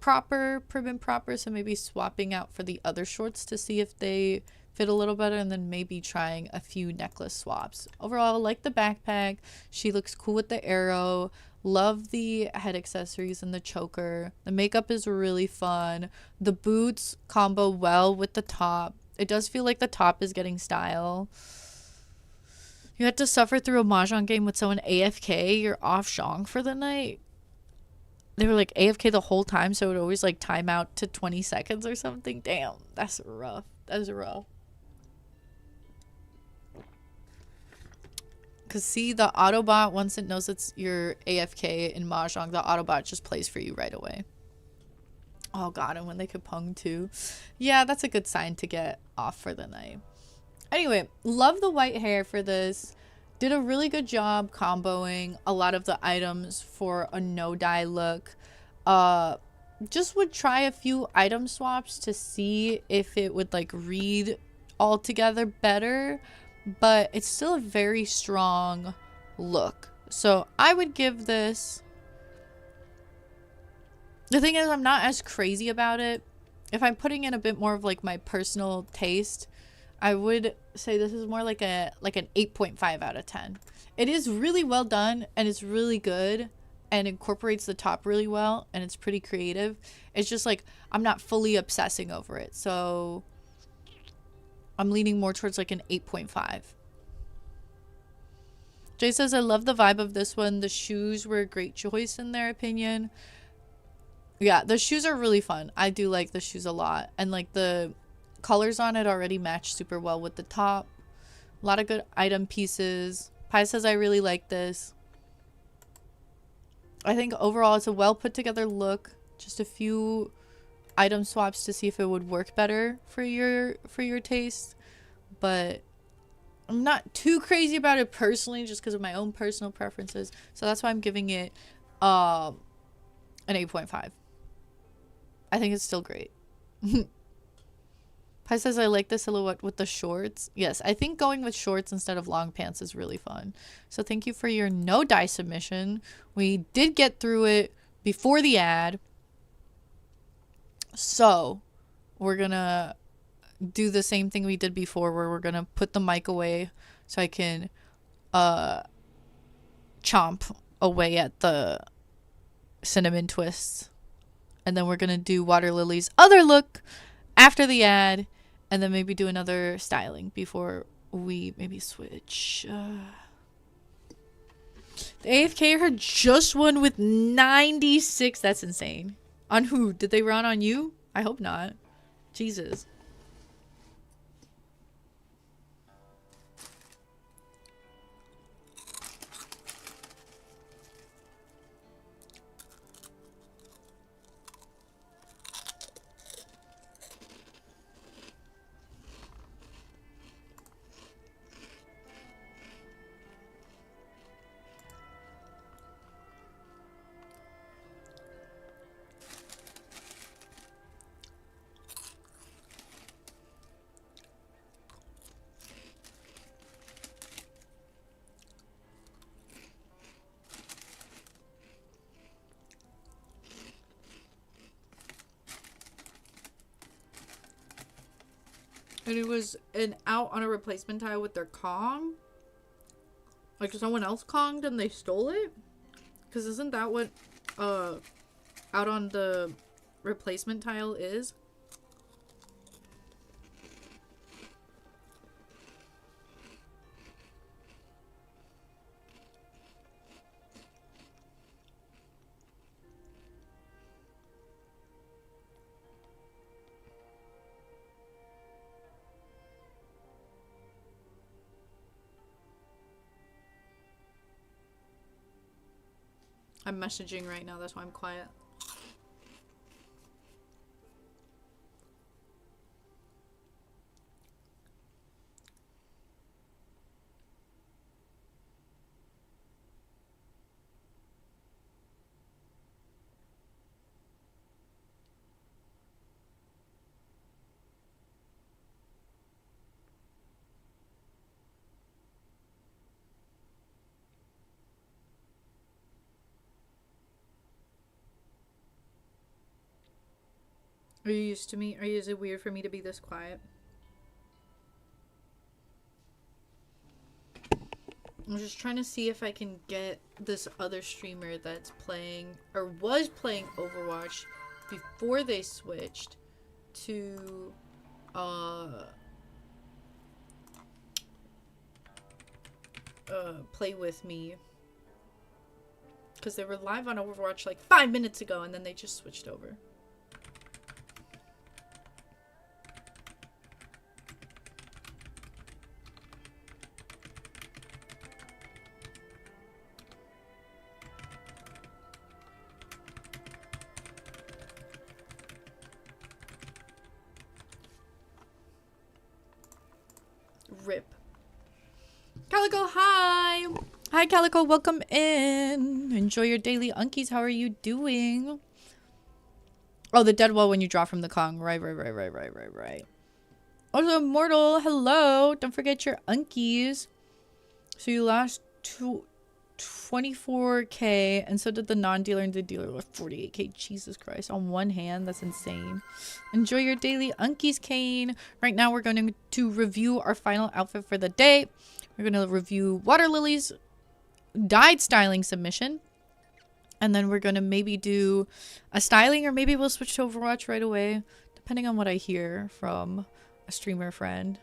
proper, prim and proper, so maybe swapping out for the other shorts to see if they fit a little better, and then maybe trying a few necklace swaps. Overall, I like the backpack. She looks cool with the arrow. Love the head accessories and the choker. The makeup is really fun. The boots combo well with the top. It does feel like the top is getting style. You had to suffer through a mahjong game with someone AFK. You're off Zhong for the night. They were like AFK the whole time, so it would always like time out to 20 seconds or something. Damn, that's rough. That's rough. Because see, the Autobot, once it knows it's your AFK in mahjong, the Autobot just plays for you right away. Oh god, and when they could pung too. Yeah, that's a good sign to get off for the night. Anyway, love the white hair for this. Did a really good job comboing a lot of the items for a no-dye look. Just would try a few item swaps to see if it would like read all together better. But it's still a very strong look. So I would give this... The thing is, I'm not as crazy about it. If I'm putting in a bit more of like my personal taste, I would say this is more like an 8.5 out of 10. It is really well done, and it's really good, and incorporates the top really well, and it's pretty creative. It's just like I'm not fully obsessing over it, so I'm leaning more towards like an 8.5. Jay says, I love the vibe of this one. The shoes were a great choice in their opinion. Yeah, the shoes are really fun. I do like the shoes a lot, and like the colors on it already match super well with the top. A lot of good item pieces. Pi says, I really like this. I think overall it's a well put together look. Just a few item swaps to see if it would work better for your taste, but I'm not too crazy about it personally, just because of my own personal preferences. So that's why I'm giving it an 8.5. I think it's still great. Pi says, I like the silhouette with the shorts. Yes, I think going with shorts instead of long pants is really fun. So thank you for your no dye submission. We did get through it before the ad. So we're going to do the same thing we did before, where we're going to put the mic away so I can chomp away at the cinnamon twists. And then we're going to do Water Lily's other look after the ad. And then maybe do another styling before we maybe switch. The AFK her just won with 96. That's insane. On who? Did they run on you? I hope not. Jesus. And it was an out on a replacement tile with their Kong. Like someone else Konged and they stole it? Because isn't that what out on the replacement tile is? I'm messaging right now, that's why I'm quiet. Are you used to me? Is it weird for me to be this quiet? I'm just trying to see if I can get this other streamer that's playing, or was playing Overwatch before they switched to, play with me. Because they were live on Overwatch like 5 minutes ago and then they just switched over. Rip. Calico, hi! Hi, Calico, welcome in. Enjoy your daily unkies. How are you doing? Oh, the dead wall when you draw from the Kong. Right. Also, Immortal, hello. Don't forget your unkies. So you lost 24k, and so did the non-dealer, and the dealer lost 48k. Jesus Christ. On one hand, that's insane. Enjoy your daily unkies, Kane. Right now, we're going to review our final outfit for the day. We're going to review Water Lily's dyed styling submission. And then we're going to maybe do a styling, or maybe we'll switch to Overwatch right away, depending on what I hear from a streamer friend.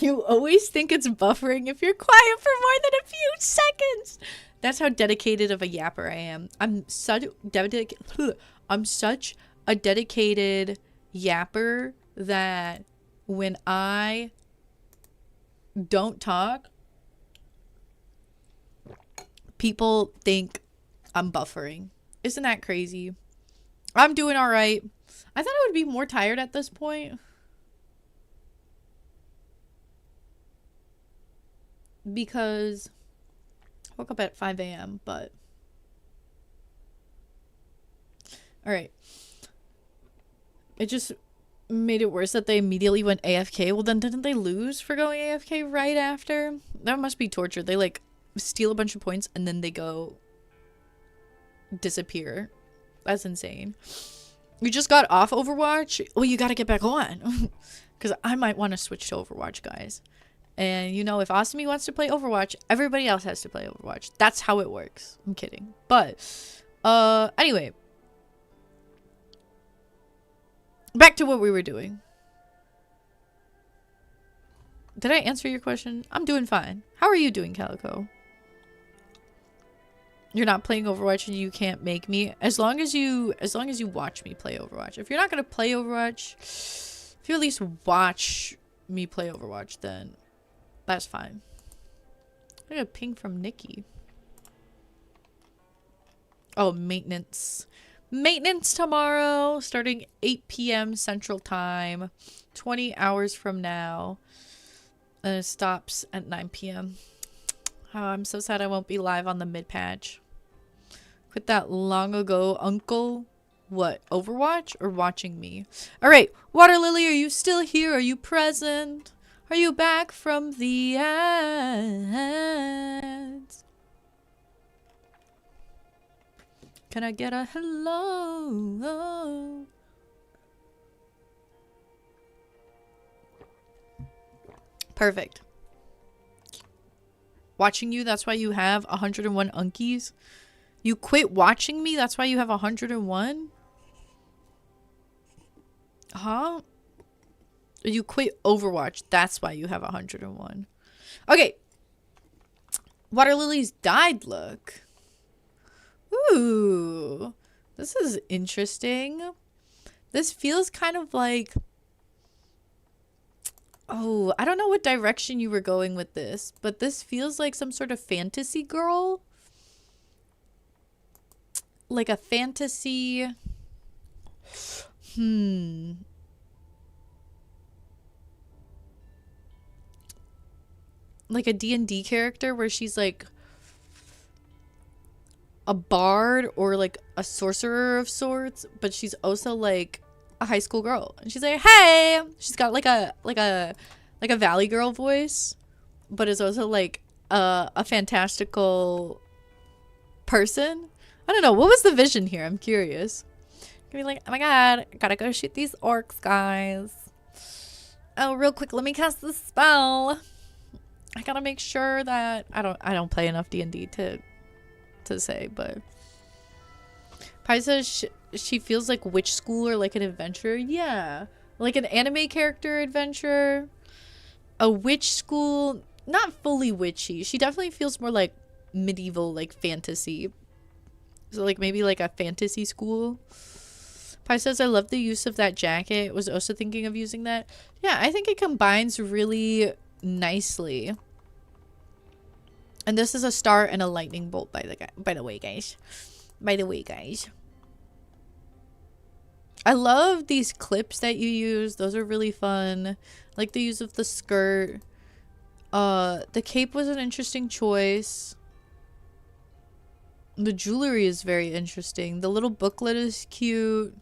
You always think it's buffering if you're quiet for more than a few seconds. That's how dedicated of a yapper I am. I'm such a dedicated yapper that when I don't talk, people think I'm buffering. Isn't that crazy? I'm doing all right. I thought I would be more tired at this point. Because I woke up at 5 a.m., but... Alright. It just made it worse that they immediately went AFK. Well, then didn't they lose for going AFK right after? That must be torture. They, like, steal a bunch of points and then they go... disappear. That's insane. You just got off Overwatch? Well, you gotta get back on. Because I might want to switch to Overwatch, guys. And, you know, if Asami wants to play Overwatch, everybody else has to play Overwatch. That's how it works. I'm kidding. But, anyway. Back to what we were doing. Did I answer your question? I'm doing fine. How are you doing, Calico? You're not playing Overwatch and you can't make me. As long as you watch me play Overwatch. If you're not gonna play Overwatch, if you at least watch me play Overwatch, then that's fine. I got a ping from Nikki. Oh, maintenance. Maintenance tomorrow, starting 8 p.m. Central Time, 20 hours from now. And it stops at 9 p.m. Oh, I'm so sad I won't be live on the mid-patch. Quit that long ago, uncle. What, Overwatch or watching me? Alright, Water Lily, are you still here? Are you present? Are you back from the ads? Can I get a hello? Perfect. Watching you, that's why you have 101 unkies. You quit watching me, that's why you have 101? Huh? You quit Overwatch, that's why you have 101. Okay. Water Lily's died look. Ooh. This is interesting. This feels kind of like... Oh, I don't know what direction you were going with this, but this feels like some sort of fantasy girl. Like a fantasy... Like a D&D character where she's like a bard or like a sorcerer of sorts, but she's also like a high school girl. And she's like, hey! She's got like a Valley Girl voice, but is also like a fantastical person. I don't know. What was the vision here? I'm curious. Gonna be like, oh my god, I gotta go shoot these orcs, guys. Oh, real quick, let me cast this spell. I gotta make sure that I don't play enough D&D to say, but Pi says she feels like witch school or like an adventure. Yeah, like an anime character adventure. A witch school, not fully witchy. She definitely feels more like medieval, like fantasy. So like maybe like a fantasy school. Pi says, I love the use of that jacket. Was also thinking of using that. Yeah, I think it combines really nicely. And this is a star and a lightning bolt, by the way, guys. I love these clips that you use. Those are really fun. Like the use of the skirt. The cape was an interesting choice. The jewelry is very interesting. The little booklet is cute.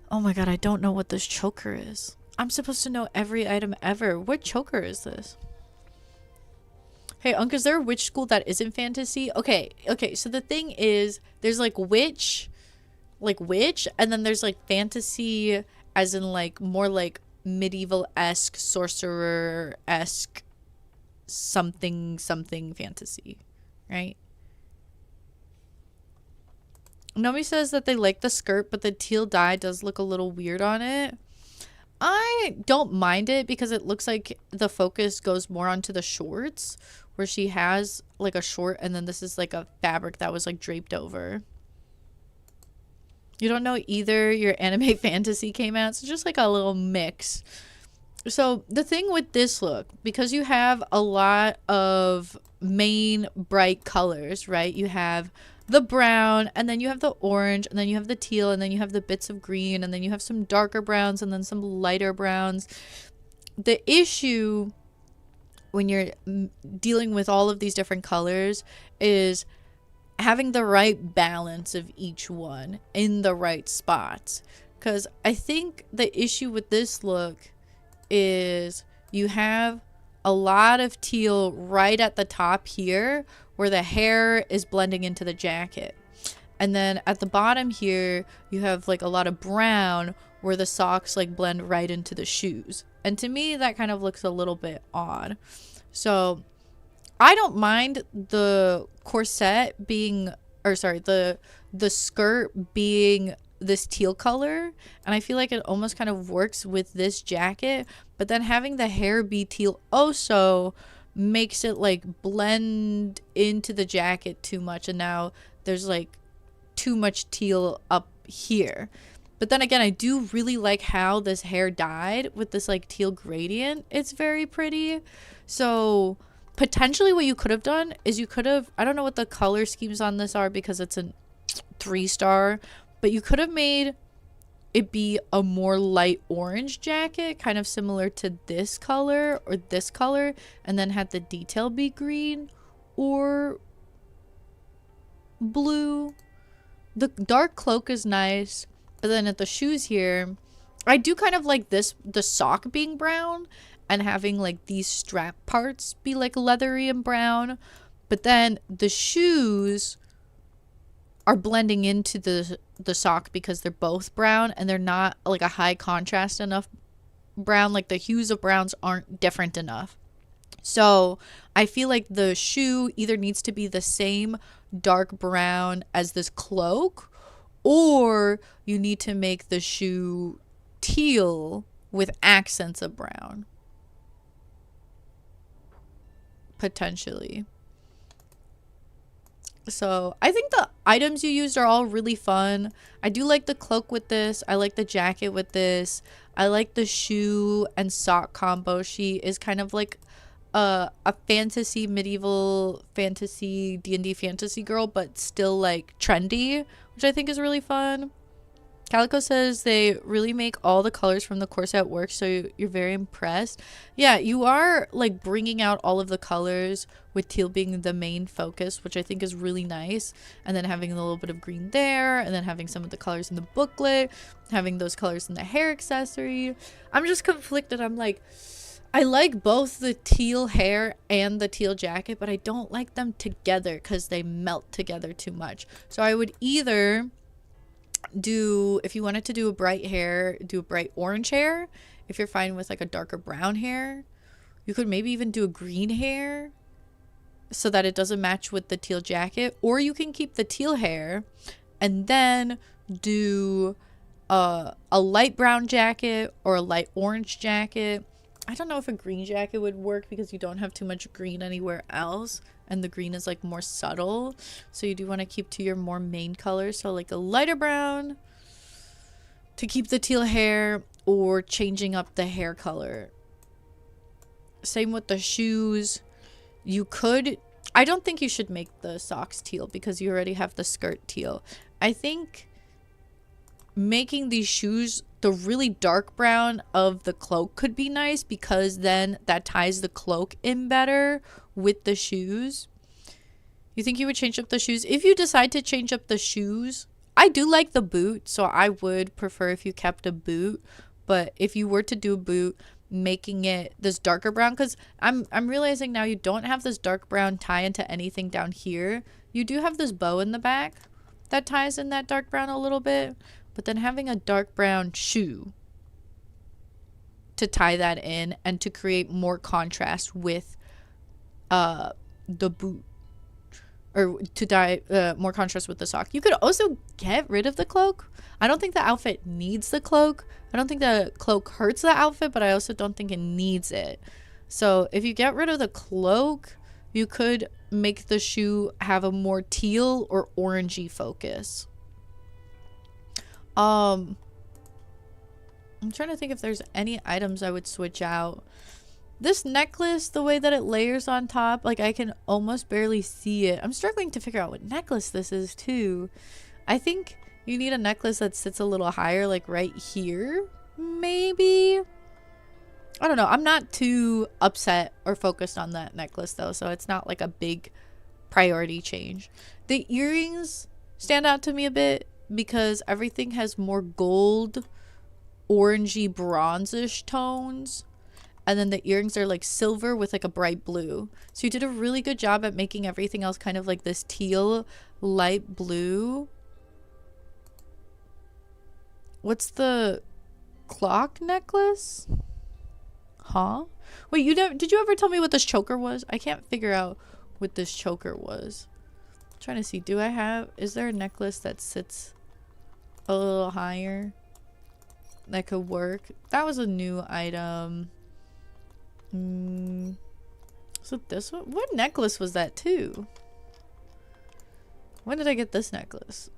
Oh my god, I don't know what this choker is. I'm supposed to know every item ever. What choker is this? Hey, Unc, is there a witch school that isn't fantasy? Okay, so the thing is, there's like witch, and then there's like fantasy, as in like more like medieval-esque, sorcerer-esque, something fantasy, right? Nomi says that they like the skirt, but the teal dye does look a little weird on it. I don't mind it because it looks like the focus goes more onto the shorts, where she has like a short and then this is like a fabric that was like draped over. You don't know either. Your anime fantasy came out, so just like a little mix. So the thing with this look, because you have a lot of main bright colors, right? You have the brown, and then you have the orange, and then you have the teal, and then you have the bits of green, and then you have some darker browns, and then some lighter browns. The issue when you're dealing with all of these different colors is having the right balance of each one in the right spots. Because I think the issue with this look is you have a lot of teal right at the top here where the hair is blending into the jacket. And then at the bottom here, you have like a lot of brown where the socks like blend right into the shoes. And to me, that kind of looks a little bit odd. So I don't mind the corset being, or sorry, the skirt being this teal color, and I feel like it almost kind of works with this jacket, but then having the hair be teal also makes it like blend into the jacket too much, and now there's like too much teal up here. But then again, I do really like how this hair dyed with this like teal gradient. It's very pretty. So potentially what you could have done is you could have, I don't know what the color schemes on this are because it's a 3-star, but you could have made it be a more light orange jacket, kind of similar to this color or this color, and then had the detail be green or blue. The dark cloak is nice, but then at the shoes here, I do kind of like this, the sock being brown and having like these strap parts be like leathery and brown, but then the shoes are blending into the sock because they're both brown and they're not like a high contrast enough brown. Like the hues of browns aren't different enough. So I feel like the shoe either needs to be the same dark brown as this cloak, or you need to make the shoe teal with accents of brown. Potentially. So I think the items you used are all really fun. I do like the cloak with this. I like the jacket with this. I like the shoe and sock combo. She is kind of like a fantasy, medieval fantasy, D&D fantasy girl, but still like trendy, which I think is really fun. Calico says they really make all the colors from the corset work, so you're very impressed. Yeah, you are like bringing out all of the colors with teal being the main focus, which I think is really nice. And then having a little bit of green there, and then having some of the colors in the booklet, having those colors in the hair accessory. I'm just conflicted. I'm like, I like both the teal hair and the teal jacket, but I don't like them together because they melt together too much. So I would either do, if you wanted to do a bright hair, do a bright orange hair. If you're fine with like a darker brown hair, you could maybe even do a green hair so that it doesn't match with the teal jacket, or you can keep the teal hair and then do a light brown jacket or a light orange jacket. I don't know if a green jacket would work because you don't have too much green anywhere else, and the green is like more subtle, so you do want to keep to your more main colors. So like a lighter brown to keep the teal hair, or changing up the hair color. Same with the shoes. You could, I don't think you should make the socks teal because you already have the skirt teal. I think making these shoes the really dark brown of the cloak could be nice, because then that ties the cloak in better with the shoes. You think you would change up the shoes? If you decide to change up the shoes, I do like the boot, so I would prefer if you kept a boot. But if you were to do a boot, making it this darker brown, because I'm realizing now you don't have this dark brown tie into anything down here. You do have this bow in the back that ties in that dark brown a little bit, but then having a dark brown shoe to tie that in and to create more contrast with the boot, or to dye more contrast with the sock. You could also get rid of the cloak. I don't think the outfit needs the cloak. I don't think the cloak hurts the outfit, but I also don't think it needs it. So if you get rid of the cloak, you could make the shoe have a more teal or orangey focus. I'm trying to think if there's any items I would switch out. This necklace, the way that it layers on top, like I can almost barely see it. I'm struggling to figure out what necklace this is too. I think you need a necklace that sits a little higher, like right here, maybe. I don't know. I'm not too upset or focused on that necklace though, so it's not like a big priority change. The earrings stand out to me a bit because everything has more gold, orangey, bronzish tones. And then the earrings are like silver with like a bright blue. So you did a really good job at making everything else kind of like this teal light blue. What's the clock necklace? Huh? Wait, did you ever tell me what this choker was? I can't figure out what this choker was. I'm trying to see. Is there a necklace that sits a little higher that could work? That was a new item. So this one, what necklace was that too? When did I get this necklace?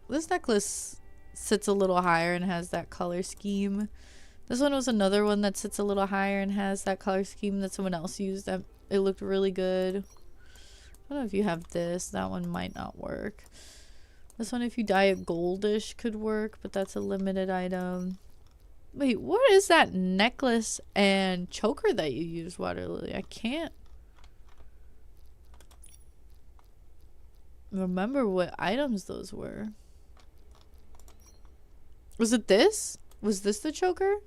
This necklace sits a little higher and has that color scheme. This one was another one that sits a little higher and has that color scheme that someone else used. That it looked really good. I don't know if you have this. That one might not work. This one, if you dye it goldish, could work, but that's a limited item. Wait, what is that necklace and choker that you use, Water Lily? I can't remember what items those were. Was it this? Was this the choker?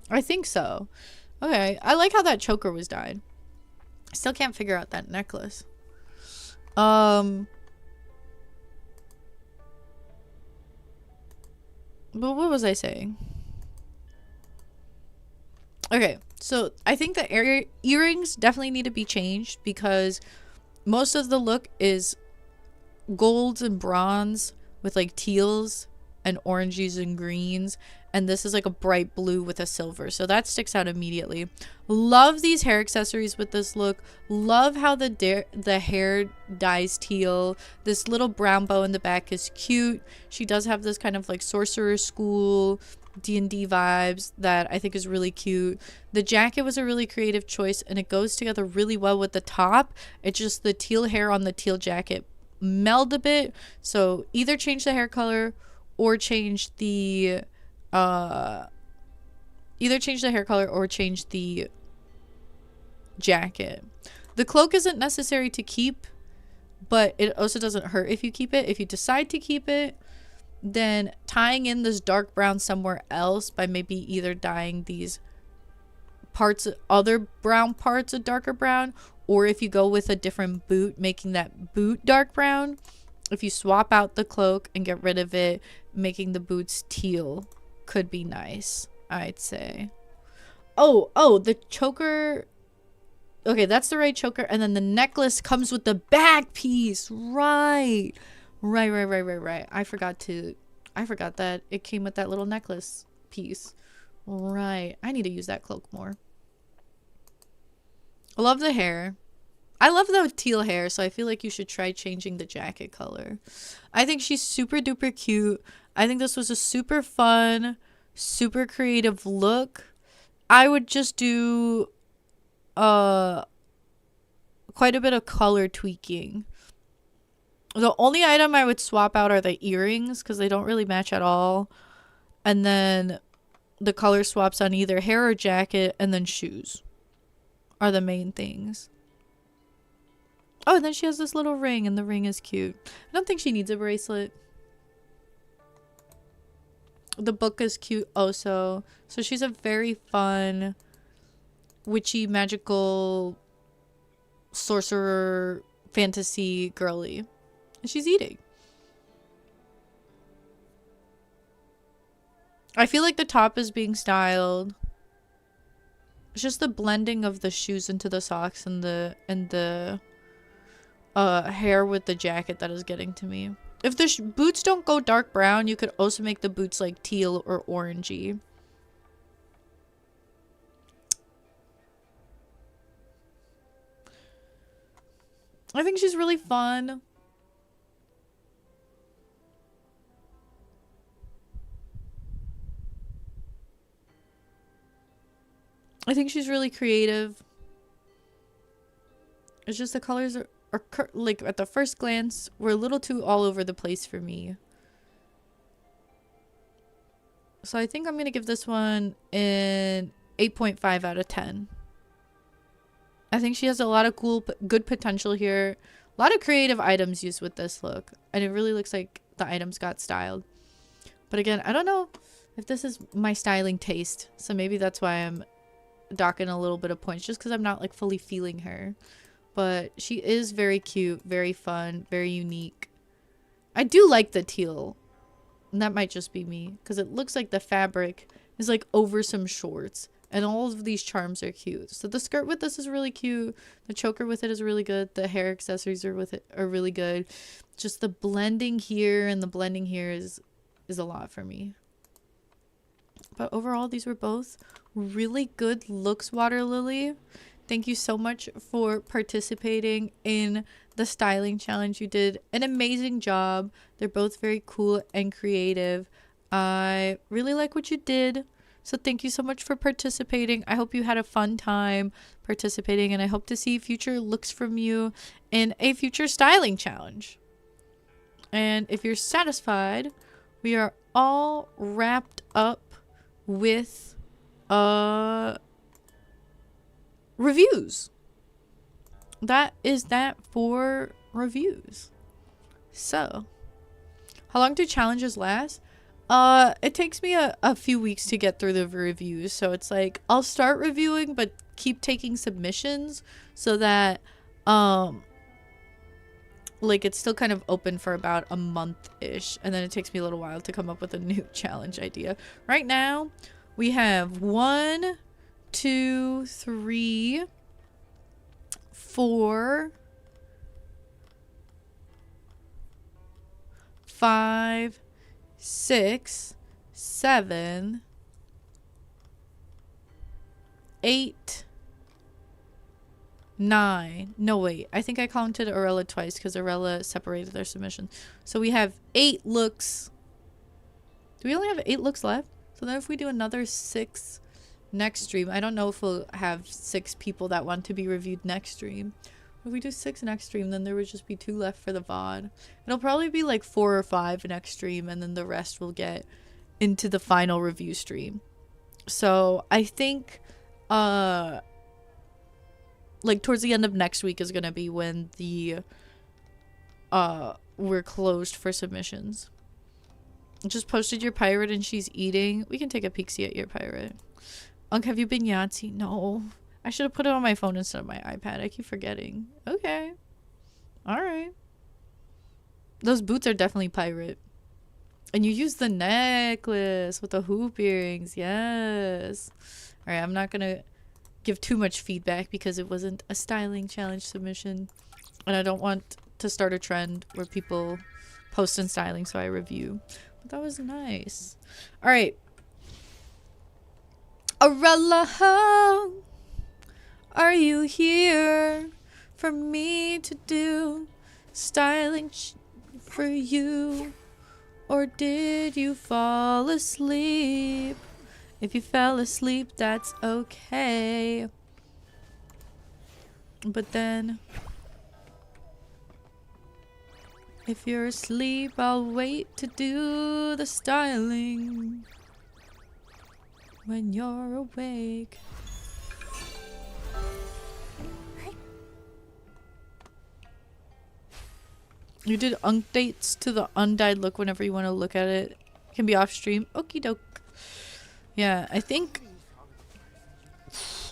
I think so. Okay, I like how that choker was dyed. I still can't figure out that necklace. But what was I saying? Okay, so I think the earrings definitely need to be changed because most of the look is golds and bronze with like teals and oranges and greens, and this is like a bright blue with a silver, so that sticks out immediately. Love these hair accessories with this look. Love how the hair dyes teal. This little brown bow in the back is cute. She does have this kind of like sorcerer school D&D vibes that I think is really cute. The jacket was a really creative choice and it goes together really well with the top. It's just the teal hair on the teal jacket meld a bit, so either change the hair color or change the jacket. The cloak isn't necessary to keep, but it also doesn't hurt if you keep it. If you decide to keep it, then tying in this dark brown somewhere else by maybe either dyeing these parts, other brown parts a darker brown, or if you go with a different boot, making that boot dark brown. If you swap out the cloak and get rid of it, making the boots teal could be nice, I'd say. Oh, the choker. Okay, that's the right choker. And then the necklace comes with the back piece. Right. I forgot that it came with that little necklace piece. Right. I need to use that cloak more. I love the hair. I love the teal hair, so I feel like you should try changing the jacket color. I think she's super duper cute. I think this was a super fun, super creative look. I would just do quite a bit of color tweaking. The only item I would swap out are the earrings because they don't really match at all. And then the color swaps on either hair or jacket, and then shoes are the main things. Oh, and then she has this little ring, and the ring is cute. I don't think she needs a bracelet. The book is cute also. So she's a very fun, witchy, magical, sorcerer, fantasy girly. And she's eating. I feel like the top is being styled. It's just the blending of the shoes into the socks and the hair with the jacket that is getting to me. If the boots don't go dark brown, you could also make the boots like teal or orangey. I think she's really fun. I think she's really creative. It's just the colors are like at the first glance were a little too all over the place for me. So I think I'm going to give this one an 8.5 out of 10. I think she has a lot of good potential here. A lot of creative items used with this look. And it really looks like the items got styled. But again, I don't know if this is my styling taste. So maybe that's why I'm docking a little bit of points. Just because I'm not like fully feeling her. But she is very cute, very fun, very unique. I do like the teal. And that might just be me. Because it looks like the fabric is like over some shorts. And all of these charms are cute. So the skirt with this is really cute. The choker with it is really good. The hair accessories are really good. Just the blending here and the blending here is a lot for me. But overall, these were both really good looks, Water Lily. Thank you so much for participating in the styling challenge. You did an amazing job. They're both very cool and creative. I really like what you did. So thank you so much for participating. I hope you had a fun time participating, and I hope to see future looks from you in a future styling challenge. And if you're satisfied, we are all wrapped up with reviews. That is that for reviews. So, how long do challenges last? It takes me a few weeks to get through the reviews, so it's like I'll start reviewing but keep taking submissions so that like it's still kind of open for about a month-ish, and then it takes me a little while to come up with a new challenge idea. Right now we have 1 2 3 4 5 6 7 8 9. No, wait, I think I counted Arella twice because Arella separated their submission. So we have 8 looks. Do we only have 8 looks left? So then if we do another 6 next stream, I don't know if we'll have 6 people that want to be reviewed next stream. If we do 6 next stream, then there would just be 2 left for the VOD. It'll probably be like 4 or 5 next stream, and then the rest will get into the final review stream. So I think like towards the end of next week is gonna be when the we're closed for submissions. Just posted your pirate and she's eating. We can take a peek-see at your pirate. Unc, have you been Yahtzee? No. I should have put it on my phone instead of my iPad. I keep forgetting. Okay. Alright. Those boots are definitely pirate. And you use the necklace with the hoop earrings. Yes. Alright, I'm not gonna give too much feedback because it wasn't a styling challenge submission. And I don't want to start a trend where people post in styling, so I review. But that was nice. Alright. Arella, are you here for me to do styling for you? Or did you fall asleep? If you fell asleep, that's okay. But then, if you're asleep, I'll wait to do the styling when you're awake. You did updates to the undyed look whenever you want to look at it. It can be off stream. Okie doke. Yeah, I think...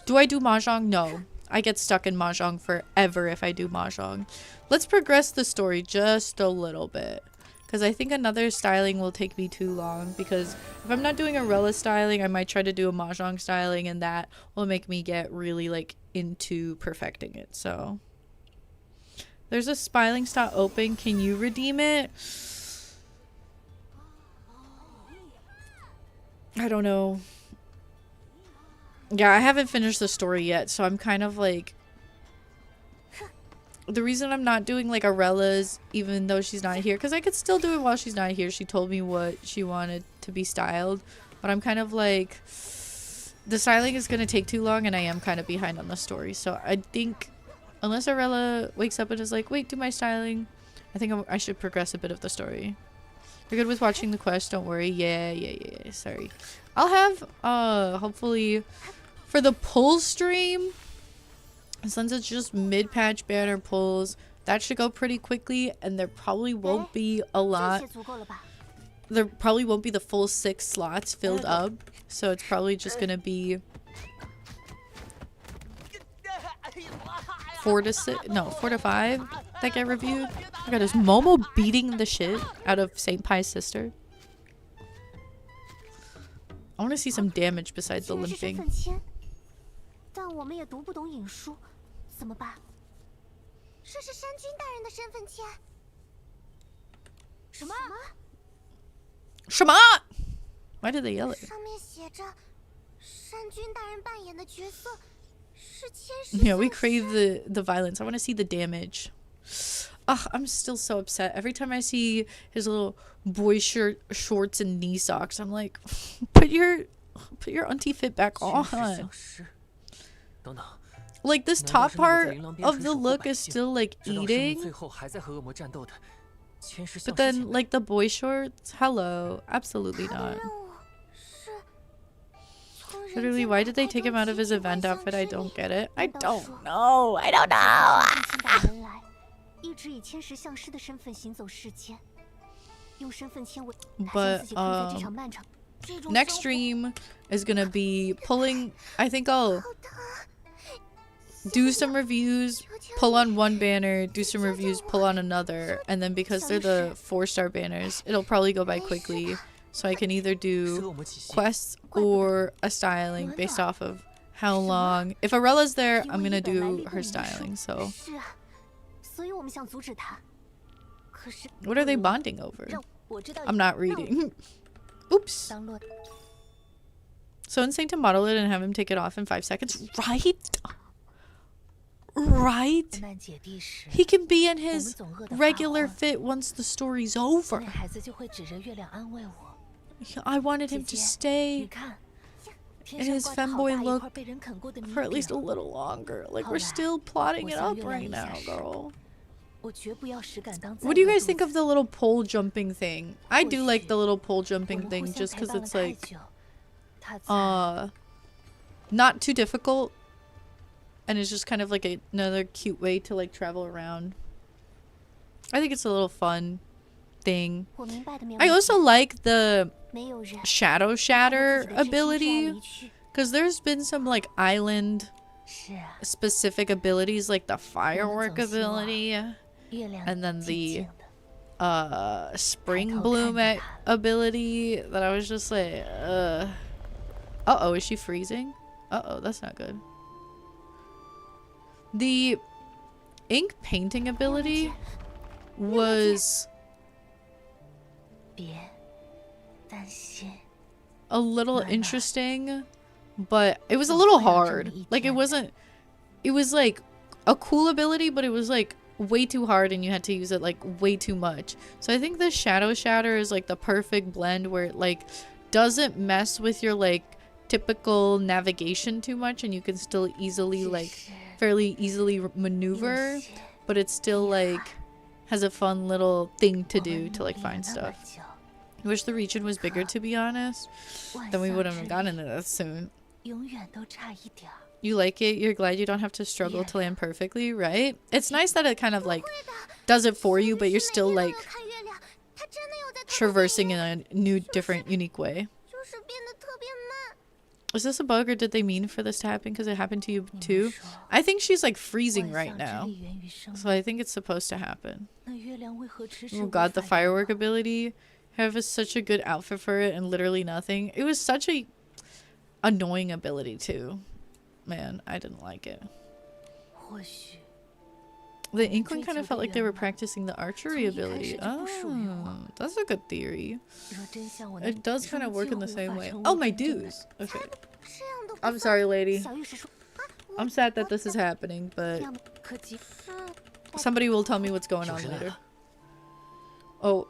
Do I do Mahjong? No. I get stuck in Mahjong forever if I do Mahjong. Let's progress the story just a little bit. Because I think another styling will take me too long. Because if I'm not doing a Rella styling, I might try to do a Mahjong styling. And that will make me get really like into perfecting it. So... There's a styling slot open. Can you redeem it? I don't know. Yeah, I haven't finished the story yet, so I'm kind of like... The reason I'm not doing like Arella's, even though she's not here, because I could still do it while she's not here. She told me what she wanted to be styled, but I'm kind of like... the styling is gonna take too long, and I am kind of behind on the story. So I think, unless Arella wakes up and is like, "Wait, do my styling," I think I should progress a bit of the story. You're good with watching the quest, don't worry. Yeah. Sorry. I'll have hopefully for the pull stream, since it's just mid-patch banner pulls, that should go pretty quickly, and there probably won't be a lot. There probably won't be the full 6 slots filled up, so it's probably just gonna be 4 to 5 that get reviewed. Oh my god, is Momo beating the shit out of St. Pie's sister? I want to see some damage besides the limping. 但我们也读不懂引书，怎么办？这是山君大人的身份签。什么？什么 Why did they yell it? 上面写着，山君大人扮演的角色是千石。Yeah, we crave the violence. I want to see the damage. Ugh, I'm still so upset. Every time I see his little boy shorts and knee socks, I'm like, put your auntie fit back on. Like, this top part of the look is still like eating, but then like the boy shorts, hello, absolutely not. Literally, why did they take him out of his event outfit? I don't get it. I don't know. But next stream is gonna be pulling. I think I'll do some reviews, pull on one banner, do some reviews, pull on another, and then because they're the 4-star banners, it'll probably go by quickly, so I can either do quests or a styling based off of how long. If Arella's there, I'm gonna do her styling. So what are they bonding over? I'm not reading. Oops. So insane to model it and have him take it off in 5 seconds, right? He can be in his regular fit once the story's over. I wanted him to stay in his femboy look for at least a little longer. Like, we're still plotting it up right now, girl. What do you guys think of the little pole jumping thing? I do like the little pole jumping thing just because it's like not too difficult, and it's just kind of like another cute way to like travel around. I think it's a little fun thing. I also like the shadow shatter ability, because there's been some like island specific abilities, like the firework ability, and then the spring bloom ability that I was just like, uh-oh, is she freezing? Uh-oh, that's not good. The ink painting ability was a little interesting, but it was a little hard. Like, it was like a cool ability, but it was like way too hard and you had to use it like way too much. So I think the shadow shatter is like the perfect blend where it like doesn't mess with your like typical navigation too much, and you can still easily like fairly easily maneuver, but it still like has a fun little thing to do to like find stuff. I wish the region was bigger, to be honest. Then we wouldn't have gotten into that soon. You like it? You're glad you don't have to struggle to land perfectly, right? It's nice that it kind of like does it for you, but you're still like traversing in a new, different, unique way. Is this a bug, or did they mean for this to happen because it happened to you too? I think she's like freezing right now, so I think it's supposed to happen. Oh god, the firework ability. Have such a good outfit for it and literally nothing. It was such a annoying ability too. Man, I didn't like it. The Inkling kind of felt like they were practicing the archery ability. Oh, that's a good theory. It does kind of work in the same way. Oh, my dues. Okay. I'm sorry, lady. I'm sad that this is happening, but somebody will tell me what's going on later. Oh,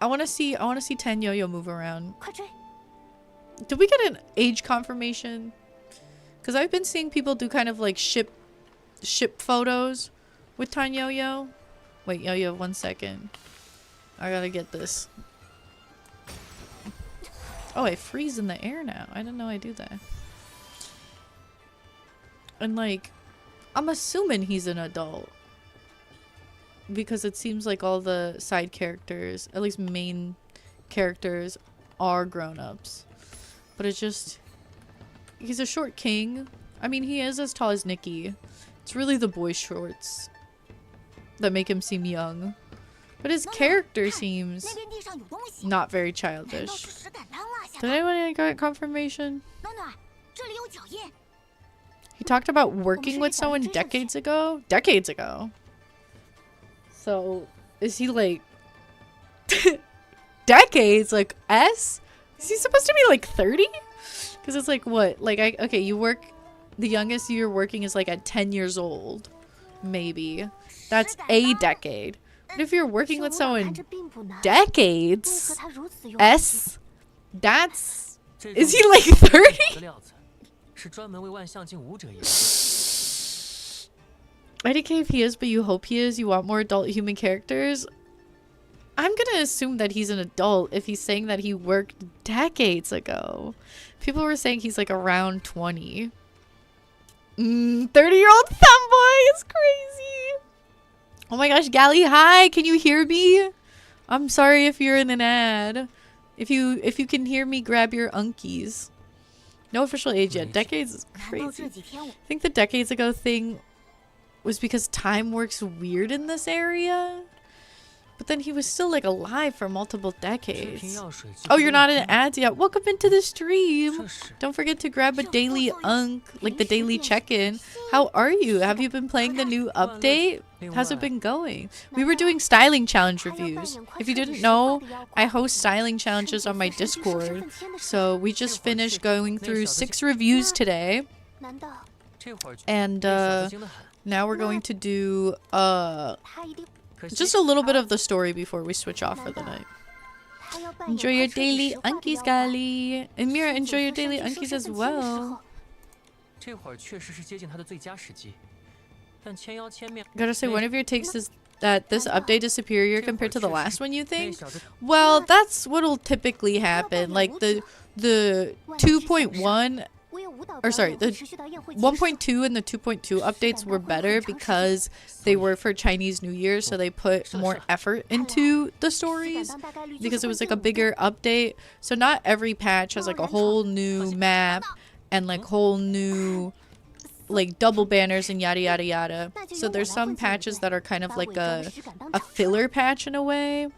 I want to see 10 Yo-Yo move around. Did we get an age confirmation? Because I've been seeing people do kind of like ship photos with Tan Yo-Yo. Wait, Yo-Yo, 1 second. I gotta get this. Oh, I freeze in the air now. I didn't know I do that. And like, I'm assuming he's an adult. Because it seems like all the side characters, at least main characters, are grown-ups. But it's just... He's a short king. I mean, he is as tall as Nikki. It's really the boy shorts that make him seem young. But his character seems not very childish. Did anyone get confirmation? He talked about working with someone decades ago? Decades ago. So, is he like... decades? Like, S? Is he supposed to be like 30? Because it's like, what? Like, okay, you work... The youngest you're working is like at 10 years old. Maybe. That's a decade. But if you're working with someone decades... S? That's... Is he like 30? IDK if he is, but you hope he is. You want more adult human characters. I'm gonna assume that he's an adult if he's saying that he worked decades ago. People were saying he's like around 20. 30-year-old femboy is crazy. Oh my gosh, Gally, hi. Can you hear me? I'm sorry if you're in an ad. If you can hear me, grab your unkies. No official age yet. Decades is crazy. I think the decades ago thing was because time works weird in this area. But then he was still like alive for multiple decades. Oh, you're not in ads yet. Welcome into the stream. Don't forget to grab a daily like the daily check-in. How are you? Have you been playing the new update? How's it been going? We were doing styling challenge reviews. If you didn't know, I host styling challenges on my Discord. So we just finished going through 6 reviews today. And now we're going to do just a little bit of the story before we switch off for the night. Enjoy your daily unkies, Gali. And Mira, enjoy your daily unkies as well. Gotta say, one of your takes is that this update is superior compared to the last one, you think? Well, that's what'll typically happen. Like the 2.1... Or sorry, the 1.2 and the 2.2 updates were better because they were for Chinese New Year, so they put more effort into the stories because it was like a bigger update. So not every patch has like a whole new map and like whole new like double banners and yada yada yada. So there's some patches that are kind of like a filler patch in a way.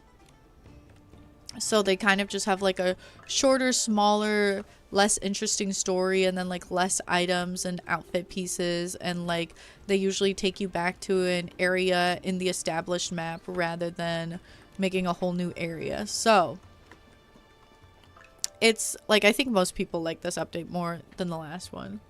So they kind of just have like a shorter, smaller, less interesting story, and then like less items and outfit pieces, and like they usually take you back to an area in the established map rather than making a whole new area. So it's like, I think most people like this update more than the last one,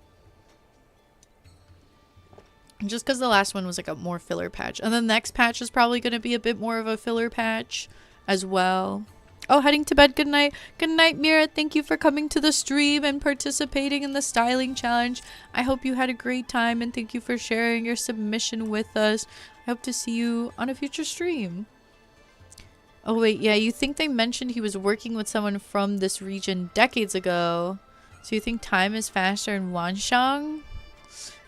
just because the last one was like a more filler patch, and the next patch is probably going to be a bit more of a filler patch as well. Oh, heading to bed. Good night. Good night, Mira. Thank you for coming to the stream and participating in the styling challenge. I hope you had a great time, and thank you for sharing your submission with us. I hope to see you on a future stream. Oh, wait. Yeah, you think they mentioned he was working with someone from this region decades ago. So you think time is faster in Wanxiang?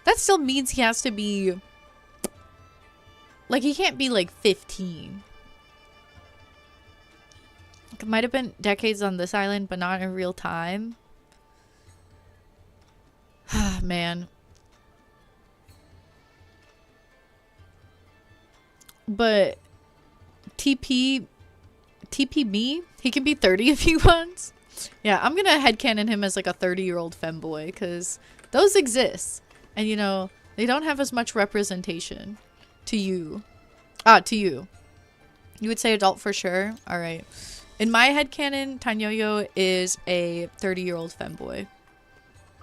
That still means he has to be... Like, he can't be, like, 15. It might have been decades on this island, but not in real time. Man. But TP me? He can be 30 if he wants. Yeah, I'm gonna headcanon him as like a 30-year-old femboy, because those exist. And you know, they don't have as much representation to you. To you. You would say adult for sure? Alright. In my headcanon, Tan Yo-Yo is a 30-year-old femboy.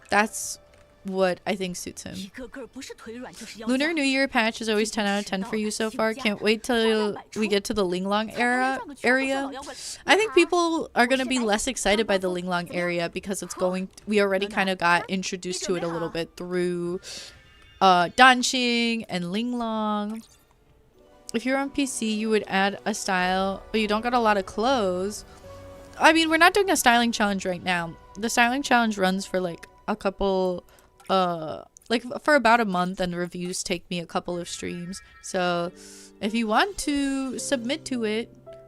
That's what I think suits him. 一个个不是腿软就是腰 Lunar 夹 New Year patch is always 10 out of 10 for you so far. Can't wait till we get to the Linglong area. I think people are going to be less excited by the Linglong area because it's going... We already kind of got introduced to it a little bit through Danqing and Linglong. If you're on PC, you would add a style, but you don't got a lot of clothes. I mean, we're not doing a styling challenge right now. The styling challenge runs for like a couple... like for about a month, and reviews take me a couple of streams. So if you want to submit to it,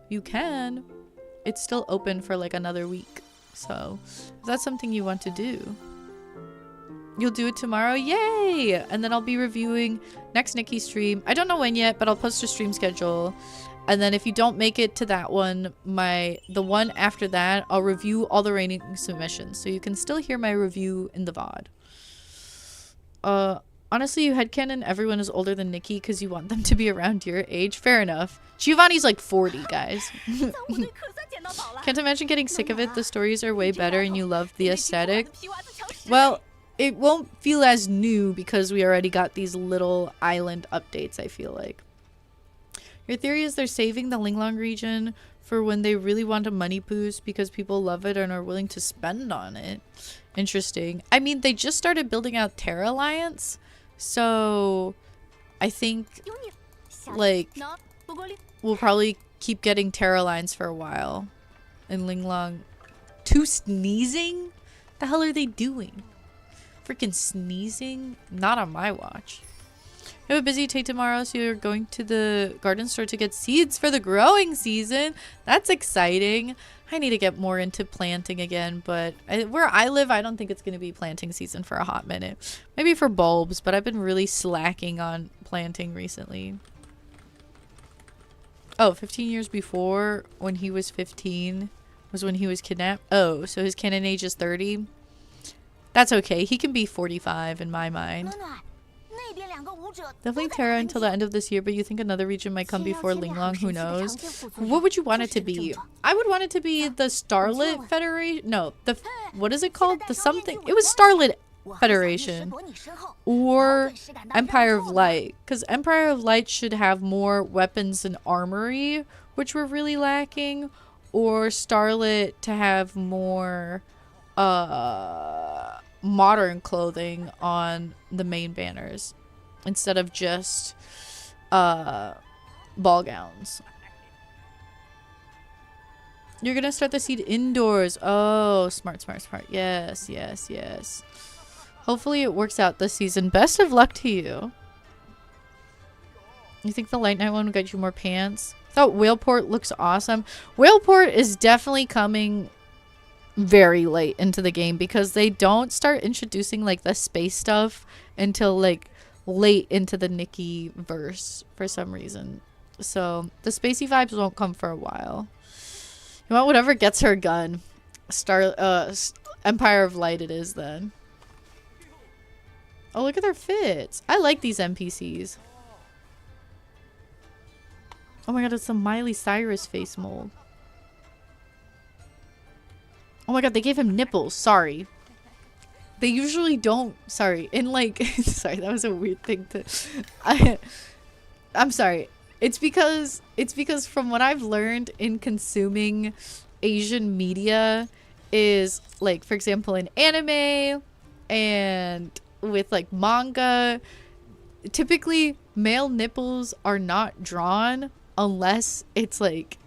you can. It's still open for like another week. So if that's something you want to do, you'll do it tomorrow. Yay! And then I'll be reviewing next Nikki stream. I don't know when yet, but I'll post a stream schedule. And then if you don't make it to that one, the one after that, I'll review all the remaining submissions. So you can still hear my review in the VOD. Honestly, you headcanon everyone is older than Nikki because you want them to be around your age. Fair enough. Giovanni's like 40, guys. Can't imagine getting sick of it. The stories are way better and you love the aesthetic. Well, it won't feel as new because we already got these little island updates, I feel like. Your theory is they're saving the Linglong region for when they really want a money boost because people love it and are willing to spend on it. Interesting. I mean, they just started building out Terra Alliance, so I think like we'll probably keep getting Terra Alliance for a while. And Linglong, 2 sneezing? The hell are they doing? Freaking sneezing? Not on my watch. I have a busy day tomorrow, so you're going to the garden store to get seeds for the growing season. That's exciting. I need to get more into planting again, but where I live, I don't think it's going to be planting season for a hot minute. Maybe for bulbs, but I've been really slacking on planting recently. Oh, 15 years before, when he was 15, was when he was kidnapped. Oh, so his canon age is 30. That's okay. He can be 45 in my mind. Definitely Terra until the end of this year, but you think another region might come before Linglong? Who knows? What would you want it to be? I would want it to be the Starlit Federation. No, what is it called? The something. It was Starlit Federation or Empire of Light, because Empire of Light should have more weapons and armory, which were really lacking, or Starlit to have more modern clothing on the main banners instead of just ball gowns. You're gonna start the seed indoors. Oh, smart. Yes. Hopefully it works out this season. Best of luck to you. You think the Light Night one will get you more pants? I thought Whaleport looks awesome. Whaleport is definitely coming very late into the game because they don't start introducing like the space stuff until like late into the Nikki verse for some reason. So the spacey vibes won't come for a while. You want whatever gets her gun. Empire of Light it is then. Oh, look at their fits. I like these NPCs. Oh my god, it's a Miley Cyrus face mold. Oh my god, they gave him nipples. Sorry. They usually don't. Sorry. In like... sorry, that was a weird thing to... I'm sorry. It's because from what I've learned in consuming Asian media is like, for example, in anime and with like manga, typically male nipples are not drawn unless it's like,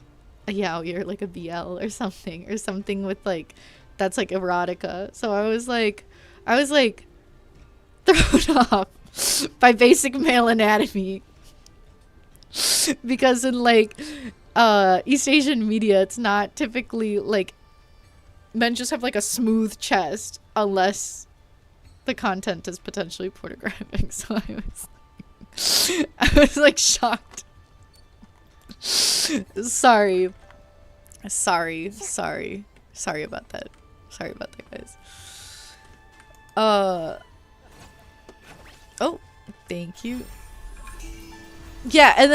yeah, you're like a BL or something with like, that's like erotica. So I was like thrown off by basic male anatomy because in like East Asian media, it's not typically like men just have like a smooth chest unless the content is potentially pornographic. So I was like shocked. Sorry about that. Sorry about that, guys. Oh, thank you. Yeah, and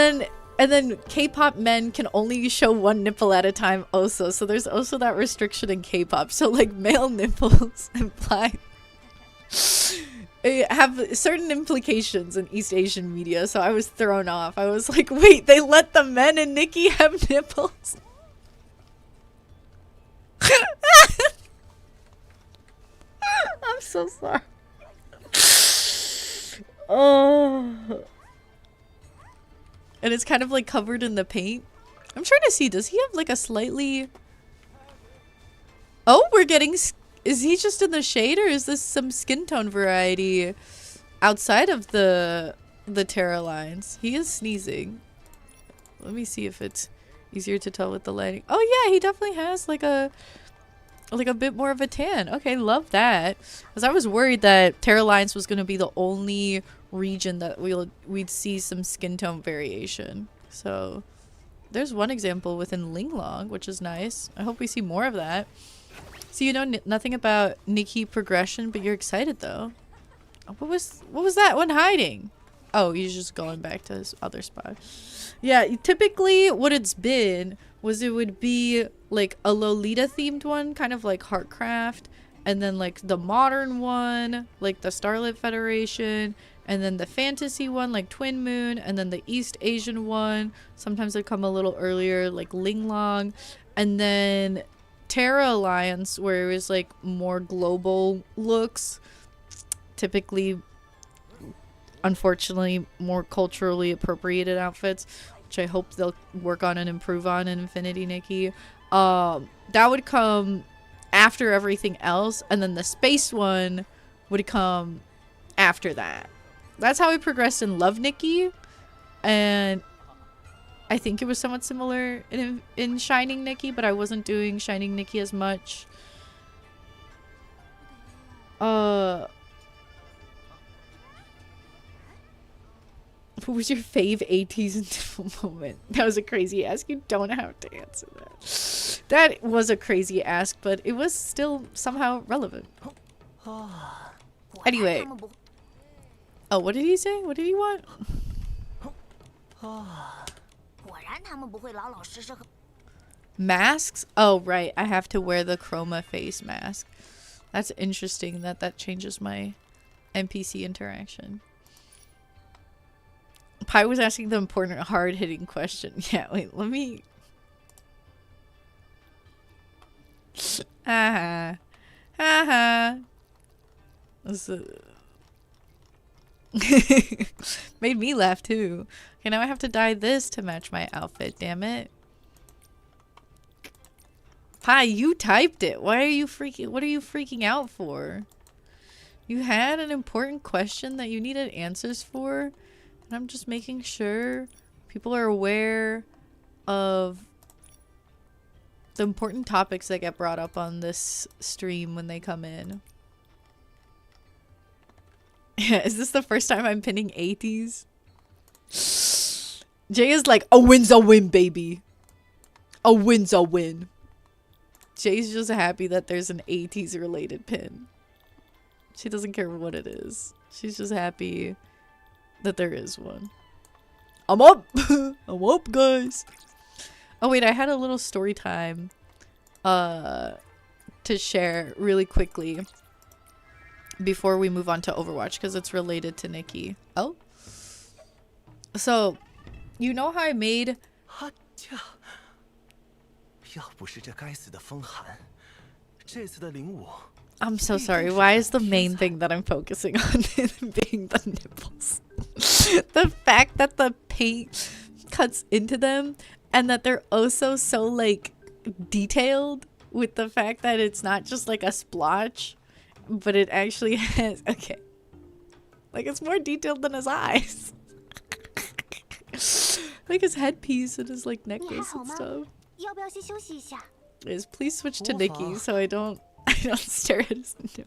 then K-pop men can only show one nipple at a time also. So there's also that restriction in K-pop. So like male nipples imply have certain implications in East Asian media, so I was thrown off. I was like, wait, they let the men and Nikki have nipples? I'm so sorry. Oh. And it's kind of like covered in the paint. I'm trying to see, does he have like a slightly... Oh, we're getting... Is he just in the shade, or is this some skin tone variety outside of the Terra lines? He is sneezing. Let me see if it's easier to tell with the lighting. Oh yeah, he definitely has like a bit more of a tan. Okay, love that. Because I was worried that Terra lines was going to be the only region that we'd see some skin tone variation. So there's one example within Linglong, which is nice. I hope we see more of that. So you know nothing about Nikki progression, but you're excited though. What was that one hiding? Oh, he's just going back to his other spot. Yeah, typically what it's been was it would be like a Lolita themed one, kind of like Heartcraft, and then like the modern one, like the Starlit Federation, and then the fantasy one like Twin Moon, and then the East Asian one. Sometimes they come a little earlier like Linglong, and then Terra Alliance, where it was like more global looks, typically unfortunately more culturally appropriated outfits, which I hope they'll work on and improve on in Infinity Nikki. That would come after everything else, and then the space one would come after that. That's how we progressed in Love Nikki, and I think it was somewhat similar in Shining Nikki, but I wasn't doing Shining Nikki as much. What was your fave 80s and moment? That was a crazy ask. You don't have to answer that. That was a crazy ask, but it was still somehow relevant. Anyway. Oh, what did he say? What did he want? Masks? Oh, right. I have to wear the chroma face mask. That's interesting that changes my NPC interaction. Pi was asking the important hard-hitting question. Yeah, wait, let me... Haha. Haha. Made me laugh too. Okay, now I have to dye this to match my outfit, damn it. Pi, you typed it. Why are you freaking... What are you freaking out for? You had an important question that you needed answers for, and I'm just making sure people are aware of the important topics that get brought up on this stream when they come in. Yeah, is this the first time I'm pinning 80s? Jay is like, a win's a win, baby. A win's a win. Jay's just happy that there's an 80s related pin. She doesn't care what it is. She's just happy that there is one. I'm up! I'm up, guys! Oh wait, I had a little story time to share really quickly before we move on to Overwatch, because it's related to Nikki. Oh? So, you know how I made... I'm so sorry. Why is the main thing that I'm focusing on being the nipples? The fact that the paint cuts into them and that they're also so like detailed, with the fact that it's not just like a splotch, but it actually has, okay, like it's more detailed than his eyes. Like his headpiece and his like necklace and stuff. Is please switch to Nikki so I don't stare at his nipple.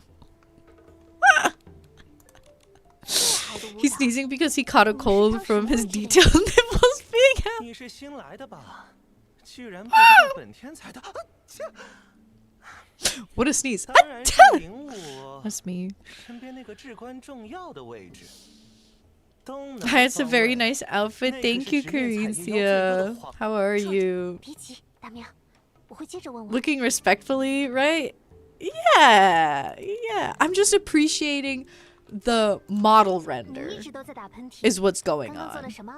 He's sneezing because he caught a cold from his detailed nipples being out. What a sneeze. That's me. It's a very nice outfit. Thank you, Carinthia. How are you? Looking respectfully, right? Yeah. I'm just appreciating the model 你 render 一直都在打喷嚏。 is what's going 刚刚做了 on. 什么？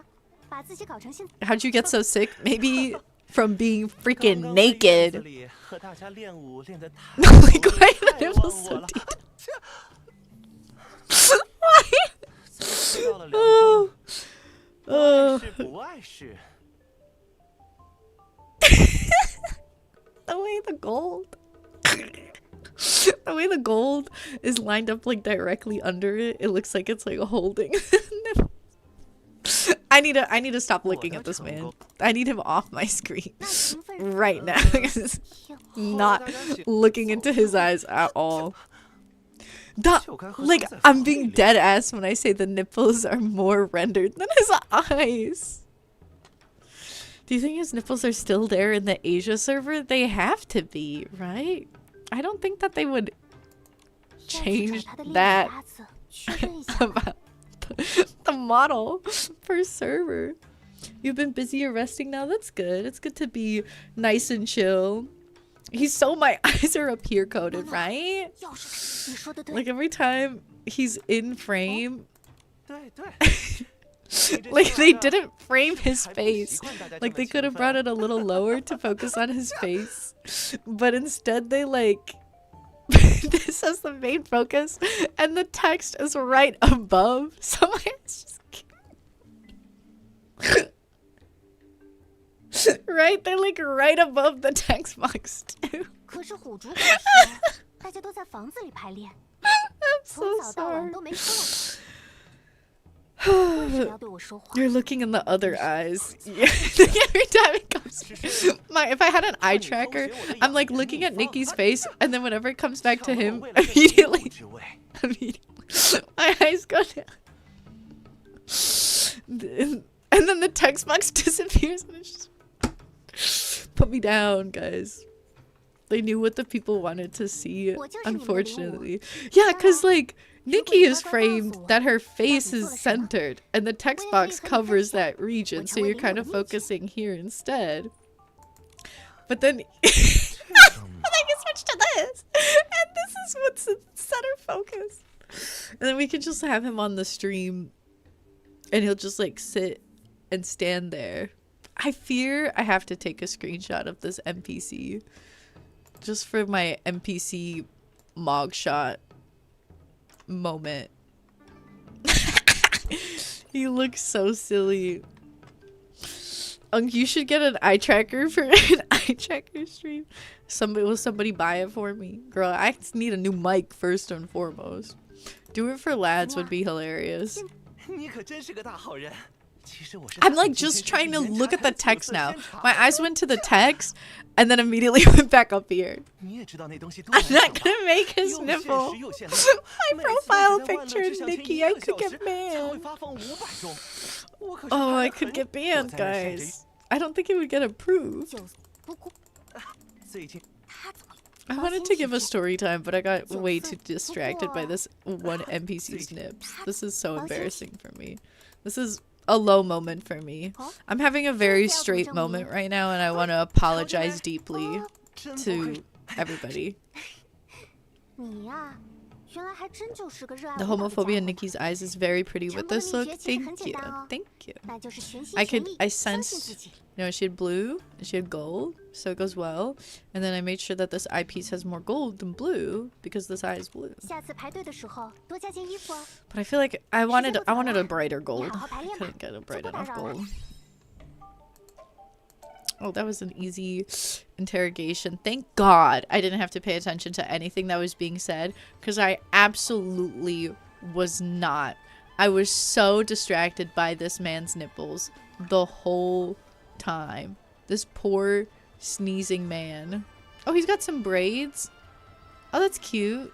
把自己搞成现在。 How'd you get so sick? Maybe from being 刚 freaking 刚在院子 naked. 里和大家练舞练得太 Like, 投入 why the 太 nipples 忘 so 我了。 deep? 才吃到了两方，不碍事不碍事。 The way the gold. The way the gold is lined up like directly under it, it looks like it's like holding. I need to stop looking at this man. I need him off my screen 那勤奋人 right now. Because 哟 not looking into his eyes at all. Like, I'm being dead ass when I say the nipples are more rendered than his eyes. Do you think his nipples are still there in the Asia server? They have to be, right? I don't think that they would 再去找 change 他的练 that 习鸭子，确认一下。 about the model per server. You've been busy resting now? That's good. It's good to be nice and chill. He's so my eyes are up here coated, right? 要是你说的对， Like every time he's in frame, 对对， like they didn't frame his face. Like they could have brought it a little lower to focus on his face. But instead they like this as the main focus and the text is right above. So my eyes just right, they're like right above the text box too. 可是虎竹果实，大家都在房子里排练， I'm 从 so 早到晚 sorry. 都没出来。为什么要对我说谎？ You're looking in the other eyes. Yeah. Every time it comes, if I had an eye tracker, I'm like looking at Nikki's face, and then whenever it comes back to him, immediately, my eyes go down, and then the text box disappears, and it's just put me down, guys. They knew what the people wanted to see, unfortunately. Yeah, cause like Nikki is framed that her face is centered, and the text box covers that region, so you're kind of focusing here instead. But then, but then you switch to this, and this is what's in center focus. And then we can just have him on the stream, and he'll just like sit and stand there. I fear I have to take a screenshot of this NPC. Just for my NPC mog shot moment. He looks so silly. You should get an eye tracker for an eye tracker stream. Will somebody buy it for me? Girl, I need a new mic first and foremost. Do it for lads would be hilarious. 你可真是个大好人。 I'm like just trying to look at the text now. My eyes went to the text and then immediately went back up here. I'm not gonna make his nipple my profile picture, Nikki. I could get banned. Oh, I could get banned, guys. I don't think it would get approved. 不过他怎么 I wanted to give a story time, but I got way too distracted by this one NPC's nips. This is so embarrassing for me. This is a low moment for me. I'm having a very straight moment right now, and I want to apologize deeply to everybody. 你呀，原来还真就是个热爱 The 舞蹈的 homophobia in 家伙 Nikki's eyes is very pretty with this look. Thank you. Thank you. 那就是全心 I 全 could, 意 I 相信自 sensed, 己。 you know, she had blue and she had gold, so it goes well. And then I made sure that this eyepiece has more gold than blue because this eye is blue. 下次排队的时候多加件衣服哦。 But I feel like I wanted a brighter gold. 你好好排 I 练吧， couldn't get a 就 bright 不打 enough 扰了。 gold. Oh, that was an easy interrogation. Thank God I didn't have to pay attention to anything that was being said because I absolutely was not. I was so distracted by this man's nipples the whole time. This poor sneezing man. Oh, he's got some braids. Oh, that's cute.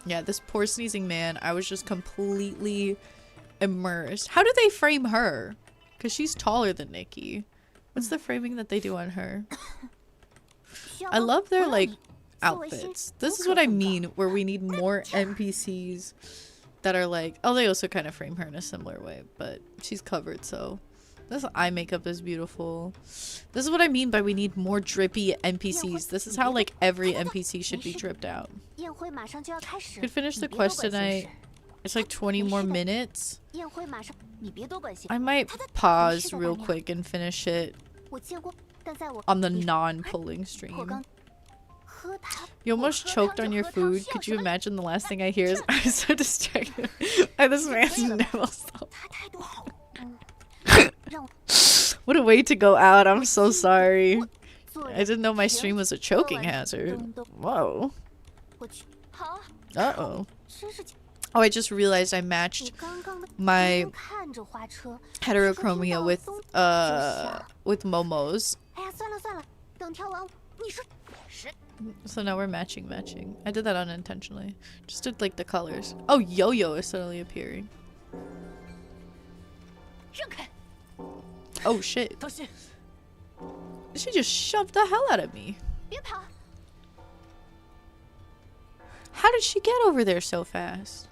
Yeah, this poor sneezing man. I was just completely immersed. How do they frame her? Because she's taller than Nikki. What's the framing that they do on her? 需要 I 帮 love their 帮 like 你作为新 outfits. This is 顾客 what I 粉的 mean where we need more NPCs that are like, oh, they also kind of frame her in a similar way, but she's covered, so This eye makeup is beautiful. This is what I mean by we need more drippy NPCs. This is how like every NPC should be dripped out. 宴会马上就要开始， Could finish the 你别多 quest 管闲 tonight. 事。 It's like 20 more minutes. 宴会马上，你别多管闲。 I might 他在 pause 是的 real 大娘 quick and finish it 我见过，但在我 on the 你 non-pulling 我 stream. 刚喝汤。 You 我 almost 喝汤 choked 就 on your 喝汤 food. 需要 Could 什 you 么 imagine the last thing I hear is I'm so distracted by this man's nipples. 他态度好，让我 What a way to go out. I'm so sorry. 做 I didn't know my stream 人 was a choking hazard. Whoa. 我去，好， Uh-oh. 真是 Oh, I just realized I 你 matched 刚刚的 my 看着花车， heterochromia with Momo's. 哎呀，算了算了，等跳完，你说是 So now we're matching. I did that unintentionally. Just did like the colors. Oh, Yo-Yo is suddenly appearing. 让开， Oh shit. 当心， She just shoved the hell out of me. 别跑， How did she get over there so fast?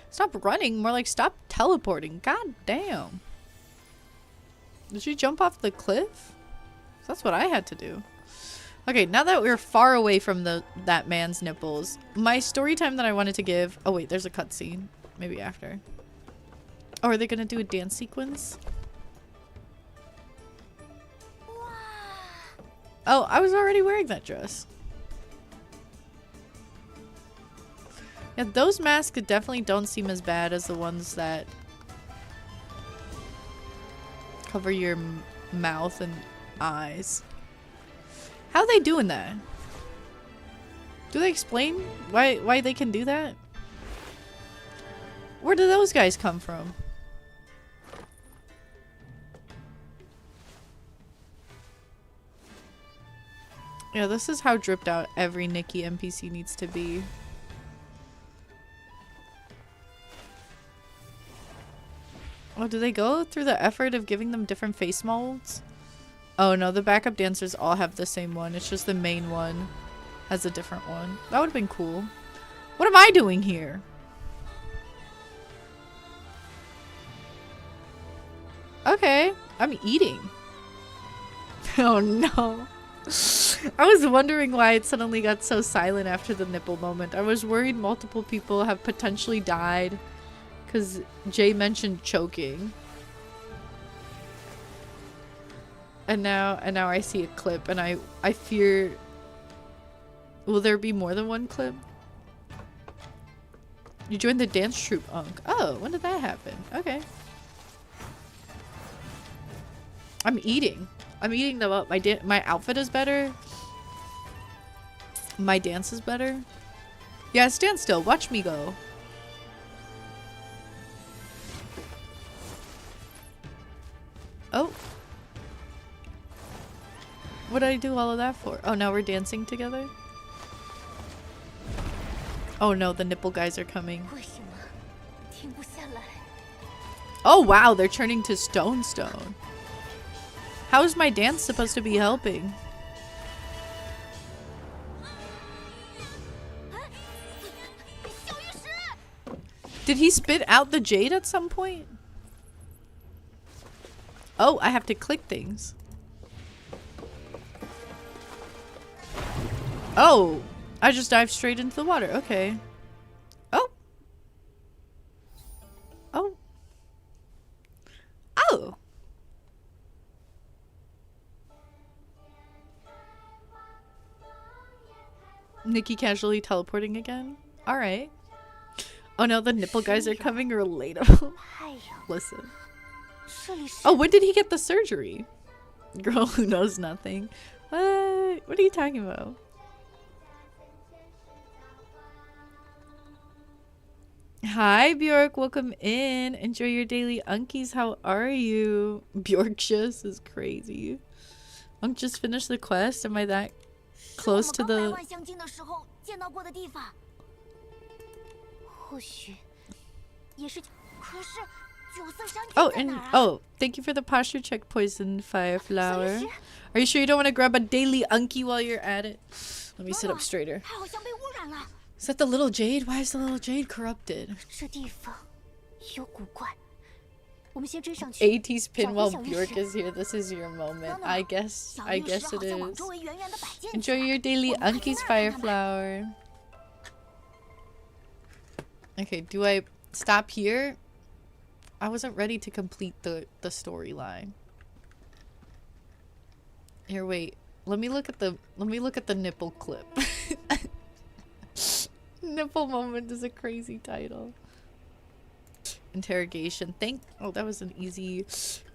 Stop running, more like stop teleporting. God damn. Did she jump off the cliff? That's what I had to do. Okay, now that we're far away from that man's nipples, my story time that I wanted to give... Oh wait, there's a cutscene. Maybe after. Oh, are they gonna do a dance sequence? Oh, I was already wearing that dress. Yeah, those masks definitely don't seem as bad as the ones that cover your mouth and eyes. How are they doing that? Do they explain why they can do that? Where do those guys come from? Yeah, this is how dripped out every Nikki NPC needs to be. Oh, do they go through the effort of giving them different face molds? Oh no, the backup dancers all have the same one. It's just the main one has a different one. That would have been cool. What am I doing here? Okay, I'm eating. Oh no. I was wondering why it suddenly got so silent after the nipple moment. I was worried multiple people have potentially died because Jay mentioned choking. And now I see a clip and I fear... Will there be more than one clip? You joined the dance troupe, Unk. Oh, when did that happen? Okay. I'm eating. I'm eating them up. My outfit is better. My dance is better. Yeah, stand still. Watch me go. Oh. What did I do all of that for? Oh, now we're dancing together? Oh no, the nipple guys are coming. 为什么停不下来？ Oh wow, they're turning to stone. How is my dance supposed to be helping? Did he spit out the jade at some point? Oh, I have to click things. Oh, I just dived straight into the water. Okay. Oh. Oh. Oh. Nikki casually teleporting again. All right. Oh no, the nipple guys are coming. Relatable. 太阳， Listen. 这里是 Oh, when did he get the surgery? Girl who knows nothing. What are you talking about? Hi, Bjork. Welcome in. Enjoy your daily unkies. How are you? Bjorkshus is crazy. Unk just finished the quest. Am I that 是 close 我 to 们刚 the... 百万相近的时候见到过的地方。或许也是，可是九色山 Oh, 在哪 and 儿啊？ oh, thank you for the posture check, Poison Fireflower. Are you sure you don't want to grab a daily unkie while you're at it? Let me sit up straighter. 它好像被污染了。 Is that the little jade? Why is the little jade corrupted? 这地方有古怪，我们先追上去。 80s pin while 小心 Bjork is here. This is your moment. I guess 小 it 玉石好在网 is. 周围圆圆的摆件 Enjoy your daily 我们可以 Unky's 那儿 Fire 看看吧。 Flower. Okay, do I stop here? I wasn't ready to complete the storyline. Here, wait. Let me look at the nipple clip. Nipple moment is a crazy title. Interrogation. Oh, that was an easy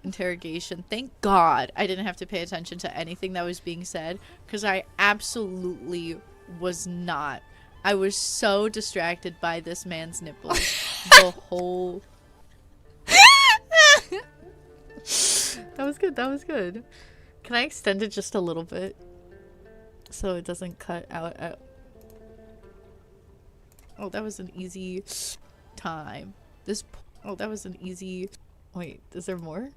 interrogation. Thank God I didn't have to pay attention to anything that was being said, because I absolutely was not. I was so distracted by this man's nipples the whole. That was good. That was good. Can I extend it just a little bit so it doesn't cut out at... Oh, that was an easy time. Oh, that was an easy... Wait, is there more?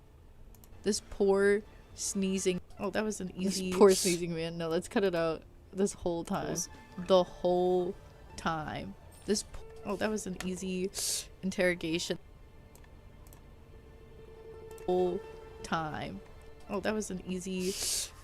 This poor sneezing... Oh, that was an easy... This poor sneezing man. No, let's cut it out this whole time. The whole time. Oh, that was an easy interrogation. Whole time. Oh, that was an easy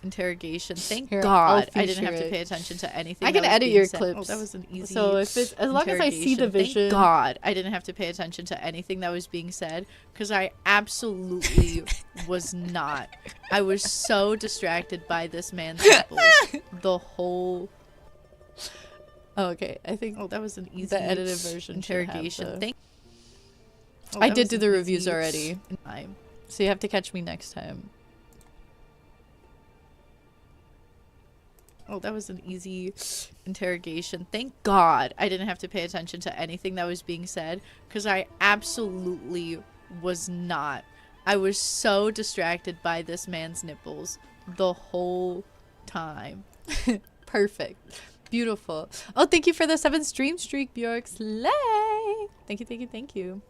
interrogation. Thank God I didn't have to pay attention to anything. I can edit your clips. Oh, that was an easy. So if it's as long as I see the vision. Thank God I didn't have to pay attention to anything that was being said, because I absolutely was not. I was so distracted by this man's nipples the whole. Oh, okay, I think. Oh, that was an easy. The edited version interrogation. Thank. Oh, I did do the reviews already. So you have to catch me next time. Oh, that was an easy interrogation. Thank God I didn't have to pay attention to anything that was being said, because I absolutely was not. I was so distracted by this man's nipples the whole time. Perfect. Beautiful. Oh, thank you for the 7 stream streak, Bjork. Slay! Thank you, thank you, thank you.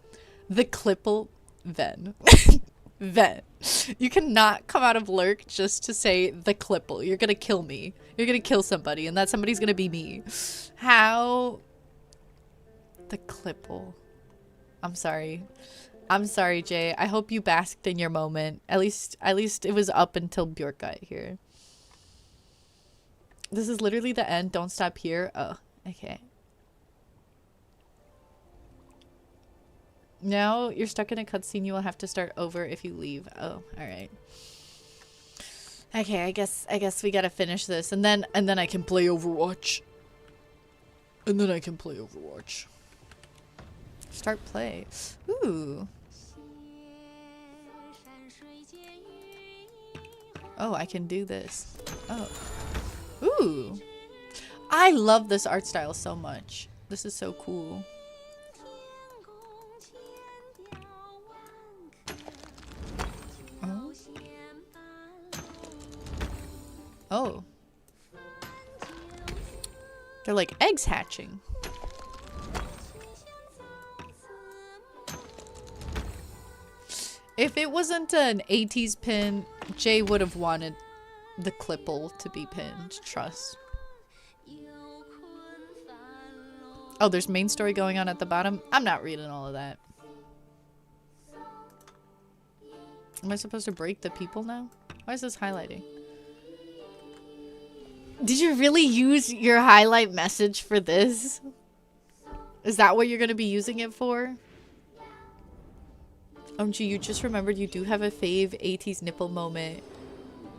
The Clipple Ven. Ven. You cannot come out of Lurk just to say the Clipple. You're gonna kill me. You're gonna kill somebody, and that somebody's gonna be me. How? The Clipple. I'm sorry. I'm sorry, Jay. I hope you basked in your moment. At least it was up until Bjork got here. This is literally the end. Don't stop here. Oh, okay. Now you're stuck in a cutscene. You will have to start over if you leave. Oh, all right. Okay, I guess we gotta finish this, and then I can play Overwatch. And then I can play Overwatch. Start play. Ooh. Oh, I can do this. Oh. Ooh. I love this art style so much. This is so cool. Oh. Oh. They're like eggs hatching. If it wasn't an 80s pin, Jay would have wanted the Clipple to be pinned. Trust. Oh, there's main story going on at the bottom? I'm not reading all of that. Am I supposed to break the people now? Why is this highlighting? Did you really use your highlight message for this? Is that what you're going to be using it for? OMG, you just remembered you do have a fave 80s nipple moment.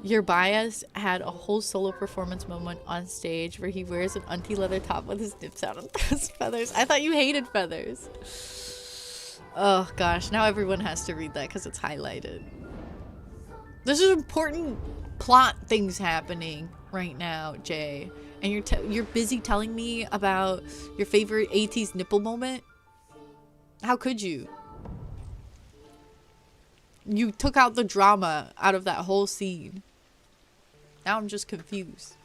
Your bias had a whole solo performance moment on stage where he wears an unty leather top with his nips out and those feathers. I thought you hated feathers. Oh gosh, now everyone has to read that because it's highlighted. There's important plot things happening right now, Jay. And you're busy telling me about your favorite 80s nipple moment? How could you? You took out the drama out of that whole scene. Now I'm just confused.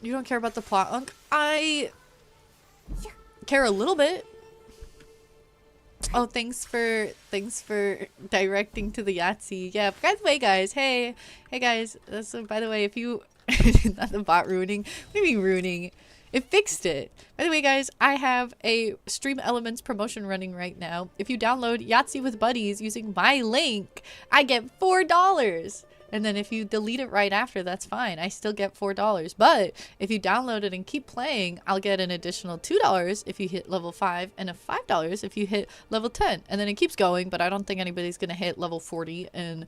You don't care about the plot, Unc? I care a little bit. Oh, thanks for directing to the Yahtzee. Yeah, by the way, guys, hey guys. So by the way, if you not the bot ruining. What do you mean ruining? It fixed it. By the way, guys, I have a Stream Elements promotion running right now. If you download Yahtzee with Buddies using my link, I get $4. And then if you delete it right after, that's fine. I still get $4. But if you download it and keep playing, I'll get an additional $2 if you hit level 5 and a $5 if you hit level 10. And then it keeps going, but I don't think anybody's going to hit level 40 in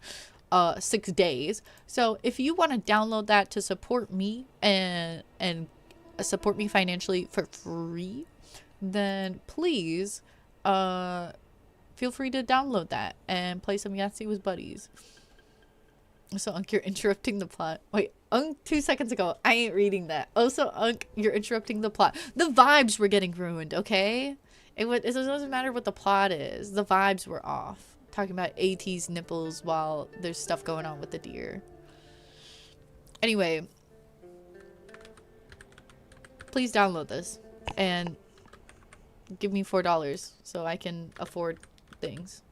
6 days. So if you want to download that to support me and support me financially for free, then please feel free to download that and play some Yahtzee with Buddies. So, Unk, you're interrupting the plot. Wait, Unk, 2 seconds ago, I ain't reading that. Also, Unk, you're interrupting the plot. The vibes were getting ruined, okay? It doesn't matter what the plot is. The vibes were off. Talking about AT's nipples while there's stuff going on with the deer. Anyway, please download this and give me $4 so I can afford things.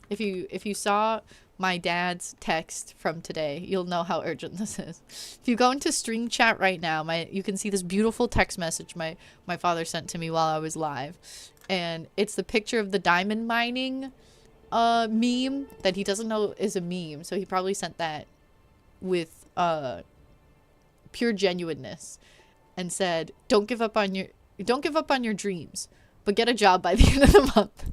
If you saw my dad's text from today, you'll know how urgent this is. If you go into stream chat right now, you can see this beautiful text message my father sent to me while I was live, and it's the picture of the diamond mining meme that he doesn't know is a meme, so he probably sent that with pure genuineness and said, don't give up on your dreams, but get a job by the end of the month.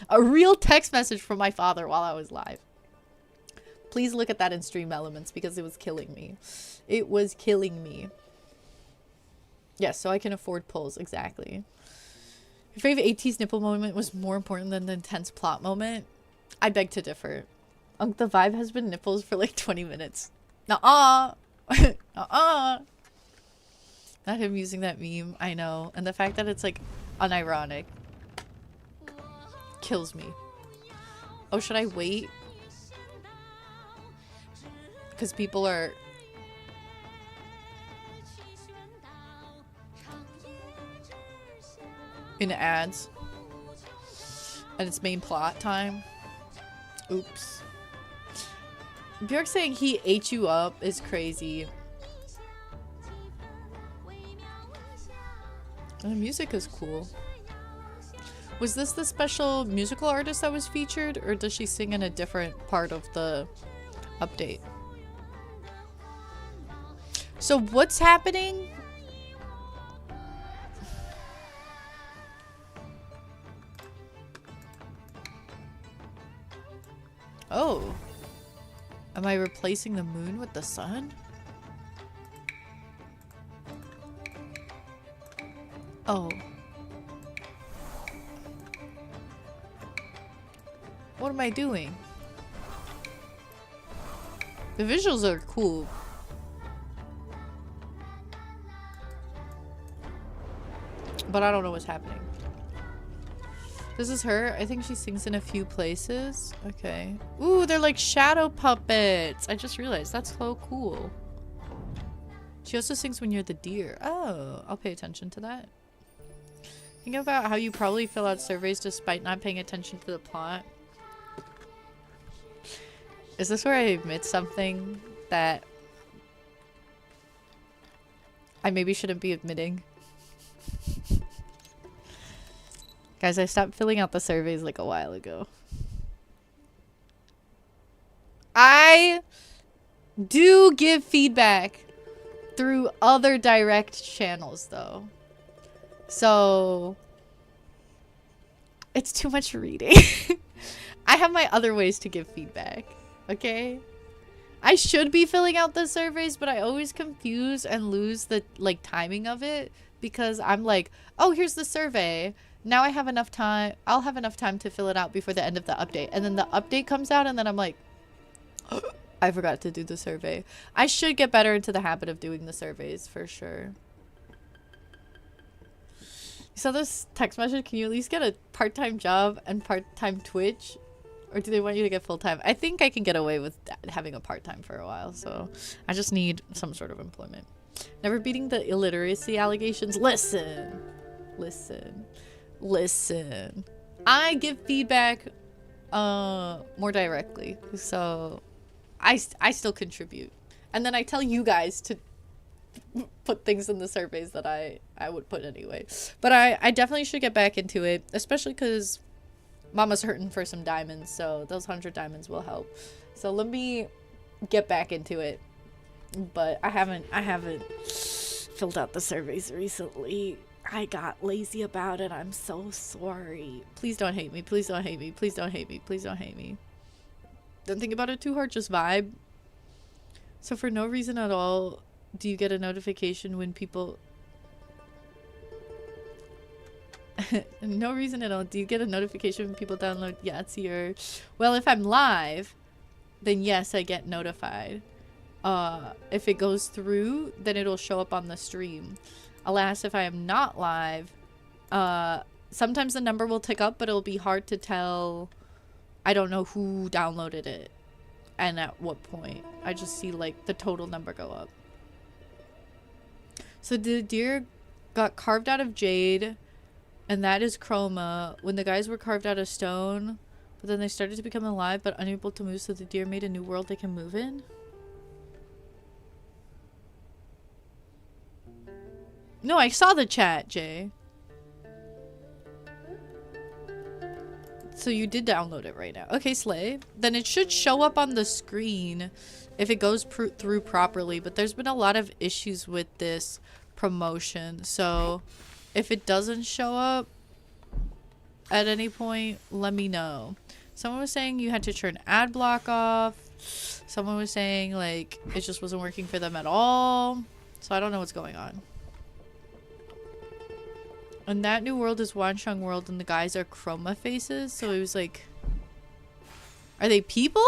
A real text message from my father while I was live. Please look at that in Stream Elements because it was killing me. It was killing me. Yes, so I can afford pulls, exactly. Your favorite AT's nipple moment was more important than the intense plot moment? I beg to differ. The vibe has been nipples for like 20 minutes. Nuh-uh. Nuh-uh. Not him using that meme, I know. And the fact that it's like unironic kills me. Oh, should I wait? Because people are... in ads. And it's main plot time. Oops. Bjork saying he ate you up is crazy. And the music is cool. Was this the special musical artist that was featured, or does she sing in a different part of the update? So what's happening? Oh. Am I replacing the moon with the sun? Oh. What am I doing? The visuals are cool. But I don't know what's happening. This is her. I think she sings in a few places. Okay. Ooh, they're like shadow puppets. I just realized. That's so cool. She also sings when you're the deer. Oh, I'll pay attention to that. Think about how you probably fill out surveys despite not paying attention to the plot. Is this where I admit something that I maybe shouldn't be admitting? Guys, I stopped filling out the surveys like a while ago. I do give feedback through other direct channels though. So it's too much reading. I have my other ways to give feedback. Okay? I should be filling out the surveys, but I always confuse and lose the like timing of it because I'm like, oh, here's the survey. Now I have enough time. I'll have enough time to fill it out before the end of the update. And then the update comes out and then I'm like, oh, I forgot to do the survey. I should get better into the habit of doing the surveys for sure. You saw this text message? Can you at least get a part-time job and part-time Twitch? Or do they want you to get full-time? I think I can get away with having a part-time for a while, so I just need some sort of employment. Never beating the illiteracy allegations. Listen. Listen. Listen. I give feedback more directly, so I still contribute. And then I tell you guys to put things in the surveys that I would put anyway. But I definitely should get back into it, especially because Mama's hurting for some diamonds, so those 100 diamonds will help. So let me get back into it. But I haven't filled out the surveys recently. I got lazy about it. I'm so sorry. Please don't hate me. Please don't hate me. Please don't hate me. Please don't hate me. Don't think about it too hard. Just vibe. So for no reason at all, do you get a notification when people... No reason at all. Do you get a notification when people download Yahtzee or... Well, if I'm live, then yes, I get notified. If it goes through, then it'll show up on the stream. Alas, if I am not live, sometimes the number will tick up, but it'll be hard to tell. I don't know who downloaded it and at what point. I just see like the total number go up. So the deer got carved out of jade, and that is chroma. When the guys were carved out of stone, but then they started to become alive but unable to move, so the deer made a new world they can move in. No, I saw the chat, Jay. So you did download it right now. Okay, Slay. Then it should show up on the screen if it goes through properly. But there's been a lot of issues with this promotion. So if it doesn't show up at any point, let me know. Someone was saying you had to turn ad block off. Someone was saying like it just wasn't working for them at all. So I don't know what's going on. And that new world is Wansheng world, and the guys are chroma faces. So it was like, are they people?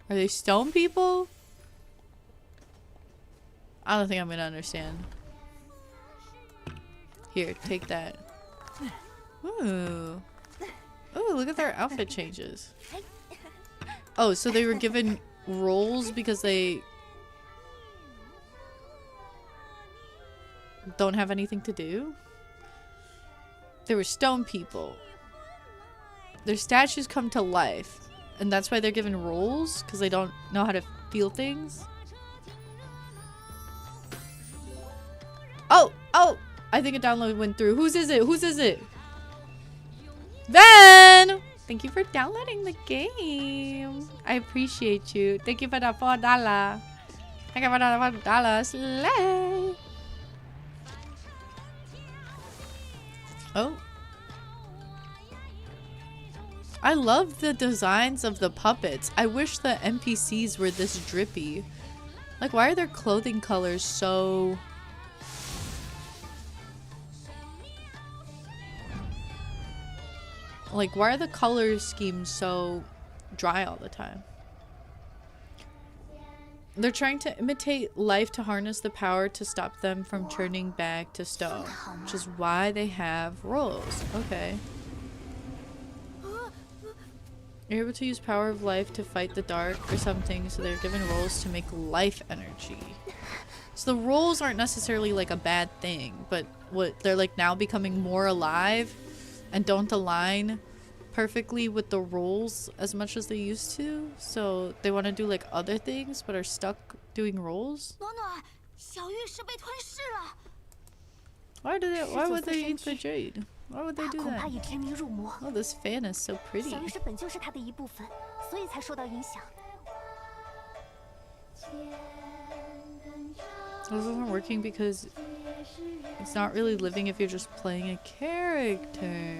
Are they stone people? I don't think I'm gonna understand. Here, take that. Ooh. Ooh, look at their outfit changes. Oh, so they were given roles because they don't have anything to do? They were stone people. Their statues come to life, and that's why they're given roles, because they don't know how to feel things. Oh! I think a download went through. Whose is it? Whose is it? Then! Thank you for downloading the game. I appreciate you. Thank you for the $4. Thank you for the $4. Slay! Oh. I love the designs of the puppets. I wish the NPCs were this drippy. Like, why are their clothing colors so... Like, why are the color schemes so dry all the time? They're trying to imitate life to harness the power to stop them from turning back to stone, which is why they have roles. Okay. You're able to use power of life to fight the dark or something, so they're given roles to make life energy. So the roles aren't necessarily like a bad thing, but what they're like now becoming more alive and don't align perfectly with the roles as much as they used to, so they want to do like other things but are stuck doing roles. Why would they eat the jade? Why would they do that? Oh, this fan is so pretty. This isn't working because it's not really living if you're just playing a character.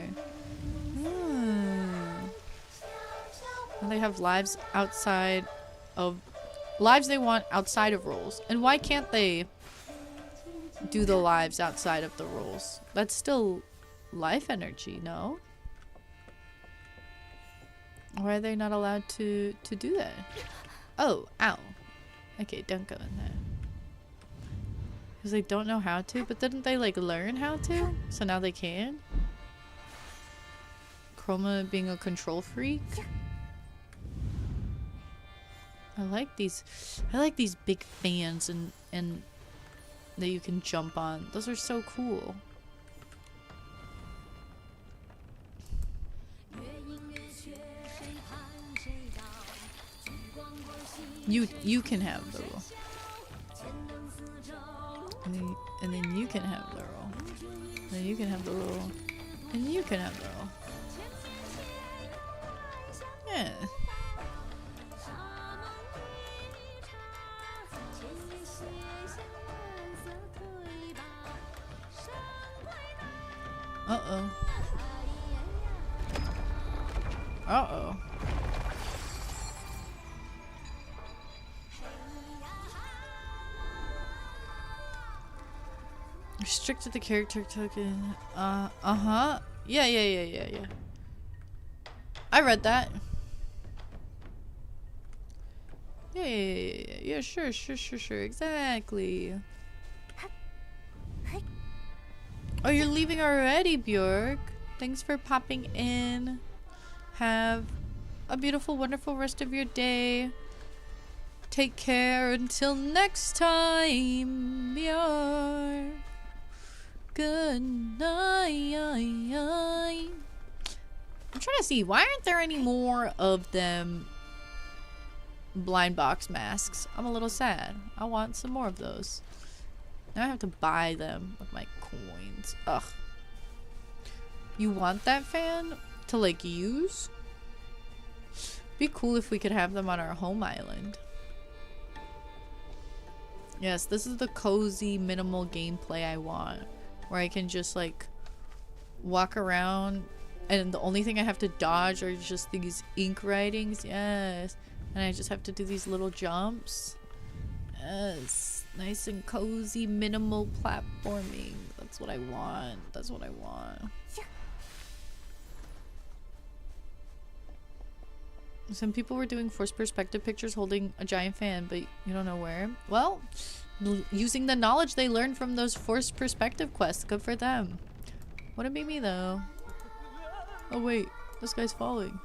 And they have lives outside of... Lives they want outside of roles. And why can't they do the lives outside of the roles? That's still life energy, no? Why are they not allowed to do that? Oh, ow. Okay, don't go in there. Because they don't know how to, but didn't they like learn how to? So now they can? Chroma being a control freak? I like these big fans and that you can jump on. Those are so cool. You can have them. And then you can have the roll. And then you can have the roll. And you can have the roll. Yeah. Uh-oh. Uh-oh. Restricted the character token. Uh-huh. Yeah. I read that. Yeah, sure, exactly. Oh, you're leaving already, Bjork. Thanks for popping in. Have a beautiful, wonderful rest of your day. Take care until next time, Bjork. Good night. I'm trying to see, why aren't there any more of them blind box masks? I'm a little sad. I want some more of those. Now I have to buy them with my coins. Ugh. You want that fan to like use? Be cool if we could have them on our home island. Yes, this is the cozy minimal gameplay I want. Where I can just like walk around and the only thing I have to dodge are just these ink writings. Yes. And I just have to do these little jumps. Yes. Nice and cozy minimal platforming. That's what I want. That's what I want. Some people were doing forced perspective pictures holding a giant fan, but you don't know where. Well, using the knowledge they learned from those forced perspective quests. Good for them. Wouldn't be me though. Oh wait, this guy's falling.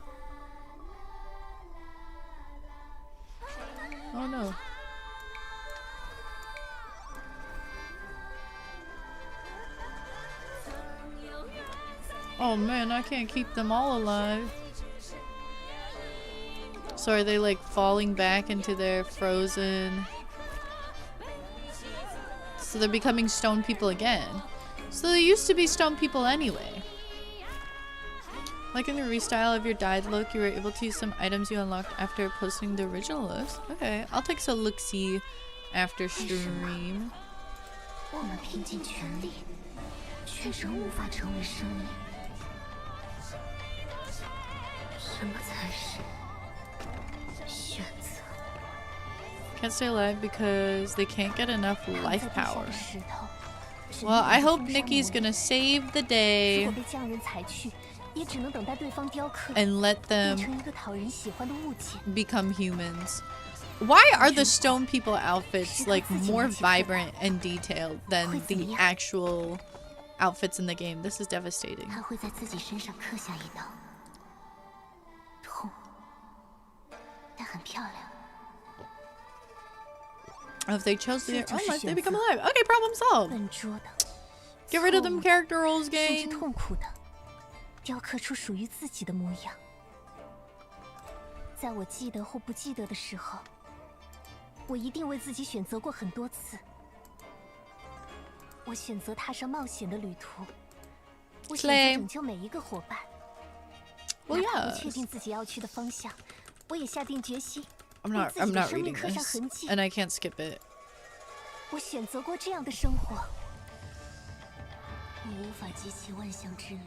Oh no. Oh man, I can't keep them all alive. So are they like falling back into their frozen... So they're becoming stone people again. So they used to be stone people anyway. Like in the restyle of your dyed look, you were able to use some items you unlocked after posting the original list. Okay, I'll take a look-see after stream. Can't stay alive because they can't get enough life power. Well, I hope Nikki's gonna save the day and let them become humans. Why are the stone people outfits like more vibrant and detailed than the actual outfits in the game? This is devastating. Oh, if they chose their own life, they become alive. Okay, problem solved. Get rid of them character roles, gang. 雕刻出属于自己的模样。在我记得或不记得的时候，我一定为自己选择过很多次。我选择踏上冒险的旅途，我选择拯救每一个伙伴。哪怕不确定自己要去的方向，我也下定决心。I'm not reading this, and I can't skip it. 我选择过这样的生活，我无法集齐万象之力。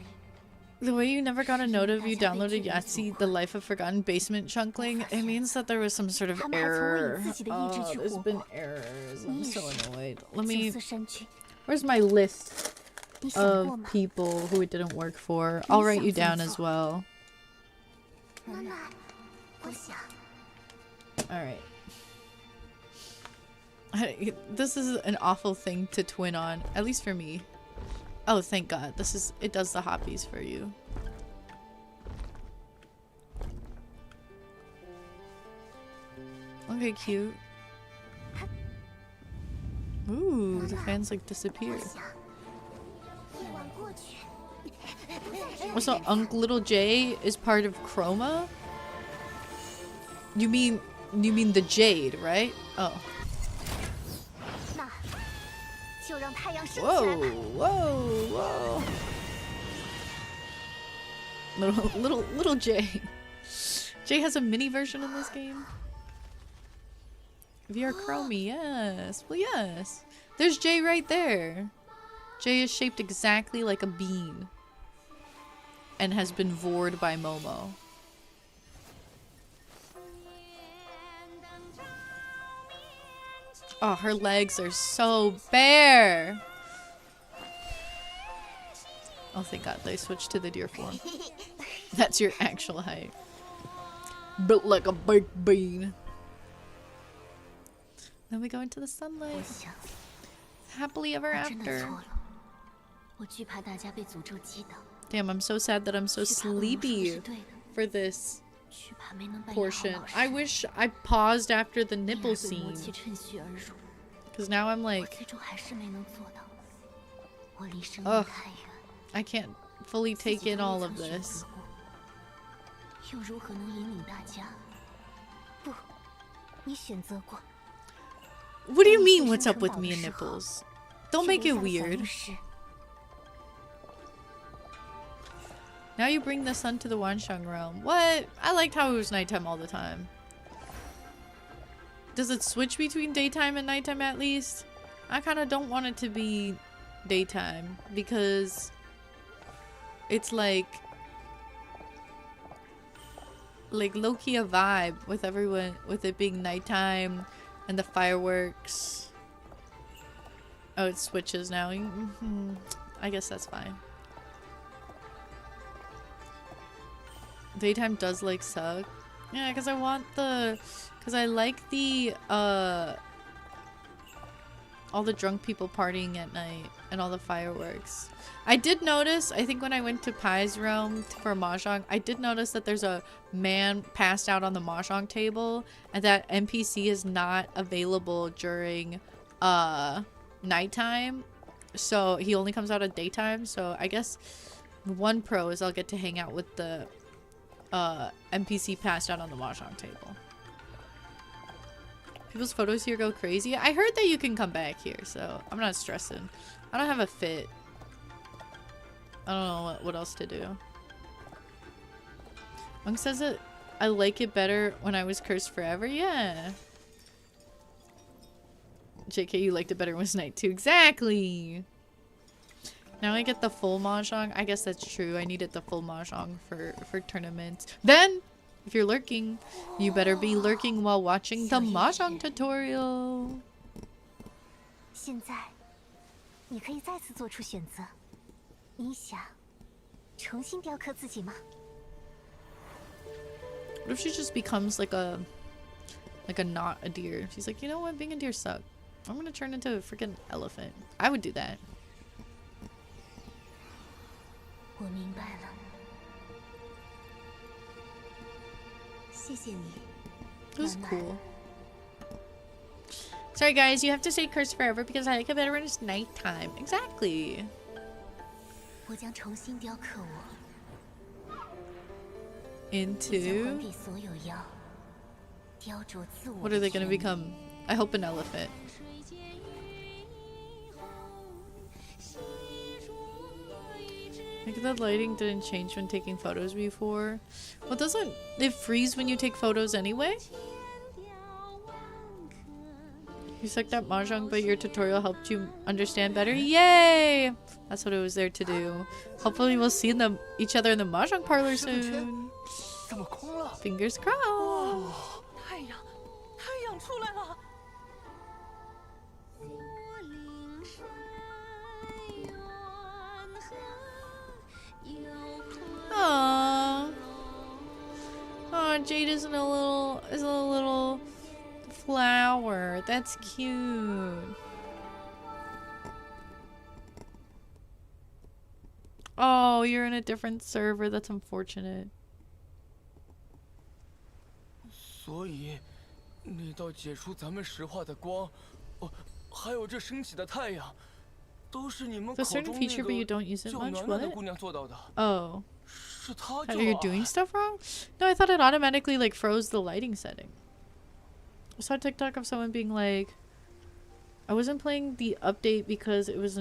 The way you never got a note of you downloaded Yahtzee, The Life of Forgotten Basement Chunkling, it means that there was some sort of error. Oh, there's been errors. I'm so annoyed. Let me... Where's my list of people who it didn't work for? I'll write you down as well. Alright. This is an awful thing to twin on, at least for me. Oh, thank God. It does the hoppies for you. Okay, cute. Ooh, the fans like disappear. Also, Little J is part of Chroma? You mean the Jade, right? Oh. Whoa, whoa, whoa. Little Jay. Jay has a mini version in this game. VR Chromie, yes. Well, yes. There's Jay right there. Jay is shaped exactly like a bean. And has been vored by Momo. Oh, her legs are so bare. Oh, thank God they switched to the deer form. That's your actual height. Built like a baked bean. Then we go into the sunlight. Happily ever after. Damn, I'm so sad that I'm so sleepy for this portion. I wish I paused after the nipple scene. Because now I'm like... Ugh. I can't fully take in all of this. What do you mean, what's up with me and nipples? Don't make it weird. Now you bring the sun to the Wanshang realm. What? I liked how it was nighttime all the time. Does it switch between daytime and nighttime at least? I kind of don't want it to be daytime because it's like low-key a vibe with everyone, with it being nighttime and the fireworks. Oh, it switches now. I guess that's fine. Daytime does like suck. Yeah, because I want the... Because I like the, all the drunk people partying at night and all the fireworks. I did notice, I think when I went to Pai's realm for Mahjong, I did notice that there's a man passed out on the Mahjong table and that NPC is not available during nighttime. So he only comes out at daytime. So I guess one pro is I'll get to hang out with the NPC passed out on the Mahjong table. People's photos here go crazy. I heard that you can come back here, so I'm not stressing. I don't have a fit. I don't know what else to do. Monk says it. I like it better when I was cursed forever. Yeah. JK, you liked it better when it was night too. Exactly. Now I get the full Mahjong. I guess that's true. I needed the full Mahjong for tournaments. Then, if you're lurking, you better be lurking while watching the Mahjong tutorial. What if she just becomes like a not a deer? She's like, you know what? Being a deer sucks. I'm gonna turn into a freaking elephant. I would do that. It was cool. Sorry guys, you have to say curse forever because I like it better when it's nighttime. Exactly. Into... What are they gonna become? I hope an elephant. Like the lighting didn't change when taking photos before. Well, doesn't it freeze when you take photos anyway? You sucked at Mahjong, but your tutorial helped you understand better. Yay! That's what it was there to do. Hopefully we'll see each other in the Mahjong parlor soon. Fingers crossed. Aww. Oh, Jade is a little flower. That's cute. Oh, you're in a different server. That's unfortunate. 所以，那道解除咱们石化的光，哦，还有这升起的太阳，都是你们口中那个救暖暖的姑娘做到的。Oh. 是她救 Are you doing stuff wrong? No, I thought it automatically like froze the lighting setting. I saw a TikTok of someone being like, I wasn't playing the update because it was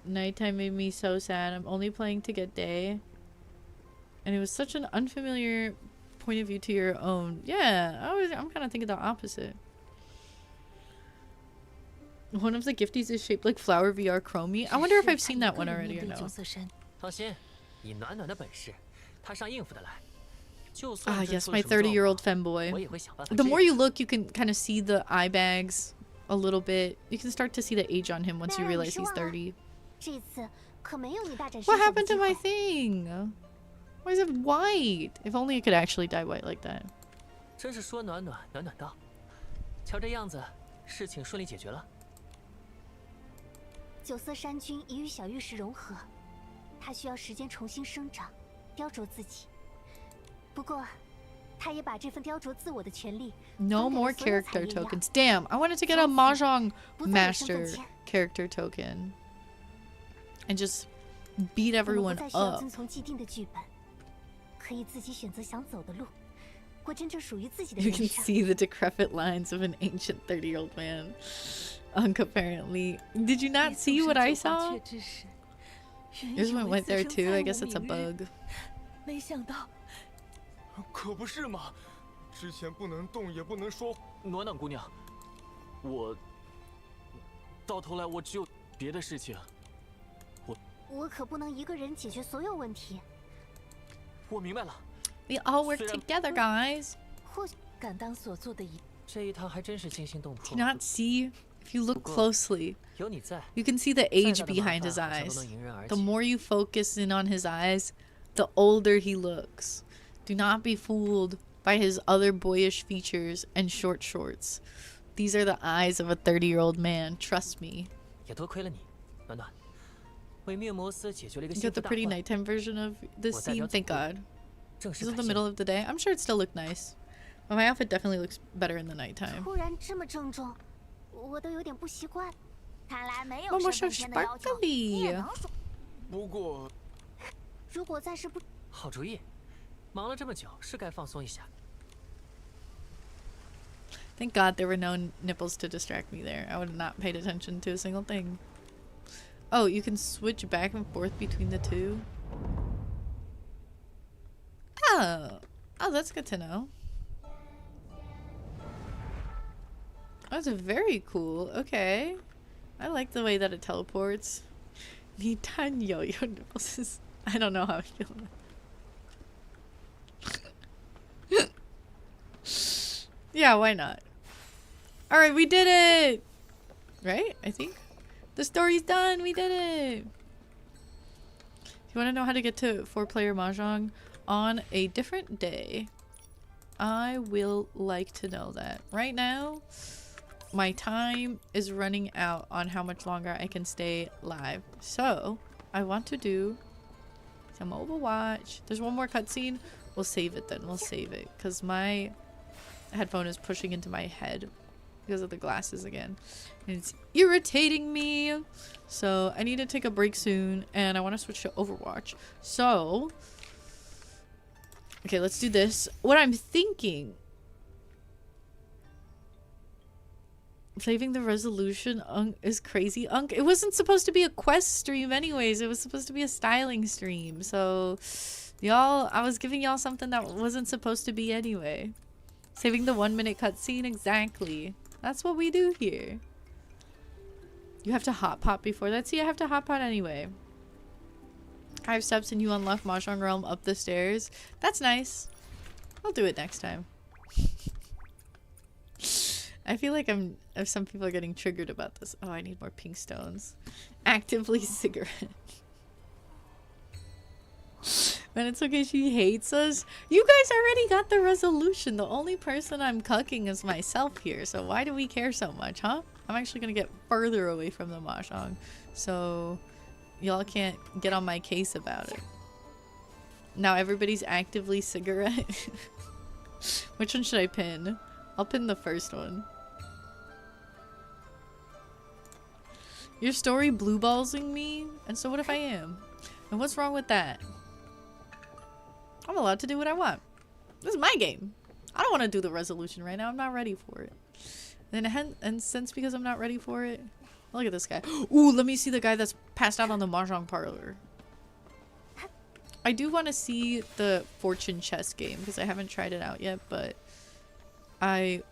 nighttime, made me so sad. I'm only playing to get day. And it was such an unfamiliar point of view to your own. Yeah, I'm kind of thinking the opposite. One of the gifties is shaped like Flower VR Chromie. I wonder if I've seen that one already or no. Ah, yes, my 30-year-old femboy. The more you look, you can kind of see the eye bags a little bit. You can start to see the age on him once you realize he's 30. What happened to my thing? Why is it white? If only it could actually dye white like that. 真是说暖暖，暖暖到。瞧这样子，事情顺利解决了。九色山菌已与小玉石融合，它需要时间重新生长，雕琢自己。不过，它也把这份雕琢自我的权利。No more character tokens. Damn, I wanted to get a Mahjong Master character token and just beat everyone up. 遵从既定的剧本，可以自己选择想走的路。 You can see the decrepit lines of an ancient 30-year-old man. Apparently. Did you not see what I saw? Yours went there too. I guess it's a bug. 没想到，可不是嘛！之前不能动也不能说。暖暖姑娘，到头来我只有别的事情。我可不能一个人解决所有问题。我明白了。 We all work together, guys. Do you not see? If you look closely, you can see the age behind his eyes. The more you focus in on his eyes, the older he looks. Do not be fooled by his other boyish features and short shorts. These are the eyes of a 30-year-old man. Trust me. You got the pretty nighttime version of this scene. Thank God. This is the middle of the day. I'm sure it still looked nice. But my outfit definitely looks better in the nighttime. Momo so sparkly. Thank God there were no nipples to distract me there. I would have not paid attention to a single thing. Oh, you can switch back and forth between the two? Oh, that's good to know. That's very cool. Okay. I like the way that it teleports. Nitan yo-yo nipples. I don't know how I feel about it. Yeah, why not? Alright, we did it! Right? I think. The story's done! We did it! If you want to know how to get to 4-player Mahjong on a different day, I will like to know that. Right now, my time is running out on how much longer I can stay live. So, I want to do some Overwatch. There's one more cutscene. We'll save it then. We'll save it. Because my headphone is pushing into my head because of the glasses again. And it's irritating me. So, I need to take a break soon. And I want to switch to Overwatch. So... okay, let's do this. What I'm thinking... saving the resolution is crazy. It wasn't supposed to be a quest stream anyways. It was supposed to be a styling stream. So, y'all... I was giving y'all something that wasn't supposed to be anyway. Saving the 1-minute cutscene? Exactly. That's what we do here. You have to hot pot before that. See, I have to hot pot anyway. 5 steps and you unlock Mahjong Realm up the stairs. That's nice. I'll do it next time. I feel like some people are getting triggered about this. Oh, I need more pink stones. Actively cigarette. Man, it's okay, she hates us. You guys already got the resolution. The only person I'm cucking is myself here. So why do we care so much, huh? I'm actually gonna get further away from the Mahjong. So... y'all can't get on my case about it. Now everybody's actively cigarette. Which one should I pin? I'll pin the first one. Your story blue ballsing me? And so what if I am? And what's wrong with that? I'm allowed to do what I want. This is my game. I don't want to do the resolution right now. I'm not ready for it. And since because I'm not ready for it, Look at this guy. Ooh, let me see the guy that's passed out on the mahjong parlor. I do want to see the fortune chess game because I haven't tried it out yet, but I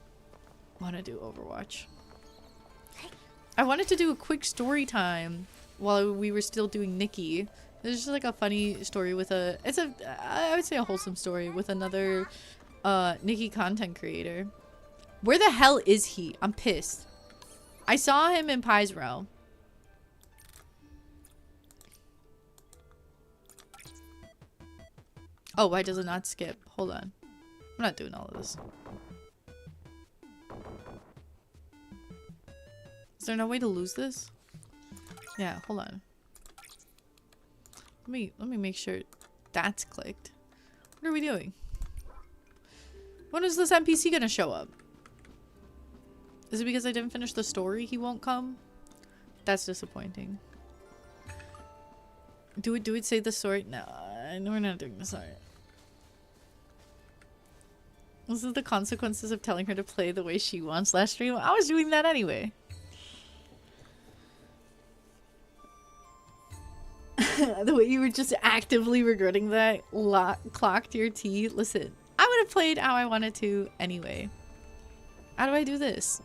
want to do Overwatch. I wanted to do a quick story time while we were still doing Nikki. There's just like a funny story with I would say a wholesome story with another Nikki content creator. Where the hell is he? I'm pissed. I saw him in Pai's Realm. Oh, why does it not skip? Hold on. I'm not doing all of this. Is there no way to lose this? Yeah, hold on. Let me make sure that's clicked. What are we doing? When is this NPC gonna show up? Is it because I didn't finish the story he won't come? That's disappointing. Do it say the story? No, we're not doing this. Alright. This is the consequences of telling her to play the way she wants last stream. I was doing that anyway. The way you were just actively regretting that clocked your tea. Listen, I would have played how I wanted to anyway. How do I do this?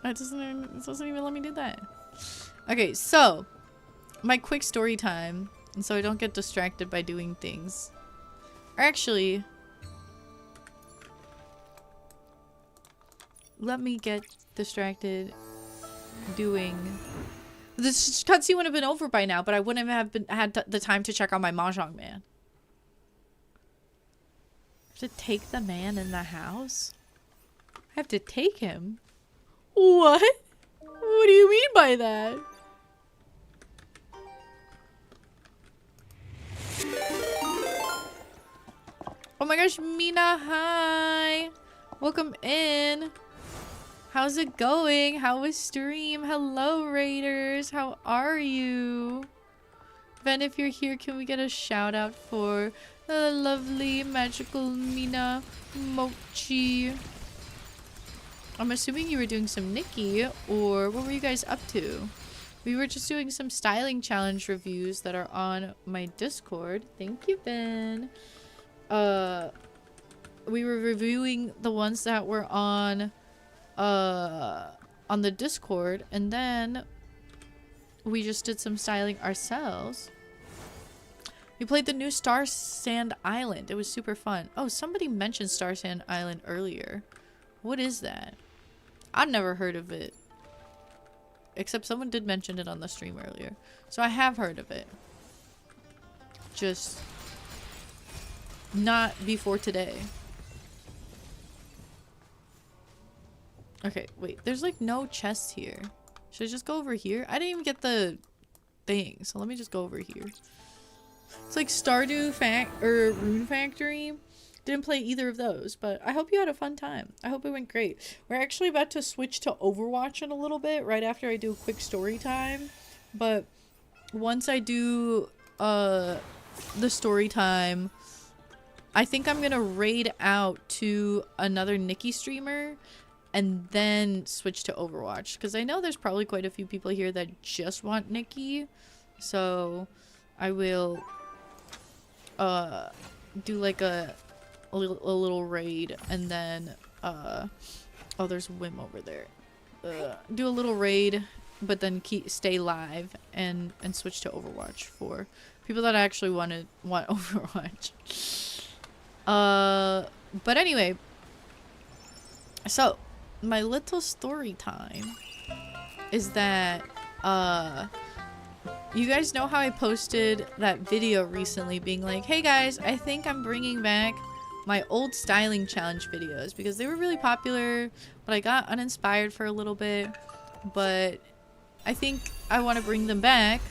It doesn't even let me do that. Okay, so my quick story time, and so I don't get distracted by doing things. Or actually, let me get distracted doing... This cutscene would have been over by now, but I wouldn't have had the time to check on my Mahjong man. I have to take the man in the house? I have to take him? What? What do you mean by that? Oh my gosh, Mina, hi! Welcome in. How's it going? How was stream? Hello, Raiders. How are you? Ben, if you're here, can we get a shout out for the lovely magical Mina Mochi? I'm assuming you were doing some Nikki, or what were you guys up to? We were just doing some styling challenge reviews that are on my Discord. Thank you, Ben. We were reviewing the ones that were on the Discord, and then we just did some styling ourselves. We played the new Star Sand Island. It was super fun. Oh, somebody mentioned Star Sand Island earlier. What is that? I've never heard of it. Except someone did mention it on the stream earlier. So I have heard of it. Just not before today. Okay, wait. There's like no chest here. Should I just go over here? I didn't even get the thing, so let me just go over here. It's like Stardew Rune Factory. Didn't play either of those, but I hope you had a fun time. I hope it went great. We're actually about to switch to Overwatch in a little bit, right after I do a quick story time. But once I do the story time, I think I'm gonna raid out to another Nikki streamer and then switch to Overwatch, because I know there's probably quite a few people here that just want Nikki. So I will do like a little raid, and then oh, there's Wim over there. Do a little raid, but then stay live and switch to Overwatch for people that actually want Overwatch. But anyway, so my little story time is that you guys know how I posted that video recently being like, hey guys, I think I'm bringing back my old styling challenge videos because they were really popular, but I got uninspired for a little bit. But I think I want to bring them back.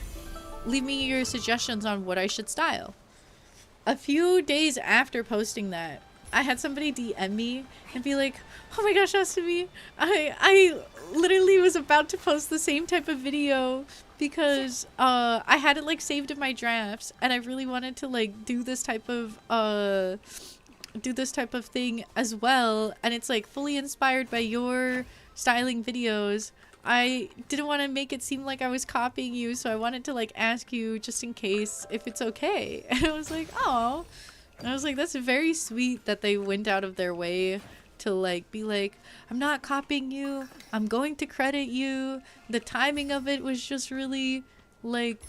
Leave me your suggestions on what I should style. A few days after posting that, I had somebody DM me and be like, oh my gosh, Asami, I literally was about to post the same type of video because I had it like saved in my drafts, and I really wanted to like do this type of do this type of thing as well, and it's like fully inspired by your styling videos. I didn't want to make it seem like I was copying you, so I wanted to like ask you just in case if it's okay. And I was like, oh, and I was like, that's very sweet that they went out of their way to like be like, I'm not copying you, I'm going to credit you. The timing of it was just really like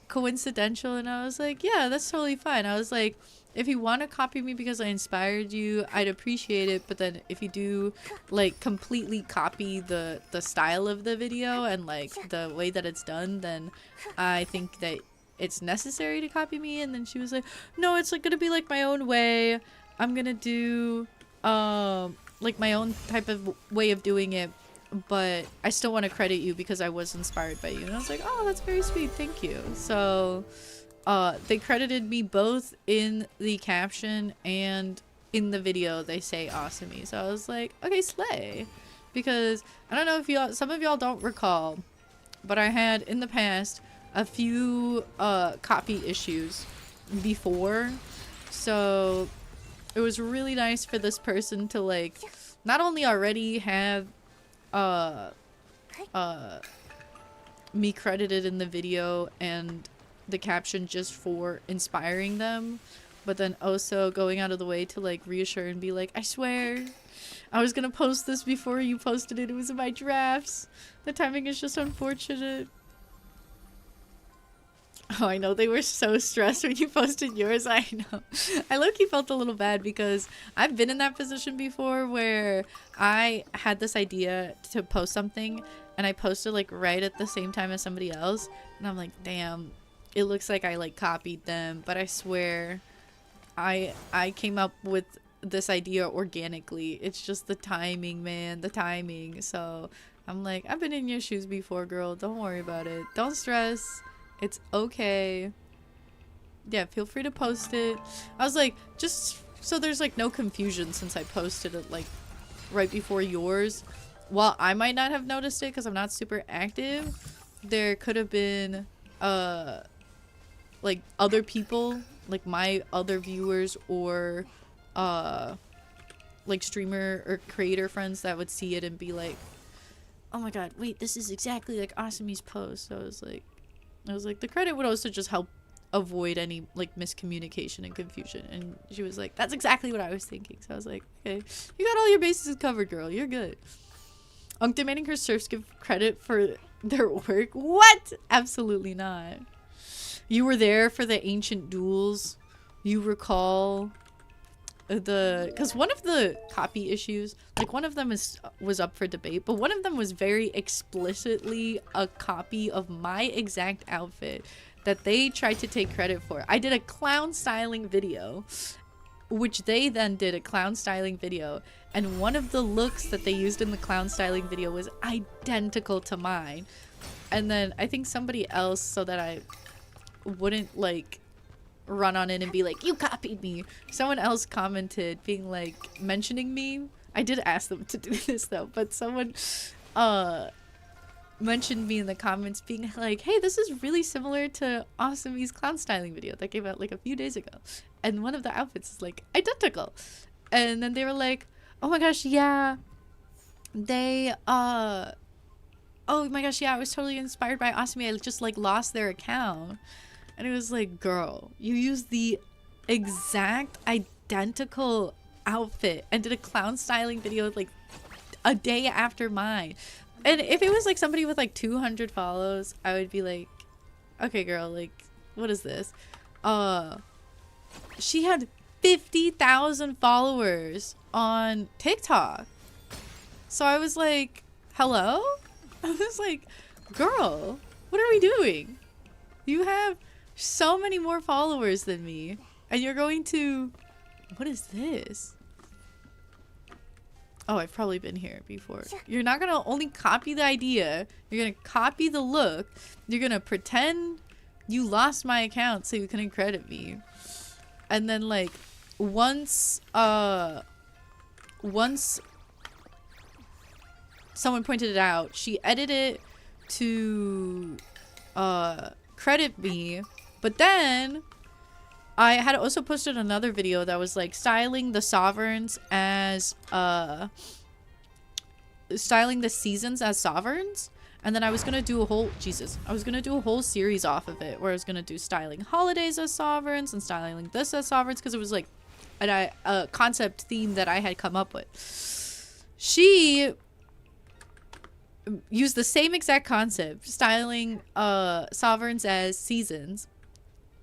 coincidental, and I was like, yeah, that's totally fine. I was like, if you want to copy me because I inspired you, I'd appreciate it, but then if you do like completely copy the style of the video and like the way that it's done, then I think that it's necessary to copy me. And then she was like, no, it's like gonna be like my own way. I'm gonna do like my own type of way of doing it, but I still want to credit you because I was inspired by you. And I was like, oh, that's very sweet, thank you. So they credited me both in the caption and in the video. They say awesome-y. So I was like, okay, slay. Because I don't know if y'all, some of y'all don't recall, but I had in the past a few copy issues before. So it was really nice for this person to like not only already have me credited in the video and the caption just for inspiring them, but then also going out of the way to like reassure and be like, I swear I was gonna post this before you posted it. It was in my drafts. The timing is just unfortunate. Oh, I know they were so stressed when you posted yours. I know. I low-key felt a little bad because I've been in that position before where I had this idea to post something and I posted like right at the same time as somebody else, and I'm like, damn, it looks like I like copied them, but I swear I came up with this idea organically. It's just the timing, man, the timing. So I'm like, I've been in your shoes before, girl. Don't worry about it. Don't stress. It's okay. Yeah, feel free to post it. I was like, just so there's like no confusion, since I posted it like right before yours. While I might not have noticed it because I'm not super active, there could have been like other people, like my other viewers or like streamer or creator friends that would see it and be like, oh my god, wait, this is exactly like Asami's post. So I was like, the credit would also just help avoid any like miscommunication and confusion. And she was like, that's exactly what I was thinking. So I was like, okay, you got all your bases covered, girl, you're good. Demanding her serfs give credit for their work? What? Absolutely not. You were there for the ancient duels. You recall because one of the copy issues, like one of them was up for debate, but one of them was very explicitly a copy of my exact outfit that they tried to take credit for. I did a clown styling video, which they then did a clown styling video, and one of the looks that they used in the clown styling video was identical to mine. And then I think somebody else, so that I wouldn't like run on in and be like, you copied me, someone else commented being like, mentioning me. I did ask them to do this though, but someone mentioned me in the comments being like, hey, this is really similar to Awesome's clown styling video that came out like a few days ago, and one of the outfits is like identical. And then they were like, oh my gosh, yeah, they oh my gosh, yeah, I was totally inspired by Awesome. I just like lost their account. And it was like, girl, you used the exact identical outfit and did a clown styling video like a day after mine. And if it was like somebody with like 200 follows, I would be like, okay, girl, like, what is this? She had 50,000 followers on TikTok. So I was like, hello? I was like, girl, what are we doing? You have so many more followers than me, and you're going to, what is this? Oh, I've probably been here before. You're not gonna only copy the idea, you're gonna copy the look, you're gonna pretend you lost my account so you couldn't credit me. And then like once someone pointed it out, she edited it to credit me, but then I had also posted another video that was like styling the sovereigns as styling the seasons as sovereigns, and then I was gonna do a whole I was gonna do a whole series off of it where I was gonna do styling holidays as sovereigns and styling this as sovereigns, because it was like a concept theme that I had come up with. She used the same exact concept, styling sovereigns as seasons.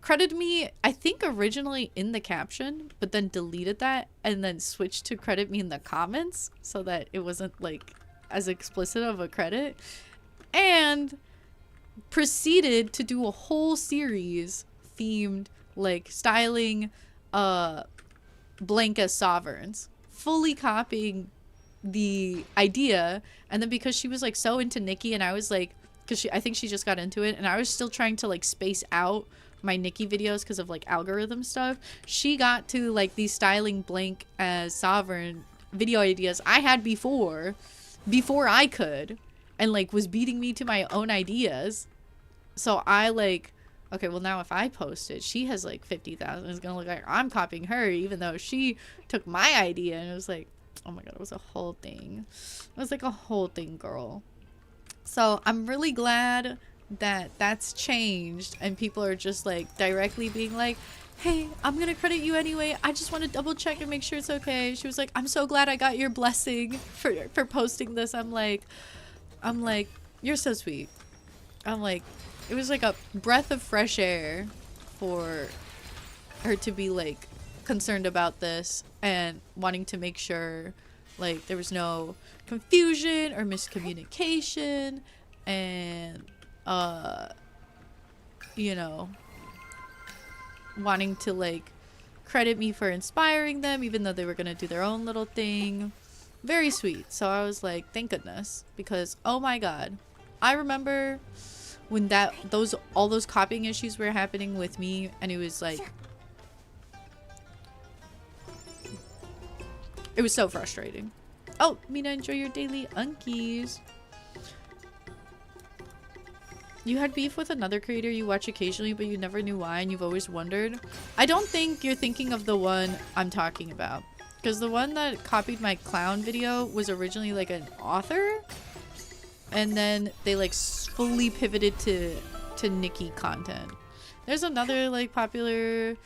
Credited me, I think, originally in the caption, but then deleted that and then switched to credit me in the comments so that it wasn't like as explicit of a credit, and proceeded to do a whole series themed like styling blank as sovereigns, fully copying the idea. And then because she was like so into Nikki, and I was like, because I think she just got into it, and I was still trying to like space out my Nikki videos because of like algorithm stuff, she got to like these styling blank as sovereign video ideas I had before I could, and like was beating me to my own ideas. So I like, okay, well now if I post it, she has like 50,000. It's gonna look like I'm copying her, even though she took my idea. And it was like, oh my god, it was a whole thing. It was like a whole thing, girl. So I'm really glad that that's changed, and people are just like directly being like, hey, I'm gonna credit you anyway, I just want to double check and make sure it's okay. She was like, I'm so glad I got your blessing for posting this. I'm like, you're so sweet. I'm like, it was like a breath of fresh air for her to be like concerned about this and wanting to make sure like there was no confusion or miscommunication, and you know, wanting to like credit me for inspiring them even though they were gonna do their own little thing. Very sweet. So I was like, thank goodness, because oh my god, I remember when all those copying issues were happening with me, and it was like, it was so frustrating. Oh, Mina, enjoy your daily unkies. You had beef with another creator you watch occasionally, but you never knew why, and you've always wondered. I don't think you're thinking of the one I'm talking about, because the one that copied my clown video was originally like an author, and then they like fully pivoted to Nikki content. There's another like popular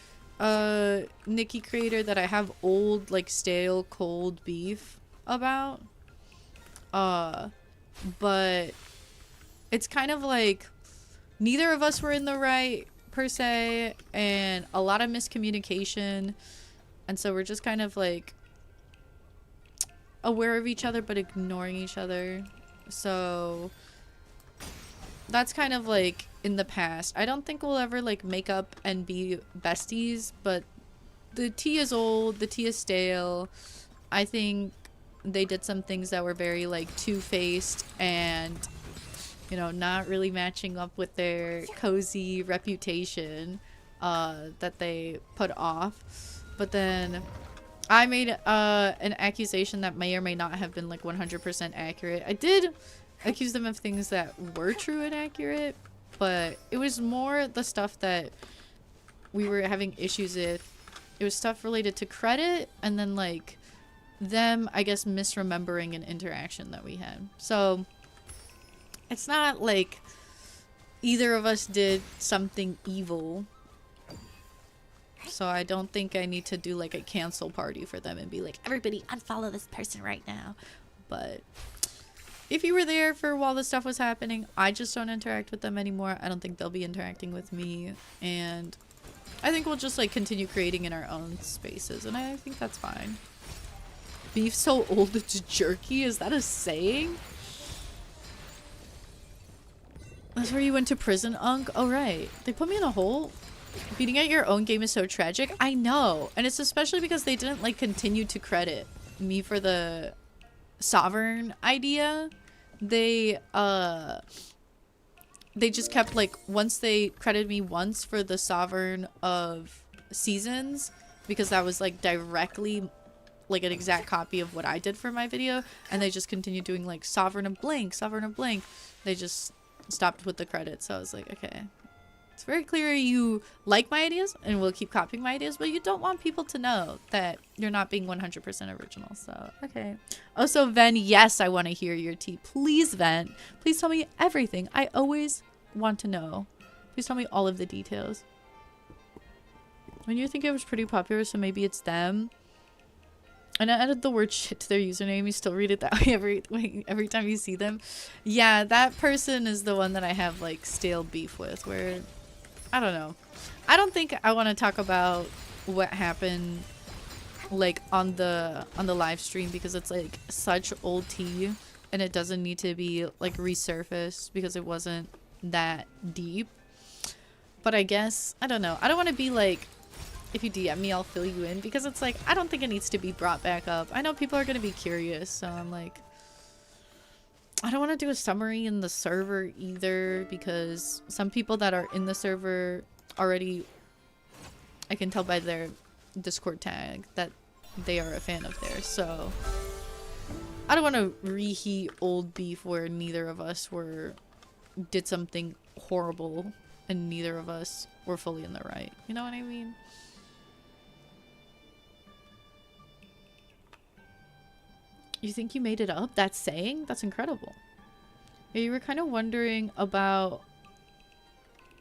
Nikki creator that I have old like stale cold beef about, but it's kind of like neither of us were in the right per se, and a lot of miscommunication, and so we're just kind of like aware of each other but ignoring each other. So that's kind of like in the past. I don't think we'll ever like make up and be besties, but the tea is old, the tea is stale. I think they did some things that were very like two-faced and, you know, not really matching up with their cozy reputation that they put off. But then I made an accusation that may or may not have been like 100% accurate. I did accuse them of things that were true and accurate, but it was more the stuff that we were having issues with. It was stuff related to credit, and then like them, I guess, misremembering an interaction that we had. So it's not like either of us did something evil. So I don't think I need to do like a cancel party for them and be like, everybody unfollow this person right now. But if you were there for while this stuff was happening, I just don't interact with them anymore. I don't think they'll be interacting with me, and I think we'll just like continue creating in our own spaces, and I think that's fine. Beef so old it's jerky? Is that a saying? That's where you went to prison, Unk? Oh, right. They put me in a hole? Beating at your own game is so tragic. I know. And it's especially because they didn't like continue to credit me for the sovereign idea. They just kept like, once they credited me once for the sovereign of seasons, because that was like directly like an exact copy of what I did for my video, and they just continued doing like sovereign of blank. They just stopped with the credits. So I was like, okay, It's very clear you like my ideas and will keep copying my ideas, but you don't want people to know that you're not being 100% original. So, okay. Also, Ven, yes, I want to hear your tea. Please, Ven. Please tell me everything. I always want to know. Please tell me all of the details. When you think it was pretty popular, so maybe it's them. And I added the word shit to their username. You still read it that way every time you see them. Yeah, that person is the one that I have like stale beef with, where I don't know. I don't think I want to talk about what happened like on the live stream, because it's like such old tea and it doesn't need to be like resurfaced because it wasn't that deep. But I guess, I don't know. I don't want to be like, if you DM me, I'll fill you in, because it's like, I don't think it needs to be brought back up. I know people are going to be curious, so I'm like, I don't want to do a summary in the server either, because some people that are in the server already, I can tell by their Discord tag that they are a fan of theirs, so I don't want to reheat old beef where neither of us did something horrible and neither of us were fully in the right. You know what I mean? You think you made it up? That saying? That's incredible. Yeah, you were kind of wondering about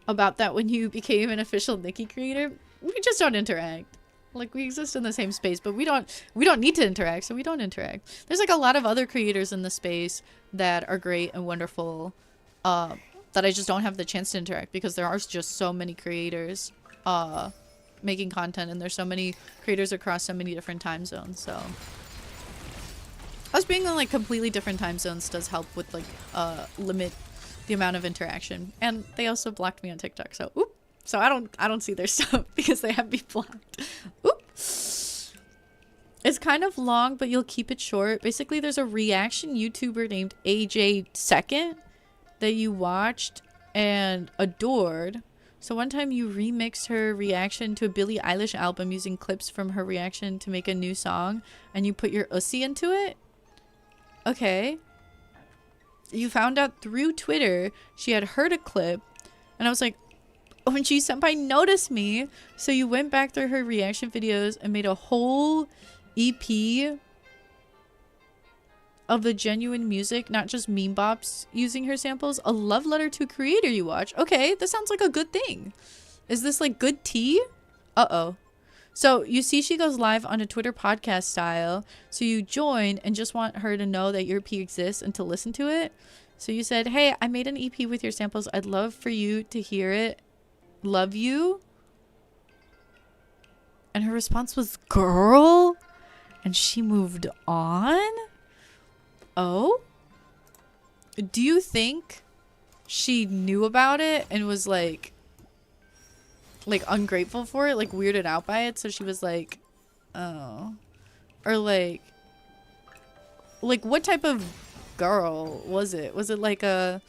that when you became an official Nikki creator. We just don't interact. Like, we exist in the same space, but we don't need to interact, so we don't interact. There's like a lot of other creators in the space that are great and wonderful, that I just don't have the chance to interact, because there are just so many creators making content, and there's so many creators across so many different time zones. So us being in like completely different time zones does help with like limit the amount of interaction. And they also blocked me on TikTok, so oop. So I don't see their stuff because they have me blocked. Oop. It's kind of long, but you'll keep it short. Basically, there's a reaction YouTuber named AJ Second that you watched and adored. So one time you remixed her reaction to a Billie Eilish album using clips from her reaction to make a new song, and you put your ussy into it. Okay. You found out through Twitter she had heard a clip, and I was like, when she senpai noticed me, so you went back through her reaction videos and made a whole EP of the genuine music, not just meme bops using her samples. A love letter to a creator you watch. Okay, this sounds like a good thing. Is this like good tea? Uh-oh. So you see she goes live on a Twitter podcast style, so you join and just want her to know that your EP exists and to listen to it. So you said, hey, I made an EP with your samples. I'd love for you to hear it. Love you. And her response was, girl. And she moved on. Oh? Do you think she knew about it and was like ungrateful for it, like weirded out by it, so she was like, oh? Or like what type of girl was it? Was it like a,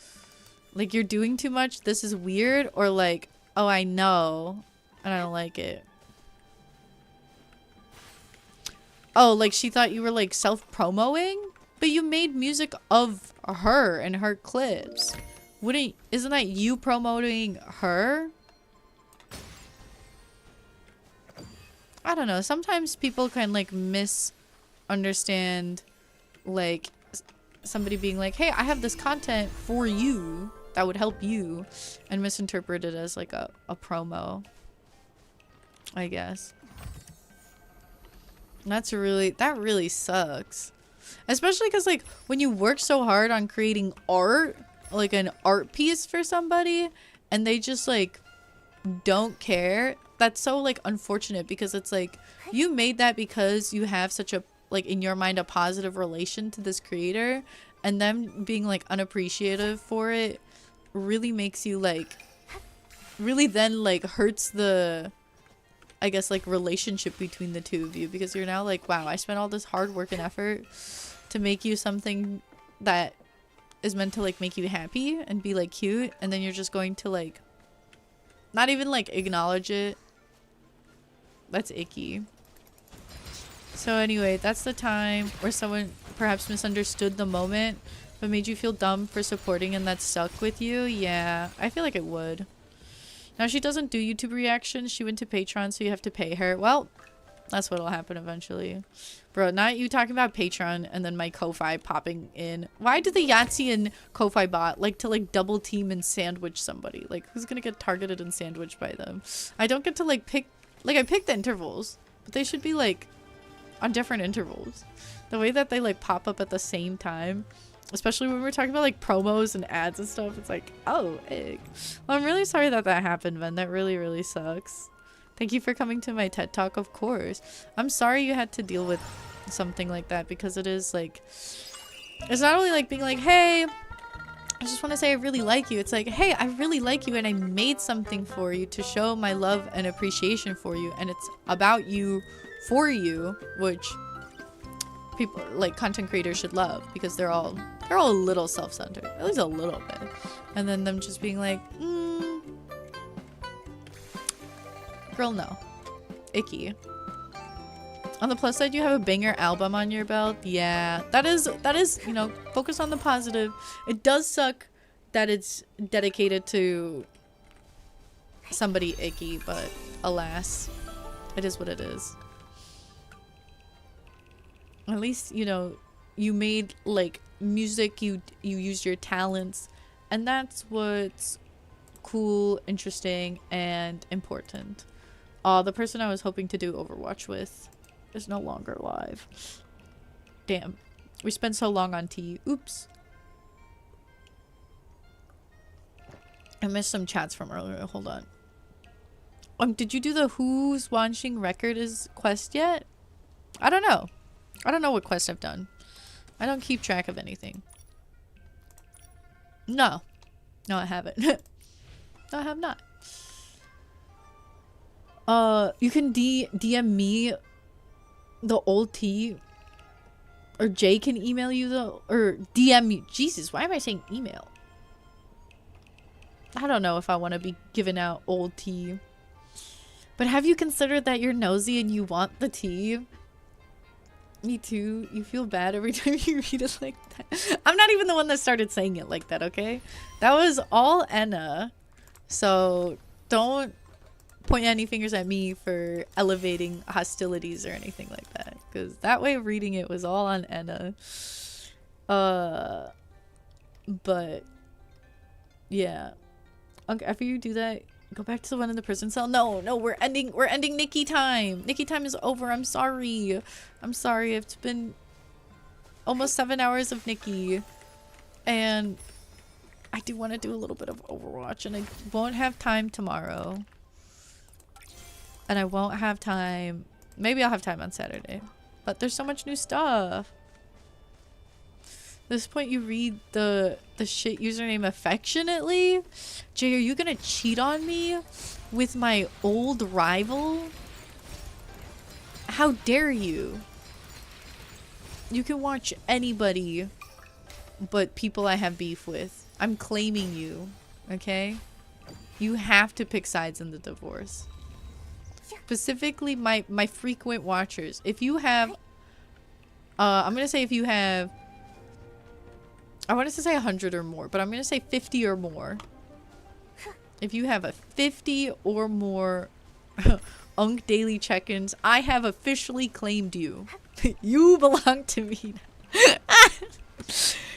like, you're doing too much, this is weird? Or like, oh, I know and I don't like it? Oh, like she thought you were like self-promoing? But you made music of her and her clips. Isn't that you promoting her? I don't know. Sometimes people can like misunderstand like somebody being like, hey, I have this content for you that would help you, and misinterpret it as like a promo, I guess. That really sucks. Especially because like when you work so hard on creating art, like an art piece for somebody, and they just like don't care, that's so like unfortunate, because it's like you made that because you have such a, like, in your mind, a positive relation to this creator, and them being like unappreciative for it really makes you like, really then like hurts the, I guess, like relationship between the two of you, because you're now like, wow, I spent all this hard work and effort to make you something that is meant to like make you happy and be like cute, and then you're just going to like not even like acknowledge it. That's icky. So anyway, that's the time where someone perhaps misunderstood the moment but made you feel dumb for supporting, and that stuck with you. Yeah, I feel like it would. Now she doesn't do YouTube reactions. She went to Patreon, so you have to pay her. Well, that's what'll happen eventually. Bro, not you talking about Patreon and then my Ko-Fi popping in. Why do the Yahtzee and Ko-Fi bot like to like double team and sandwich somebody? Like, who's gonna get targeted and sandwiched by them? I don't get to like pick, like I picked the intervals, but they should be like on different intervals. The way that they like pop up at the same time, especially when we're talking about like promos and ads and stuff, it's like, oh, egg. Well, I'm really sorry that that happened, man. That really, really sucks. Thank you for coming to my TED Talk, of course. I'm sorry you had to deal with something like that, because it is like, it's not only like being like, hey, I just want to say I really like you. It's like, hey, I really like you and I made something for you to show my love and appreciation for you, and it's about you, for you, which people like content creators should love, because they're all a little self-centered, at least a little bit. And then them just being like, girl, no. Icky. On the plus side, you have a banger album on your belt. Yeah, that is, you know, focus on the positive. It does suck that it's dedicated to somebody icky, but alas, it is what it is. At least, you know, you made like music, you used your talents, and that's what's cool, interesting, and important. The person I was hoping to do Overwatch with is no longer live. Damn. We spent so long on tea. Oops. I missed some chats from earlier. Hold on. Did you do the Who's Watching Record is quest yet? I don't know. I don't know what quest I've done. I don't keep track of anything. No. No, I haven't. No, I have not. You can DM me the old tea, or Jay can email you or DM me. Jesus, why am I saying email? I don't know if I want to be giving out old tea. But have you considered that you're nosy and you want the tea? Me too. You feel bad every time you read it like that. I'm not even the one that started saying it like that, okay? That was all Enna. So don't point any fingers at me for elevating hostilities or anything like that, because that way of reading it was all on Enna. But yeah, okay, after you do that, go back to the one in the prison cell. No, we're ending Nikki time. Nikki time is over. I'm sorry. It's been almost 7 hours of Nikki, and I do want to do a little bit of Overwatch, and I won't have time tomorrow. And I won't have time. Maybe I'll have time on Saturday. But there's so much new stuff. At this point, you read the shit username affectionately. Jay, are you gonna cheat on me with my old rival? How dare you? You can watch anybody but people I have beef with. I'm claiming you, okay? You have to pick sides in the divorce. Specifically my frequent watchers. If you have I'm gonna say if you have, I wanted to say 100 or more, but I'm gonna say 50 or more. If you have a 50 or more Unk daily check-ins, I have officially claimed you. You belong to me now.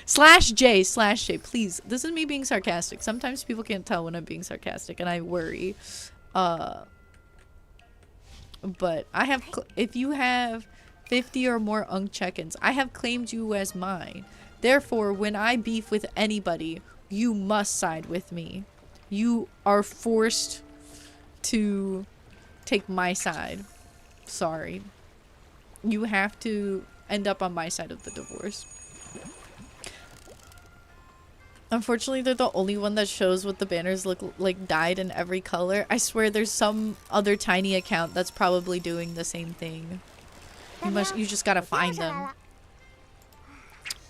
/J, please. This is me being sarcastic. Sometimes people can't tell when I'm being sarcastic, and I worry. But I have, if you have 50 or more Unk check-ins, I have claimed you as mine. Therefore, when I beef with anybody, you must side with me. You are forced to take my side. Sorry. You have to end up on my side of the divorce. Unfortunately, they're the only one that shows what the banners look like dyed in every color. I swear there's some other tiny account that's probably doing the same thing. You just gotta find them.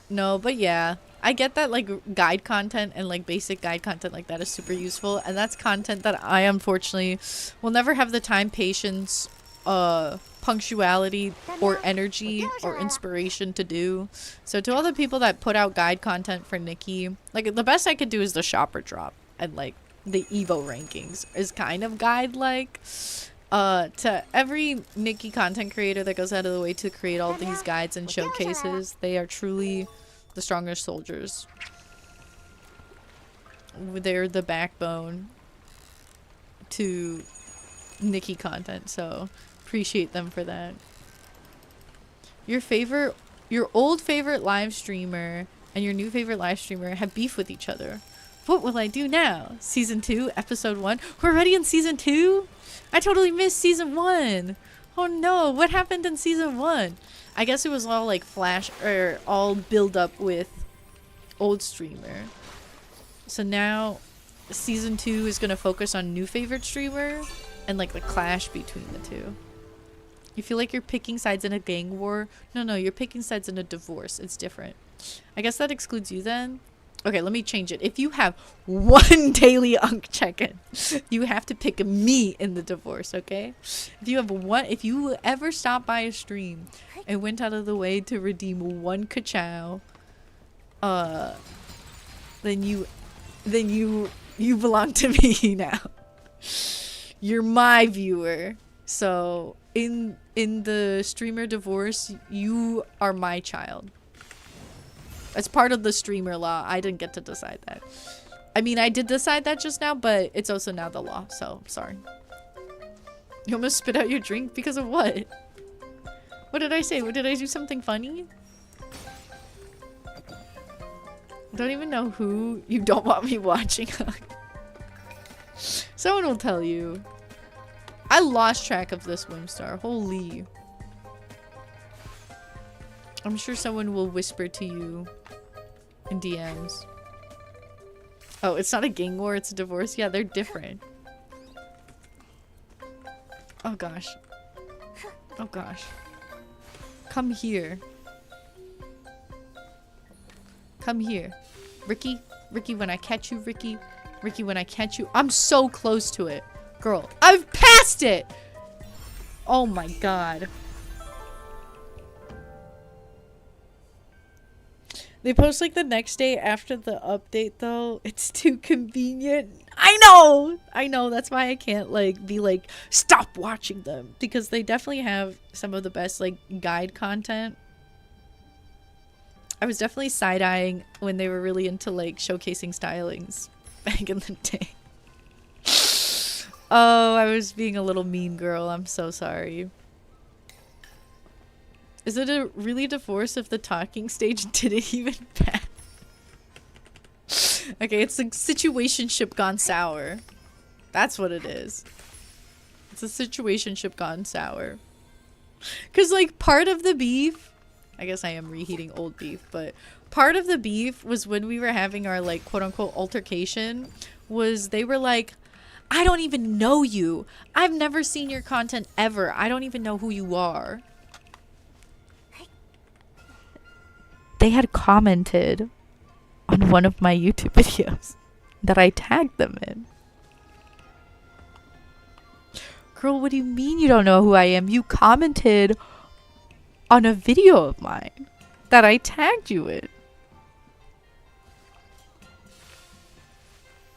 No, but yeah. I get that like guide content and like basic guide content like that is super useful, and that's content that I unfortunately will never have the time, patience, punctuality, or energy or inspiration to do. So to all the people that put out guide content for Nikki, like the best I could do is the shopper drop and like the Evo rankings is kind of guide-like. To every Nikki content creator that goes out of the way to create all these guides and showcases, they are truly the strongest soldiers. They're the backbone to Nikki content, so appreciate them for that. Your old favorite live streamer and your new favorite live streamer have beef with each other. What will I do now? Season 2, episode 1? We're already in season 2? I totally missed season 1. Oh no, what happened in season 1? I guess it was all like flash or all build up with old streamer. So now season 2 is going to focus on new favorite streamer and like the clash between the two. You feel like you're picking sides in a gang war? No, you're picking sides in a divorce. It's different. I guess that excludes you then. Okay, let me change it. If you have one daily Unk check-in, you have to pick me in the divorce, okay? If you ever stop by a stream and went out of the way to redeem one ka-chow, then you belong to me now. You're my viewer. So in the streamer divorce, you are my child. As part of the streamer law, I didn't get to decide that. I mean, I did decide that just now, but it's also now the law, so sorry. You almost spit out your drink because of what? What did I say? Did I do something funny? I don't even know who you don't want me watching. Someone will tell you. I lost track of this Whimstar. Holy. I'm sure someone will whisper to you in DMs. Oh, it's not a gang war, it's a divorce? Yeah, they're different. Oh gosh. Oh gosh. Come here. Come here. Ricky, when I catch you, Ricky, when I catch you. I'm so close to it. Girl, I've passed it! Oh my god. They post like the next day after the update though. It's too convenient. I know. That's why I can't like be like stop watching them, because they definitely have some of the best like guide content. I was definitely side-eyeing when they were really into like showcasing stylings back in the day. Oh, I was being a little mean girl. I'm so sorry. Is it a really divorce if the talking stage didn't even pass? Okay, it's a situationship gone sour. That's what it is. It's a situationship gone sour. Because, like, part of the beef... I guess I am reheating old beef, but part of the beef was when we were having our, like, quote-unquote altercation, was they were like, I don't even know you. I've never seen your content ever. I don't even know who you are. They had commented on one of my YouTube videos that I tagged them in. Girl, what do you mean you don't know who I am? You commented on a video of mine that I tagged you in.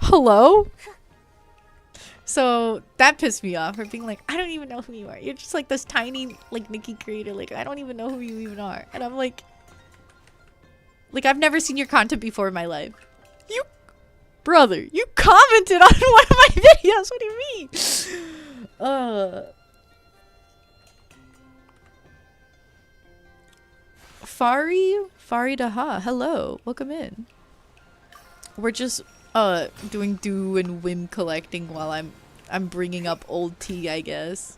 Hello? So that pissed me off, her being like, I don't even know who you are. You're just like this tiny like Nikki creator. Like, I don't even know who you even are. And I'm like, I've never seen your content before in my life. You, brother, you commented on one of my videos. What do you mean? Fari Daha, hello, welcome in. We're just doing do and whim collecting while I'm bringing up old tea, I guess.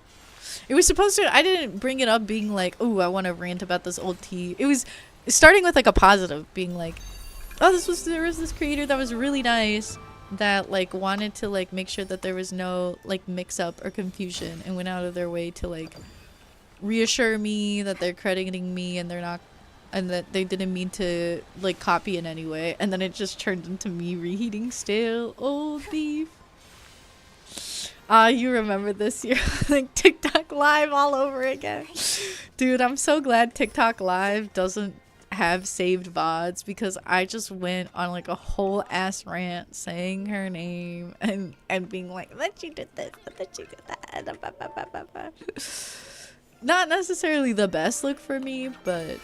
It was supposed to. I didn't bring it up being like, oh, I want to rant about this old tea. It was starting with like a positive, being like, oh, there was this creator that was really nice that like wanted to like make sure that there was no like mix up or confusion, and went out of their way to like reassure me that they're crediting me and they're not, and that they didn't mean to like copy in any way. And then it just turned into me reheating stale old beef. You remember this year, like TikTok live all over again. Dude, I'm so glad TikTok live doesn't have saved VODs because I just went on like a whole ass rant saying her name and being like, that she did this, that she did that. Not necessarily the best look for me, but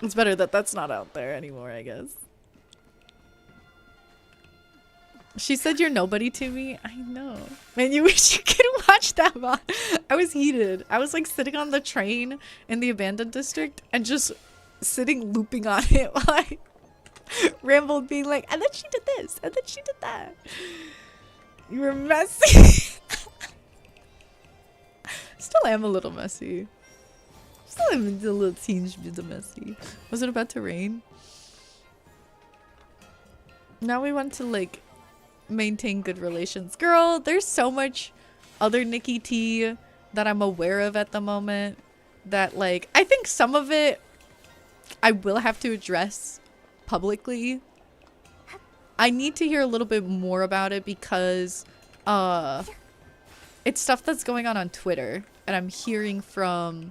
it's better that that's not out there anymore, I guess. She said you're nobody to me. I know. Man, you wish you could watch that VOD. I was heated. I was like sitting on the train in the abandoned district and just sitting looping on it while I rambled being like, and then she did this, and then she did that. You were messy. Still am a little messy. Still am a little tinge bit messy. Was it about to rain? Now we want to like maintain good relations. Girl, there's so much other Nikki T that I'm aware of at the moment that like I think some of it I will have to address publicly. I need to hear a little bit more about it because it's stuff that's going on Twitter and I'm hearing from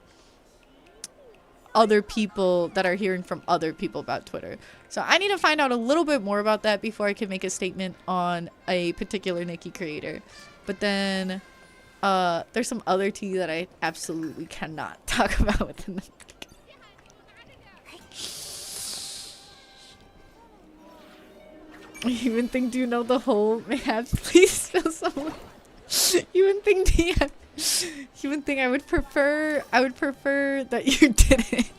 other people that are hearing from other people about Twitter. So I need to find out a little bit more about that before I can make a statement on a particular Nikki creator. But then there's some other tea that I absolutely cannot talk about within the You would think, do you know the whole mayhaps? Please feel someone. You would think DM. You would think I would prefer that you didn't.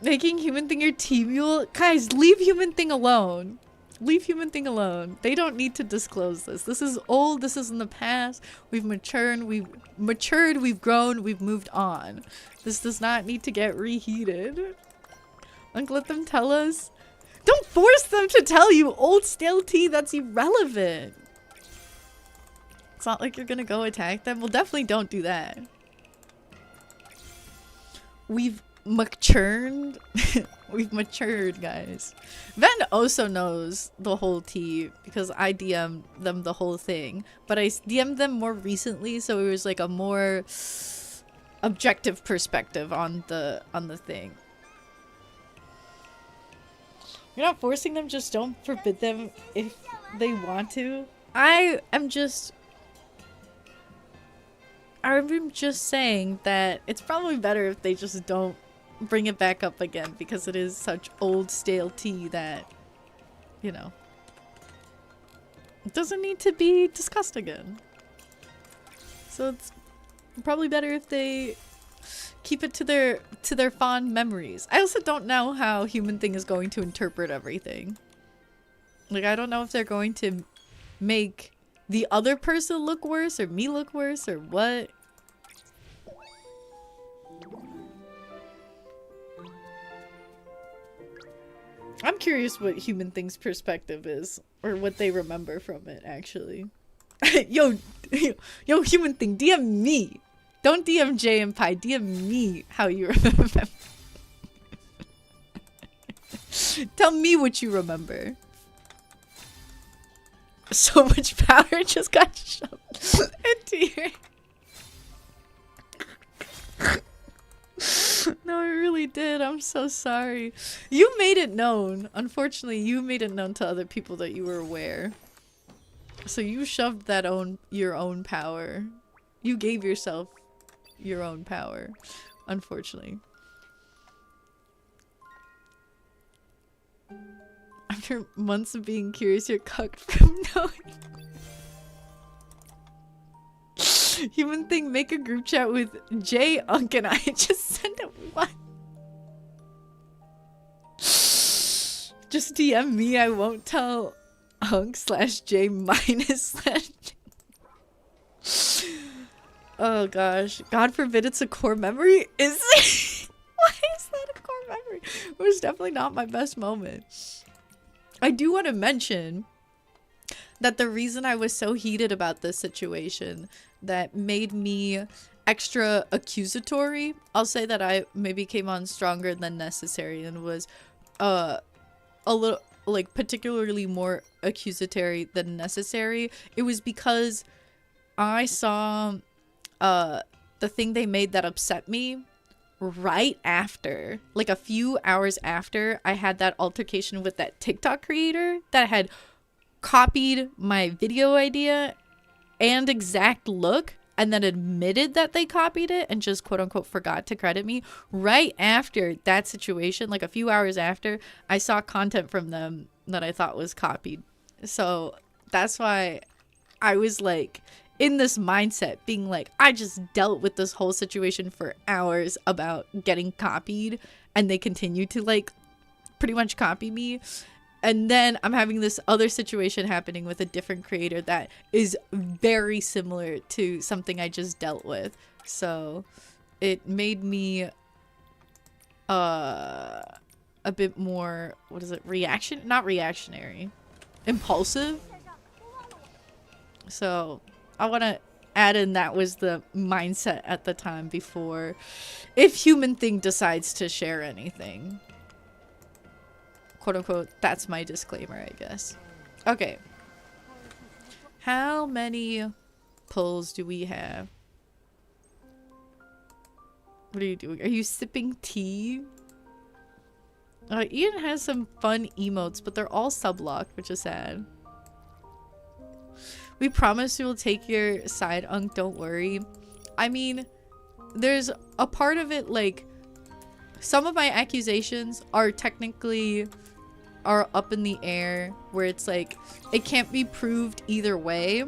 Making Human Thing your team mule? Guys, leave Human Thing alone. Leave Human Thing alone. They don't need to disclose this. This is old. This is in the past. We've matured. We've grown. We've moved on. This does not need to get reheated. Like, let them tell us. Don't force them to tell you old stale tea that's irrelevant. It's not like you're gonna go attack them. Well, definitely don't do that. We've matured. We've matured, guys. Ven also knows the whole tea because I DM'd them the whole thing. But I DM'd them more recently, so it was like a more objective perspective on the thing. You're not forcing them, just don't forbid them if they want to. I'm just saying that it's probably better if they just don't bring it back up again because it is such old stale tea that, you know, it doesn't need to be discussed again. So it's probably better if they keep it to their fond memories. I also don't know how Human Thing is going to interpret everything. Like, I don't know if they're going to make the other person look worse or me look worse or what. I'm curious what Human Thing's perspective is or what they remember from it, actually. yo, Human Thing, DM me. Don't DM Jay and Pi, DM me how you remember. Tell me what you remember. So much power just got shoved into your... No, I really did. I'm so sorry. You made it known. Unfortunately, you made it known to other people that you were aware. So you shoved that your own power. You gave yourself your own power, unfortunately. After months of being curious, you're cucked from knowing. Human Thing, make a group chat with Jay, Unk, and I. Just send it one. Just DM me. I won't tell Unk/J -/J. Oh gosh. God forbid it's a core memory? Is it? Why is that a core memory? It was definitely not my best moment. I do want to mention that the reason I was so heated about this situation that made me extra accusatory, I'll say that I maybe came on stronger than necessary and was a little, like, particularly more accusatory than necessary. It was because I saw the thing they made that upset me right after, like a few hours after I had that altercation with that TikTok creator that had copied my video idea and exact look and then admitted that they copied it and just quote unquote forgot to credit me. Right after that situation, like a few hours after, I saw content from them that I thought was copied. So that's why I was like in this mindset being like, I just dealt with this whole situation for hours about getting copied and they continue to like pretty much copy me. And then I'm having this other situation happening with a different creator that is very similar to something I just dealt with. So it made me a bit more, what is it, not reactionary, impulsive. So I want to add in that was the mindset at the time before, if Human Thing decides to share anything. Quote unquote, that's my disclaimer, I guess. Okay. How many pulls do we have? What are you doing? Are you sipping tea? Ian has some fun emotes, but they're all sublocked, which is sad. We promise we will take your side, Unk, don't worry. I mean, there's a part of it, like, some of my accusations are technically up in the air, where it's like, it can't be proved either way.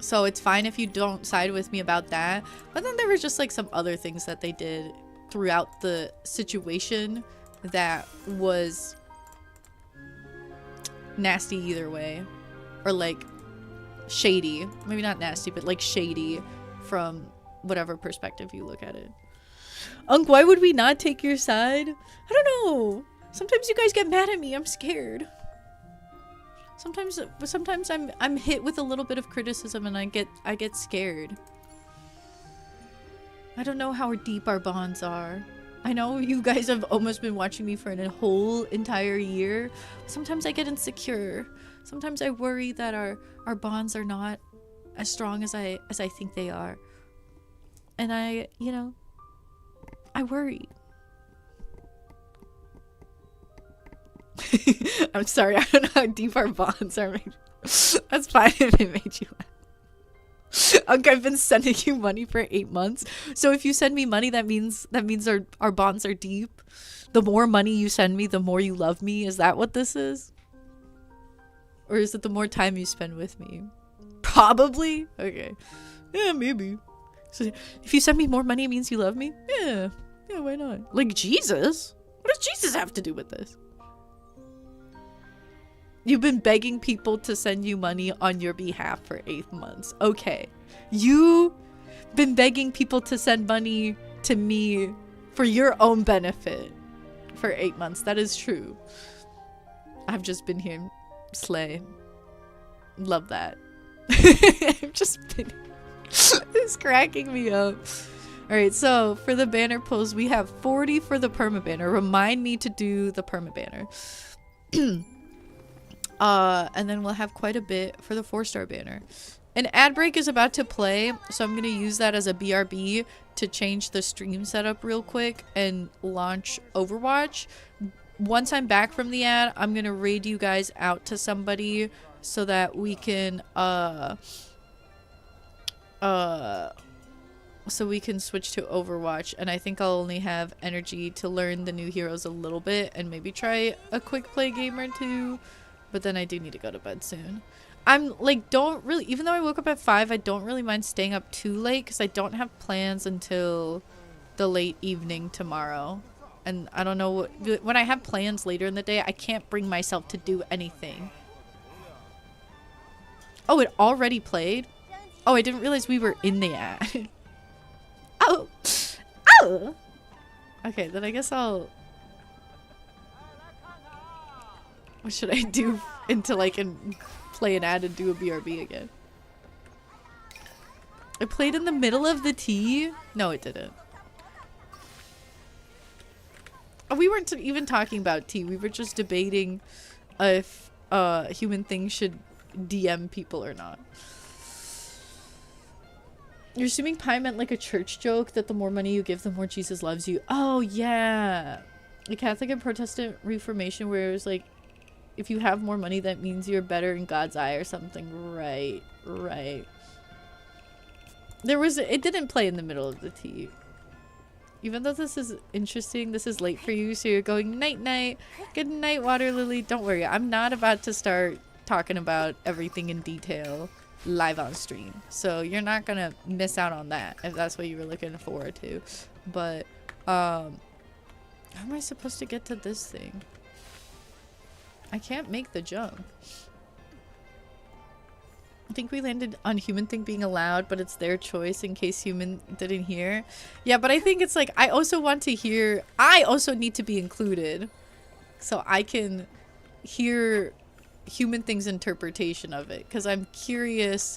So it's fine if you don't side with me about that. But then there were just like some other things that they did throughout the situation that was nasty either way. Or like shady. Maybe not nasty, but like shady from whatever perspective you look at it. Unk, why would we not take your side? I don't know. Sometimes you guys get mad at me. I'm scared. Sometimes I'm hit with a little bit of criticism and I get scared. I don't know how deep our bonds are. I know you guys have almost been watching me for a whole entire year. Sometimes I get insecure. Sometimes I worry that our bonds are not as strong as I think they are. And I worry. I'm sorry, I don't know how deep our bonds are. That's fine if it made you laugh. Okay, I've been sending you money for 8 months. So if you send me money, that means our bonds are deep. The more money you send me, the more you love me. Is that what this is? Or is it the more time you spend with me? Probably. Okay. Yeah, maybe. So if you send me more money, it means you love me? Yeah, why not? Like Jesus? What does Jesus have to do with this? You've been begging people to send you money on your behalf for 8 months. Okay. You've been begging people to send money to me for your own benefit for 8 months. That is true. I've just been here. Slay. Love that. I've just been... It's cracking me up. Alright, so for the banner pulls, we have 40 for the perma banner. Remind me to do the perma banner. And then we'll have quite a bit for the 4-star banner. An ad break is about to play, so I'm going to use that as a BRB to change the stream setup real quick and launch Overwatch. Once I'm back from the ad, I'm going to raid you guys out to somebody so that we can, so we can switch to Overwatch. And I think I'll only have energy to learn the new heroes a little bit and maybe try a quick play game or two. But then I do need to go to bed soon. I'm like, don't really, even though I woke up at 5, I don't really mind staying up too late because I don't have plans until the late evening tomorrow. And I don't know what, when I have plans later in the day, I can't bring myself to do anything. Oh, it already played? Oh, I didn't realize we were in the ad. Oh. Oh. Okay, then I guess I'll... What should I do until I can play an ad and do a BRB again? It played in the middle of the tea? No, it didn't. Oh, we weren't even talking about tea. We were just debating if Human Thing should DM people or not. You're assuming Pi meant like a church joke that the more money you give, the more Jesus loves you. Oh, yeah. The Catholic and Protestant Reformation where it was like, if you have more money, that means you're better in God's eye or something. Right, right. It didn't play in the middle of the tea. Even though this is interesting, this is late for you, so you're going night-night. Good night, Water Lily. Don't worry, I'm not about to start talking about everything in detail live on stream. So you're not gonna miss out on that if that's what you were looking forward to. But, how am I supposed to get to this thing? I can't make the jump. I think we landed on human thing being allowed, but it's their choice in case human didn't hear. Yeah, but I think it's like, I also want to hear, I also need to be included so I can hear human thing's interpretation of it, because I'm curious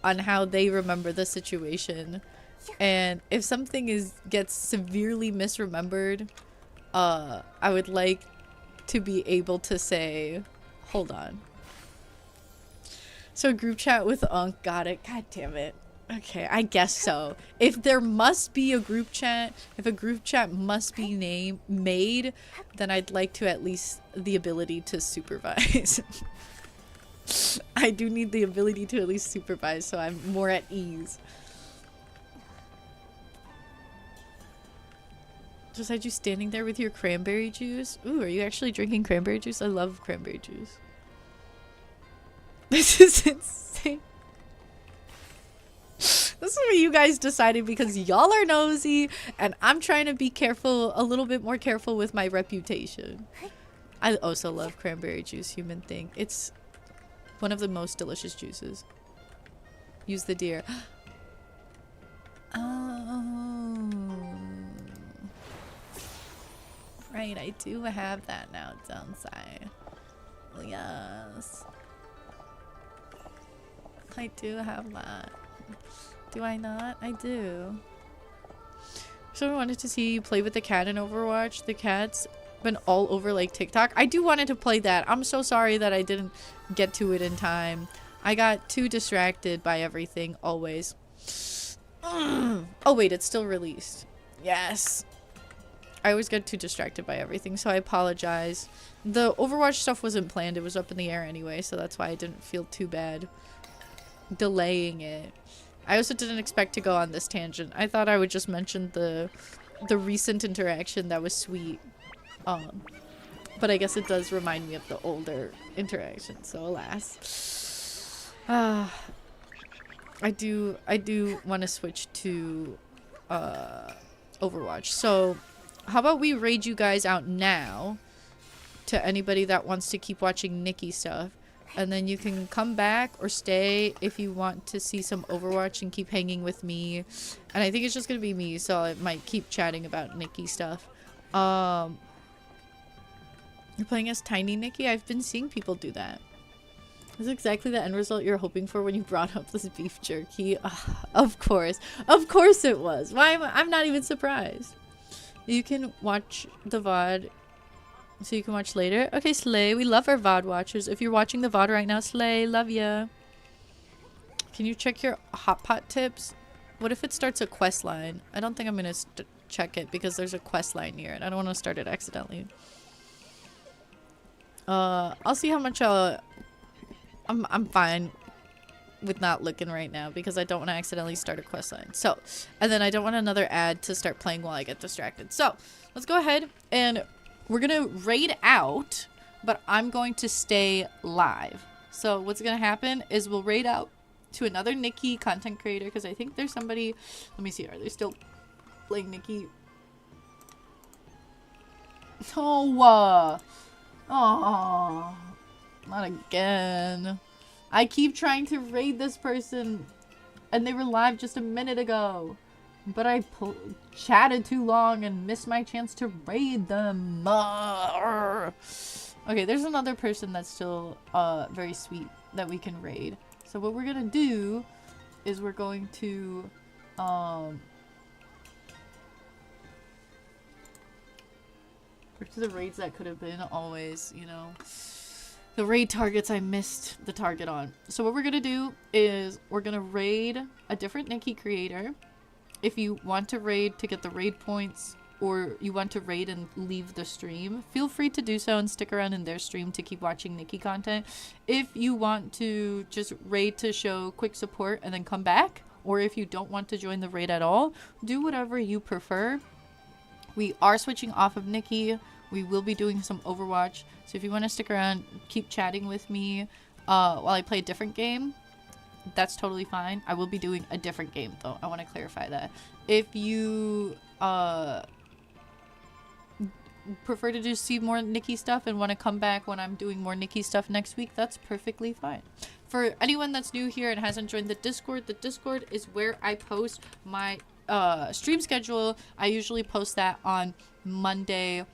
on how they remember the situation. And if something gets severely misremembered, I would like to be able to say, hold on. So group chat with Unk, got it. God damn it. Okay, I guess so. If there must be a group chat, if a group chat must be made, then I'd like to at least the ability to supervise. I do need the ability to at least supervise so I'm more at ease. Just had you standing there with your cranberry juice. Ooh, are you actually drinking cranberry juice? I love cranberry juice. This is insane. This is what you guys decided because y'all are nosy and I'm trying to be careful, a little bit more careful with my reputation. I also love cranberry juice, human thing. It's one of the most delicious juices. Use the deer. Oh. Right, I do have that now, don't I? Yes. I do have that. Do I not? I do. Someone wanted to see you play with the cat in Overwatch. The cat's been all over like TikTok. I do wanted to play that. I'm so sorry that I didn't get to it in time. I got too distracted by everything, always. Oh wait, it's still released. Yes. I always get too distracted by everything, so I apologize. The Overwatch stuff wasn't planned. It was up in the air anyway, so that's why I didn't feel too bad delaying it. I also didn't expect to go on this tangent. I thought I would just mention the recent interaction that was sweet. But I guess it does remind me of the older interaction, so alas. I do want to switch to Overwatch. So how about we raid you guys out now to anybody that wants to keep watching Nikki stuff. And then you can come back or stay if you want to see some Overwatch and keep hanging with me. And I think it's just going to be me, so I might keep chatting about Nikki stuff. You're playing as Tiny Nikki? I've been seeing people do that. This is exactly the end result you're hoping for when you brought up this beef jerky. Of course. Of course it was. Why I'm not even surprised. You can watch the VOD. So you can watch later. Okay, Slay. We love our VOD watchers. If you're watching the VOD right now, Slay, love ya. Can you check your hot pot tips? What if it starts a quest line? I don't think I'm going to check it because there's a quest line near it. I don't want to start it accidentally. I'll see how much I'm fine with not looking right now because I don't want to accidentally start a quest line. So, and then I don't want another ad to start playing while I get distracted. So, let's go ahead and we're going to raid out, but I'm going to stay live. So what's going to happen is we'll raid out to another Nikki content creator because I think there's somebody. Let me see. Are they still playing Nikki? Oh, oh, not again. I keep trying to raid this person and they were live just a minute ago. But I chatted too long and missed my chance to raid them. Okay, there's another person that's still very sweet that we can raid. So what we're gonna do is we're going to back to the raids that could have been always, you know. The raid targets I missed the target on. So what we're going to do is we're going to raid a different Nikki creator. If you want to raid to get the raid points, or you want to raid and leave the stream, feel free to do so and stick around in their stream to keep watching Nikki content. If you want to just raid to show quick support and then come back, or if you don't want to join the raid at all, do whatever you prefer. We are switching off of Nikki. We will be doing some Overwatch. So if you want to stick around, keep chatting with me while I play a different game, that's totally fine. I will be doing a different game though. I want to clarify that. If you prefer to just see more Nikki stuff and want to come back when I'm doing more Nikki stuff next week, that's perfectly fine. For anyone that's new here and hasn't joined the Discord is where I post my stream schedule. I usually post that on Monday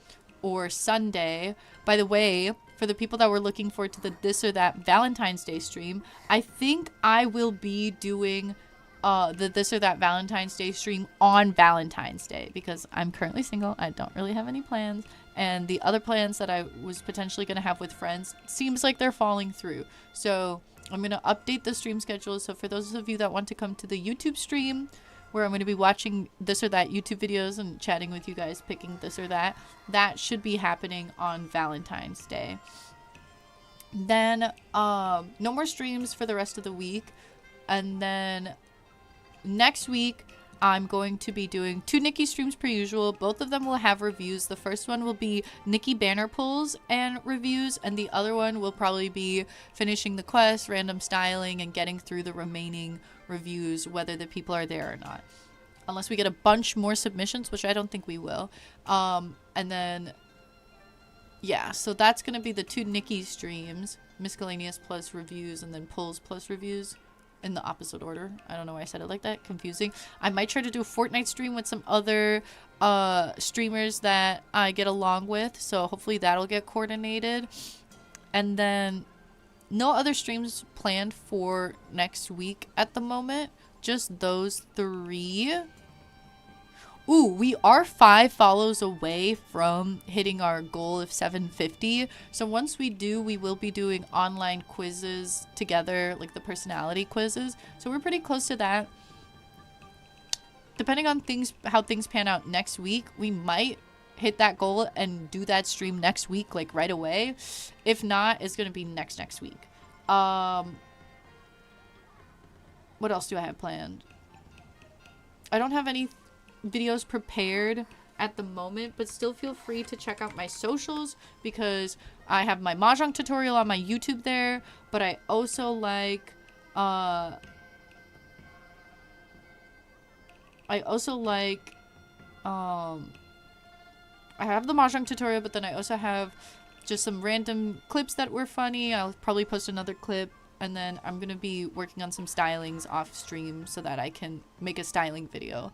or Sunday. By the way, for the people that were looking forward to the This or That Valentine's Day stream, I think I will be doing the This or That Valentine's Day stream on Valentine's Day because I'm currently single. I don't really have any plans, and the other plans that I was potentially going to have with friends seems like they're falling through. So I'm going to update the stream schedule. So for those of you that want to come to the YouTube stream, where I'm going to be watching This or That YouTube videos and chatting with you guys, picking This or That, that should be happening on Valentine's Day. Then no more streams for the rest of the week, and then next week I'm going to be doing 2 Nikki streams per usual. Both of them will have reviews. The first one will be Nikki banner pulls and reviews, and the other one will probably be finishing the quest, random styling, and getting through the remaining reviews, whether the people are there or not. Unless we get a bunch more submissions, which I don't think we will. And then, yeah, so that's going to be the 2 Nikki streams. Miscellaneous plus reviews, and then pulls plus reviews. In the opposite order. I don't know why I said it like that. Confusing. I might try to do a Fortnite stream with some other streamers that I get along with. So hopefully that'll get coordinated. And then no other streams planned for next week at the moment. Just those 3. Ooh, we are 5 follows away from hitting our goal of 750. So once we do, we will be doing online quizzes together, like the personality quizzes. So we're pretty close to that. Depending on how things pan out next week, we might hit that goal and do that stream next week, like right away. If not, it's going to be next week. What else do I have planned? I don't have any videos prepared at the moment, but still feel free to check out my socials because I have my mahjong tutorial on my YouTube there, but I also like I have the mahjong tutorial, but then I also have just some random clips that were funny. I'll probably post another clip, and then I'm gonna be working on some stylings off stream so that I can make a styling video,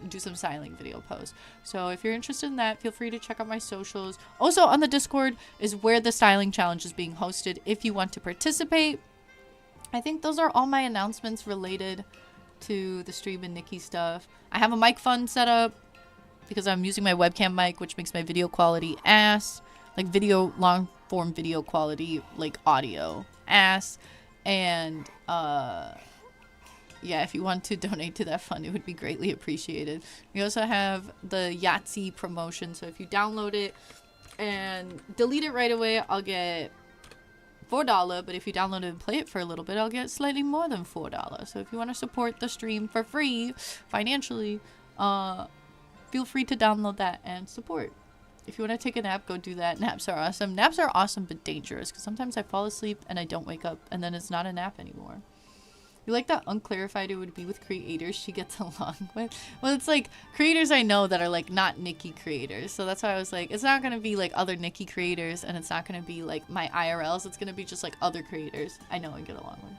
do some styling video posts. So if you're interested in that, feel free to check out my socials. Also on the Discord is where the styling challenge is being hosted if you want to participate. I think those are all my announcements related to the stream and Nikki stuff. I have a mic fund set up because I'm using my webcam mic, which makes my video quality ass, like long form video quality, like audio ass. And yeah, if you want to donate to that fund, it would be greatly appreciated. We also have the Yahtzee promotion. So if you download it and delete it right away, I'll get $4. But if you download it and play it for a little bit, I'll get slightly more than $4. So if you want to support the stream for free financially, feel free to download that and support. If you want to take a nap, go do that. Naps are awesome. Naps are awesome but dangerous because sometimes I fall asleep and I don't wake up and then it's not a nap anymore. You like that unclarified it would be with creators she gets along with? Well, it's like creators I know that are like not Nikki creators. So that's why I was like, it's not going to be like other Nikki creators and it's not going to be like my IRLs. It's going to be just like other creators I know and get along with.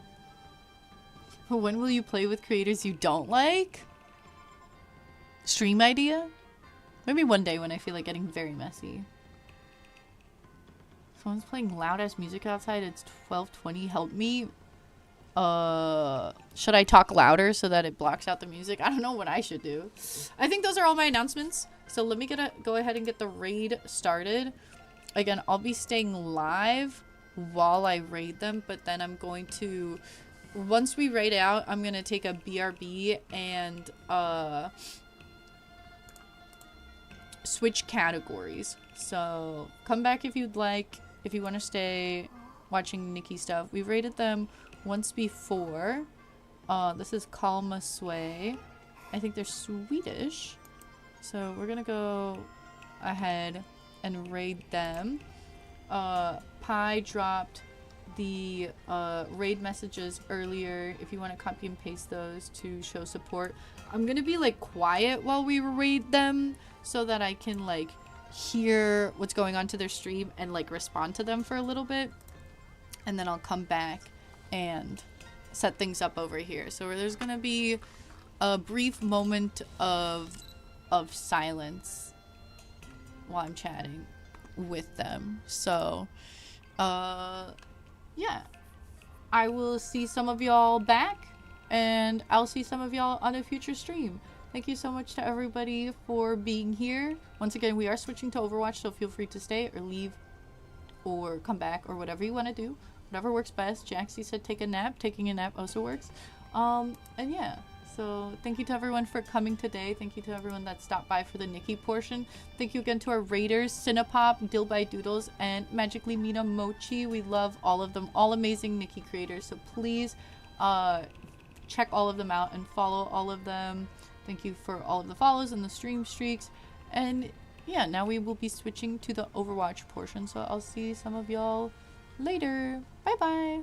But when will you play with creators you don't like? Stream idea? Maybe one day when I feel like getting very messy. Someone's playing loud ass music outside. It's 12:20. Help me. Should I talk louder so that it blocks out the music? I don't know what I should do. I think those are all my announcements. So let me go ahead and get the raid started. Again, I'll be staying live while I raid them, but then I'm going to, once we raid out, I'm gonna take a BRB and switch categories. So come back if you'd like, if you want to stay watching Nikki stuff. We've raided them once before. This is Kalma Sway. I think they're Swedish. So we're gonna go ahead and raid them. Pi dropped the raid messages earlier if you want to copy and paste those to show support. I'm gonna be like quiet while we raid them so that I can like hear what's going on to their stream and like respond to them for a little bit, and then I'll come back and set things up over here. So there's gonna be a brief moment of silence while I'm chatting with them. So yeah, I will see some of y'all back, and I'll see some of y'all on a future stream. Thank you so much to everybody for being here. Once again, we are switching to Overwatch, so feel free to stay or leave or come back or whatever you want to do. Whatever works best. Jaxie said take a nap. Taking a nap also works. And yeah. So thank you to everyone for coming today. Thank you to everyone that stopped by for the Nikki portion. Thank you again to our raiders, Cinepop, Dill by Doodles, and Magically Mina Mochi. We love all of them. All amazing Nikki creators. So please check all of them out and follow all of them. Thank you for all of the follows and the stream streaks. And yeah, now we will be switching to the Overwatch portion. So I'll see some of y'all later. Bye bye.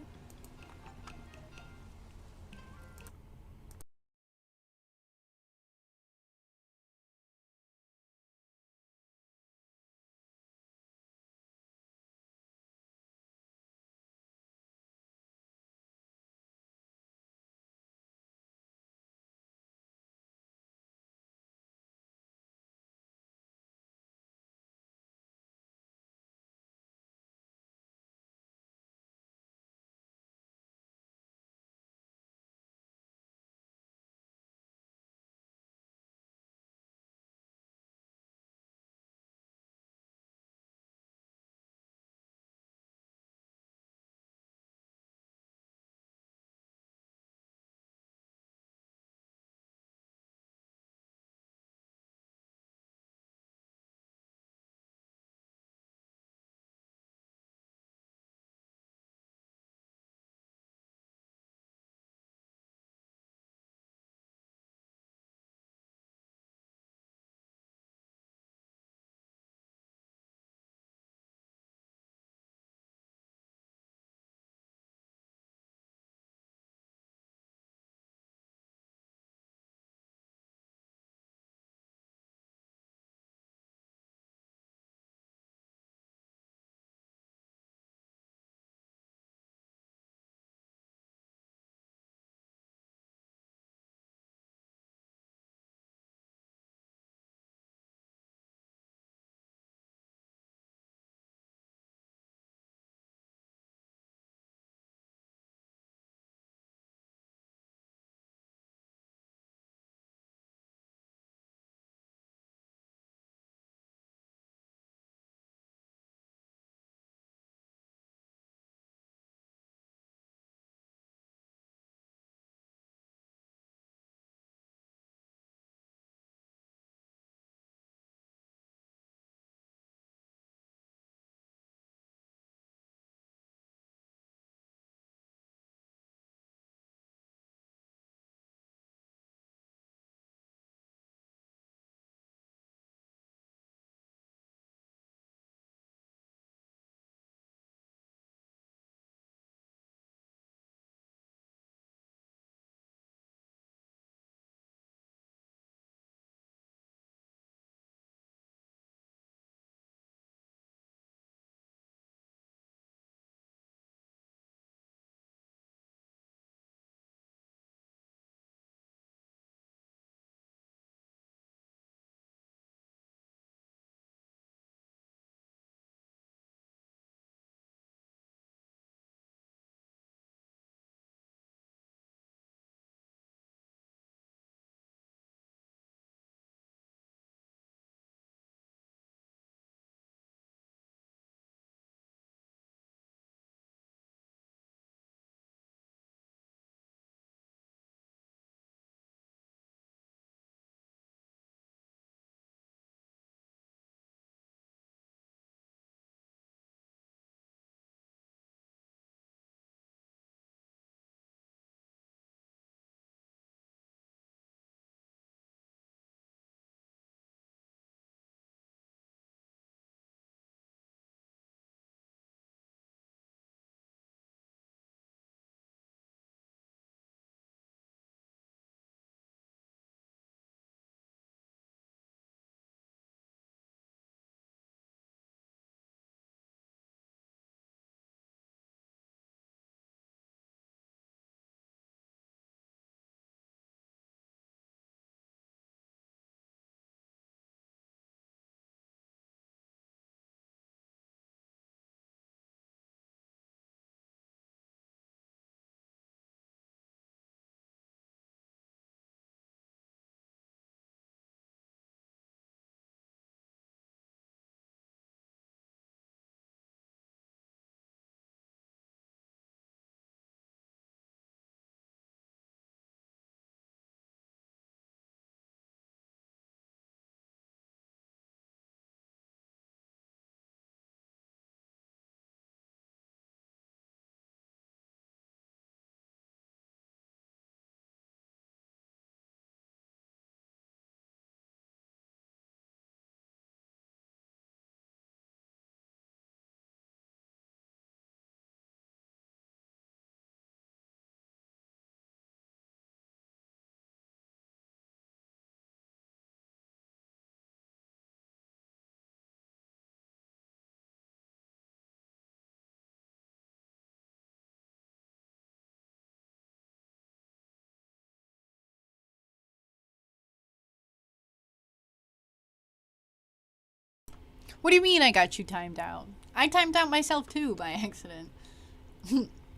What do you mean I got you timed out? I timed out myself too by accident.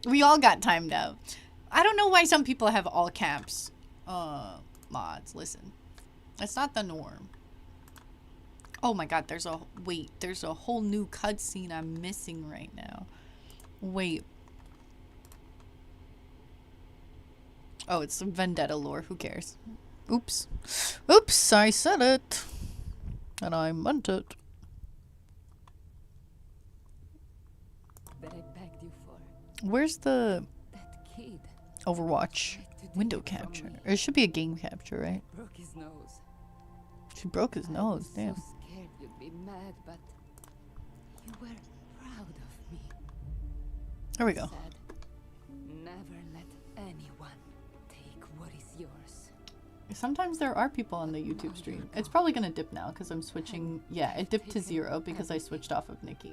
We all got timed out. I don't know why some people have all caps mods. Listen, that's not the norm. Oh my god, there's a whole new cutscene I'm missing right now. Wait. Oh, it's some Vendetta lore. Who cares? Oops. Oops, I said it. And I meant it. That I begged you for. Where's the That kid Overwatch window capture? Or it should be a game capture, right? broke his nose. She broke his nose, I damn. was so scared you'd be mad, but you were proud of me. There we go. Said, never let anyone take what is yours. Sometimes there are people on the YouTube stream. It's probably gonna dip now because I'm switching. Yeah, it dipped to 0 because I switched off of Nikki.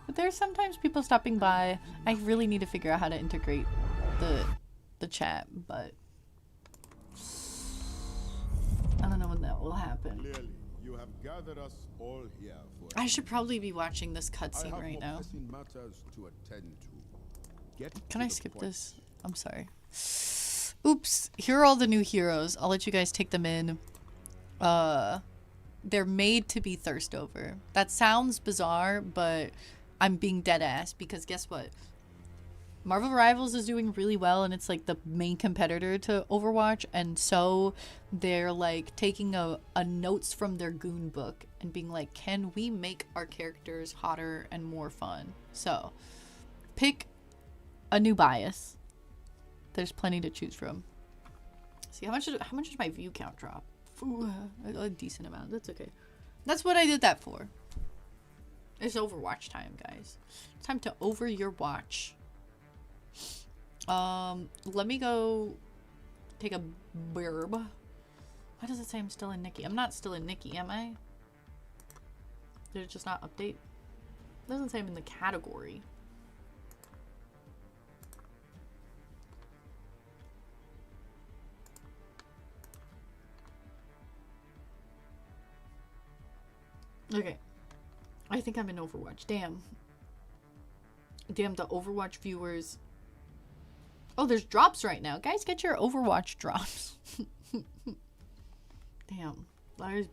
But there's sometimes people stopping by. I really need to figure out how to integrate the chat, but I don't know when that will happen. Clearly, you have gathered us all here for I should probably be watching this cutscene right now. matters to attend to. Can I skip this? I'm sorry. Oops. Here are all the new heroes. I'll let you guys take them in. They're made to be thirst over. That sounds bizarre, but I'm being dead ass because guess what? Marvel Rivals is doing really well and it's like the main competitor to Overwatch, and so they're like taking a notes from their goon book and being like, can we make our characters hotter and more fun? So pick a new bias. There's plenty to choose from. See, how much did my view count drop? Ooh, a decent amount. That's okay. That's what I did that for. It's Overwatch time, guys. It's time to over your watch. Let me go take a burb. Why does it say I'm still in Nikki? I'm not still in Nikki, am I? Did it just not update? It doesn't say I'm in the category. Okay. I think I'm in Overwatch. Damn. Damn, the Overwatch viewers. Oh, there's drops right now. Guys, get your Overwatch drops. Damn. There's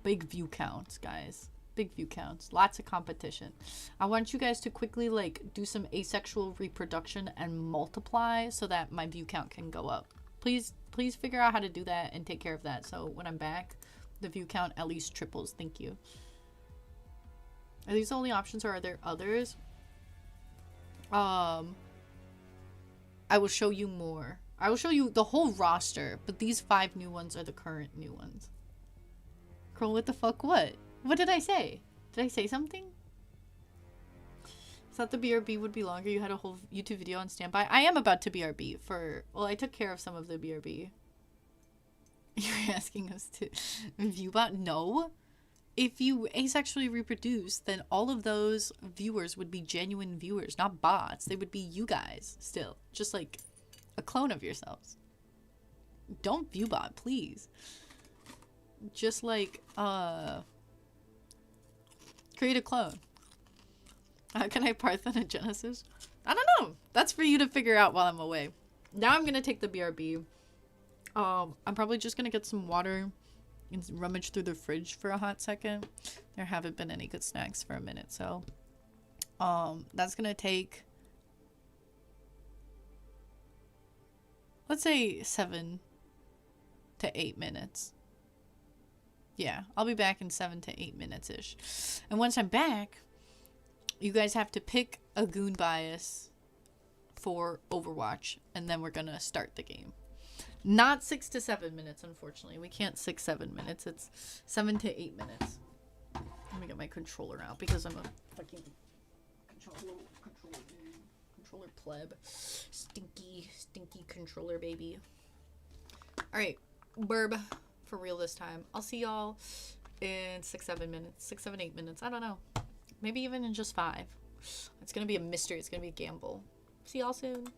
big view counts, guys. Big view counts. Lots of competition. I want you guys to quickly, like, do some asexual reproduction and multiply so that my view count can go up. Please figure out how to do that and take care of that. So when I'm back, the view count at least triples. Thank you. Are these the only options or are there others? I will show you more. I will show you the whole roster, but these 5 new ones are the current new ones. Girl, what the fuck? What? What did I say? Did I say something? Thought the BRB would be longer. You had a whole YouTube video on standby. I am about to BRB for... Well, I took care of some of the BRB. You're asking us to view bot? No. If you asexually reproduce, then all of those viewers would be genuine viewers, not bots. They would be you guys still. Just like a clone of yourselves. Don't view bot, please. Just like, create a clone. How can I parthenogenesis? I don't know. That's for you to figure out while I'm away. Now I'm going to take the BRB. I'm probably just going to get some water and rummage through the fridge for a hot second. There haven't been any good snacks for a minute, so that's gonna take, let's say 7 to 8 minutes. Yeah, I'll be back in 7 to 8 minutes ish. And once I'm back, you guys have to pick a goon bias for Overwatch, and then we're gonna start the game. Not 6 to 7 minutes, unfortunately. We can't 6-7 minutes. It's 7 to 8 minutes. Let me get my controller out because I'm a fucking controller pleb. Stinky controller baby. Alright, burb. For real this time. I'll see y'all in 6-7 minutes. 6-7-8 minutes. I don't know. Maybe even in just 5. It's gonna be a mystery. It's gonna be a gamble. See y'all soon.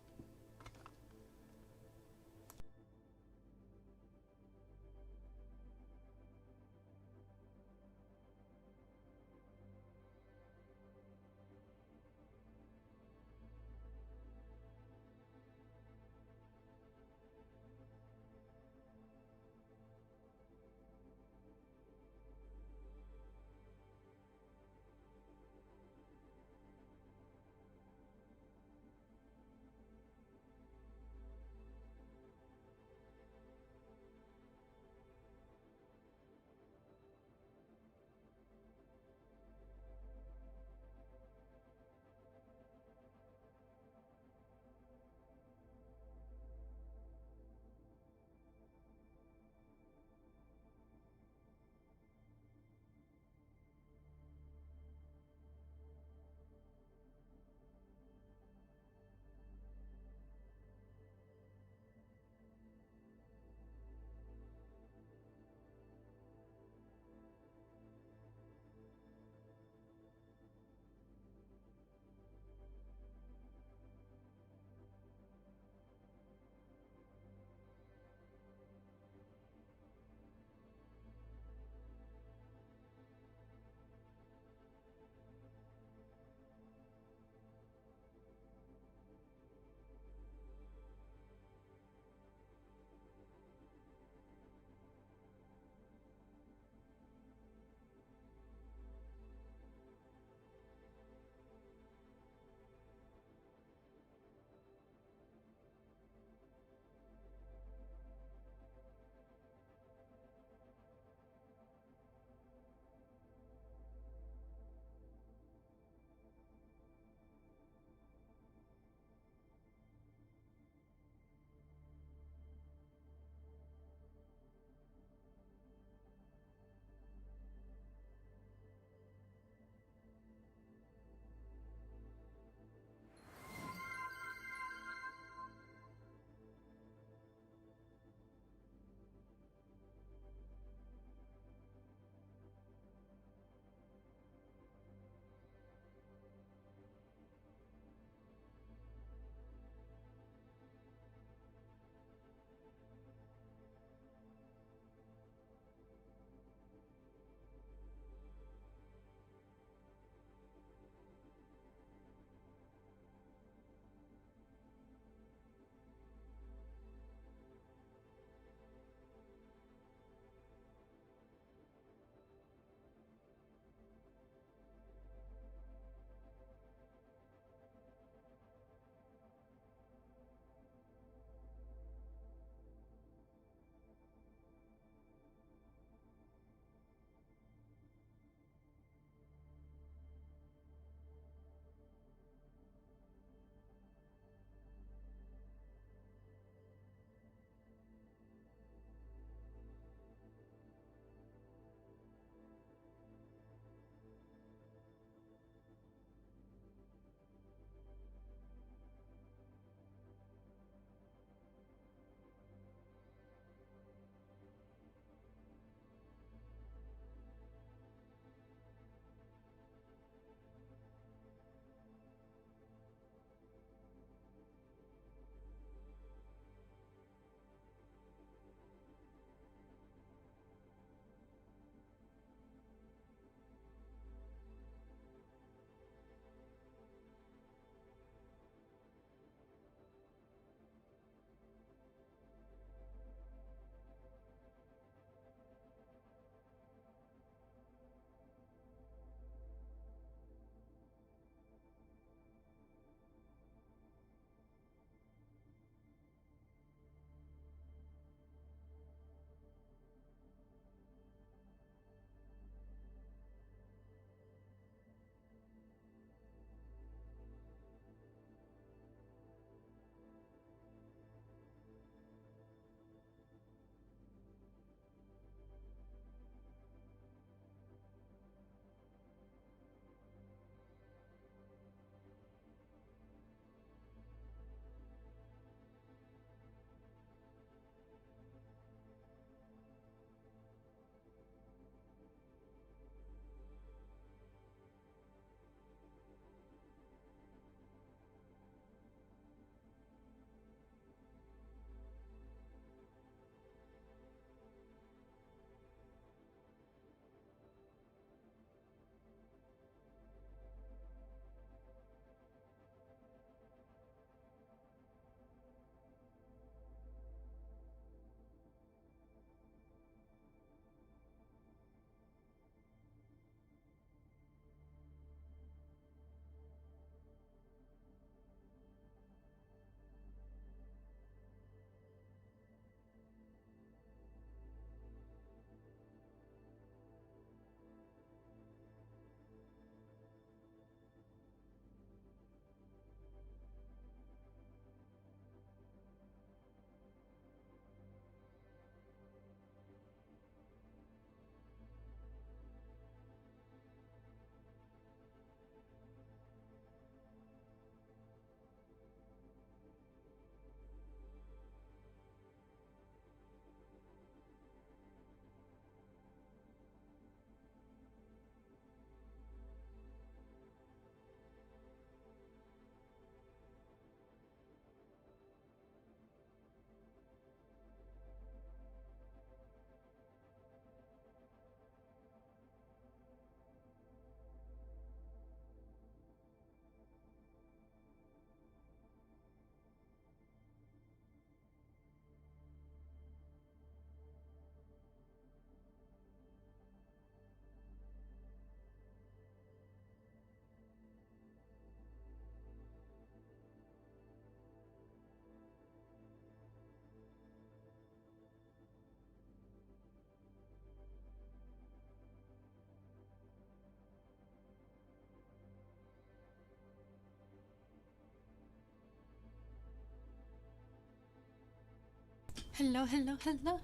Hello, hello, hello.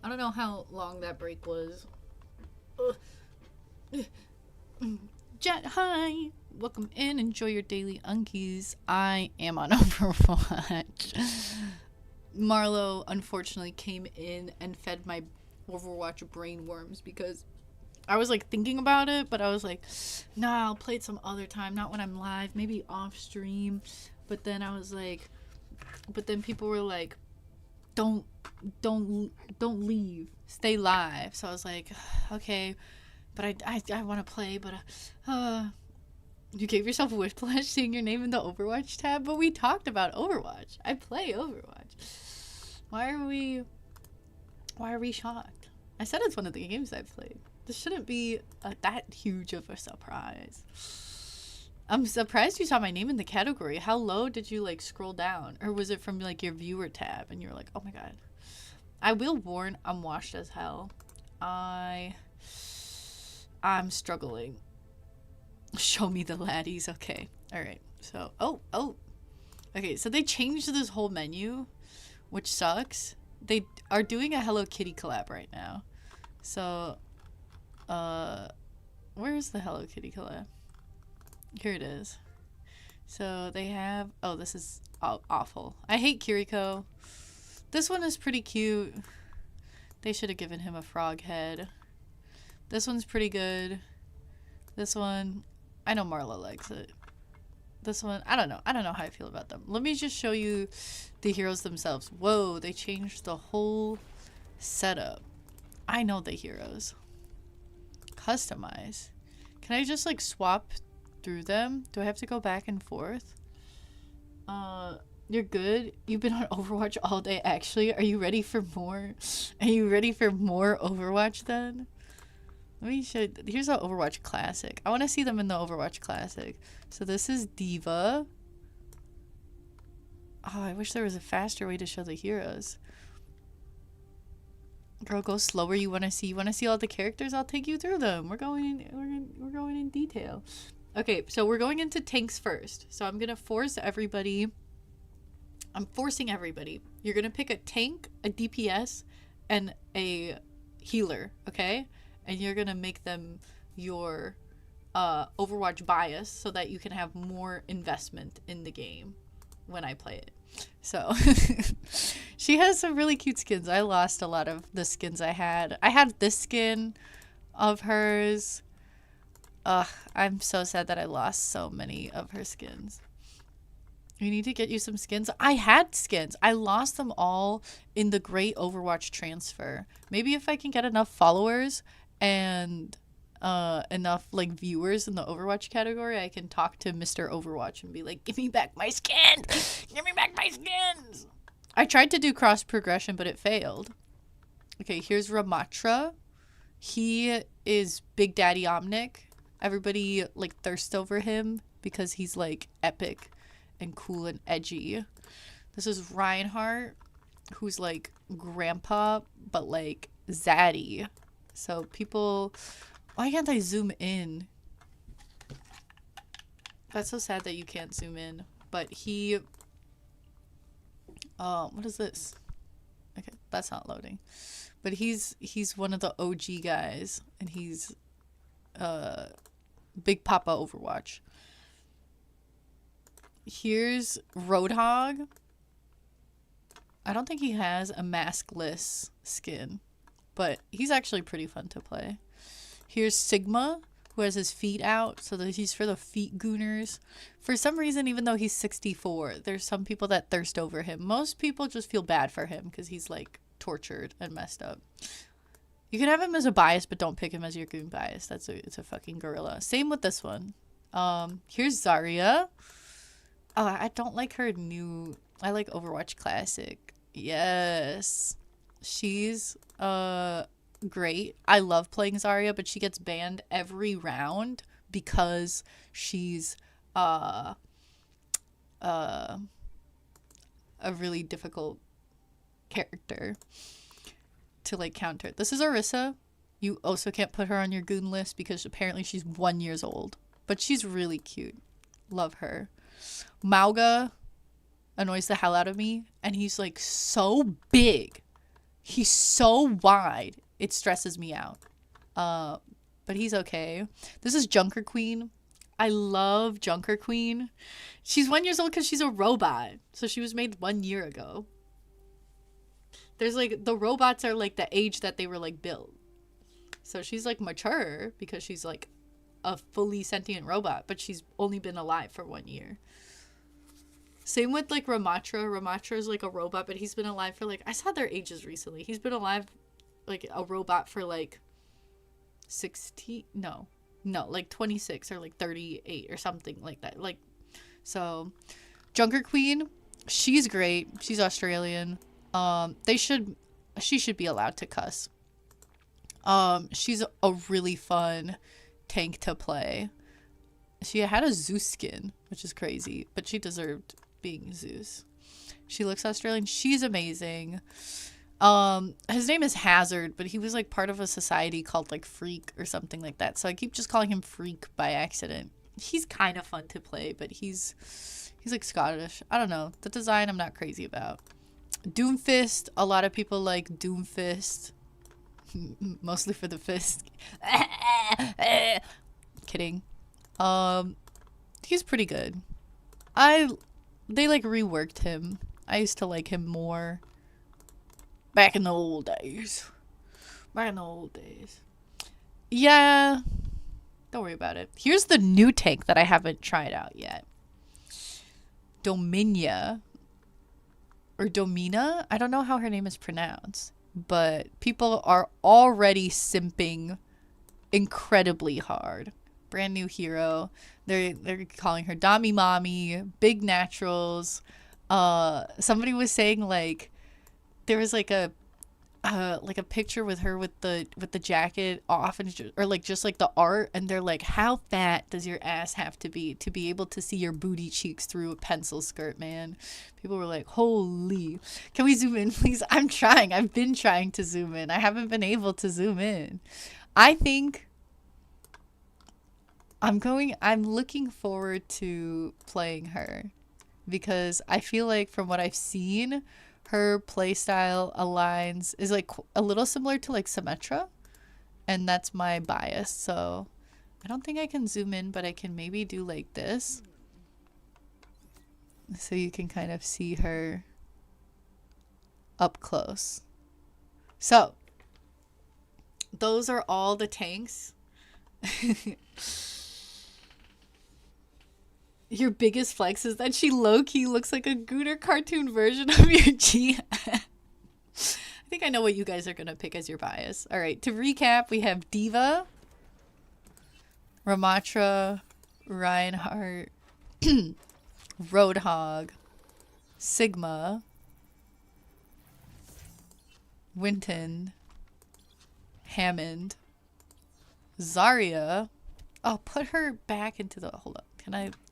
I don't know how long that break was. Jet, hi. Welcome in. Enjoy your daily unkies. I am on Overwatch. Marlo, unfortunately, came in and fed my Overwatch brain worms because I was like thinking about it, but I was like, nah, I'll play it some other time, not when I'm live, maybe off stream. But then I was like, but then people were like, don't leave, stay live. So I was like, okay, but I want to play, but you gave yourself whiplash seeing your name in the Overwatch tab, but we talked about Overwatch. I play Overwatch. Why are we shocked? I said it's one of the games I've played. This shouldn't be that huge of a surprise. I'm surprised you saw my name in the category. How low did you like scroll down? Or was it from like your viewer tab and you were like, oh my god. I will warn, I'm washed as hell. I'm struggling. Show me the laddies. Okay. Alright. So, oh. Okay, so they changed this whole menu, which sucks. They are doing a Hello Kitty collab right now. So, where's the Hello Kitty collab? Here it is. So they have, oh, this is awful. I hate Kiriko. This one is pretty cute. They should have given him a frog head. This one's pretty good. This one, I know Marla likes it. This one, I don't know how I feel about them. Let me just show you the heroes themselves. Whoa, they changed the whole setup. I know the heroes. Customize. Can I just like swap through them? Do I have to go back and forth? You're good. You've been on Overwatch all day. Actually, are you ready for more? Are you ready for more Overwatch then? Let me show. Here's the Overwatch Classic. I want to see them in the Overwatch Classic. So this is Diva. Oh, I wish there was a faster way to show the heroes. Girl, go slower. You want to see all the characters? I'll take you through them. We're going in detail. Okay, so we're going into tanks first. So I'm gonna force everybody. I'm forcing everybody. You're gonna pick a tank, a DPS, and a healer. Okay, and you're gonna make them your Overwatch bias so that you can have more investment in the game when I play it. So she has some really cute skins. I lost a lot of the skins I had. I had this skin of hers. Ugh, I'm so sad that I lost so many of her skins. You need to get you some skins. I had skins. I lost them all in the Great Overwatch transfer. Maybe if I can get enough followers and enough like viewers in the Overwatch category, I can talk to Mr. Overwatch and be like, give me back my skins! Give me back my skins! I tried to do cross progression, but it failed. Okay, here's Ramatra. He is Big Daddy Omnic. Everybody like thirsts over him because he's like epic and cool and edgy. This is Reinhardt, who's like grandpa but like zaddy. So people, why can't I zoom in? That's so sad that you can't zoom in. But he, what is this? Okay, that's not loading. But he's one of the OG guys, and he's Big Papa Overwatch. Here's Roadhog. I don't think he has a maskless skin, but he's actually pretty fun to play. Here's Sigma, who has his feet out, so that he's for the feet gooners. For some reason, even though he's 64, there's some people that thirst over him. Most people just feel bad for him because he's like tortured and messed up. You can have him as a bias, but don't pick him as your goon bias. It's a fucking gorilla. Same with this one. Here's Zarya. Oh, I don't like her new. I like Overwatch Classic. Yes, she's great. I love playing Zarya, but she gets banned every round because she's a really difficult character to like counter. This is Orisa. You also can't put her on your goon list because apparently she's 1 year old, but she's really cute. Love her. Mauga. annoys the hell out of me. And he's like so big. He's so wide. It stresses me out. But he's okay. This is Junker Queen. I love Junker Queen. She's 1 year old because she's a robot. So she was made 1 year ago. There's like, the robots are like the age that they were like built. So she's like mature because she's like a fully sentient robot, but she's only been alive for 1 year. Same with like Ramatra. Ramatra is like a robot, but he's been alive for like, I saw their ages recently. He's been alive like a robot for like 16, no, like 26 or like 38 or something like that. Like, so Junker Queen, she's great. She's Australian. She should be allowed to cuss. She's a really fun tank to play. She had a Zeus skin, which is crazy, but she deserved being Zeus. She looks Australian. She's amazing. His name is Hazard, but he was like part of a society called like Freak or something like that. So I keep just calling him Freak by accident. He's kind of fun to play, but he's like Scottish. I don't know. The design I'm not crazy about. Doomfist. A lot of people like Doomfist. Mostly for the fist. Kidding. He's pretty good. They like reworked him. I used to like him more back in the old days. Yeah. Don't worry about it. Here's the new tank that I haven't tried out yet. Dominia. Or Domina? I don't know how her name is pronounced. But people are already simping incredibly hard. Brand new hero. They're calling her Dami Mommy, big naturals. Somebody was saying like there was like a picture with her with the jacket off and or like just like the art, and they're like, how fat does your ass have to be able to see your booty cheeks through a pencil skirt, man? People were like, holy, can we zoom in please? I'm trying. I've been trying to zoom in. I haven't been able to zoom in. I think I'm looking forward to playing her because I feel like from what I've seen, her playstyle is like a little similar to like Symmetra, and that's my bias. So I don't think I can zoom in, but I can maybe do like this so you can kind of see her up close. So those are all the tanks. Your biggest flex is that she low-key looks like a Gooter cartoon version of your G. I think I know what you guys are going to pick as your bias. All right, to recap, we have Diva, Ramatra, Reinhardt, Roadhog, Sigma, Winton, Hammond, Zarya. Oh, put her back into the... Hold up.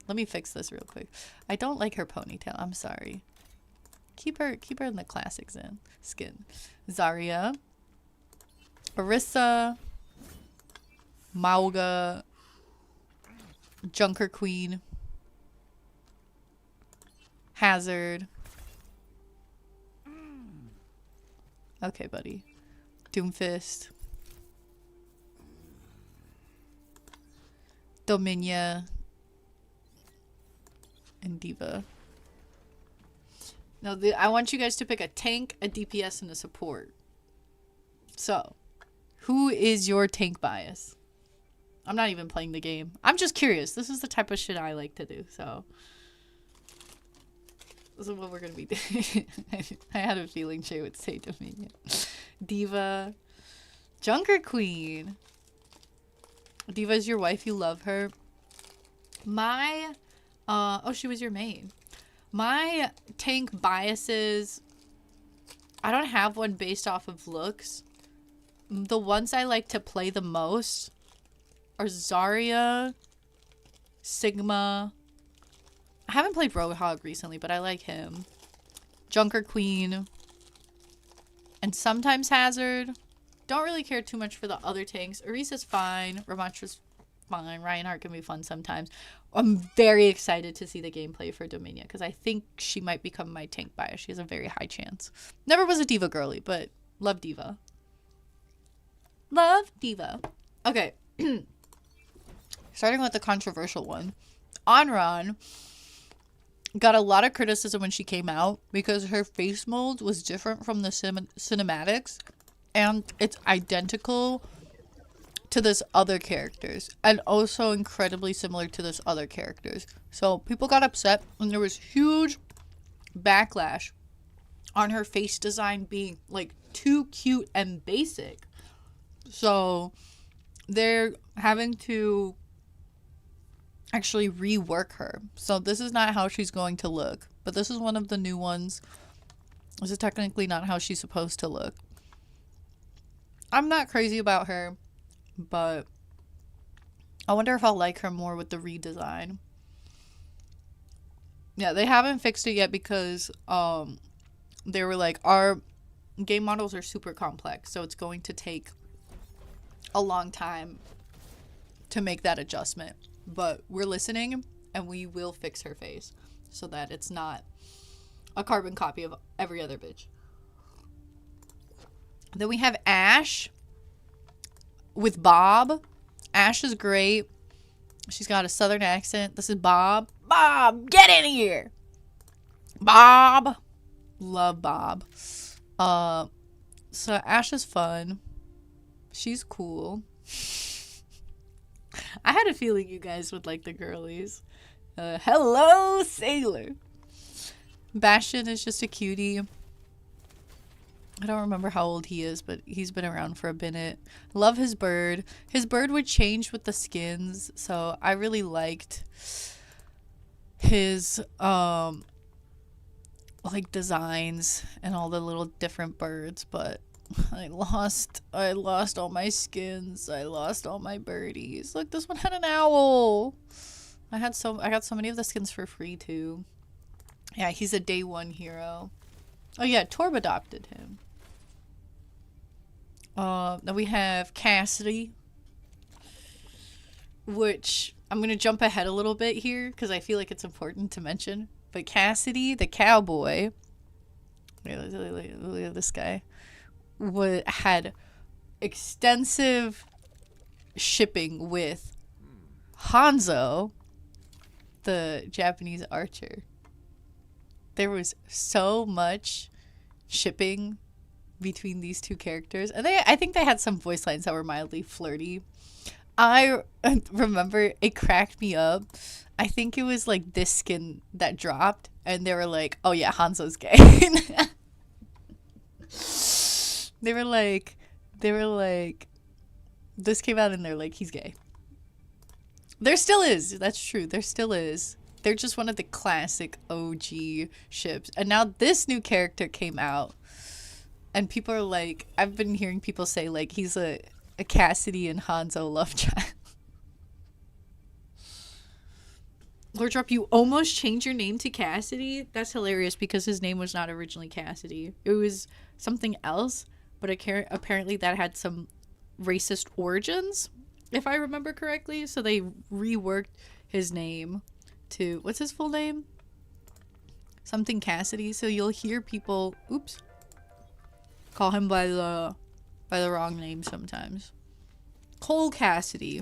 Let me fix this real quick. I don't like her ponytail. I'm sorry. Keep her in the classic skin. Zarya, Orisa, Mauga, Junker Queen, Hazard. Okay, buddy. Doomfist, Dominia, and Diva. Now, I want you guys to pick a tank, a DPS, and a support. So, who is your tank bias? I'm not even playing the game. I'm just curious. This is the type of shit I like to do, so. This is what we're going to be doing. I had a feeling Shay would say Dominion. Diva. Junker Queen. Diva is your wife. You love her. Oh, she was your main. My tank biases, I don't have one based off of looks. The ones I like to play the most are Zarya, Sigma. I haven't played Roadhog recently, but I like him. Junker Queen. And sometimes Hazard. Don't really care too much for the other tanks. Orisa's fine. fine. Reinhardt can be fun sometimes. I'm very excited to see the gameplay for Dominia because I think she might become my tank buyer. She has a very high chance. Never was a diva girly, but love diva. Love diva. Okay. Starting with the controversial one. Anran got a lot of criticism when she came out because her face mold was different from the cinematics, and it's identical to this other characters and also incredibly similar to this other characters. So people got upset and there was huge backlash on her face design being like too cute and basic. So they're having to actually rework her. So this is not how she's going to look, but this is one of the new ones. This is technically not how she's supposed to look. I'm not crazy about her, but I wonder if I'll like her more with the redesign. Yeah, they haven't fixed it yet because they were like, our game models are super complex, so it's going to take a long time to make that adjustment. But we're listening and we will fix her face so that it's not a carbon copy of every other bitch. Then we have Ash with Bob. Ash is great. She's got a southern accent. This is Bob. Bob, get in here. Bob. Love Bob. So Ash is fun. She's cool. I had a feeling you guys would like the girlies. Hello, Sailor. Bastion is just a cutie. I don't remember how old he is, but he's been around for a minute. Love his bird. His bird would change with the skins, so I really liked his like designs and all the little different birds, but I lost all my skins. I lost all my birdies. Look, this one had an owl. I got so many of the skins for free too. Yeah, he's a day one hero. Oh yeah, Torb adopted him. Then we have Cassidy, which I'm gonna jump ahead a little bit here because I feel like it's important to mention. But Cassidy, the cowboy, look at this guy, had extensive shipping with Hanzo, the Japanese archer. There was so much shipping between these two characters, and I think they had some voice lines that were mildly flirty. I remember it cracked me up. I think it was like this skin that dropped and they were like, oh yeah, Hanzo's gay. they were like this came out and they're like, he's gay. There still is. That's true. There still is. They're just one of the classic OG ships. And now this new character came out. And people are like, I've been hearing people say like he's a Cassidy and Hanzo love child. Lord Drop, you almost changed your name to Cassidy? That's hilarious because his name was not originally Cassidy. It was something else, but apparently that had some racist origins, if I remember correctly. So they reworked his name to, what's his full name? Something Cassidy. So you'll hear people, oops, call him by the wrong name sometimes. Cole Cassidy.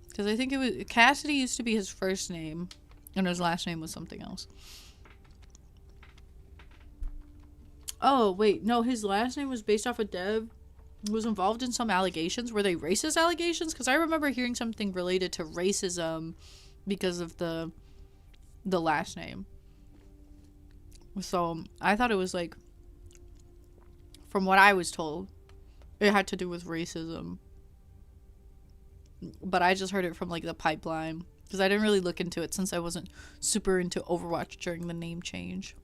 Because I think it was, Cassidy used to be his first name, and his last name was something else. Oh, wait, no, his last name was based off a dev who was involved in some allegations. Were they racist allegations? Because I remember hearing something related to racism because of the last name. So, I thought it was like, from what I was told, it had to do with racism. But I just heard it from like the pipeline because I didn't really look into it since I wasn't super into Overwatch during the name change.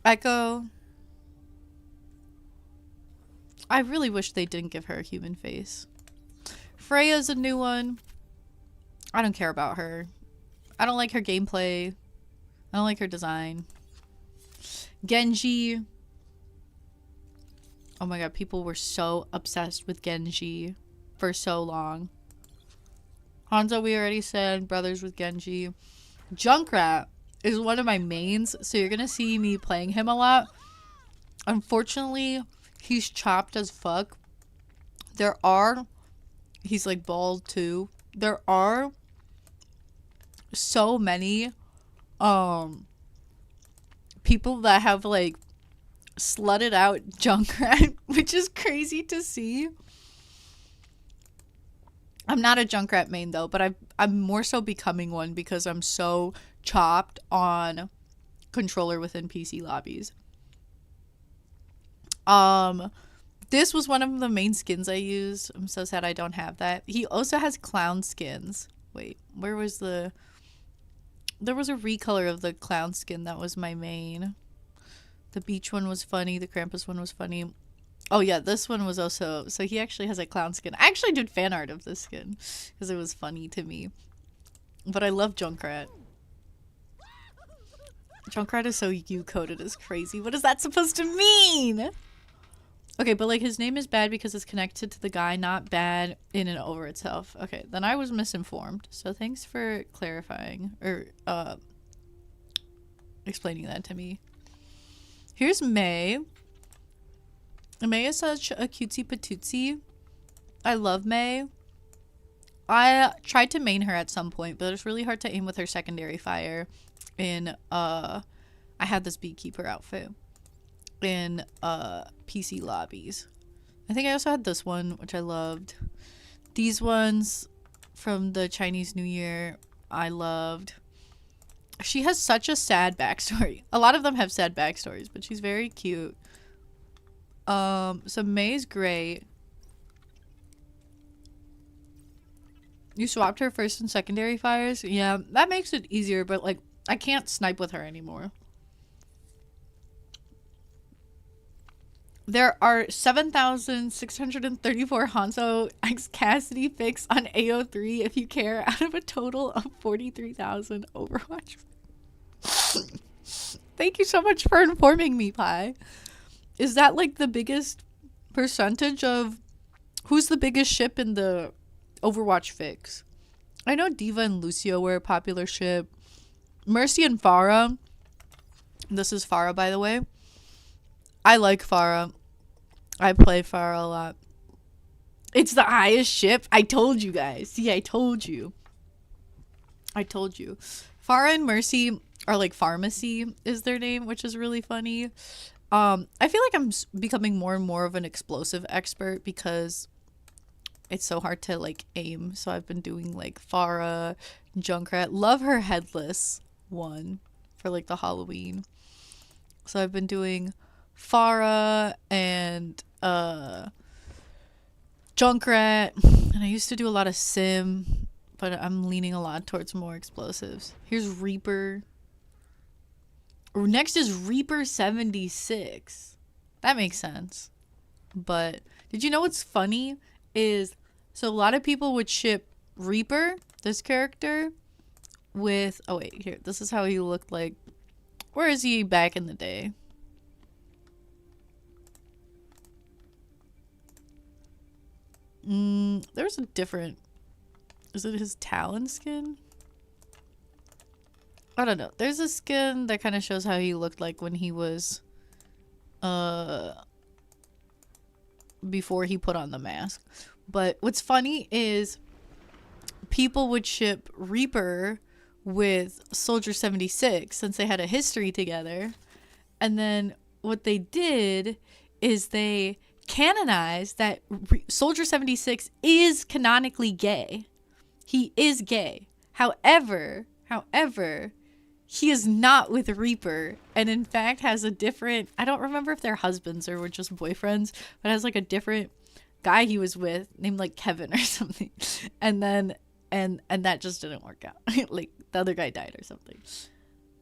Echo. I really wish they didn't give her a human face. Freya's a new one. I don't care about her. I don't like her gameplay. I don't like her design. Genji. Oh my god, people were so obsessed with Genji for so long. Hanzo, we already said. Brothers with Genji. Junkrat is one of my mains, so you're gonna see me playing him a lot. Unfortunately, he's chopped as fuck. He's like bald too. There are so many people that have like slutted out Junkrat, which is crazy to see. I'm not a Junkrat main though, but I'm more so becoming one because I'm so chopped on controller within PC lobbies. This was one of the main skins I used. I'm so sad I don't have that. He also has clown skins. Wait, where was the... There was a recolor of the clown skin that was my main. The beach one was funny. The Krampus one was funny. Oh yeah, this one was also... So he actually has a clown skin. I actually did fan art of this skin because it was funny to me. But I love Junkrat. Junkrat is so U-coded. It's crazy. What is that supposed to mean? Okay, but like his name is bad because it's connected to the guy, not bad in and over itself. Okay, then I was misinformed. So thanks for clarifying or explaining that to me. Here's May. May is such a cutesy patootsy. I love May. I tried to main her at some point, but it's really hard to aim with her secondary fire in I had this beekeeper outfit in PC lobbies. I think I also had this one, which I loved. These ones from the Chinese New Year I loved. She has such a sad backstory. A lot of them have sad backstories, but she's very cute. So May's great. You swapped her first and secondary fires? Yeah, that makes it easier, but like I can't snipe with her anymore. There are 7,634 Hanzo X Cassidy fix on AO3 if you care, out of a total of 43,000 Overwatch. Thank you so much for informing me, Pi. Is that like the biggest percentage of... Who's the biggest ship in the Overwatch fix? I know Diva and Lucio were a popular ship. Mercy and Pharah. This is Pharah, by the way. I like Pharah. I play Pharah a lot. It's the highest ship. I told you guys. See, I told you. I told you. Pharah and Mercy are like pharmacy is their name, which is really funny. I feel like I'm becoming more and more of an explosive expert because it's so hard to like aim. So I've been doing like Pharah, Junkrat. Love her headless one for like the Halloween. So I've been doing Pharah and Junkrat, and I used to do a lot of Sim, but I'm leaning a lot towards more explosives. Here's Reaper. Next is Reaper 76. That makes sense. But did you know what's funny is, so a lot of people would ship Reaper, this character, with, oh wait, here, this is how he looked like. Where is he back in the day? There's a different... Is it his Talon skin? I don't know. There's a skin that kind of shows how he looked like when he was... before he put on the mask. But what's funny is people would ship Reaper with Soldier 76 since they had a history together. And then what they did is they canonized that Soldier 76 is canonically gay. He is gay. However, he is not with Reaper, and in fact has a different, I don't remember if they're husbands or were just boyfriends, but has like a different guy he was with named like Kevin or something. And then and that just didn't work out. Like the other guy died or something.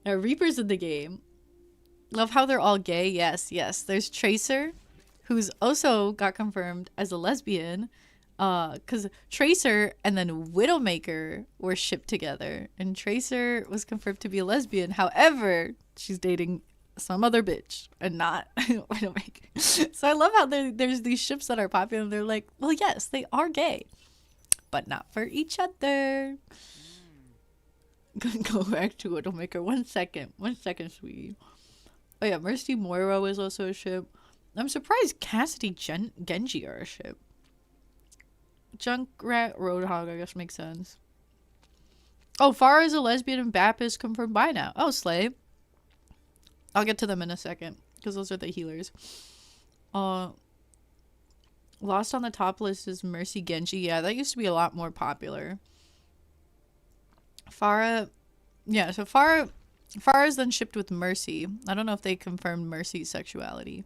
Now Reaper's in the game. Love how they're all gay. Yes. There's Tracer, who's also got confirmed as a lesbian. Because Tracer and then Widowmaker were shipped together, and Tracer was confirmed to be a lesbian. However, she's dating some other bitch and not Widowmaker. So I love how there's these ships that are popular and they're like, well, yes, they are gay. but not for each other. Go back to Widowmaker. 1 second. 1 second, sweetie. Oh yeah, Mercy Moira is also a ship. I'm surprised Cassidy Genji are a ship. Junkrat Roadhog, I guess, makes sense. Oh, Farah is a lesbian and Bap is confirmed by now. Oh, Slay. I'll get to them in a second, because those are the healers. Lost on the top list is Mercy Genji. Yeah, that used to be a lot more popular. Farah, yeah, so Farah is then shipped with Mercy. I don't know if they confirmed Mercy's sexuality.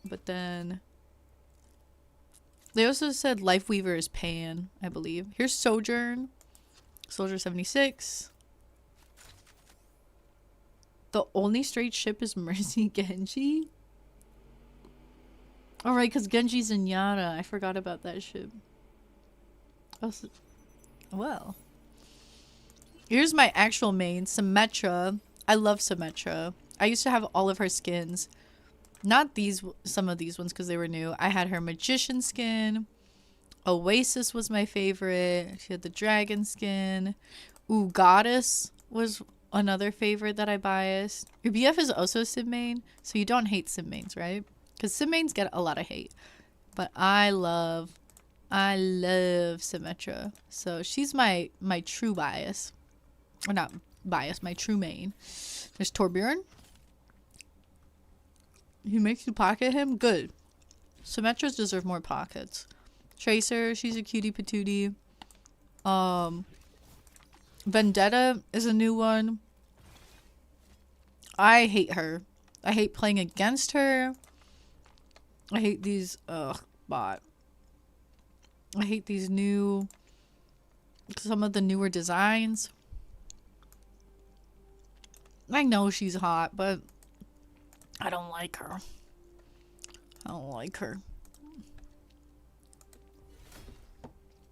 But then they also said Lifeweaver is Pan, I believe. Here's Sojourn. Soldier 76. The only straight ship is Mercy Genji. Alright, because Genji's in Yara. I forgot about that ship. Oh, well. Here's my actual main, Symmetra. I love Symmetra. I used to have all of her skins. Not these, some of these ones because they were new. I had her Magician skin. Oasis was my favorite. She had the Dragon skin. Ooh, Goddess was another favorite that I biased. Your BF is also Sim main, so you don't hate Sim mains, right? Because Sim mains get a lot of hate. But I love Symmetra. So she's my true bias. Or not bias, my true main. There's Torbjorn. He makes you pocket him? Good. Symmetras deserve more pockets. Tracer, she's a cutie patootie. Vendetta is a new one. I hate her. I hate playing against her. I hate these, bot. I hate these new, some of the newer designs. I know she's hot, but I don't like her. I don't like her.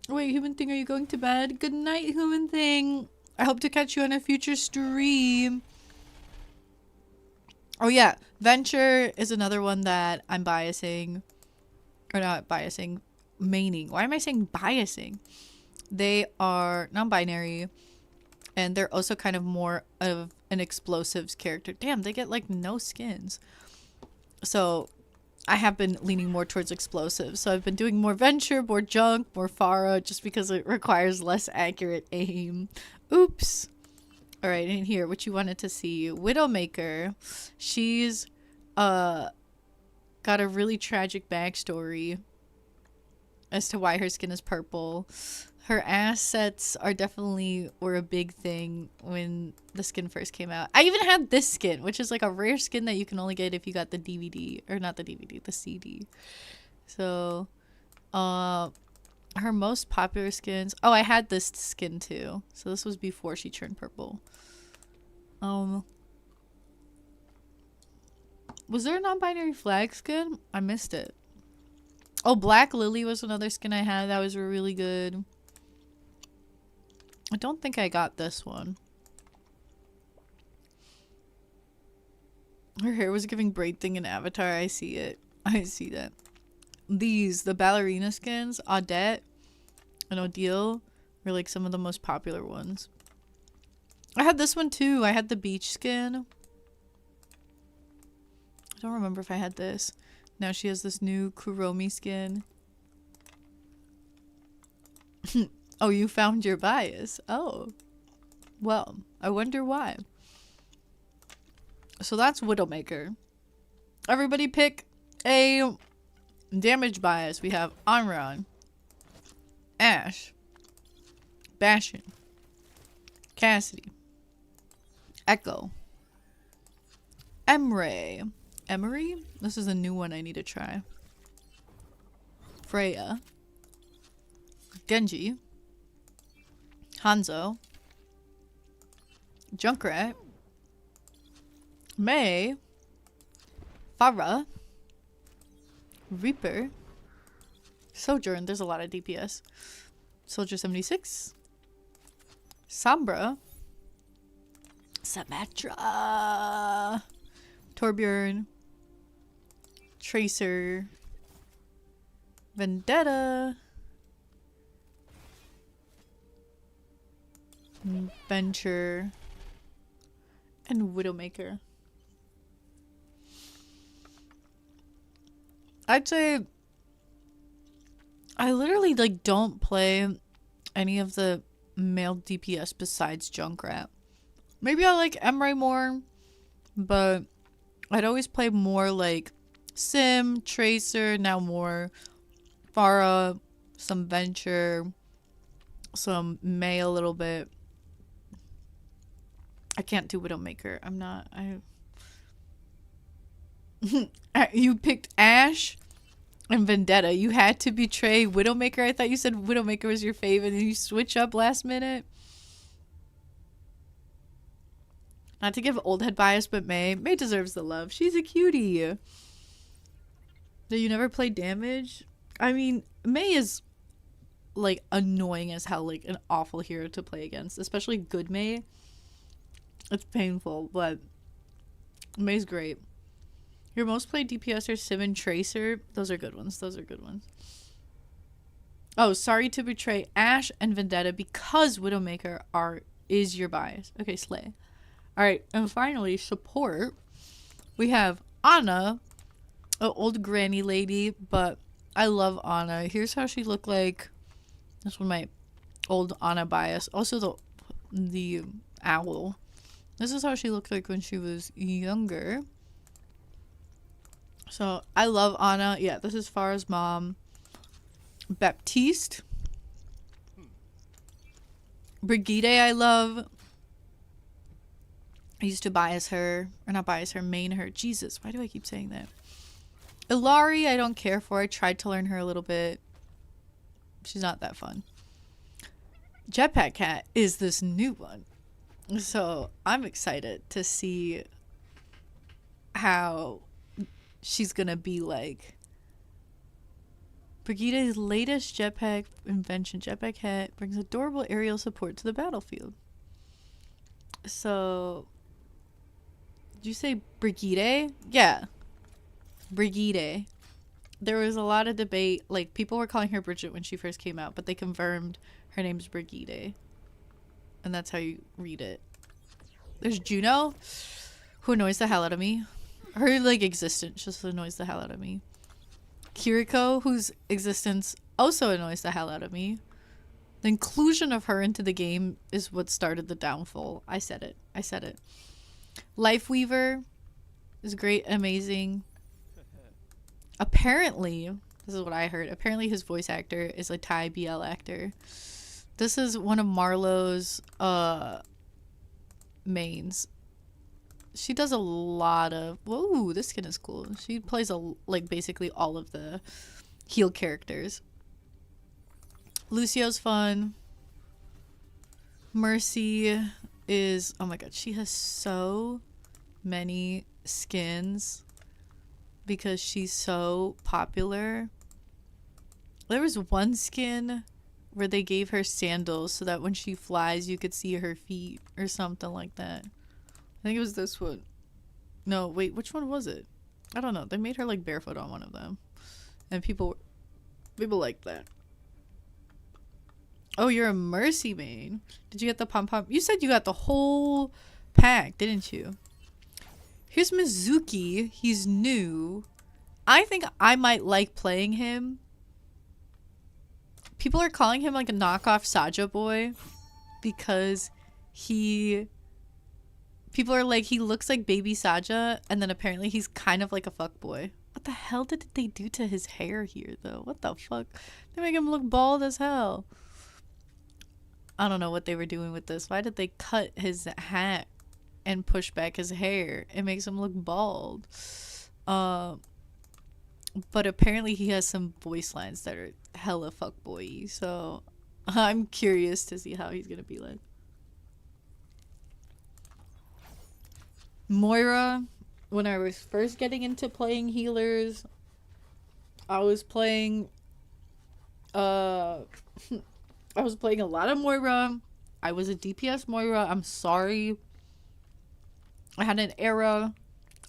Wait, Human Thing, are you going to bed? Good night, Human Thing. I hope to catch you on a future stream. Oh yeah, Venture is another one that I'm biasing. Or not biasing, maining. Why am I saying biasing? They are non-binary. And they're also kind of more of an explosives character. Damn, they get like no skins. So I have been leaning more towards explosives. So I've been doing more Venture, more Junk, more Farah, just because it requires less accurate aim. Oops. Alright, in here, what you wanted to see. Widowmaker. She's got a really tragic backstory as to why her skin is purple. Her assets were a big thing when the skin first came out. I even had this skin, which is like a rare skin that you can only get if you got the DVD. Or not the DVD, the CD. So, her most popular skins... Oh, I had this skin too. So this was before she turned purple. Was there a non-binary flag skin? I missed it. Oh, Black Lily was another skin I had. That was really good. I don't think I got this one. Her hair was giving braid thing in Avatar. I see it. I see that. The ballerina skins, Audette and Odile, were like some of the most popular ones. I had this one too. I had the beach skin. I don't remember if I had this. Now she has this new Kuromi skin. Oh, you found your bias. Oh. Well, I wonder why. So that's Widowmaker. Everybody pick a damage bias. We have Anran, Ash, Bastion, Cassidy, Echo, Emre. Emery? This is a new one I need to try. Freya, Genji, Hanzo, Junkrat, Mei, Farah, Reaper, Sojourn. There's a lot of DPS. Soldier 76, Sombra, Symmetra, Torbjorn, Tracer, Vendetta, Venture, and Widowmaker. I'd say I literally like don't play any of the male DPS besides Junkrat. Maybe I like Emre more, but I'd always play more like Sim, Tracer, now more Pharah, some Venture, some Mei a little bit. I can't do Widowmaker. I'm not. You picked Ashe and Vendetta. You had to betray Widowmaker. I thought you said Widowmaker was your fave and then you switch up last minute. Not to give old head bias, but Mei deserves the love. She's a cutie. Do you never play damage? I mean, Mei is like annoying as hell, like an awful hero to play against, especially good Mei. It's painful, but Mei's great. Your most played DPS are Sim and Tracer. Those are good ones. Those are good ones. Oh, sorry to betray Ashe and Vendetta because Widowmaker is your bias. Okay, slay. Alright, and finally, support. We have Ana, an old granny lady, but I love Ana. Here's how she looked like. This was my old Ana bias. Also the owl. This is how she looked like when she was younger. So, I love Ana. Yeah, this is Farah's mom. Baptiste. Brigitte, I love. I used to bias her. Or not bias her, main her. Jesus, why do I keep saying that? Ilari, I don't care for. I tried to learn her a little bit. She's not that fun. Jetpack Cat is this new one. So, I'm excited to see how she's gonna be like. Brigitte's latest jetpack invention, Jetpack Hat, brings adorable aerial support to the battlefield. So, did you say Brigitte? Yeah. Brigitte. There was a lot of debate. Like, people were calling her Bridget when she first came out, but they confirmed her name's Brigitte. And that's how you read it. There's Juno, who annoys the hell out of me. Her, like, existence just annoys the hell out of me. Kiriko, whose existence also annoys the hell out of me. The inclusion of her into the game is what started the downfall. I said it. I said it. Lifeweaver is great, amazing. Apparently, this is what I heard. Apparently his voice actor is a Thai BL actor. This is one of Marlowe's mains. She does a lot of... Whoa, this skin is cool. She plays like basically all of the heal characters. Lucio's fun. Mercy is... Oh my god, she has so many skins because she's so popular. There was one skin where they gave her sandals so that when she flies you could see her feet or something like that. I think it was this one. No, wait, which one was it? I don't know. They made her like barefoot on one of them. And people liked that. Oh, you're a Mercy main. Did you get the pom-pom? You said you got the whole pack, didn't you? Here's Mizuki. He's new. I think I might like playing him. People are calling him like a knockoff Saja boy because people are like, he looks like baby Saja, and then apparently he's kind of like a fuckboy. What the hell did they do to his hair here, though? What the fuck? They make him look bald as hell. I don't know what they were doing with this. Why did they cut his hat and push back his hair? It makes him look bald. But apparently he has some voice lines that are hella fuckboy-y, so I'm curious to see how he's gonna be like. Moira, when I was first getting into playing healers, I was playing I was playing a lot of Moira. I was a DPS Moira. I'm sorry. I had an era.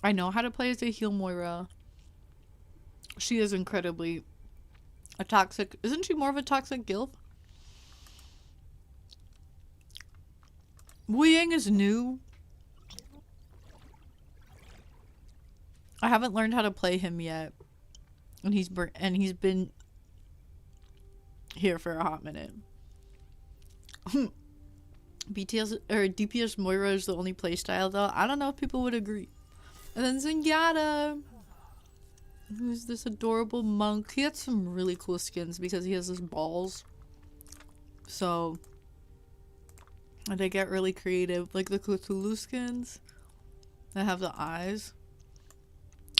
I know how to play as a heal Moira. She is incredibly a toxic... Isn't she more of a toxic gilf? Wu Yang is new. I haven't learned how to play him yet. And he's been here for a hot minute. BTS or DPS Moira is the only playstyle though. I don't know if people would agree. And then Zenyatta, who's this adorable monk. He had some really cool skins because he has his balls. So they get really creative, like the Cthulhu skins that have the eyes.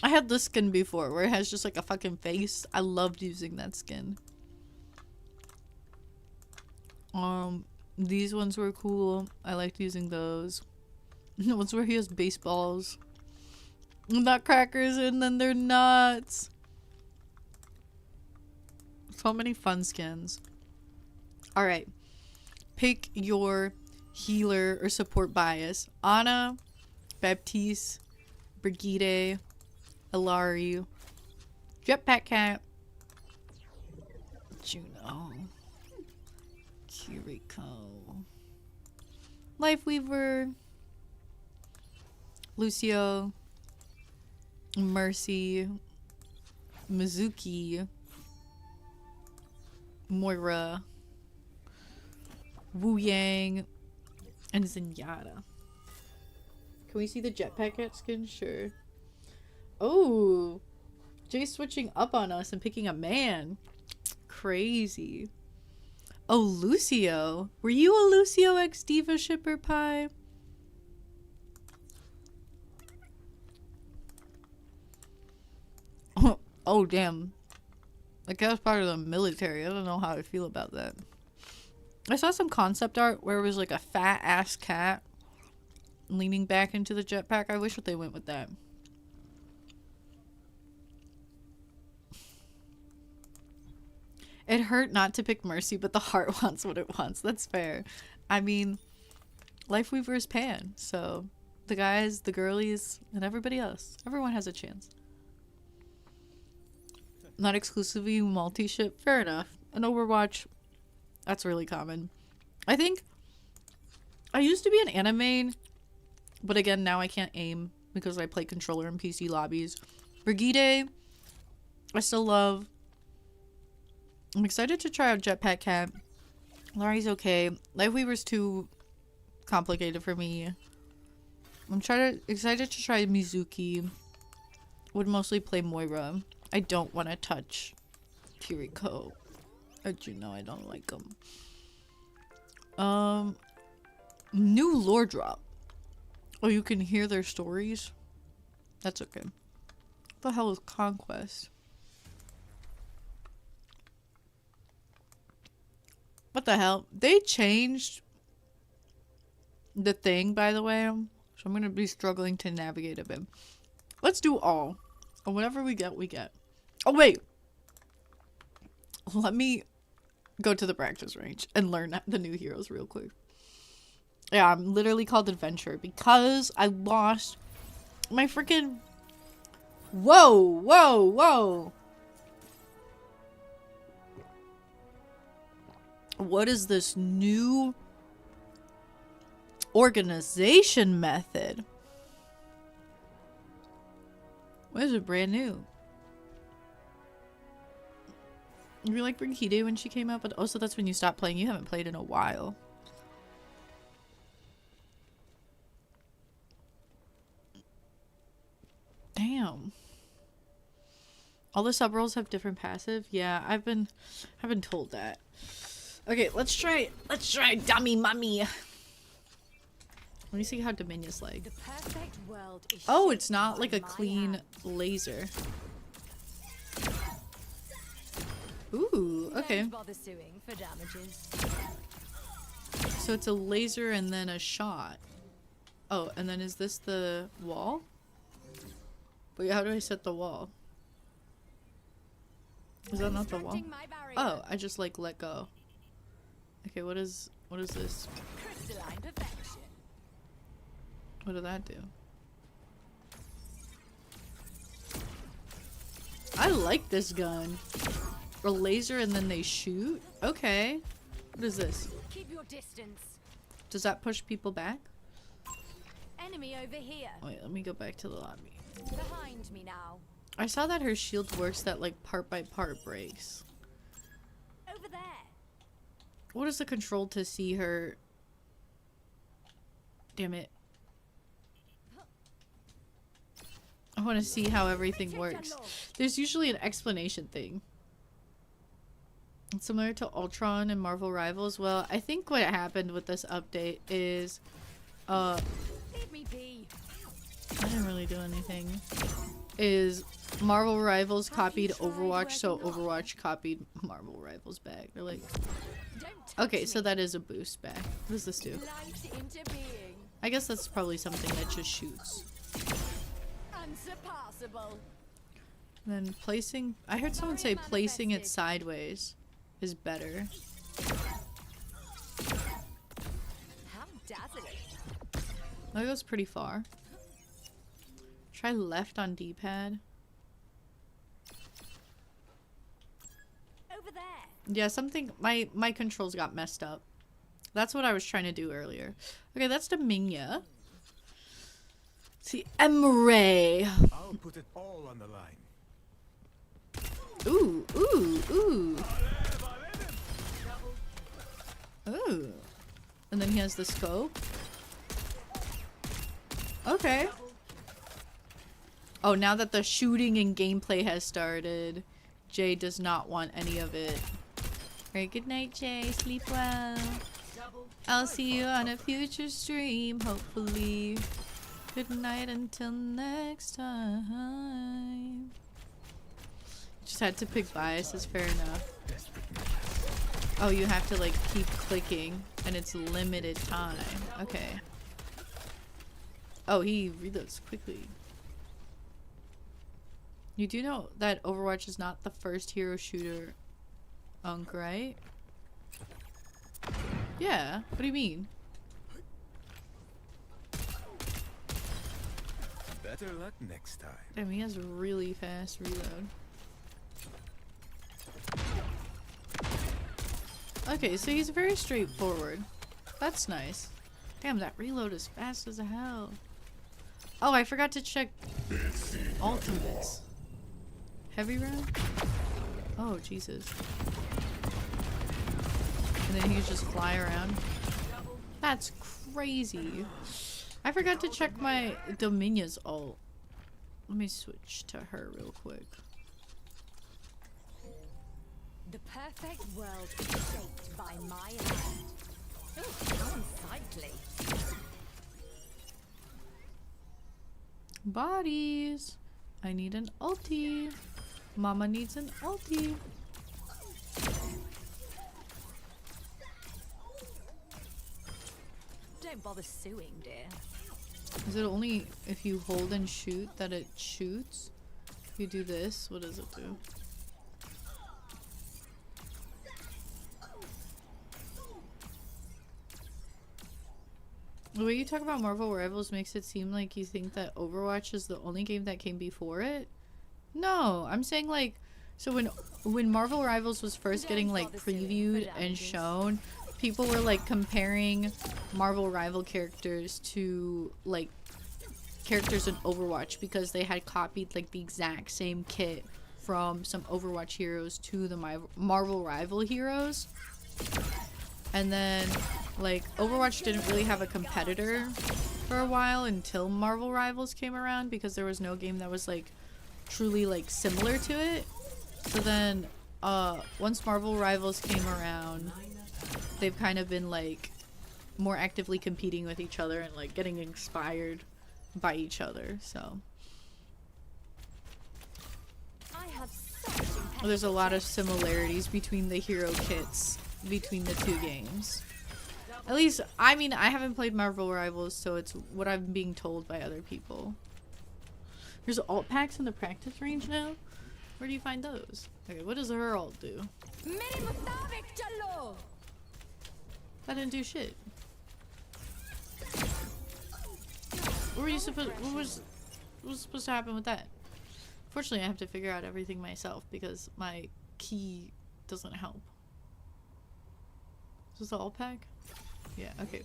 I had this skin before where it has just like a fucking face. I loved using that skin. These ones were cool. I liked using those. The ones where he has baseballs, nutcrackers, and then they're nuts. So many fun skins. Alright. Pick your healer or support bias. Ana, Baptiste, Brigitte, Ilari, Jetpack Cat, Juno, Kiriko, Lifeweaver, Lucio, Mercy, Mizuki, Moira, Wu Yang, and Zenyatta. Can we see the Jetpack Cat skin? Sure. Oh, Jay's switching up on us and picking a man. Crazy. Oh, Lucio. Were you a Lucio X Diva shipper, Pie? Oh, damn. Like, I was part of the military. I don't know how I feel about that. I saw some concept art where it was like a fat ass cat leaning back into the jetpack. I wish that they went with that. It hurt not to pick Mercy, but the heart wants what it wants. That's fair. I mean, Lifeweaver is Pan, so the guys, the girlies, and everybody else. Everyone has a chance. Not exclusively multi-ship. Fair enough. And Overwatch, that's really common. I think I used to be an anime, but again, now I can't aim because I play controller in PC lobbies. Brigitte, I still love. I'm excited to try out Jetpack Cat. Lari's okay. Lifeweaver's too complicated for me. I'm excited to try Mizuki. Would mostly play Moira. I don't want to touch Kiriko. As you know, I don't like them. New lore drop. Oh, you can hear their stories? That's okay. What the hell is Conquest? What the hell? They changed the thing, by the way. So I'm going to be struggling to navigate a bit. Let's do all. And whatever we get, we get. Oh, wait. Let me go to the practice range and learn the new heroes real quick. Yeah, I'm literally called Adventure because I lost my freaking... Whoa, whoa, whoa. What is this new organization method? What is it brand new? You like Brigitte when she came out, but also that's when you stopped playing. You haven't played in a while. Damn. All the sub roles have different passive. Yeah, I've been told that. Okay, let's try Dummy Mummy. Let me see how Dominion's like. Oh, it's not like a clean laser. Ooh, okay. So it's a laser and then a shot. Oh, and then is this the wall? Wait, how do I set the wall? Is that not the wall? Oh, I just like let go. Okay, what is this? What did that do? I like this gun. A laser and then they shoot? Okay. What is this? Keep your distance. Does that push people back? Enemy over here. Wait, let me go back to the lobby. Behind me now. I saw that her shield works that like part by part breaks. Over there. What is the control to see her? Damn it. I want to see how everything works. There's usually an explanation thing. It's similar to Ultron and Marvel Rivals. Well, I think what happened with this update is Leave me be. I didn't really do anything. Is Marvel Rivals copied Overwatch, so Overwatch copied Marvel Rivals back. They're like, okay, so that is a boost back. What does this do? Light into being. I guess that's probably something that just shoots. Unsurpassable. Then placing, I heard someone say placing it sideways is better. How dazzling. That goes pretty far. Try left on D-pad. Over there. Yeah, something, my controls got messed up. That's what I was trying to do earlier. Okay, that's Dominia. See, Emre. I'll put it all on the line. Ooh, ooh, ooh. Ooh. And then he has the scope. Okay. Oh, now that the shooting and gameplay has started, Jay does not want any of it. Alright, good night, Jay. Sleep well. I'll see you on a future stream, hopefully. Good night until next time. Just had to pick biases, fair enough. Oh, you have to like keep clicking and it's limited time. Okay. Oh, he reloads quickly. You do know that Overwatch is not the first hero shooter, Unk, right? Yeah, what do you mean? Better luck next time. Damn, he has a really fast reload. Okay, so he's very straightforward. That's nice. Damn, that reload is fast as hell. Oh, I forgot to check ultimates. Heavy round? Oh, Jesus. And then he could just fly around. That's crazy. I forgot to check my Dominion's ult. Let me switch to her real quick. The perfect world is shaped by my hand. Oh, how unsightly. Bodies. I need an ulti. Mama needs an ulti. Don't bother suing, dear. Is it only if you hold and shoot that it shoots? If you do this, what does it do? The way you talk about Marvel Rivals makes it seem like you think that Overwatch is the only game that came before it. No, I'm saying like, so when Marvel Rivals was first getting like previewed and shown, people were like comparing Marvel Rival characters to like characters in Overwatch because they had copied like the exact same kit from some Overwatch heroes to the Marvel Rival heroes. And then like Overwatch didn't really have a competitor for a while until Marvel Rivals came around because there was no game that was like truly like similar to it. So then once Marvel Rivals came around, they've kind of been like more actively competing with each other and like getting inspired by each other. So there's a lot of similarities between the hero kits between the two games. At least, I mean, I haven't played Marvel Rivals, so it's what I'm being told by other people. There's alt packs in the practice range now? Where do you find those? Okay, what does her alt do? That didn't do shit. What were you supposed? What was supposed to happen with that? Fortunately, I have to figure out everything myself because my key doesn't help. Is this the alt pack? Yeah, okay.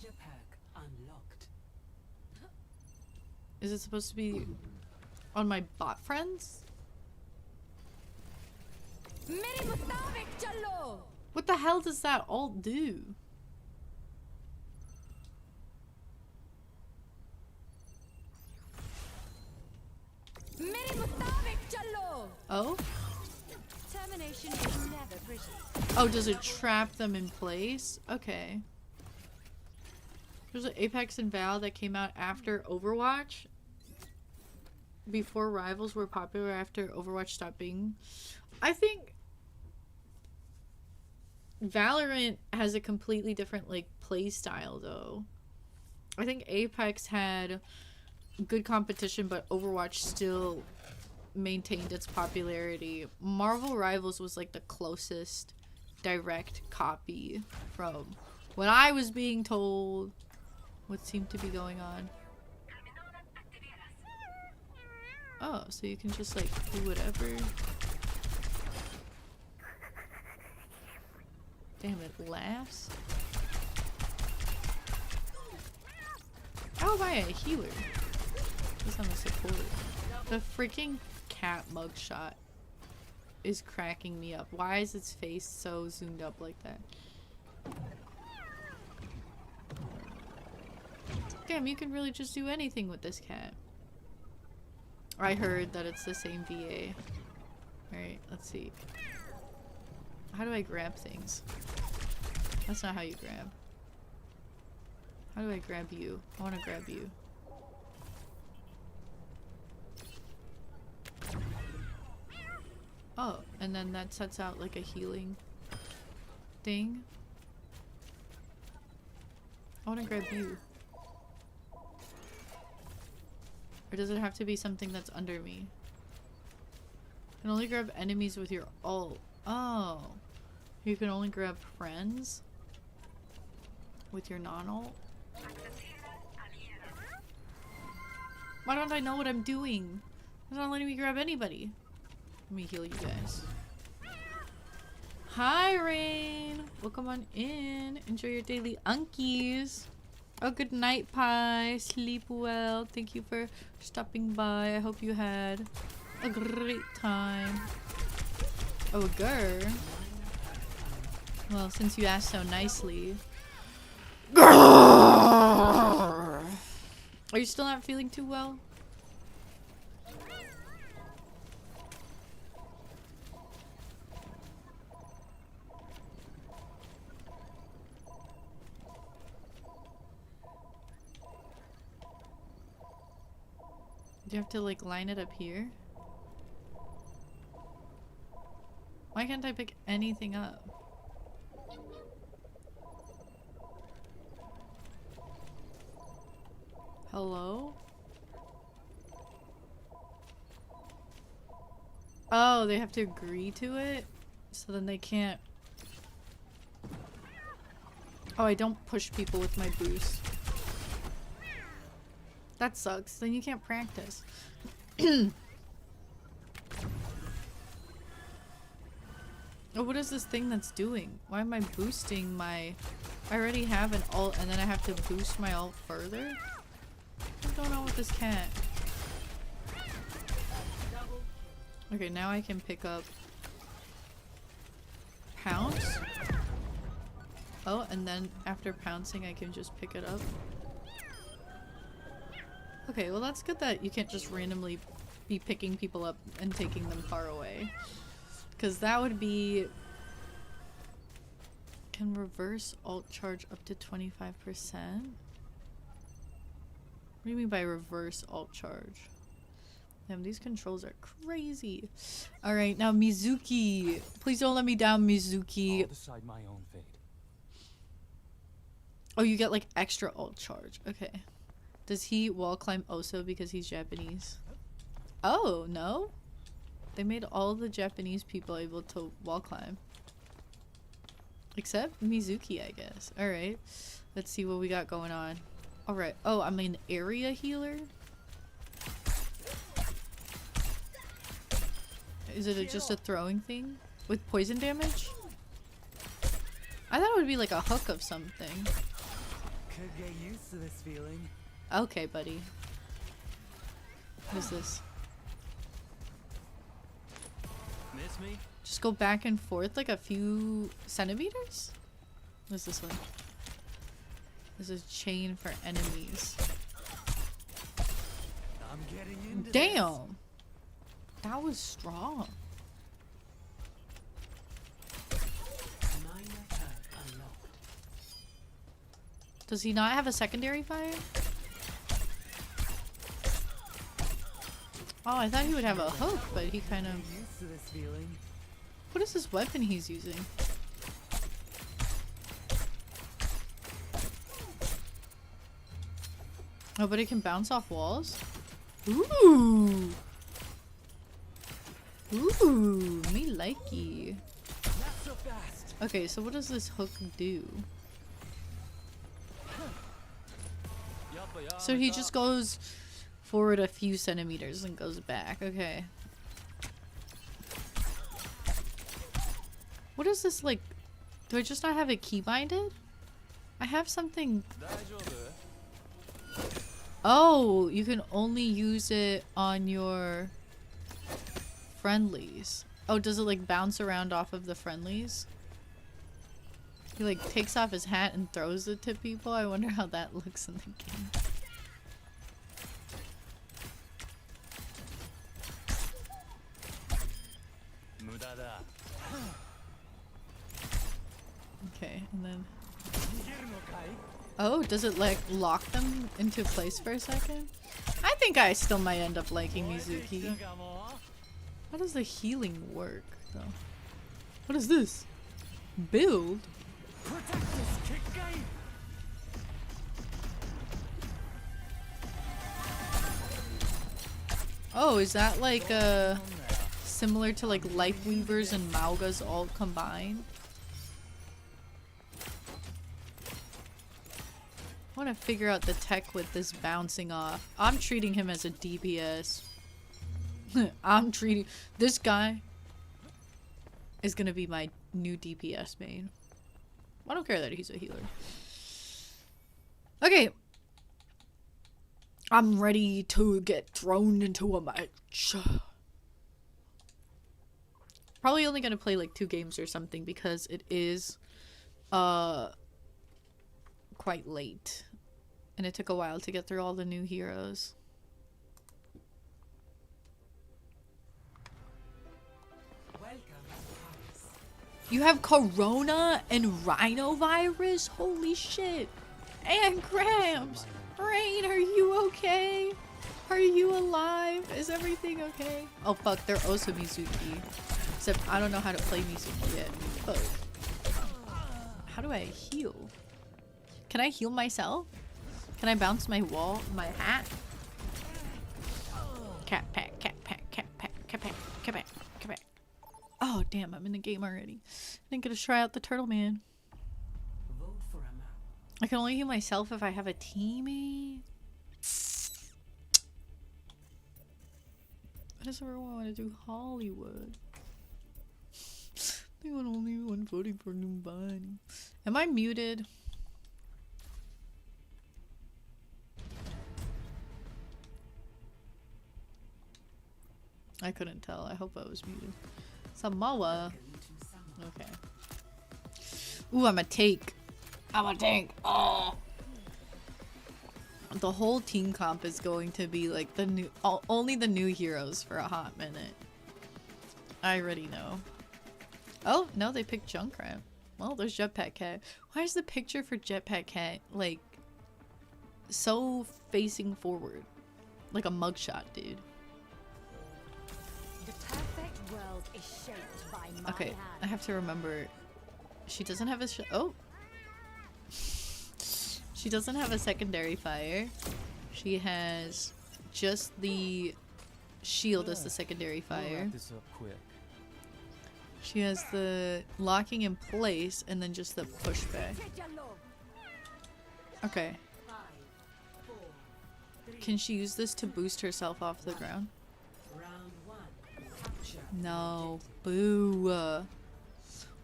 Is it supposed to be on my bot friends? What the hell does that alt do? Oh? Oh, does it trap them in place? Okay. There's an Apex and Val that came out after Overwatch. Before Rivals were popular, after Overwatch stopped being. I think Valorant has a completely different like play style though. I think Apex had good competition, but Overwatch still maintained its popularity. Marvel Rivals was like the closest direct copy from what I was being told, what seemed to be going on. Oh, so you can just like do whatever. Damn, it laughs. How am I a healer? Because I'm a supporter. The freaking cat mugshot is cracking me up. Why is its face so zoomed up like that? Damn, you can really just do anything with this cat. I heard that it's the same VA. Alright, let's see. How do I grab things? That's not how you grab. How do I grab you? I want to grab you. Oh, and then that sets out like a healing thing. I want to grab you. Or does it have to be something that's under me? You can only grab enemies with your ult. Oh. You can only grab friends with your non-ult? Why don't I know what I'm doing? It's not letting me grab anybody. Let me heal you guys. Hi, Rain! Welcome on in. Enjoy your daily unkies. Oh, good night, Pie. Sleep well. Thank you for stopping by. I hope you had a great time. Oh, grr. Well, since you asked so nicely. Grr! Are you still not feeling too well? Do you have to like line it up here? Why can't I pick anything up? Hello? Oh, they have to agree to it? So then they can't... Oh, I don't push people with my boost. That sucks. Then you can't practice. Oh, what is this thing that's doing? Why am I boosting my... I already have an ult and then I have to boost my ult further? What's going on with this cat? Okay, now I can pick up... Pounce? Oh, and then after pouncing I can just pick it up. Okay, well that's good that you can't just randomly be picking people up and taking them far away. Because that would be... Can reverse alt charge up to 25%? What do you mean by reverse alt charge? Damn, these controls are crazy. Alright, now Mizuki. Please don't let me down, Mizuki. I'll decide my own fate. Oh, you get like extra alt charge. Okay. Does he wall climb also because he's Japanese? Oh, no? They made all the Japanese people able to wall climb. Except Mizuki, I guess. Alright. Let's see what we got going on. Alright. Oh, I'm an area healer? Is it just a throwing thing? With poison damage? I thought it would be like a hook of something. Could get used to this feeling. Okay, buddy. What is this? Miss me? Just go back and forth like a few centimeters? What is this one? There's a chain for enemies. I'm getting into Damn! That was strong. Does he not have a secondary fire? Oh, I thought he would have a hook, but he kind of... used to this feeling. What is this weapon he's using? Oh, but it can bounce off walls? Ooh! Ooh, me likey. Not so fast. Okay, so what does this hook do? So he just goes forward a few centimeters and goes back. Okay. What is this like? Do I just not have it key binded? I have something. Oh, you can only use it on your friendlies. Oh, does it like bounce around off of the friendlies? He like takes off his hat and throws it to people. I wonder how that looks in the game. Okay, and then... Oh, does it like lock them into place for a second? I think I still might end up liking Mizuki. How does the healing work though? What is this? Build? Oh, is that like similar to like Life Weavers and Maugas all combined? I want to figure out the tech with this bouncing off. I'm treating him as a DPS. I'm treating... This guy is gonna be my new DPS main. I don't care that he's a healer. Okay. I'm ready to get thrown into a match. Probably only gonna play like 2 games or something because it is quite late. And it took a while to get through all the new heroes. You have corona and rhinovirus? Holy shit. And cramps. Rain, are you okay? Are you alive? Is everything okay? Oh fuck, they're also Mizuki. Except I don't know how to play Mizuki yet. Fuck. How do I heal? Can I heal myself? Can I bounce my wall, my hat? Cat pack, cat pack, cat pack, cat pack, cat pack, cat pack. Oh damn, I'm in the game already. I didn't get to try out the turtle man. Vote for a map. I can only heal myself if I have a teammate. Why does everyone want to do Hollywood? They want only one voting for Numbani. Am I muted? I couldn't tell. I hope I was muted. Samoa. Okay. Ooh, I'm a tank. I'm a tank. Oh. The whole team comp is going to be like the new, only the new heroes for a hot minute. I already know. Oh, no, they picked Junkrat. Well, there's Jetpack Cat. Why is the picture for Jetpack Cat like so facing forward? Like a mugshot, dude. The perfect world is shaped by my Okay, hand. I have to remember. She doesn't have a oh. She doesn't have a secondary fire. She has just the shield as the secondary fire. This up quick. She has the locking in place and then just the pushback. Okay. Can she use this to boost herself off the ground? No. Boo.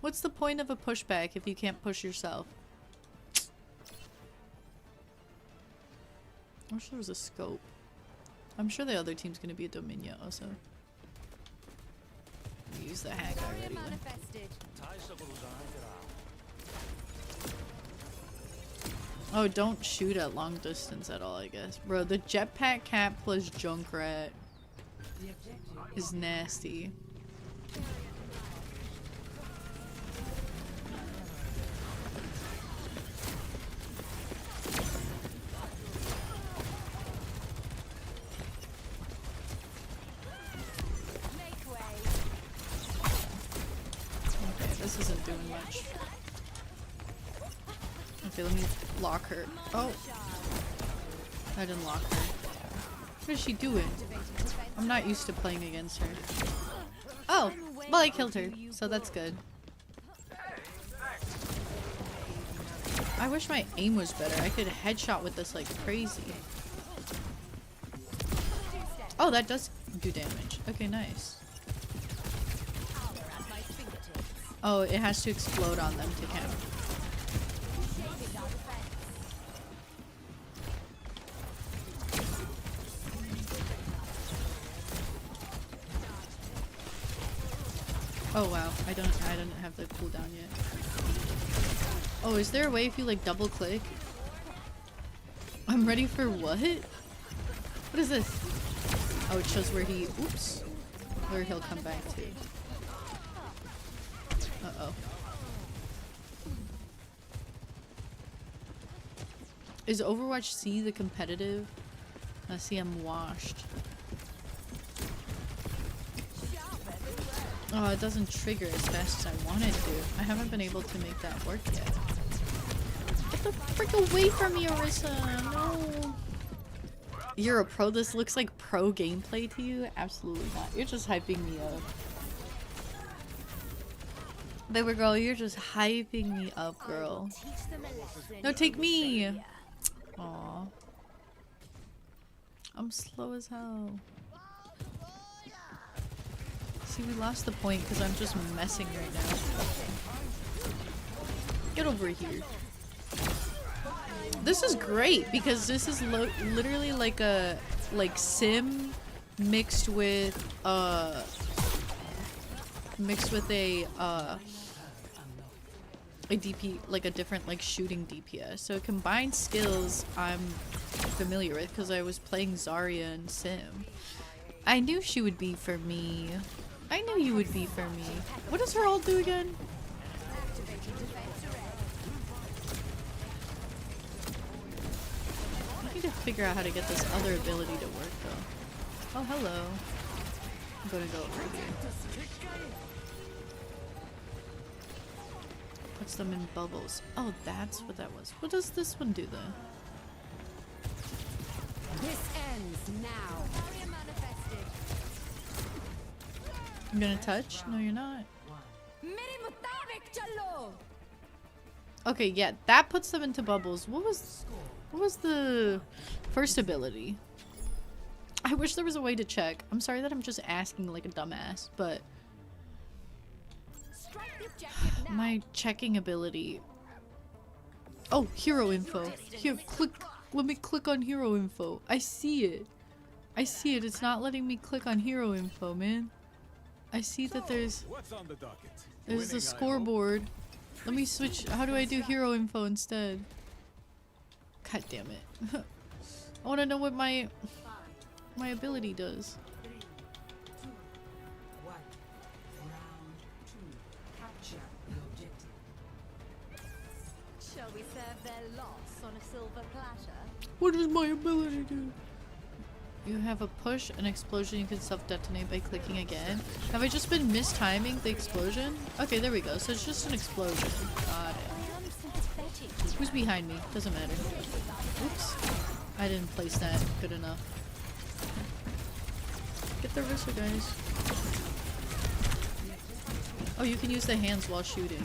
What's the point of a pushback if you can't push yourself? I wish there was a scope. I'm sure the other team's gonna be a Dominia also. Use the hack already. Oh, don't shoot at long distance at all, I guess. Bro, the jetpack cat plus Junkrat is nasty. Okay, this isn't doing much. Okay, let me lock her. Oh! I didn't lock her. What is she doing? I'm not used to playing against her. Oh! Well, I killed her, so that's good. I wish my aim was better. I could headshot with this like crazy. Oh, that does do damage. Okay, nice. Oh, it has to explode on them to count. Oh wow, I didn't have the cooldown yet. Oh, is there a way if you like double click? I'm ready for what? What is this? Oh, it shows where he, oops, where he'll come back to. Uh-oh. Is Overwatch C the competitive? I see I'm washed. Oh, it doesn't trigger as fast as I wanted to. I haven't been able to make that work yet. Get the frick away from me, Orisa! No! You're a pro? This looks like pro gameplay to you? Absolutely not. You're just hyping me up. Baby girl, you're just hyping me up, girl. No, take me! Aw. I'm slow as hell. See, we lost the point because I'm just messing right now. Get over here. This is great because this is literally like a sim mixed with a DP, like a different like shooting DPS. So it combines skills I'm familiar with because I was playing Zarya and Sim. I knew she would be for me. I knew you would be for me. What does her ult do again? I need to figure out how to get this other ability to work though. Oh, hello. I'm gonna go over here. Puts them in bubbles. Oh, that's what that was. What does this one do then? This ends now. I'm gonna touch? No, you're not. Okay, yeah, that puts them into bubbles. What was the first ability? I wish there was a way to check. I'm sorry that I'm just asking like a dumbass, but my checking ability. Oh, hero info. Here, click. Let me click on hero info. I see it. I see it. It's not letting me click on hero info, man. I see that there's a scoreboard. Let me switch. How do I do hero info instead? God damn it. I want to know what my ability does. Shall we serve their loss on a silver platter? What does my ability do? You have a push, an explosion you can self-detonate by clicking again. Have I just been mistiming the explosion? Okay, there we go. So it's just an explosion. Got it. Who's behind me? Doesn't matter. Oops. I didn't place that good enough. Get the Rissa, guys. Oh, you can use the hands while shooting.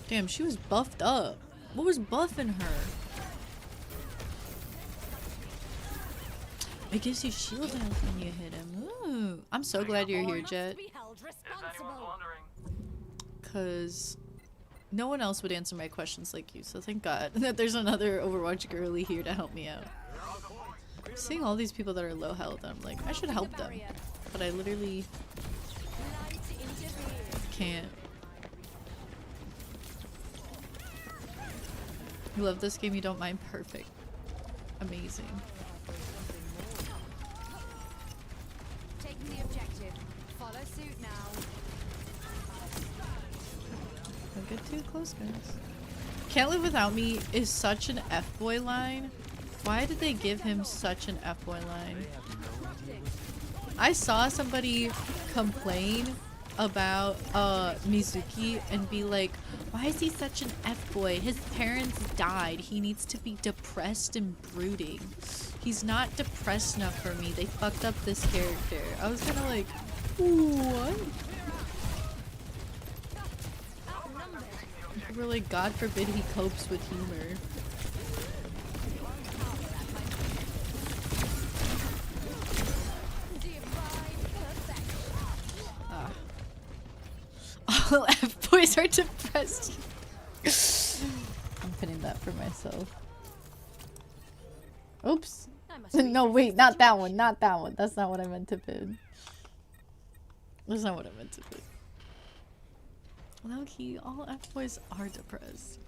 Damn, she was buffed up. What was buffing her? It gives you shield health when you hit him. Ooh. I'm so glad you're here, Jet. Cause no one else would answer my questions like you, so thank God that there's another Overwatch girly here to help me out. Seeing all these people that are low health, I'm like, I should help them. But I literally can't. You love this game, you don't mind? Perfect. Amazing. Taking the objective. Follow suit now. Don't get too close, guys. Can't live without me is such an F-boy line. Why did they give him such an F-boy line? I saw somebody complain about Mizuki and be like, why is he such an F-boy? His parents died. He needs to be depressed and brooding. He's not depressed enough for me. They fucked up this character. I was kind of like, what? We're like, God forbid he copes with humor. All F-boys are depressed. I'm pinning that for myself. Oops. No, wait, not that one. Not that one. That's not what I meant to pin. That's not what I meant to pin. Low-key, all F-boys are depressed.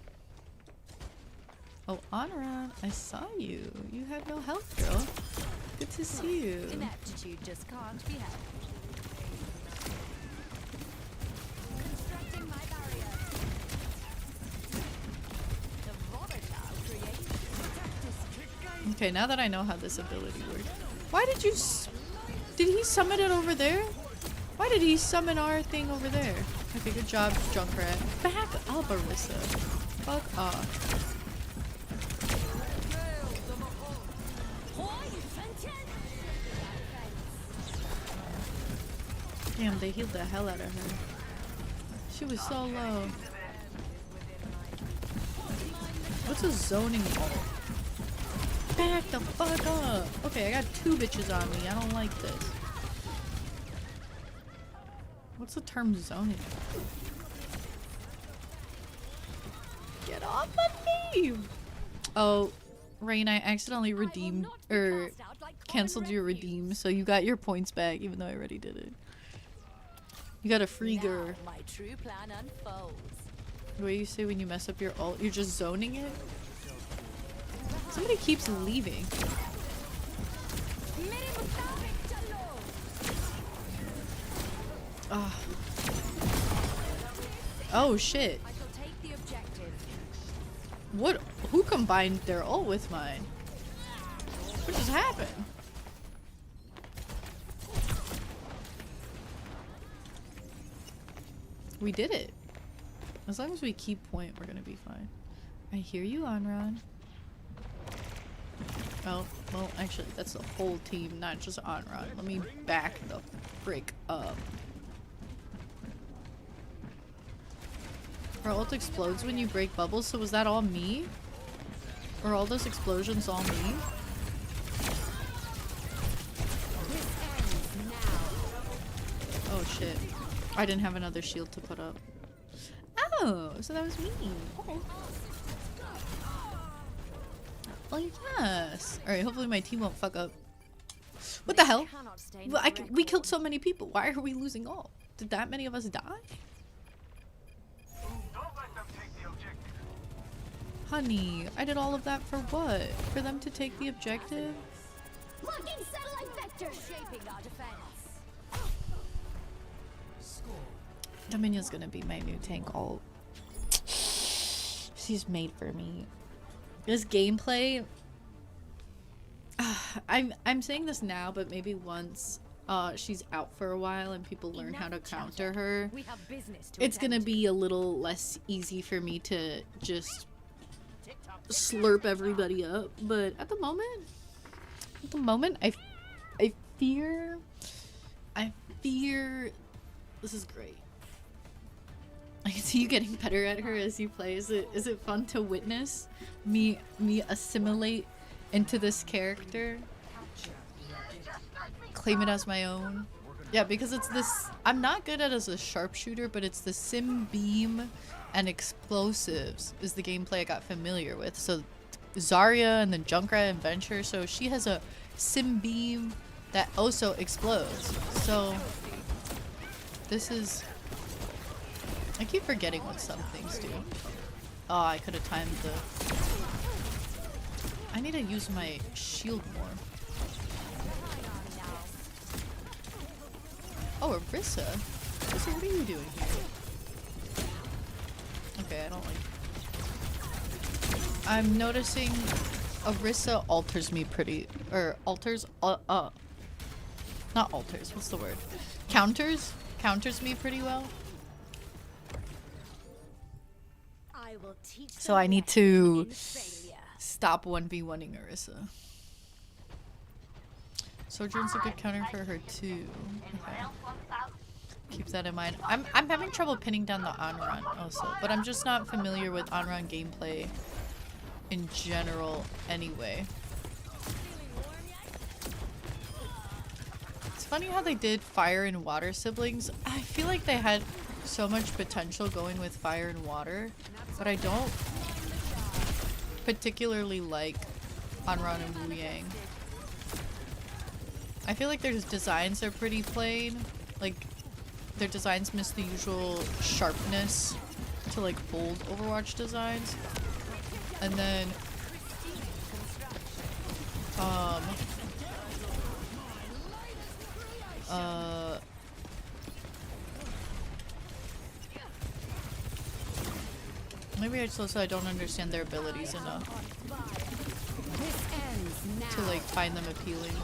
Oh, Anran, I saw you. You have no health, girl. Good to see you. Ineptitude just can't be helped. Okay, now that I know how this ability works. Why did you did he summon it over there? Why did he summon our thing over there? Okay, good job, Junkrat. Back up, Arissa. Fuck off. Damn, they healed the hell out of her. She was so low. What's a zoning ult? Back the fuck up! Okay, I got 2 bitches on me. I don't like this. What's the term zoning? Get off of me! Oh, Rain, I accidentally redeemed or canceled your redeem, so you got your points back, even though I already did it. You got a free girl. My true plan unfolds. What do you say when you mess up your ult? You're just zoning it? Somebody keeps leaving. Oh. Oh shit. What? Who combined their ult with mine? What just happened? We did it. As long as we keep point, we're gonna be fine. I hear you, Anran. Oh, well, actually, that's the whole team, not just Anran. Let me back the frick up. Our ult explodes when you break bubbles, so was that all me? Or all those explosions all me? Oh shit. I didn't have another shield to put up. Oh, so that was me. Okay. Well, yes. Alright, hopefully my team won't fuck up. What the hell? Well, we killed so many people. Why are we losing all? Did that many of us die? Honey, I did all of that for what? For them to take the objective? Locking satellite vector, shaping our defense. Dominion's gonna be my new tank ult. She's made for me. This gameplay, I'm saying this now, but maybe once she's out for a while and people learn how to counter her, it's gonna be a little less easy for me to just slurp everybody up. But at the moment, I fear this is great. I can see you getting better at her as you play. Is it fun to witness me assimilate into this character? Claim it as my own. Yeah, because it's this, I'm not good at it as a sharpshooter, but it's the sim beam and explosives is the gameplay I got familiar with. So Zarya and the Junkrat Adventure, so she has a sim beam that also explodes. So this is, I keep forgetting what some things do. Oh, I could have timed the, I need to use my shield more. Oh, Arissa. Arissa, what are you doing here? Okay, I don't like. I'm noticing Arissa alters me pretty, or alters, not alters, what's the word? Counters me pretty well. So I need to stop 1v1ing Arissa. Sojourn's a good counter for her too. Okay. Keep that in mind. I'm having trouble pinning down the Anran also, but I'm just not familiar with Anran gameplay in general anyway. It's funny how they did fire and water siblings. I feel like they had so much potential going with fire and water, but I don't particularly like Anran and Wu Yang. I feel like their designs are pretty plain. Like, their designs miss the usual sharpness to like old Overwatch designs. And then maybe it's also I don't understand their abilities enough to like find them appealing.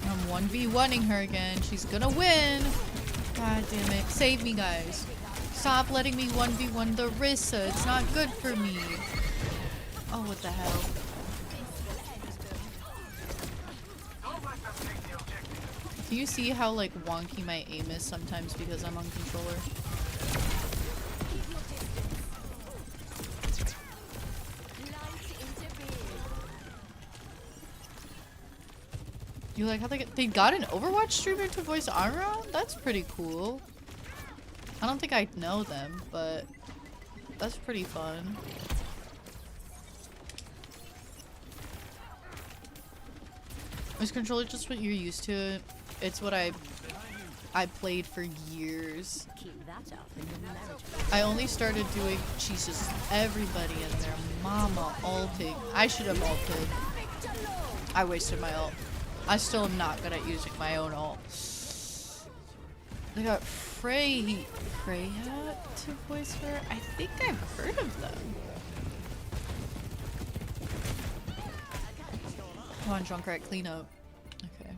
I'm 1v1ing her again. She's gonna win. God damn it. Save me, guys. Stop letting me 1v1 the Rissa. It's not good for me. Oh, what the hell. Do you see how like wonky my aim is sometimes because I'm on controller? You like how they got an Overwatch streamer to voice Anran? That's pretty cool. I don't think I know them, but that's pretty fun. Is controller just what you're used to? It's what I played for years. I only started doing Jesus, everybody and their mama ulting. I should have ulted. I wasted my ult. I still am not good at using my own ult. They got Freya to voice her. I think I've heard of them. Come on, Junkrat, clean up. Okay.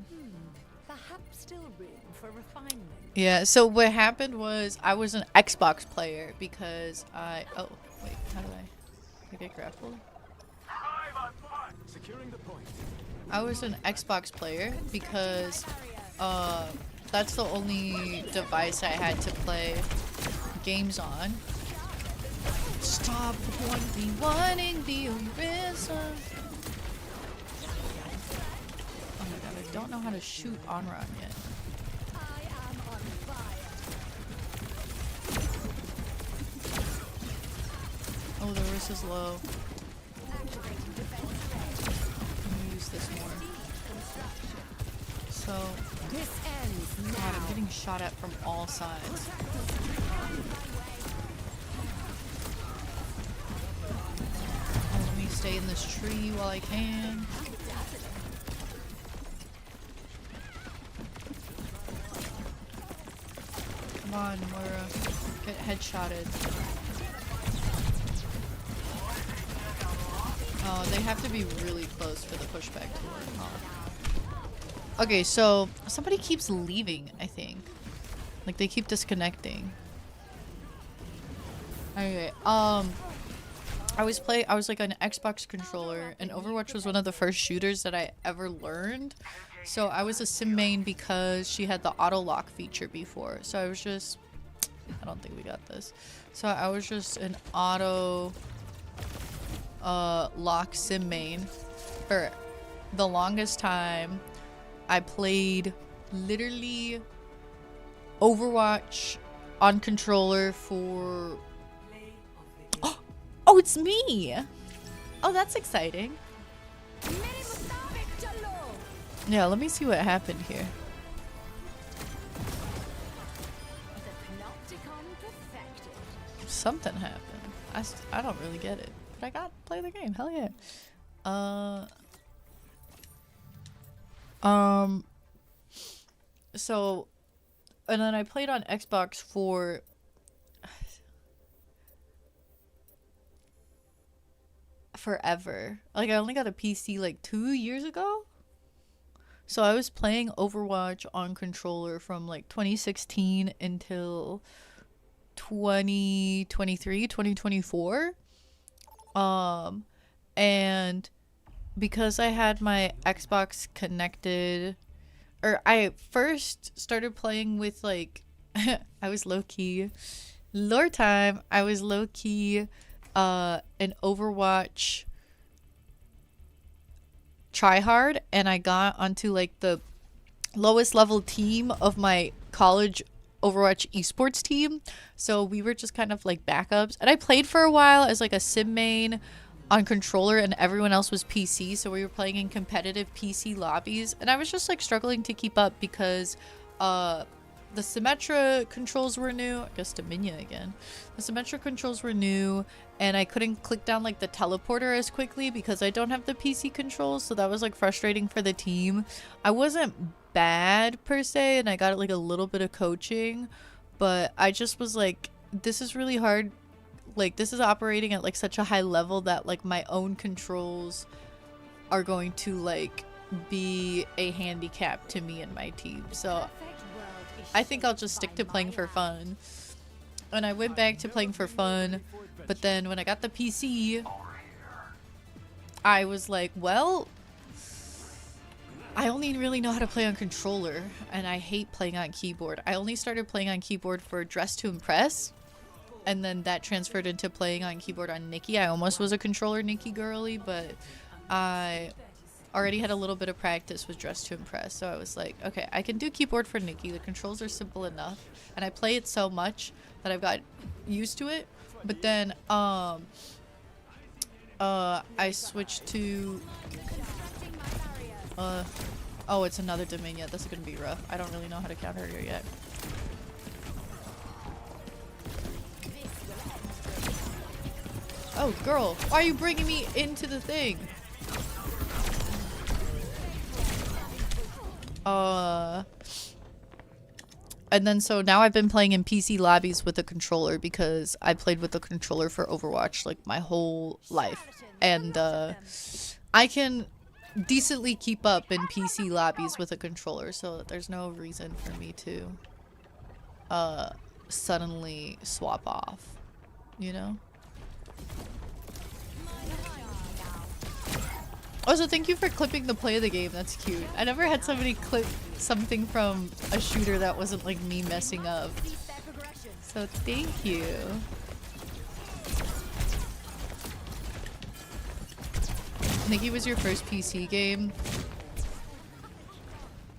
Perhaps still room for refinement. Yeah, so what happened was I was an Xbox player because I... Oh, wait, how did I get grappled? Securing the point. I was an Xbox player because that's the only device I had to play games on. Stop 1v1ing the Orisa. Oh my god, I don't know how to shoot Anran yet. Oh, the Orisa's low. This more. So, God, I'm getting shot at from all sides. Oh, let me stay in this tree while I can. Come on, Moira. Get headshotted. Oh, they have to be really close for the pushback to work, huh? Okay, so somebody keeps leaving, I think. Like they keep disconnecting. Okay, I was like an Xbox controller, and Overwatch was one of the first shooters that I ever learned. So I was a sim main because she had the auto lock feature before. So I was just, I don't think we got this. So I was just an auto lock sim main for the longest time. I played literally Overwatch on controller for... Oh, it's me! Oh, that's exciting. Yeah, let me see what happened here. Something happened. I don't really get it. But I got to play the game. Hell yeah. So, and then I played on Xbox for forever. Like, I only got a PC like 2 years ago. So I was playing Overwatch on controller from like 2016 until 2023, 2024. And because I had my Xbox connected, or I first started playing with like, I was low-key, lore time, I was low-key an Overwatch tryhard, and I got onto like the lowest level team of my college Overwatch esports team. So we were just kind of like backups, and I played for a while as like a sim main on controller, and everyone else was PC, so we were playing in competitive PC lobbies, and I was just like struggling to keep up because the Symmetra controls were new. I guess Dominion again. The Symmetra controls were new, and I couldn't click down like the teleporter as quickly because I don't have the PC controls, so that was like frustrating for the team. I wasn't bad per se, and I got like a little bit of coaching, but I just was like, this is really hard. Like, this is operating at like such a high level that like my own controls are going to like be a handicap to me and my team. So I think I'll just stick to playing for fun. And I went back to playing for fun, but then when I got the PC, I was like, well, I only really know how to play on controller, and I hate playing on keyboard. I only started playing on keyboard for Dress to Impress, and then that transferred into playing on keyboard on Nikki. I almost was a controller Nikki girly, but I already had a little bit of practice with Dress to Impress, so I was like, okay, I can do keyboard for Nikki. The controls are simple enough, and I play it so much that I've got used to it. But then I switched to oh, it's another Dominion. This is gonna be rough. I don't really know how to counter her yet. Oh, girl, why are you bringing me into the thing? And then so now I've been playing in PC lobbies with a controller because I played with the controller for Overwatch like my whole life, and I can decently keep up in PC lobbies with a controller, so there's no reason for me to suddenly swap off, you know? Also, thank you for clipping the play of the game. That's cute. I never had somebody clip something from a shooter that wasn't like me messing up. So thank you. Nikki was your first PC game.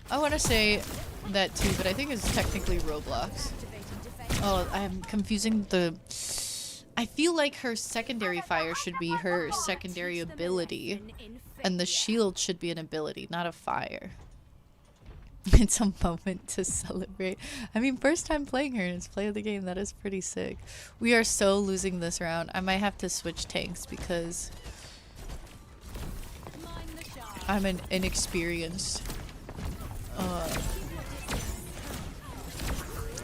I want to say that too, but I think it's technically Roblox. Oh, I'm confusing the... I feel like her secondary fire should be her secondary ability, and the shield should be an ability, not a fire. It's a moment to celebrate. I mean, first time playing her and it's play of the game. That is pretty sick. We are so losing this round. I might have to switch tanks because I'm an inexperienced.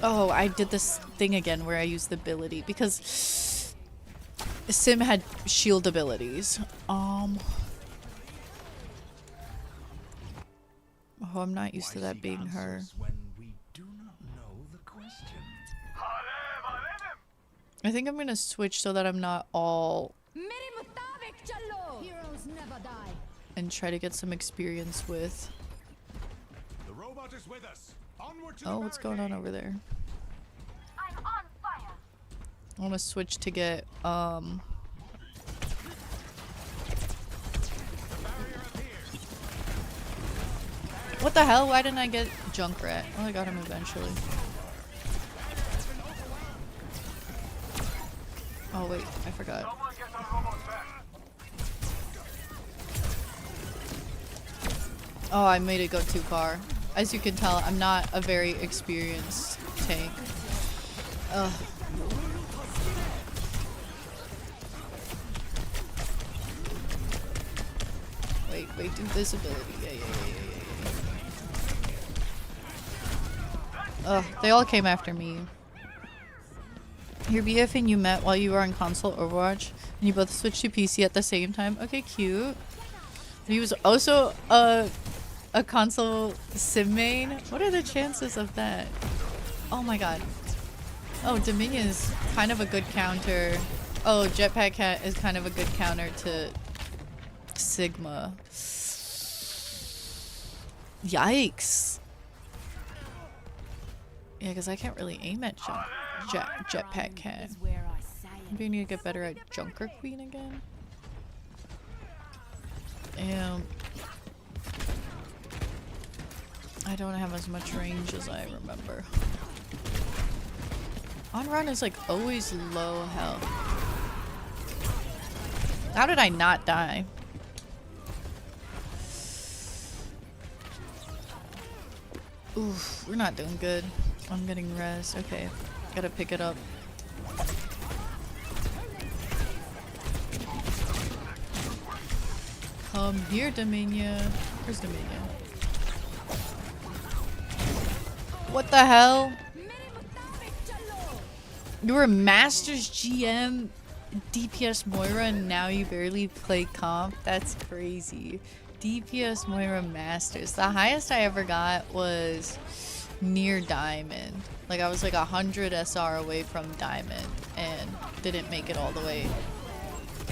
Oh, I did this thing again where I used the ability because Sim had shield abilities. Oh, I'm not used to that being her. I think I'm gonna switch so that I'm not all and try to get some experience with. The robot is with us. Onward to Oh, what's going on over there? I'm on fire. I want to switch to get What the hell? Why didn't I get Junkrat? Oh, I got him eventually. Oh wait, I forgot. Oh, I made it go too far. As you can tell, I'm not a very experienced tank. Ugh. Wait, invisibility. Yeah. Ugh, they all came after me. Your BF and you met while you were on console Overwatch, and you both switched to PC at the same time. Okay, cute. He was also a console sim main. What are the chances of that? Oh my god. Oh, Dominion is kind of a good counter. Oh, Jetpack Cat is kind of a good counter to Sigma. Yikes. Yeah, because I can't really aim at Jetpack Cat. Maybe I need to get better at Junker Queen again. Damn. I don't have as much range as I remember. On run is like always low health. How did I not die? Oof, we're not doing good. I'm getting res. Okay, gotta pick it up. Come here, Dominion. Where's Dominion? What the hell? You were Masters GM DPS Moira and now you barely play comp? That's crazy. DPS Moira Masters. The highest I ever got was near Diamond. Like I was like 100 SR away from Diamond and didn't make it all the way,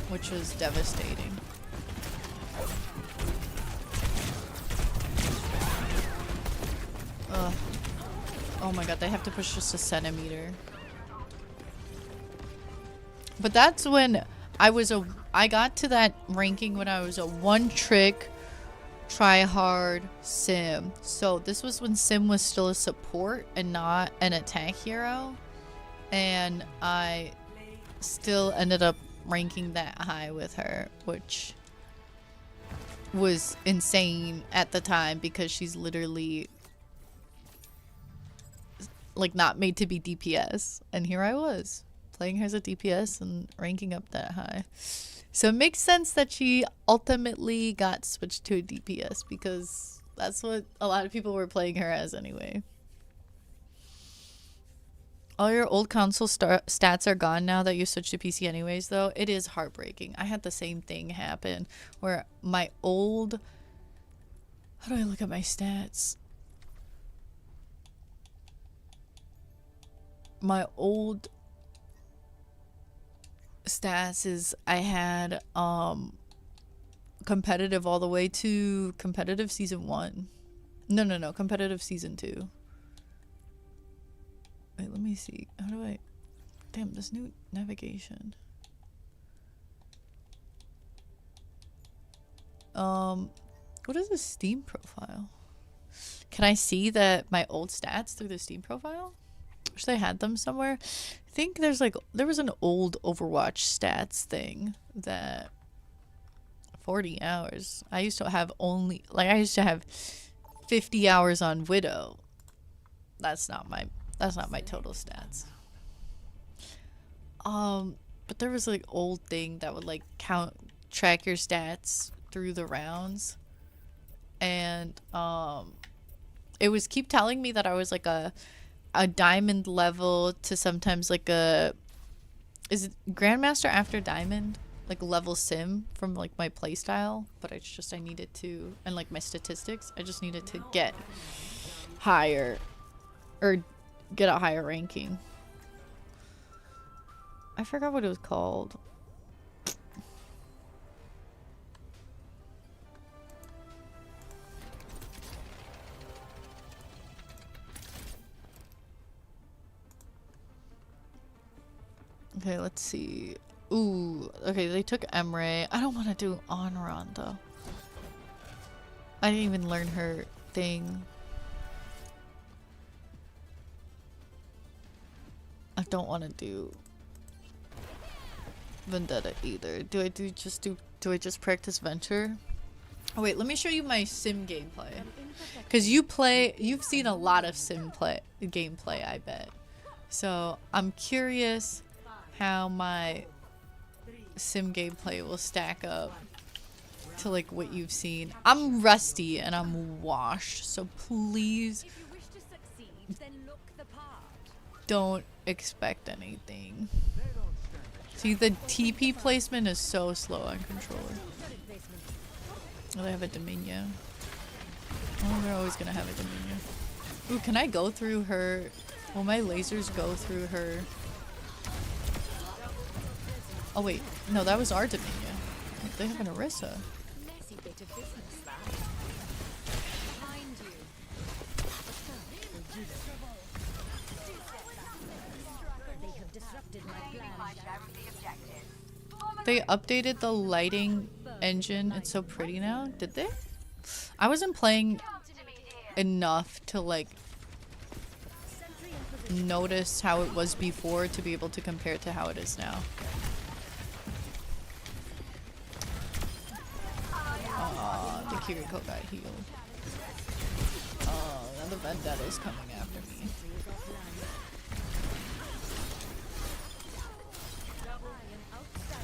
which was devastating. Ugh. Oh my god, they have to push just a centimeter. But that's when I got to that ranking when I was a one-trick try-hard sim. So this was when sim was still a support and not an attack hero. And I still ended up ranking that high with her, which was insane at the time because she's literally like not made to be DPS. And here I was playing her as a DPS and ranking up that high. So it makes sense that she ultimately got switched to a DPS because that's what a lot of people were playing her as anyway. All your old console stats are gone now that you switched to PC anyways, though. It is heartbreaking. I had the same thing happen where my old... How do I look at my stats? My old stats is I had competitive all the way to competitive season 1. No, competitive season 2. Wait, let me see. How do I... Damn, this new navigation. What is the Steam profile? Can I see that my old stats through the Steam profile? Wish they had them somewhere. I think there was an old Overwatch stats thing that 40 hours. I used to have 50 hours on Widow. That's not my total stats. But there was like old thing that would like track your stats through the rounds. And it was keep telling me that I was like a diamond level to sometimes like is it Grandmaster after diamond, like level sim from like my playstyle, but I needed to, and like my statistics, I just needed to get higher or get a higher ranking. I forgot what it was called. Okay, let's see. Ooh, okay, they took Emre. I don't want to do on run though. I didn't even learn her thing. I don't want to do Vendetta either. Do I just practice Venture? Oh wait, let me show you my sim gameplay. Cause you've seen a lot of sim gameplay, I bet. So I'm curious how my sim gameplay will stack up to like what you've seen. I'm rusty and I'm washed, so please don't expect anything. See, the TP placement is so slow on controller. Oh, they have a Dominion. Oh, they're always gonna have a Dominion. Ooh, can I go through her? Will my lasers go through her? Oh wait, no, that was our Dominion. They have an Orisa. They updated the lighting engine. It's so pretty now. Did they? I wasn't playing enough to like notice how it was before to be able to compare it to how it is now. Aw, the Kiriko got healed. Oh, now the Vendetta's coming after me.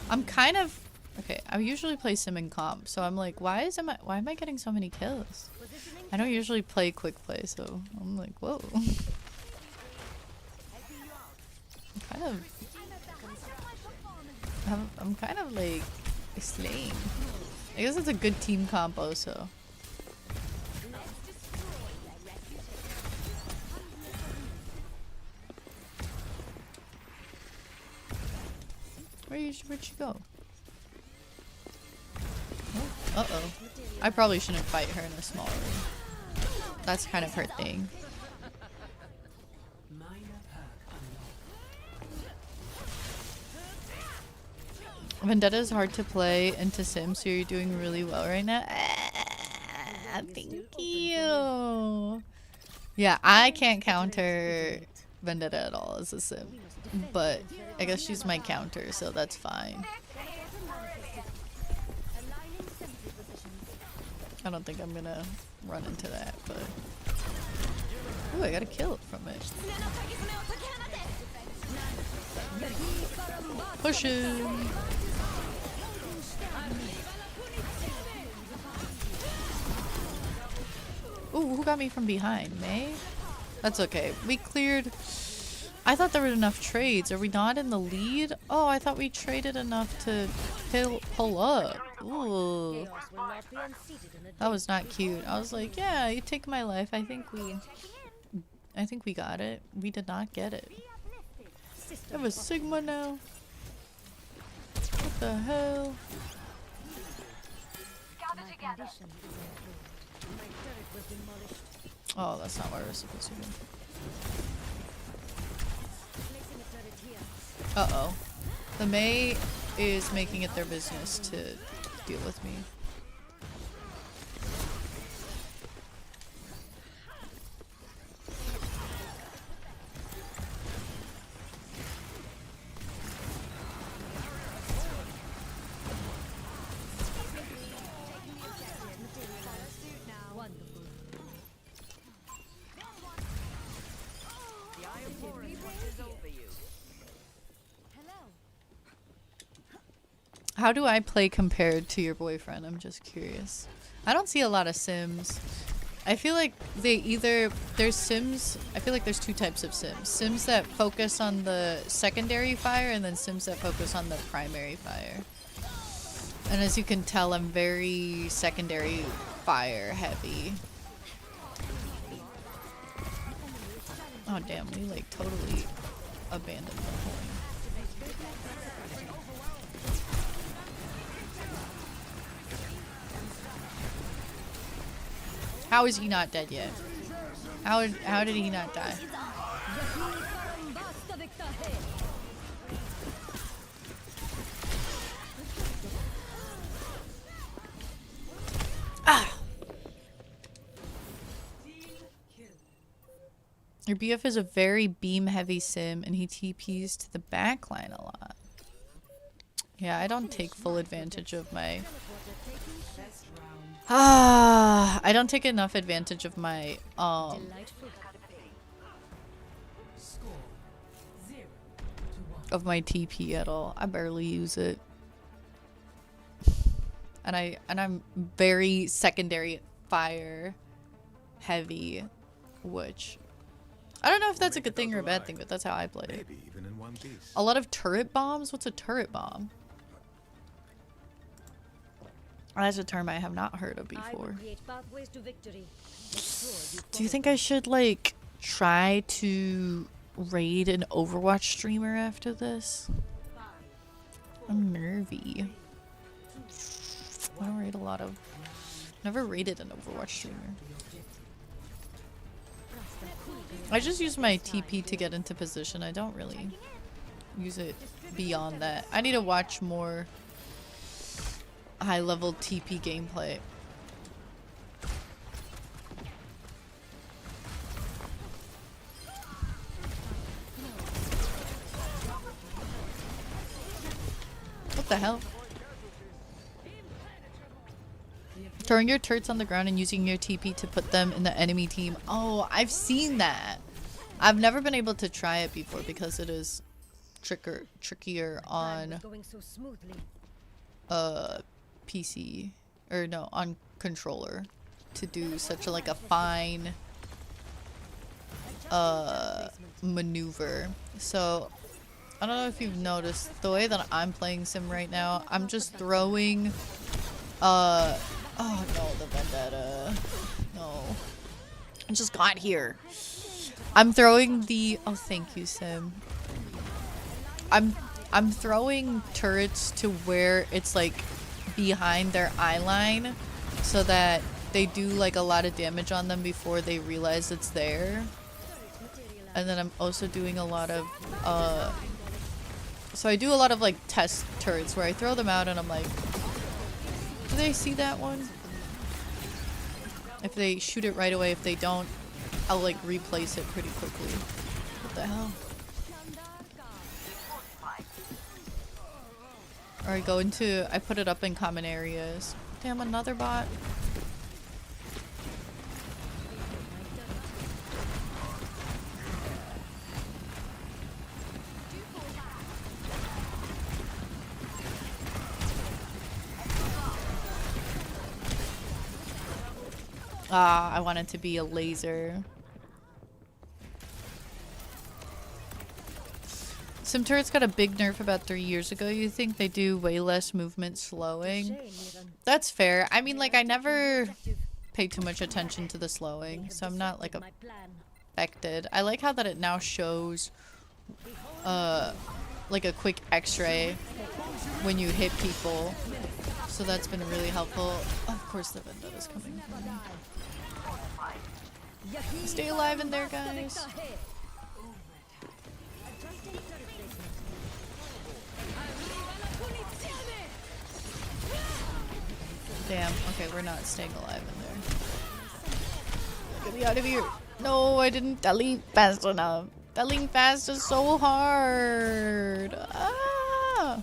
I'm kind of okay. I usually play sim and comp, so I'm like, why am I getting so many kills? I don't usually play quick play, so I'm like, whoa. I'm kind of like slaying. I guess it's a good team combo, so. Where'd you go? Oh, uh-oh. I probably shouldn't fight her in a small room. That's kind of her thing. Vendetta is hard to play into Sim, so you're doing really well right now. Thank you. Yeah, I can't counter Vendetta at all as a Sim, but I guess she's my counter, so that's fine. I don't think I'm gonna run into that, but... Ooh, I got a kill from it. Push him! Ooh, who got me from behind? May? That's okay. We cleared... I thought there were enough trades. Are we not in the lead? Oh, I thought we traded enough to pull up. Ooh. That was not cute. I was like, yeah, you take my life. I think we got it. We did not get it. I have a Sigma now. What the hell? Oh, that's not where we're supposed to go. Uh-oh. The Mei is making it their business to deal with me. How do I play compared to your boyfriend? I'm just curious. I don't see a lot of Sims. I feel like there's Sims, I feel like there's two types of Sims. Sims that focus on the secondary fire and then Sims that focus on the primary fire. And as you can tell, I'm very secondary fire heavy. Oh damn, we like totally abandoned the point. How is he not dead yet? How did he not die? Ah! Your BF is a very beam-heavy sim, and he TPs to the backline a lot. Yeah, I don't take full advantage of my... I don't take enough advantage of my, of my TP at all. I barely use it. And I'm very secondary fire heavy, which I don't know if that's a good thing or a bad thing, but that's how I play it. A lot of turret bombs? What's a turret bomb? That's a term I have not heard of before. Do you think I should, like, try to raid an Overwatch streamer after this? I'm nervy. I don't raid a lot of... Never raided an Overwatch streamer. I just use my TP to get into position. I don't really use it beyond that. I need to watch more high-level TP gameplay. What the hell? Throwing your turrets on the ground and using your TP to put them in the enemy team. Oh, I've seen that. I've never been able to try it before because it is trickier on PC, or no, on controller, to do such a, like, a fine maneuver. So I don't know if you've noticed the way that I'm playing sim right now. I'm just throwing oh no, the vendetta. No, I just got here. I'm throwing the oh, thank you, sim. I'm throwing turrets to where it's, like, behind their eye line, so that they do, like, a lot of damage on them before they realize it's there. And then I'm also doing a lot of so I do a lot of, like, test turrets where I throw them out and I'm like, do they see that one? If they shoot it right away, if they don't, I'll, like, replace it pretty quickly. What the hell? Or I go into, I put it up in common areas. Damn, another bot. Ah, I want it to be a laser. Some turrets got a big nerf about 3 years ago. You think they do way less movement slowing? That's fair. I mean, like, I never pay too much attention to the slowing, so I'm not, like, affected. I like how that it now shows like a quick x-ray when you hit people. So that's been really helpful. Of course the vendetta's coming. Stay alive in there, guys. Damn. Okay, we're not staying alive in there. Get me out of here. No, I didn't delete fast enough. Deleting fast is so hard. Ah!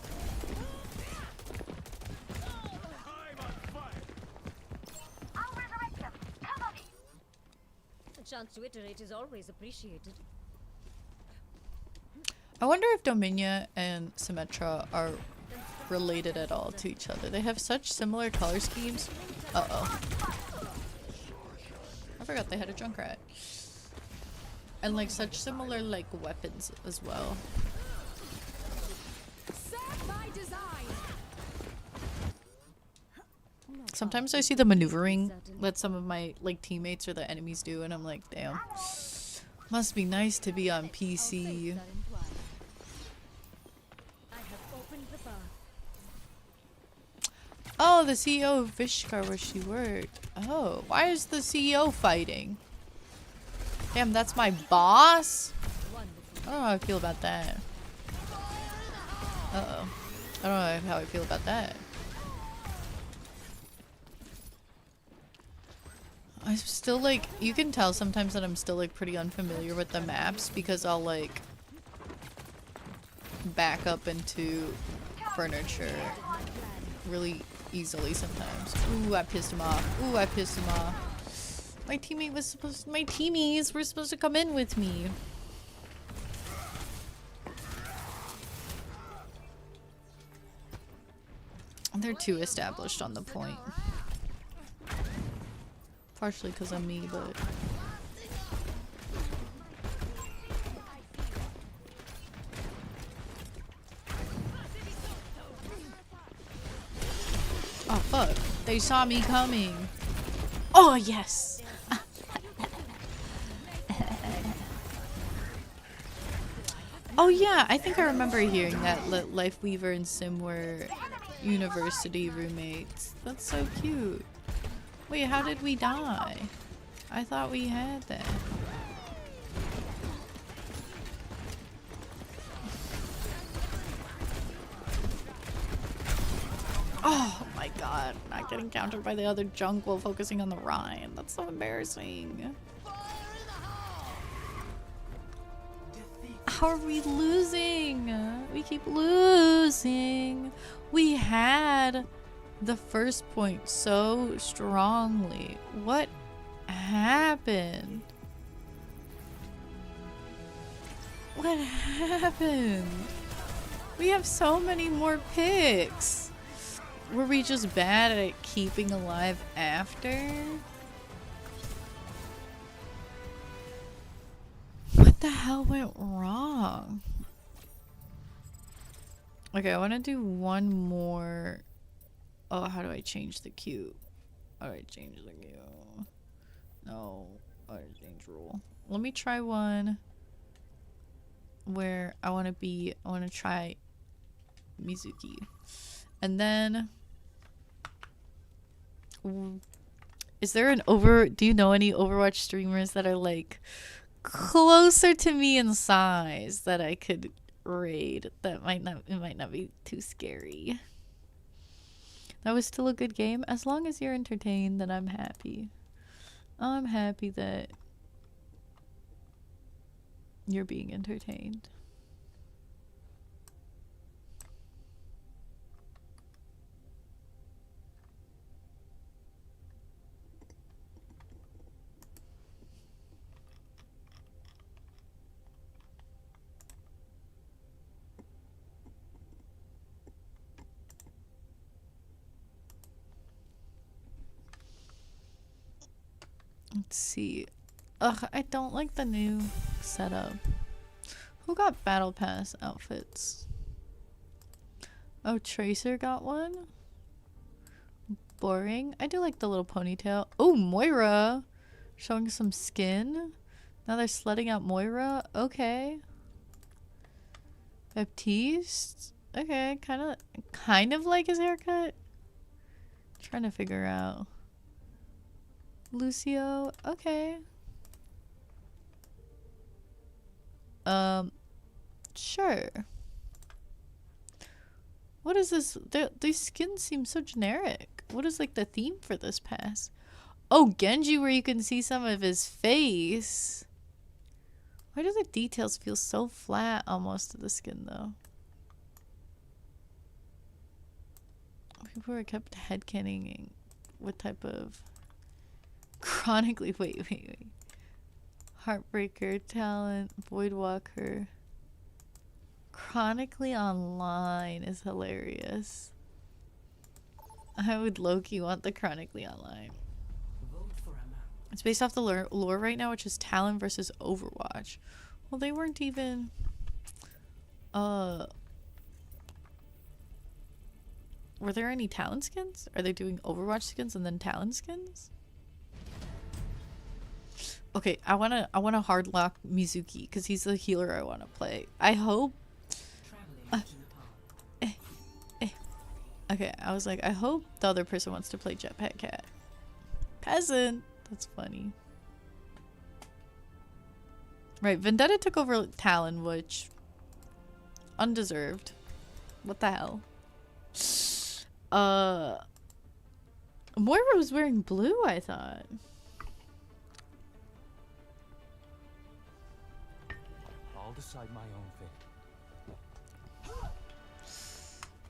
A chance to iterate is always appreciated. I wonder if Dominia and Symmetra are related at all to each other. They have such similar color schemes. Uh-oh. I forgot they had a Junkrat. And, like, such similar, like, weapons as well. Sometimes I see the maneuvering that some of my, like, teammates or the enemies do, and I'm like, damn. Must be nice to be on PC. Oh, the CEO of Vishkar, where she worked. Oh, why is the CEO fighting? Damn, that's my boss? I don't know how I feel about that. Uh-oh. I don't know how I feel about that. I'm still like, you can tell sometimes that I'm still like pretty unfamiliar with the maps because I'll like back up into furniture really easily sometimes. Ooh, I pissed him off. Ooh, I pissed him off. My teamies were supposed to come in with me. They're too established on the point. Partially because I'm me, but... Oh, fuck. They saw me coming. Oh, yes! Oh, yeah. I think I remember hearing that Lifeweaver and Sim were university roommates. That's so cute. Wait, how did we die? I thought we had that. Oh my god, not getting countered by the other junk while focusing on the Rhine. That's so embarrassing. How are we losing? We keep losing. We had the first point so strongly. What happened? What happened? We have so many more picks. Were we just bad at keeping alive after? What the hell went wrong? Okay, I want to do one more. Oh, how do I change the queue? How do I change the queue? No. How do I change rule? Let me try one where I want to try Mizuki. And then... Is there do you know any Overwatch streamers that are like closer to me in size that I could raid? It might not be too scary. That was still a good game. As long as you're entertained, then I'm happy. I'm happy that you're being entertained. Let's see. Ugh, I don't like the new setup. Who got battle pass outfits? Oh, Tracer got one? Boring. I do like the little ponytail. Oh, Moira! Showing some skin. Now they're sledding out Moira. Okay. Baptiste? Okay, kind of like his haircut. Trying to figure out. Lucio, okay. Sure. What is this? These skins seem so generic. What is like the theme for this pass? Oh, Genji, where you can see some of his face. Why do the details feel so flat on most of the skin though? People are kept headcanning what type of chronically wait. Heartbreaker, Talent, Voidwalker. Chronically Online is hilarious. I would low-key want the Chronically Online. It's based off the lore right now, which is Talon versus Overwatch. Well, they weren't even... Were there any Talon skins? Are they doing Overwatch skins and then Talon skins? Okay, I wanna hard lock Mizuki because he's the healer I want to play. I hope. Okay, I was like, I hope the other person wants to play Jetpack Cat. Peasant. That's funny. Right, Vendetta took over Talon, which undeserved. What the hell? Moira was wearing blue, I thought. decide my own fate.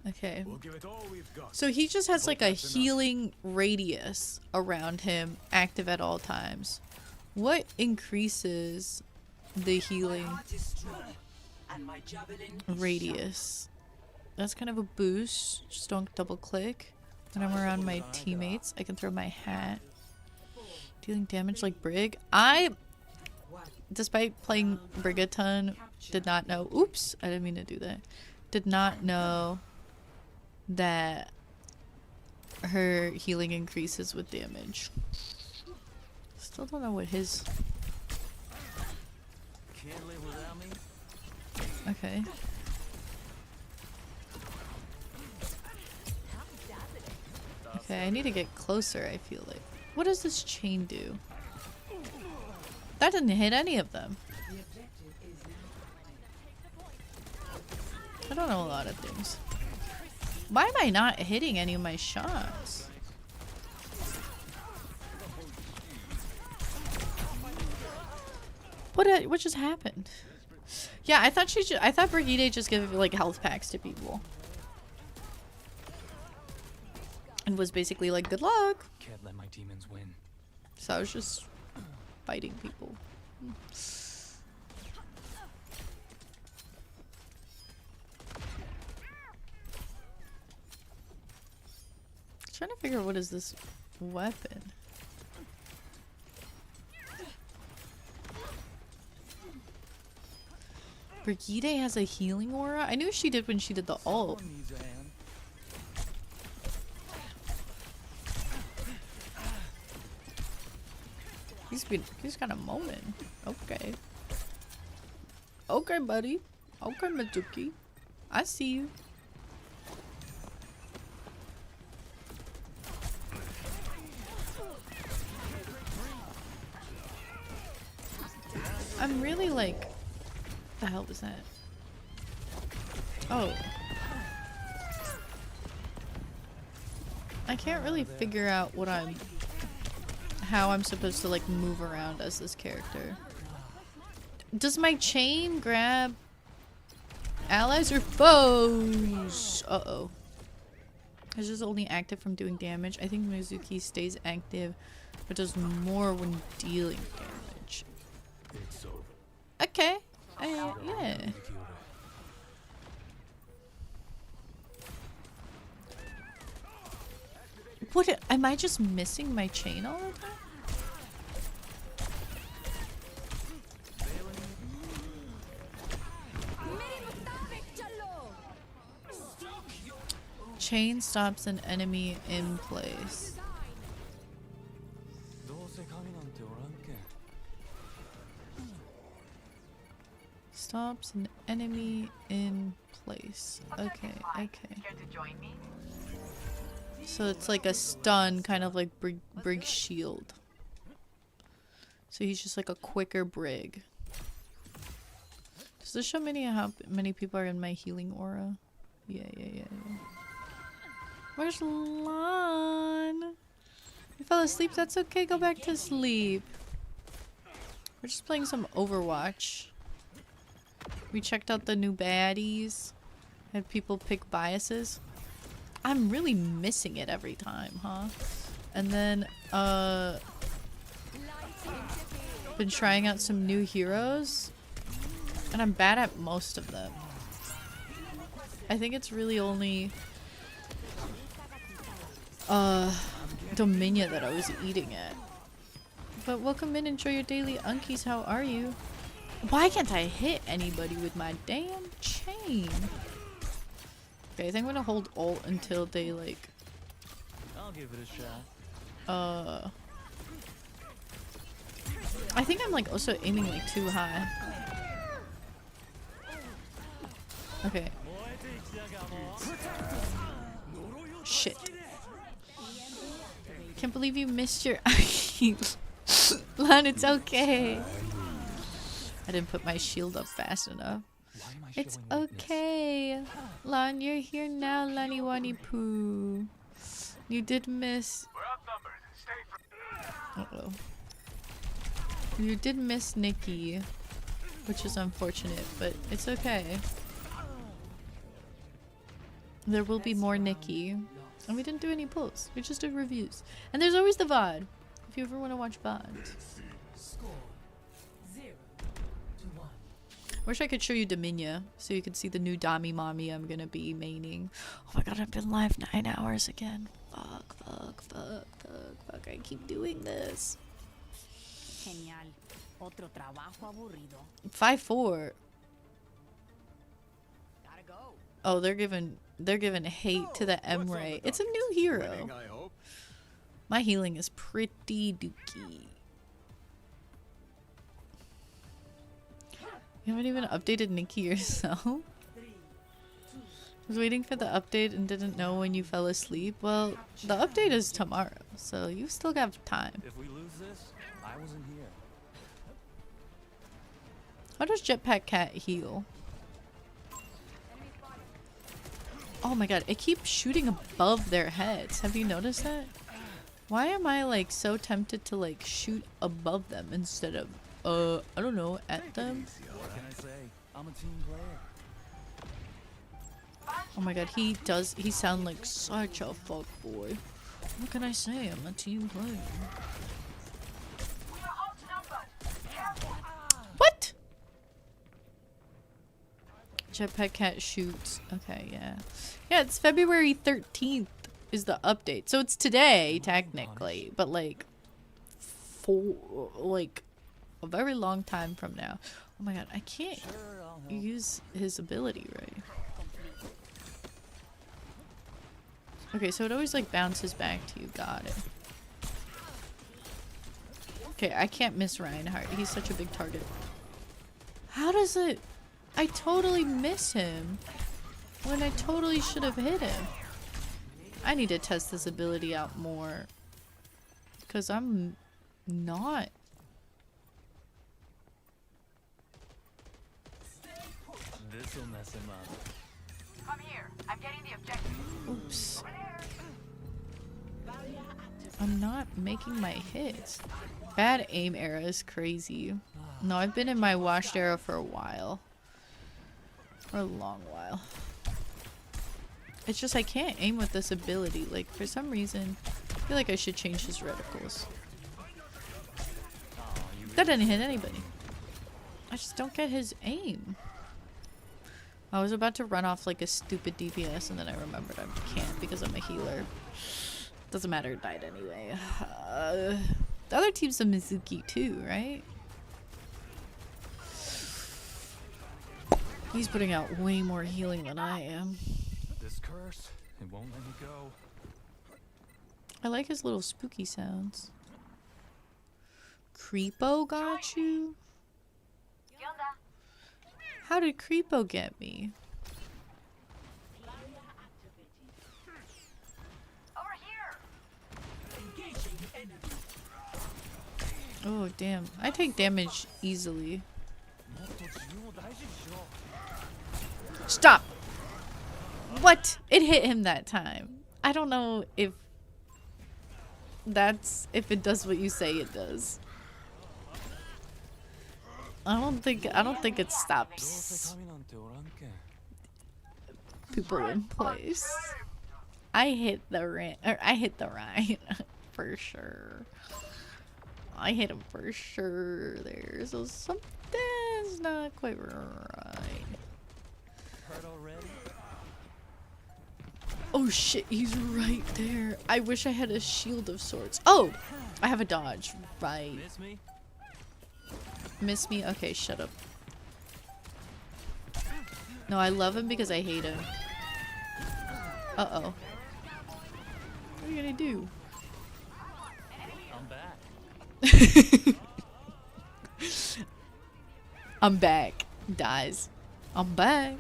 Okay. We'll give it all we've got. So he just has like a healing radius around him, active at all times. What increases the healing radius? That's kind of a boost. Just don't double click. When I'm around my teammates, I can throw my hat. Dealing damage like Brig. I, despite playing Brig a ton, did not know. Oops, I didn't mean to do that. Did not know that her healing increases with damage. Still don't know what his... Can't live without me. Okay. Okay, I need to get closer, I feel like. What does this chain do? That didn't hit any of them. I don't know a lot of things. Why am I not hitting any of my shots? What just happened? Yeah, I thought I thought Brigitte just gave like health packs to people. And was basically like, good luck. Can't let my demons win. So I was just fighting people. Trying to figure out what is this weapon. Brigitte has a healing aura? I knew she did when she did the ult. He's kind of moaning. Okay. Okay, buddy. Okay, Mizuki. I see you. I'm really like... What the hell was that? Oh. I can't really figure out what how I'm supposed to like move around as this character. Does my chain grab allies or foes? Uh-oh. It's just only active from doing damage. I think Mizuki stays active, but does more when dealing damage. Okay. Yeah. What? Am I just missing my chain all the time? Chain stops an enemy in place. Stops an enemy in place. Okay, okay. So it's like a stun, kind of like Brig's shield. So he's just like a quicker Brig. Does this show how many people are in my healing aura? Yeah. Where's Lon? You fell asleep? That's okay, go back to sleep. We're just playing some Overwatch. We checked out the new baddies. Had people pick biases. I'm really missing it every time, huh? And then, been trying out some new heroes. And I'm bad at most of them. I think it's really only, Dominia that I was eating at. But welcome in, enjoy your daily unkies, how are you? Why can't I hit anybody with my damn chain? Okay, I think I'm gonna hold ult until they like... I'll give it a shot. I think I'm like also aiming like too high. Okay. Shit. Can't believe you missed your... Lan, it's okay. I didn't put my shield up fast enough. It's okay. Lan, you're here now, Lani Wani Poo. You did miss... Uh-oh. You did miss Nikki. which is unfortunate, but it's okay. There will be more Nikki. And we didn't do any pulls. We just did reviews. And there's always the VOD. If you ever want to watch VODs. Wish I could show you Dominia so you could see the new Dami Mommy I'm gonna be maining. Oh my god, I've been live 9 hours again. Fuck. I keep doing this. Genial. Otro trabajo aburrido. 5-4. Gotta go. Oh, they're giving hate to the Emre. It's a new hero. My healing is pretty dookie. You haven't even updated Nikki yourself? I was waiting for the update and didn't know when you fell asleep. Well, the update is tomorrow, so you still have time. If we lose this, I wasn't here. How does Jetpack Cat heal? Oh my god, it keeps shooting above their heads. Have you noticed that? Why am I like so tempted to like shoot above them instead of I don't know, at them? What can I say? I'm a team player. Oh my god, he sound like such a fuckboy. What can I say? I'm a team player. What? Jetpack Cat shoots. Okay, yeah. Yeah, it's February 13th is the update. So it's today, technically. But like, for like a very long time from now. Oh my god, I can't use his ability right. Okay, so it always like bounces back to you. Got it. Okay, I can't miss Reinhardt. He's such a big target. How does it... I totally miss him when I totally should have hit him. I need to test this ability out more because I'm not. This'll mess him up. Come here. I'm getting the objective. Oops. I'm not making my hits. Bad aim era is crazy. No, I've been in my washed era for a while. For a long while. It's just I can't aim with this ability. Like, for some reason, I feel like I should change his reticles. That didn't hit anybody. I just don't get his aim. I was about to run off like a stupid DPS and then I remembered I can't because I'm a healer. Doesn't matter, it died anyway. The other team's a Mizuki too, right? He's putting out way more healing than I am. This curse, it won't let me go. I like his little spooky sounds. Creepo got you? How did Creepo get me? Oh damn, I take damage easily. Stop! What? It hit him that time. I don't know if if it does what you say it does. I don't think it stops people in place. I hit the Ryan for sure. I hit him for sure there. So something's not quite right. Hurt already? Oh shit, he's right there. I wish I had a shield of sorts. Oh! I have a dodge. Right. Miss me? Miss me? Okay, shut up. No, I love him because I hate him. Uh-oh. What are you gonna do? I'm back. I'm back. Dies. I'm back.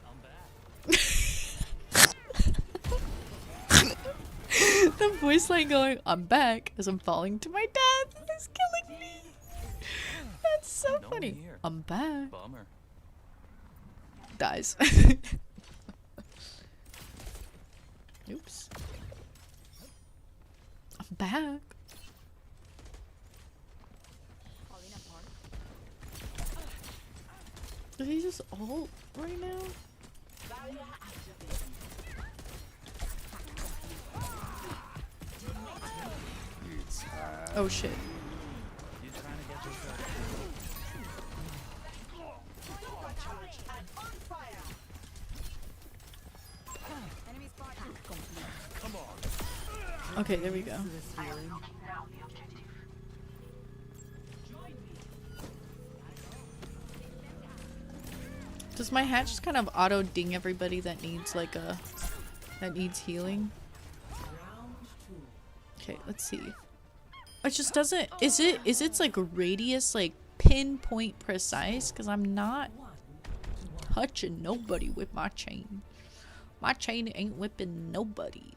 I'm back. The voice line going, I'm back, as I'm falling to my death is killing me. That's so No funny. here. I'm back. Bummer. Dies. Oops. I'm back. Is he just ult right now? Oh shit. Okay, there we go. Does my hat just kind of auto ding everybody that needs like that needs healing? Okay, let's see. It just doesn't. Is its like radius like pinpoint precise? Because I'm not touching nobody with my chain. My chain ain't whipping nobody.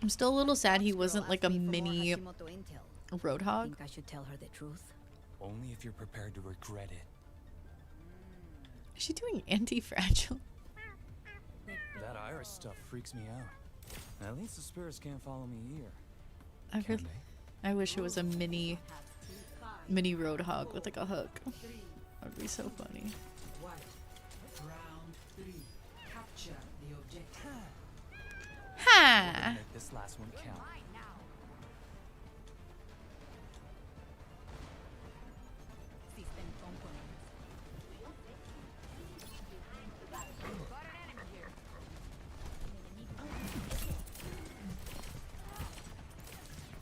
I'm still a little sad he wasn't like a mini Roadhog. Think I should tell her the truth? Only if you're prepared to regret it. Is she doing anti-fragile? That iris stuff freaks me out. At least the spirits can't follow me here. I wish it was a mini Roadhog with like a hook. That would be so funny. Ha! Make this last one count.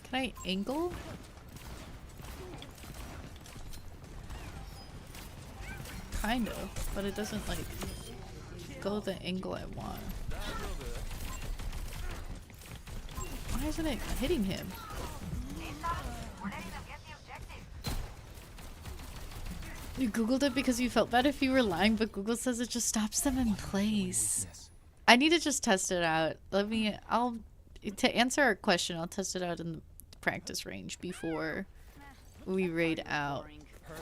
Can I angle? Kind of, but it doesn't like go the angle I want. Why isn't it hitting him? You googled it because you felt bad if you were lying, but Google says it just stops them in place. I need to just test it out. To answer our question, I'll test it out in the practice range before we raid out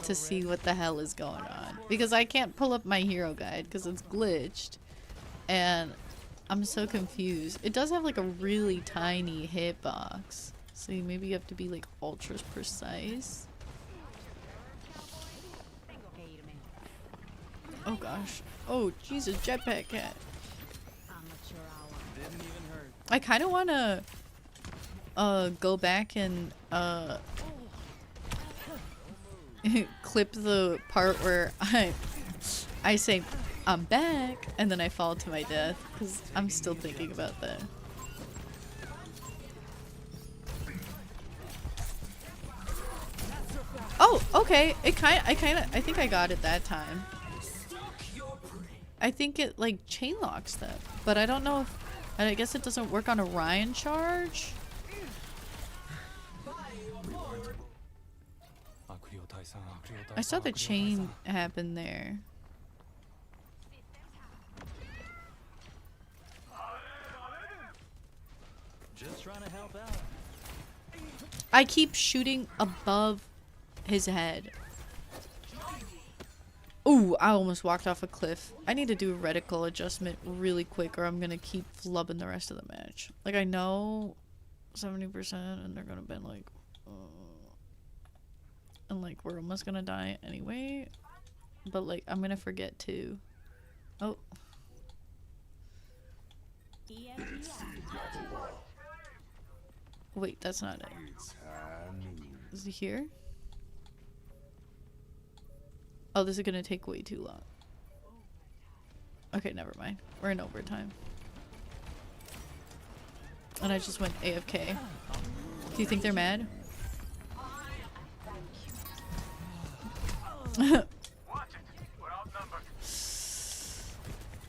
to see what the hell is going on. Because I can't pull up my hero guide because it's glitched. And I'm so confused. It does have like a really tiny hitbox. So maybe you have to be like ultra precise. Oh gosh. Oh Jesus, jetpack cat. I kind of want to go back and clip the part where I say I'm back and then I fall to my death because I'm still thinking about that. Oh, okay. I think I got it that time. I think it like chain locks them, but I don't know if, I guess it doesn't work on a Ryan charge. I saw the chain happen there. Just trying to help out. I keep shooting above his head. Ooh, I almost walked off a cliff. I need to do a reticle adjustment really quick or I'm gonna keep flubbing the rest of the match. Like, I know 70% and they're gonna be like, and like, we're almost gonna die anyway. But like, I'm gonna forget too. Oh. Wait, that's not it. Is he here? Oh, this is gonna take way too long. Okay, never mind. We're in overtime. And I just went AFK. Do you think they're mad?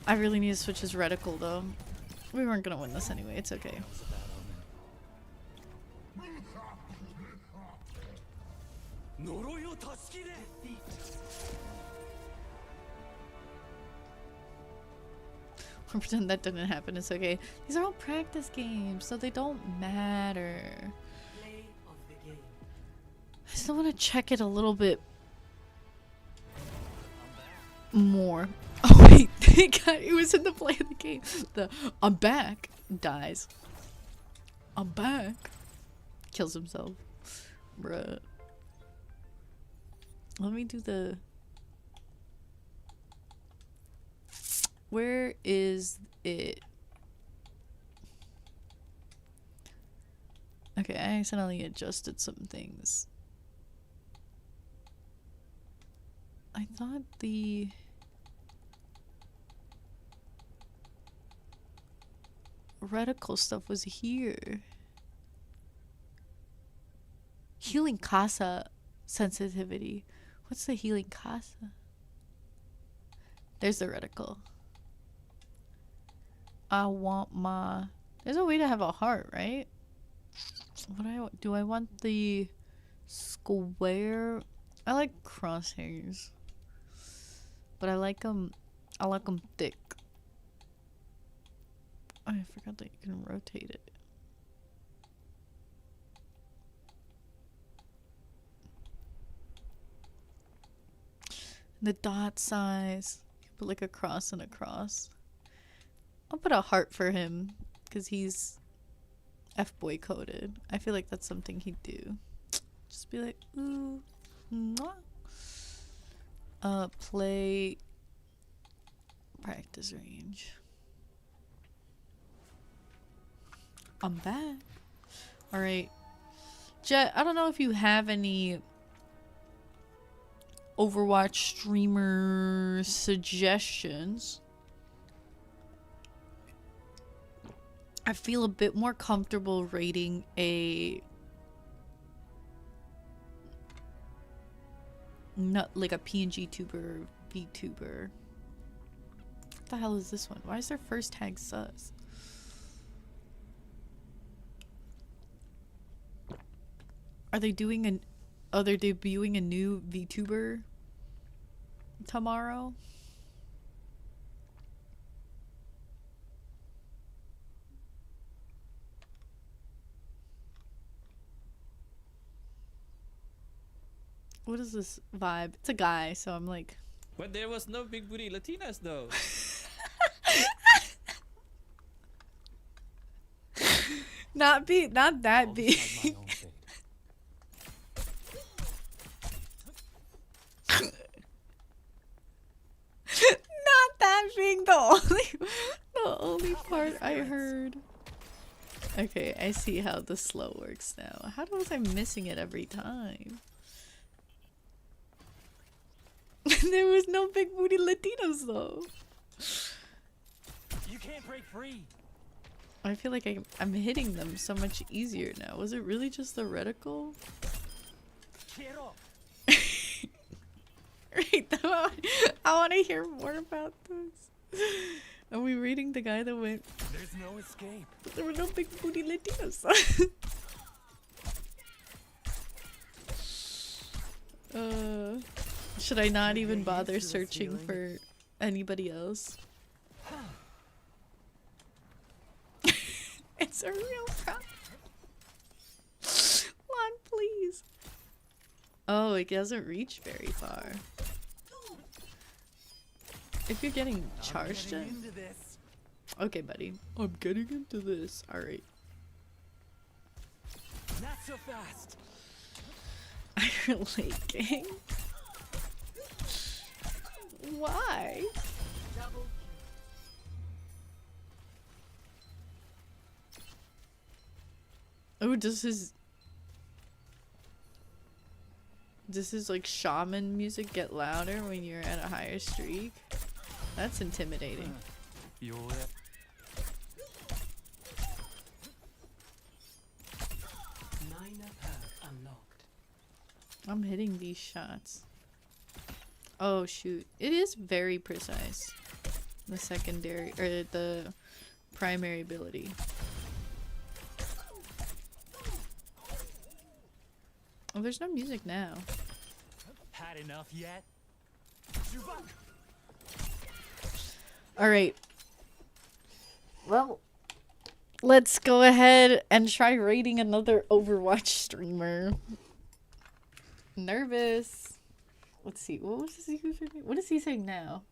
I really need to switch his reticle though. We weren't gonna win this anyway, it's okay. Pretend that didn't happen, it's okay. These are all practice games, so they don't matter. I still want to check it a little bit more. Oh wait, it was in the play of the game. The I'm back dies. I'm back. Kills himself. Bruh. Let me do the... Where is it? Okay, I accidentally adjusted some things. I thought the... reticle stuff was here. Healing Casa sensitivity. What's the healing Casa? There's the reticle. I want my... There's a way to have a heart, right? What do I want the square? I like crosshairs, but I like them thick. Oh, I forgot that you can rotate it. The dot size. You put like a cross and a cross. I'll put a heart for him because he's F-boy coded. I feel like that's something he'd do. Just be like, ooh, mwah. Play practice range. I'm back. Alright. Jet, I don't know if you have any Overwatch streamer suggestions. I feel a bit more comfortable rating a... not like a PNG tuber or VTuber. What the hell is this one? Why is their first tag sus? Are they doing an... oh, they're debuting a new VTuber tomorrow? What is this vibe? It's a guy, so I'm like... But there was no big booty Latinas though. not that big. Not that being the only part I heard. Okay, I see how the slow works now. How was I missing it every time? There was no big booty Latinos though. You can't break free. I feel like I'm hitting them so much easier now. Was it really just the reticle? Right, I want to hear more about this. Are we reading the guy that went? There's no escape. But there were no big booty Latinos. Should I not even bother searching for anybody else? It's a real problem. Lon, please. Oh, it doesn't reach very far. If you're getting charged at... Okay, buddy. I'm getting into this. Alright. Not so fast. Iron Laking? Why? Oh, does his like shaman music get louder when you're at a higher streak? That's intimidating. I'm hitting these shots. Oh shoot. It is very precise. The secondary or the primary ability. Oh, there's no music now. Had enough yet? Alright. Well, let's go ahead and try rating another Overwatch streamer. Nervous. Let's see. What was his username? What is he saying now?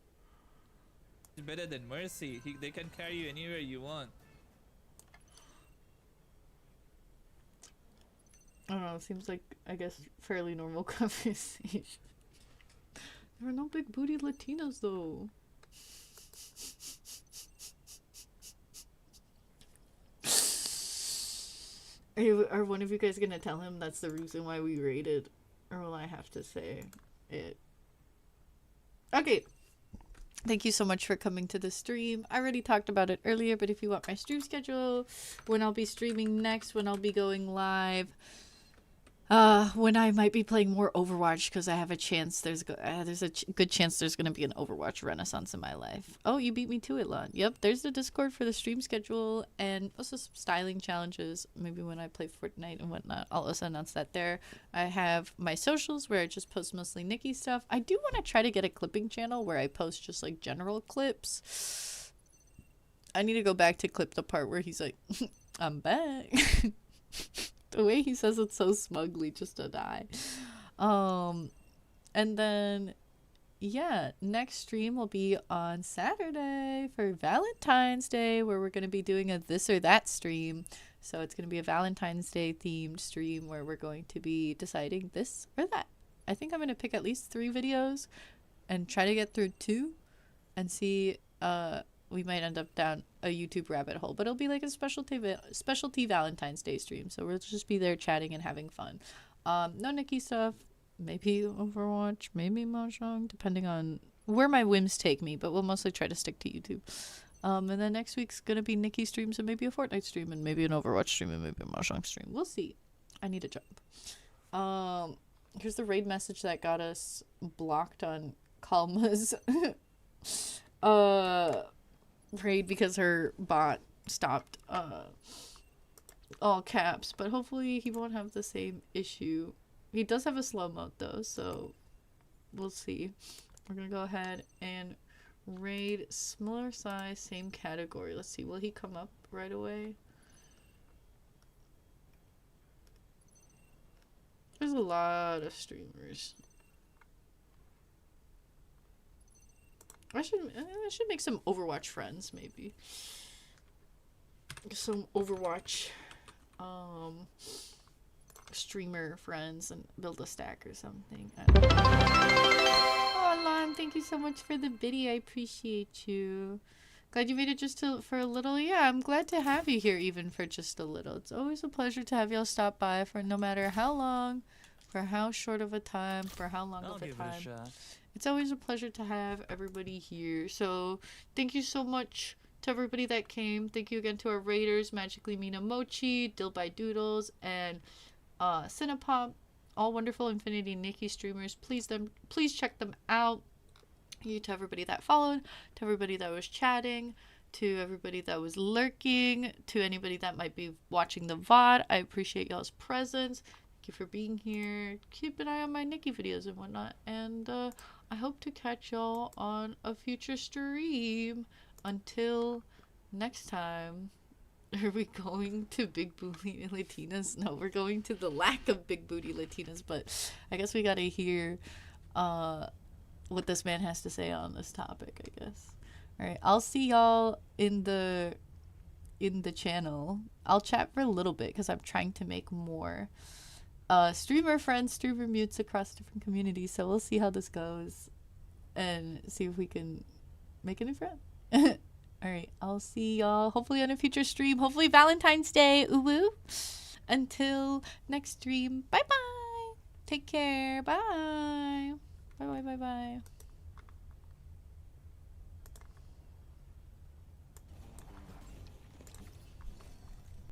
It's better than Mercy. They can carry you anywhere you want. don't know, it seems like, I guess, fairly normal conversation. There are no big booty Latinas, though. Are one of you guys gonna tell him that's the reason why we raided? Or will I have to say it? Okay. Thank you so much for coming to the stream. I already talked about it earlier, but if you want my stream schedule, when I'll be streaming next, when I'll be going live, when I might be playing more Overwatch, because I have a chance, there's a good chance there's going to be an Overwatch renaissance in my life. Oh, you beat me to it, Lon. Yep, there's the Discord for the stream schedule, and also some styling challenges, maybe when I play Fortnite and whatnot. I'll also announce that there. I have my socials, where I just post mostly Nikki stuff. I do want to try to get a clipping channel, where I post just, like, general clips. I need to go back to clip the part where he's like, I'm back. The way he says it so smugly, just to die. And then, yeah, next stream will be on Saturday for Valentine's Day, where we're going to be doing a this or that stream. So it's going to be a Valentine's Day themed stream where we're going to be deciding this or that. I think I'm going to pick at least 3 videos and try to get through 2 and see, we might end up down a YouTube rabbit hole, but it'll be like a specialty Valentine's Day stream. So we'll just be there chatting and having fun. No Nikki stuff, maybe Overwatch, maybe Mahjong, depending on where my whims take me, but we'll mostly try to stick to YouTube. And then next week's gonna be Nikki streams and maybe a Fortnite stream and maybe an Overwatch stream and maybe a Mahjong stream. We'll see. I need a jump. Here's the raid message that got us blocked on Kalma's raid because her bot stopped all caps, but hopefully he won't have the same issue. He does have a slow mode though, so we'll see. We're gonna go ahead and raid similar size, same category. Let's see, will he come up right away? There's a lot of streamers. I should make some Overwatch friends, maybe. Some Overwatch streamer friends and build a stack or something. I don't know. Oh, Lon, thank you so much for the biddy. I appreciate you. Glad you made it just for a little. Yeah, I'm glad to have you here even for just a little. It's always a pleasure to have y'all stop by for no matter how long, for how short of a time, for how long of a time. It's always a pleasure to have everybody here. So thank you so much to everybody that came. Thank you again to our raiders, Magically Mina Mochi, Dill by Doodles, and Cinepop, all wonderful Infinity Nikki streamers. Please check them out. You to everybody that followed, to everybody that was chatting, to everybody that was lurking, to anybody that might be watching the VOD. I appreciate y'all's presence. Thank you for being here. Keep an eye on my Nikki videos and whatnot. And I hope to catch y'all on a future stream. Until next time. Are we going to Big Booty Latinas? No, we're going to the lack of Big Booty Latinas. But I guess we gotta hear what this man has to say on this topic, I guess. Alright, I'll see y'all in the channel. I'll chat for a little bit because I'm trying to make more streamer friends, streamer mutes across different communities. So we'll see how this goes and see if we can make a new friend. Alright, I'll see y'all hopefully on a future stream. Hopefully Valentine's Day. Ooh woo. Until next stream. Bye bye. Take care. Bye. Bye bye bye bye.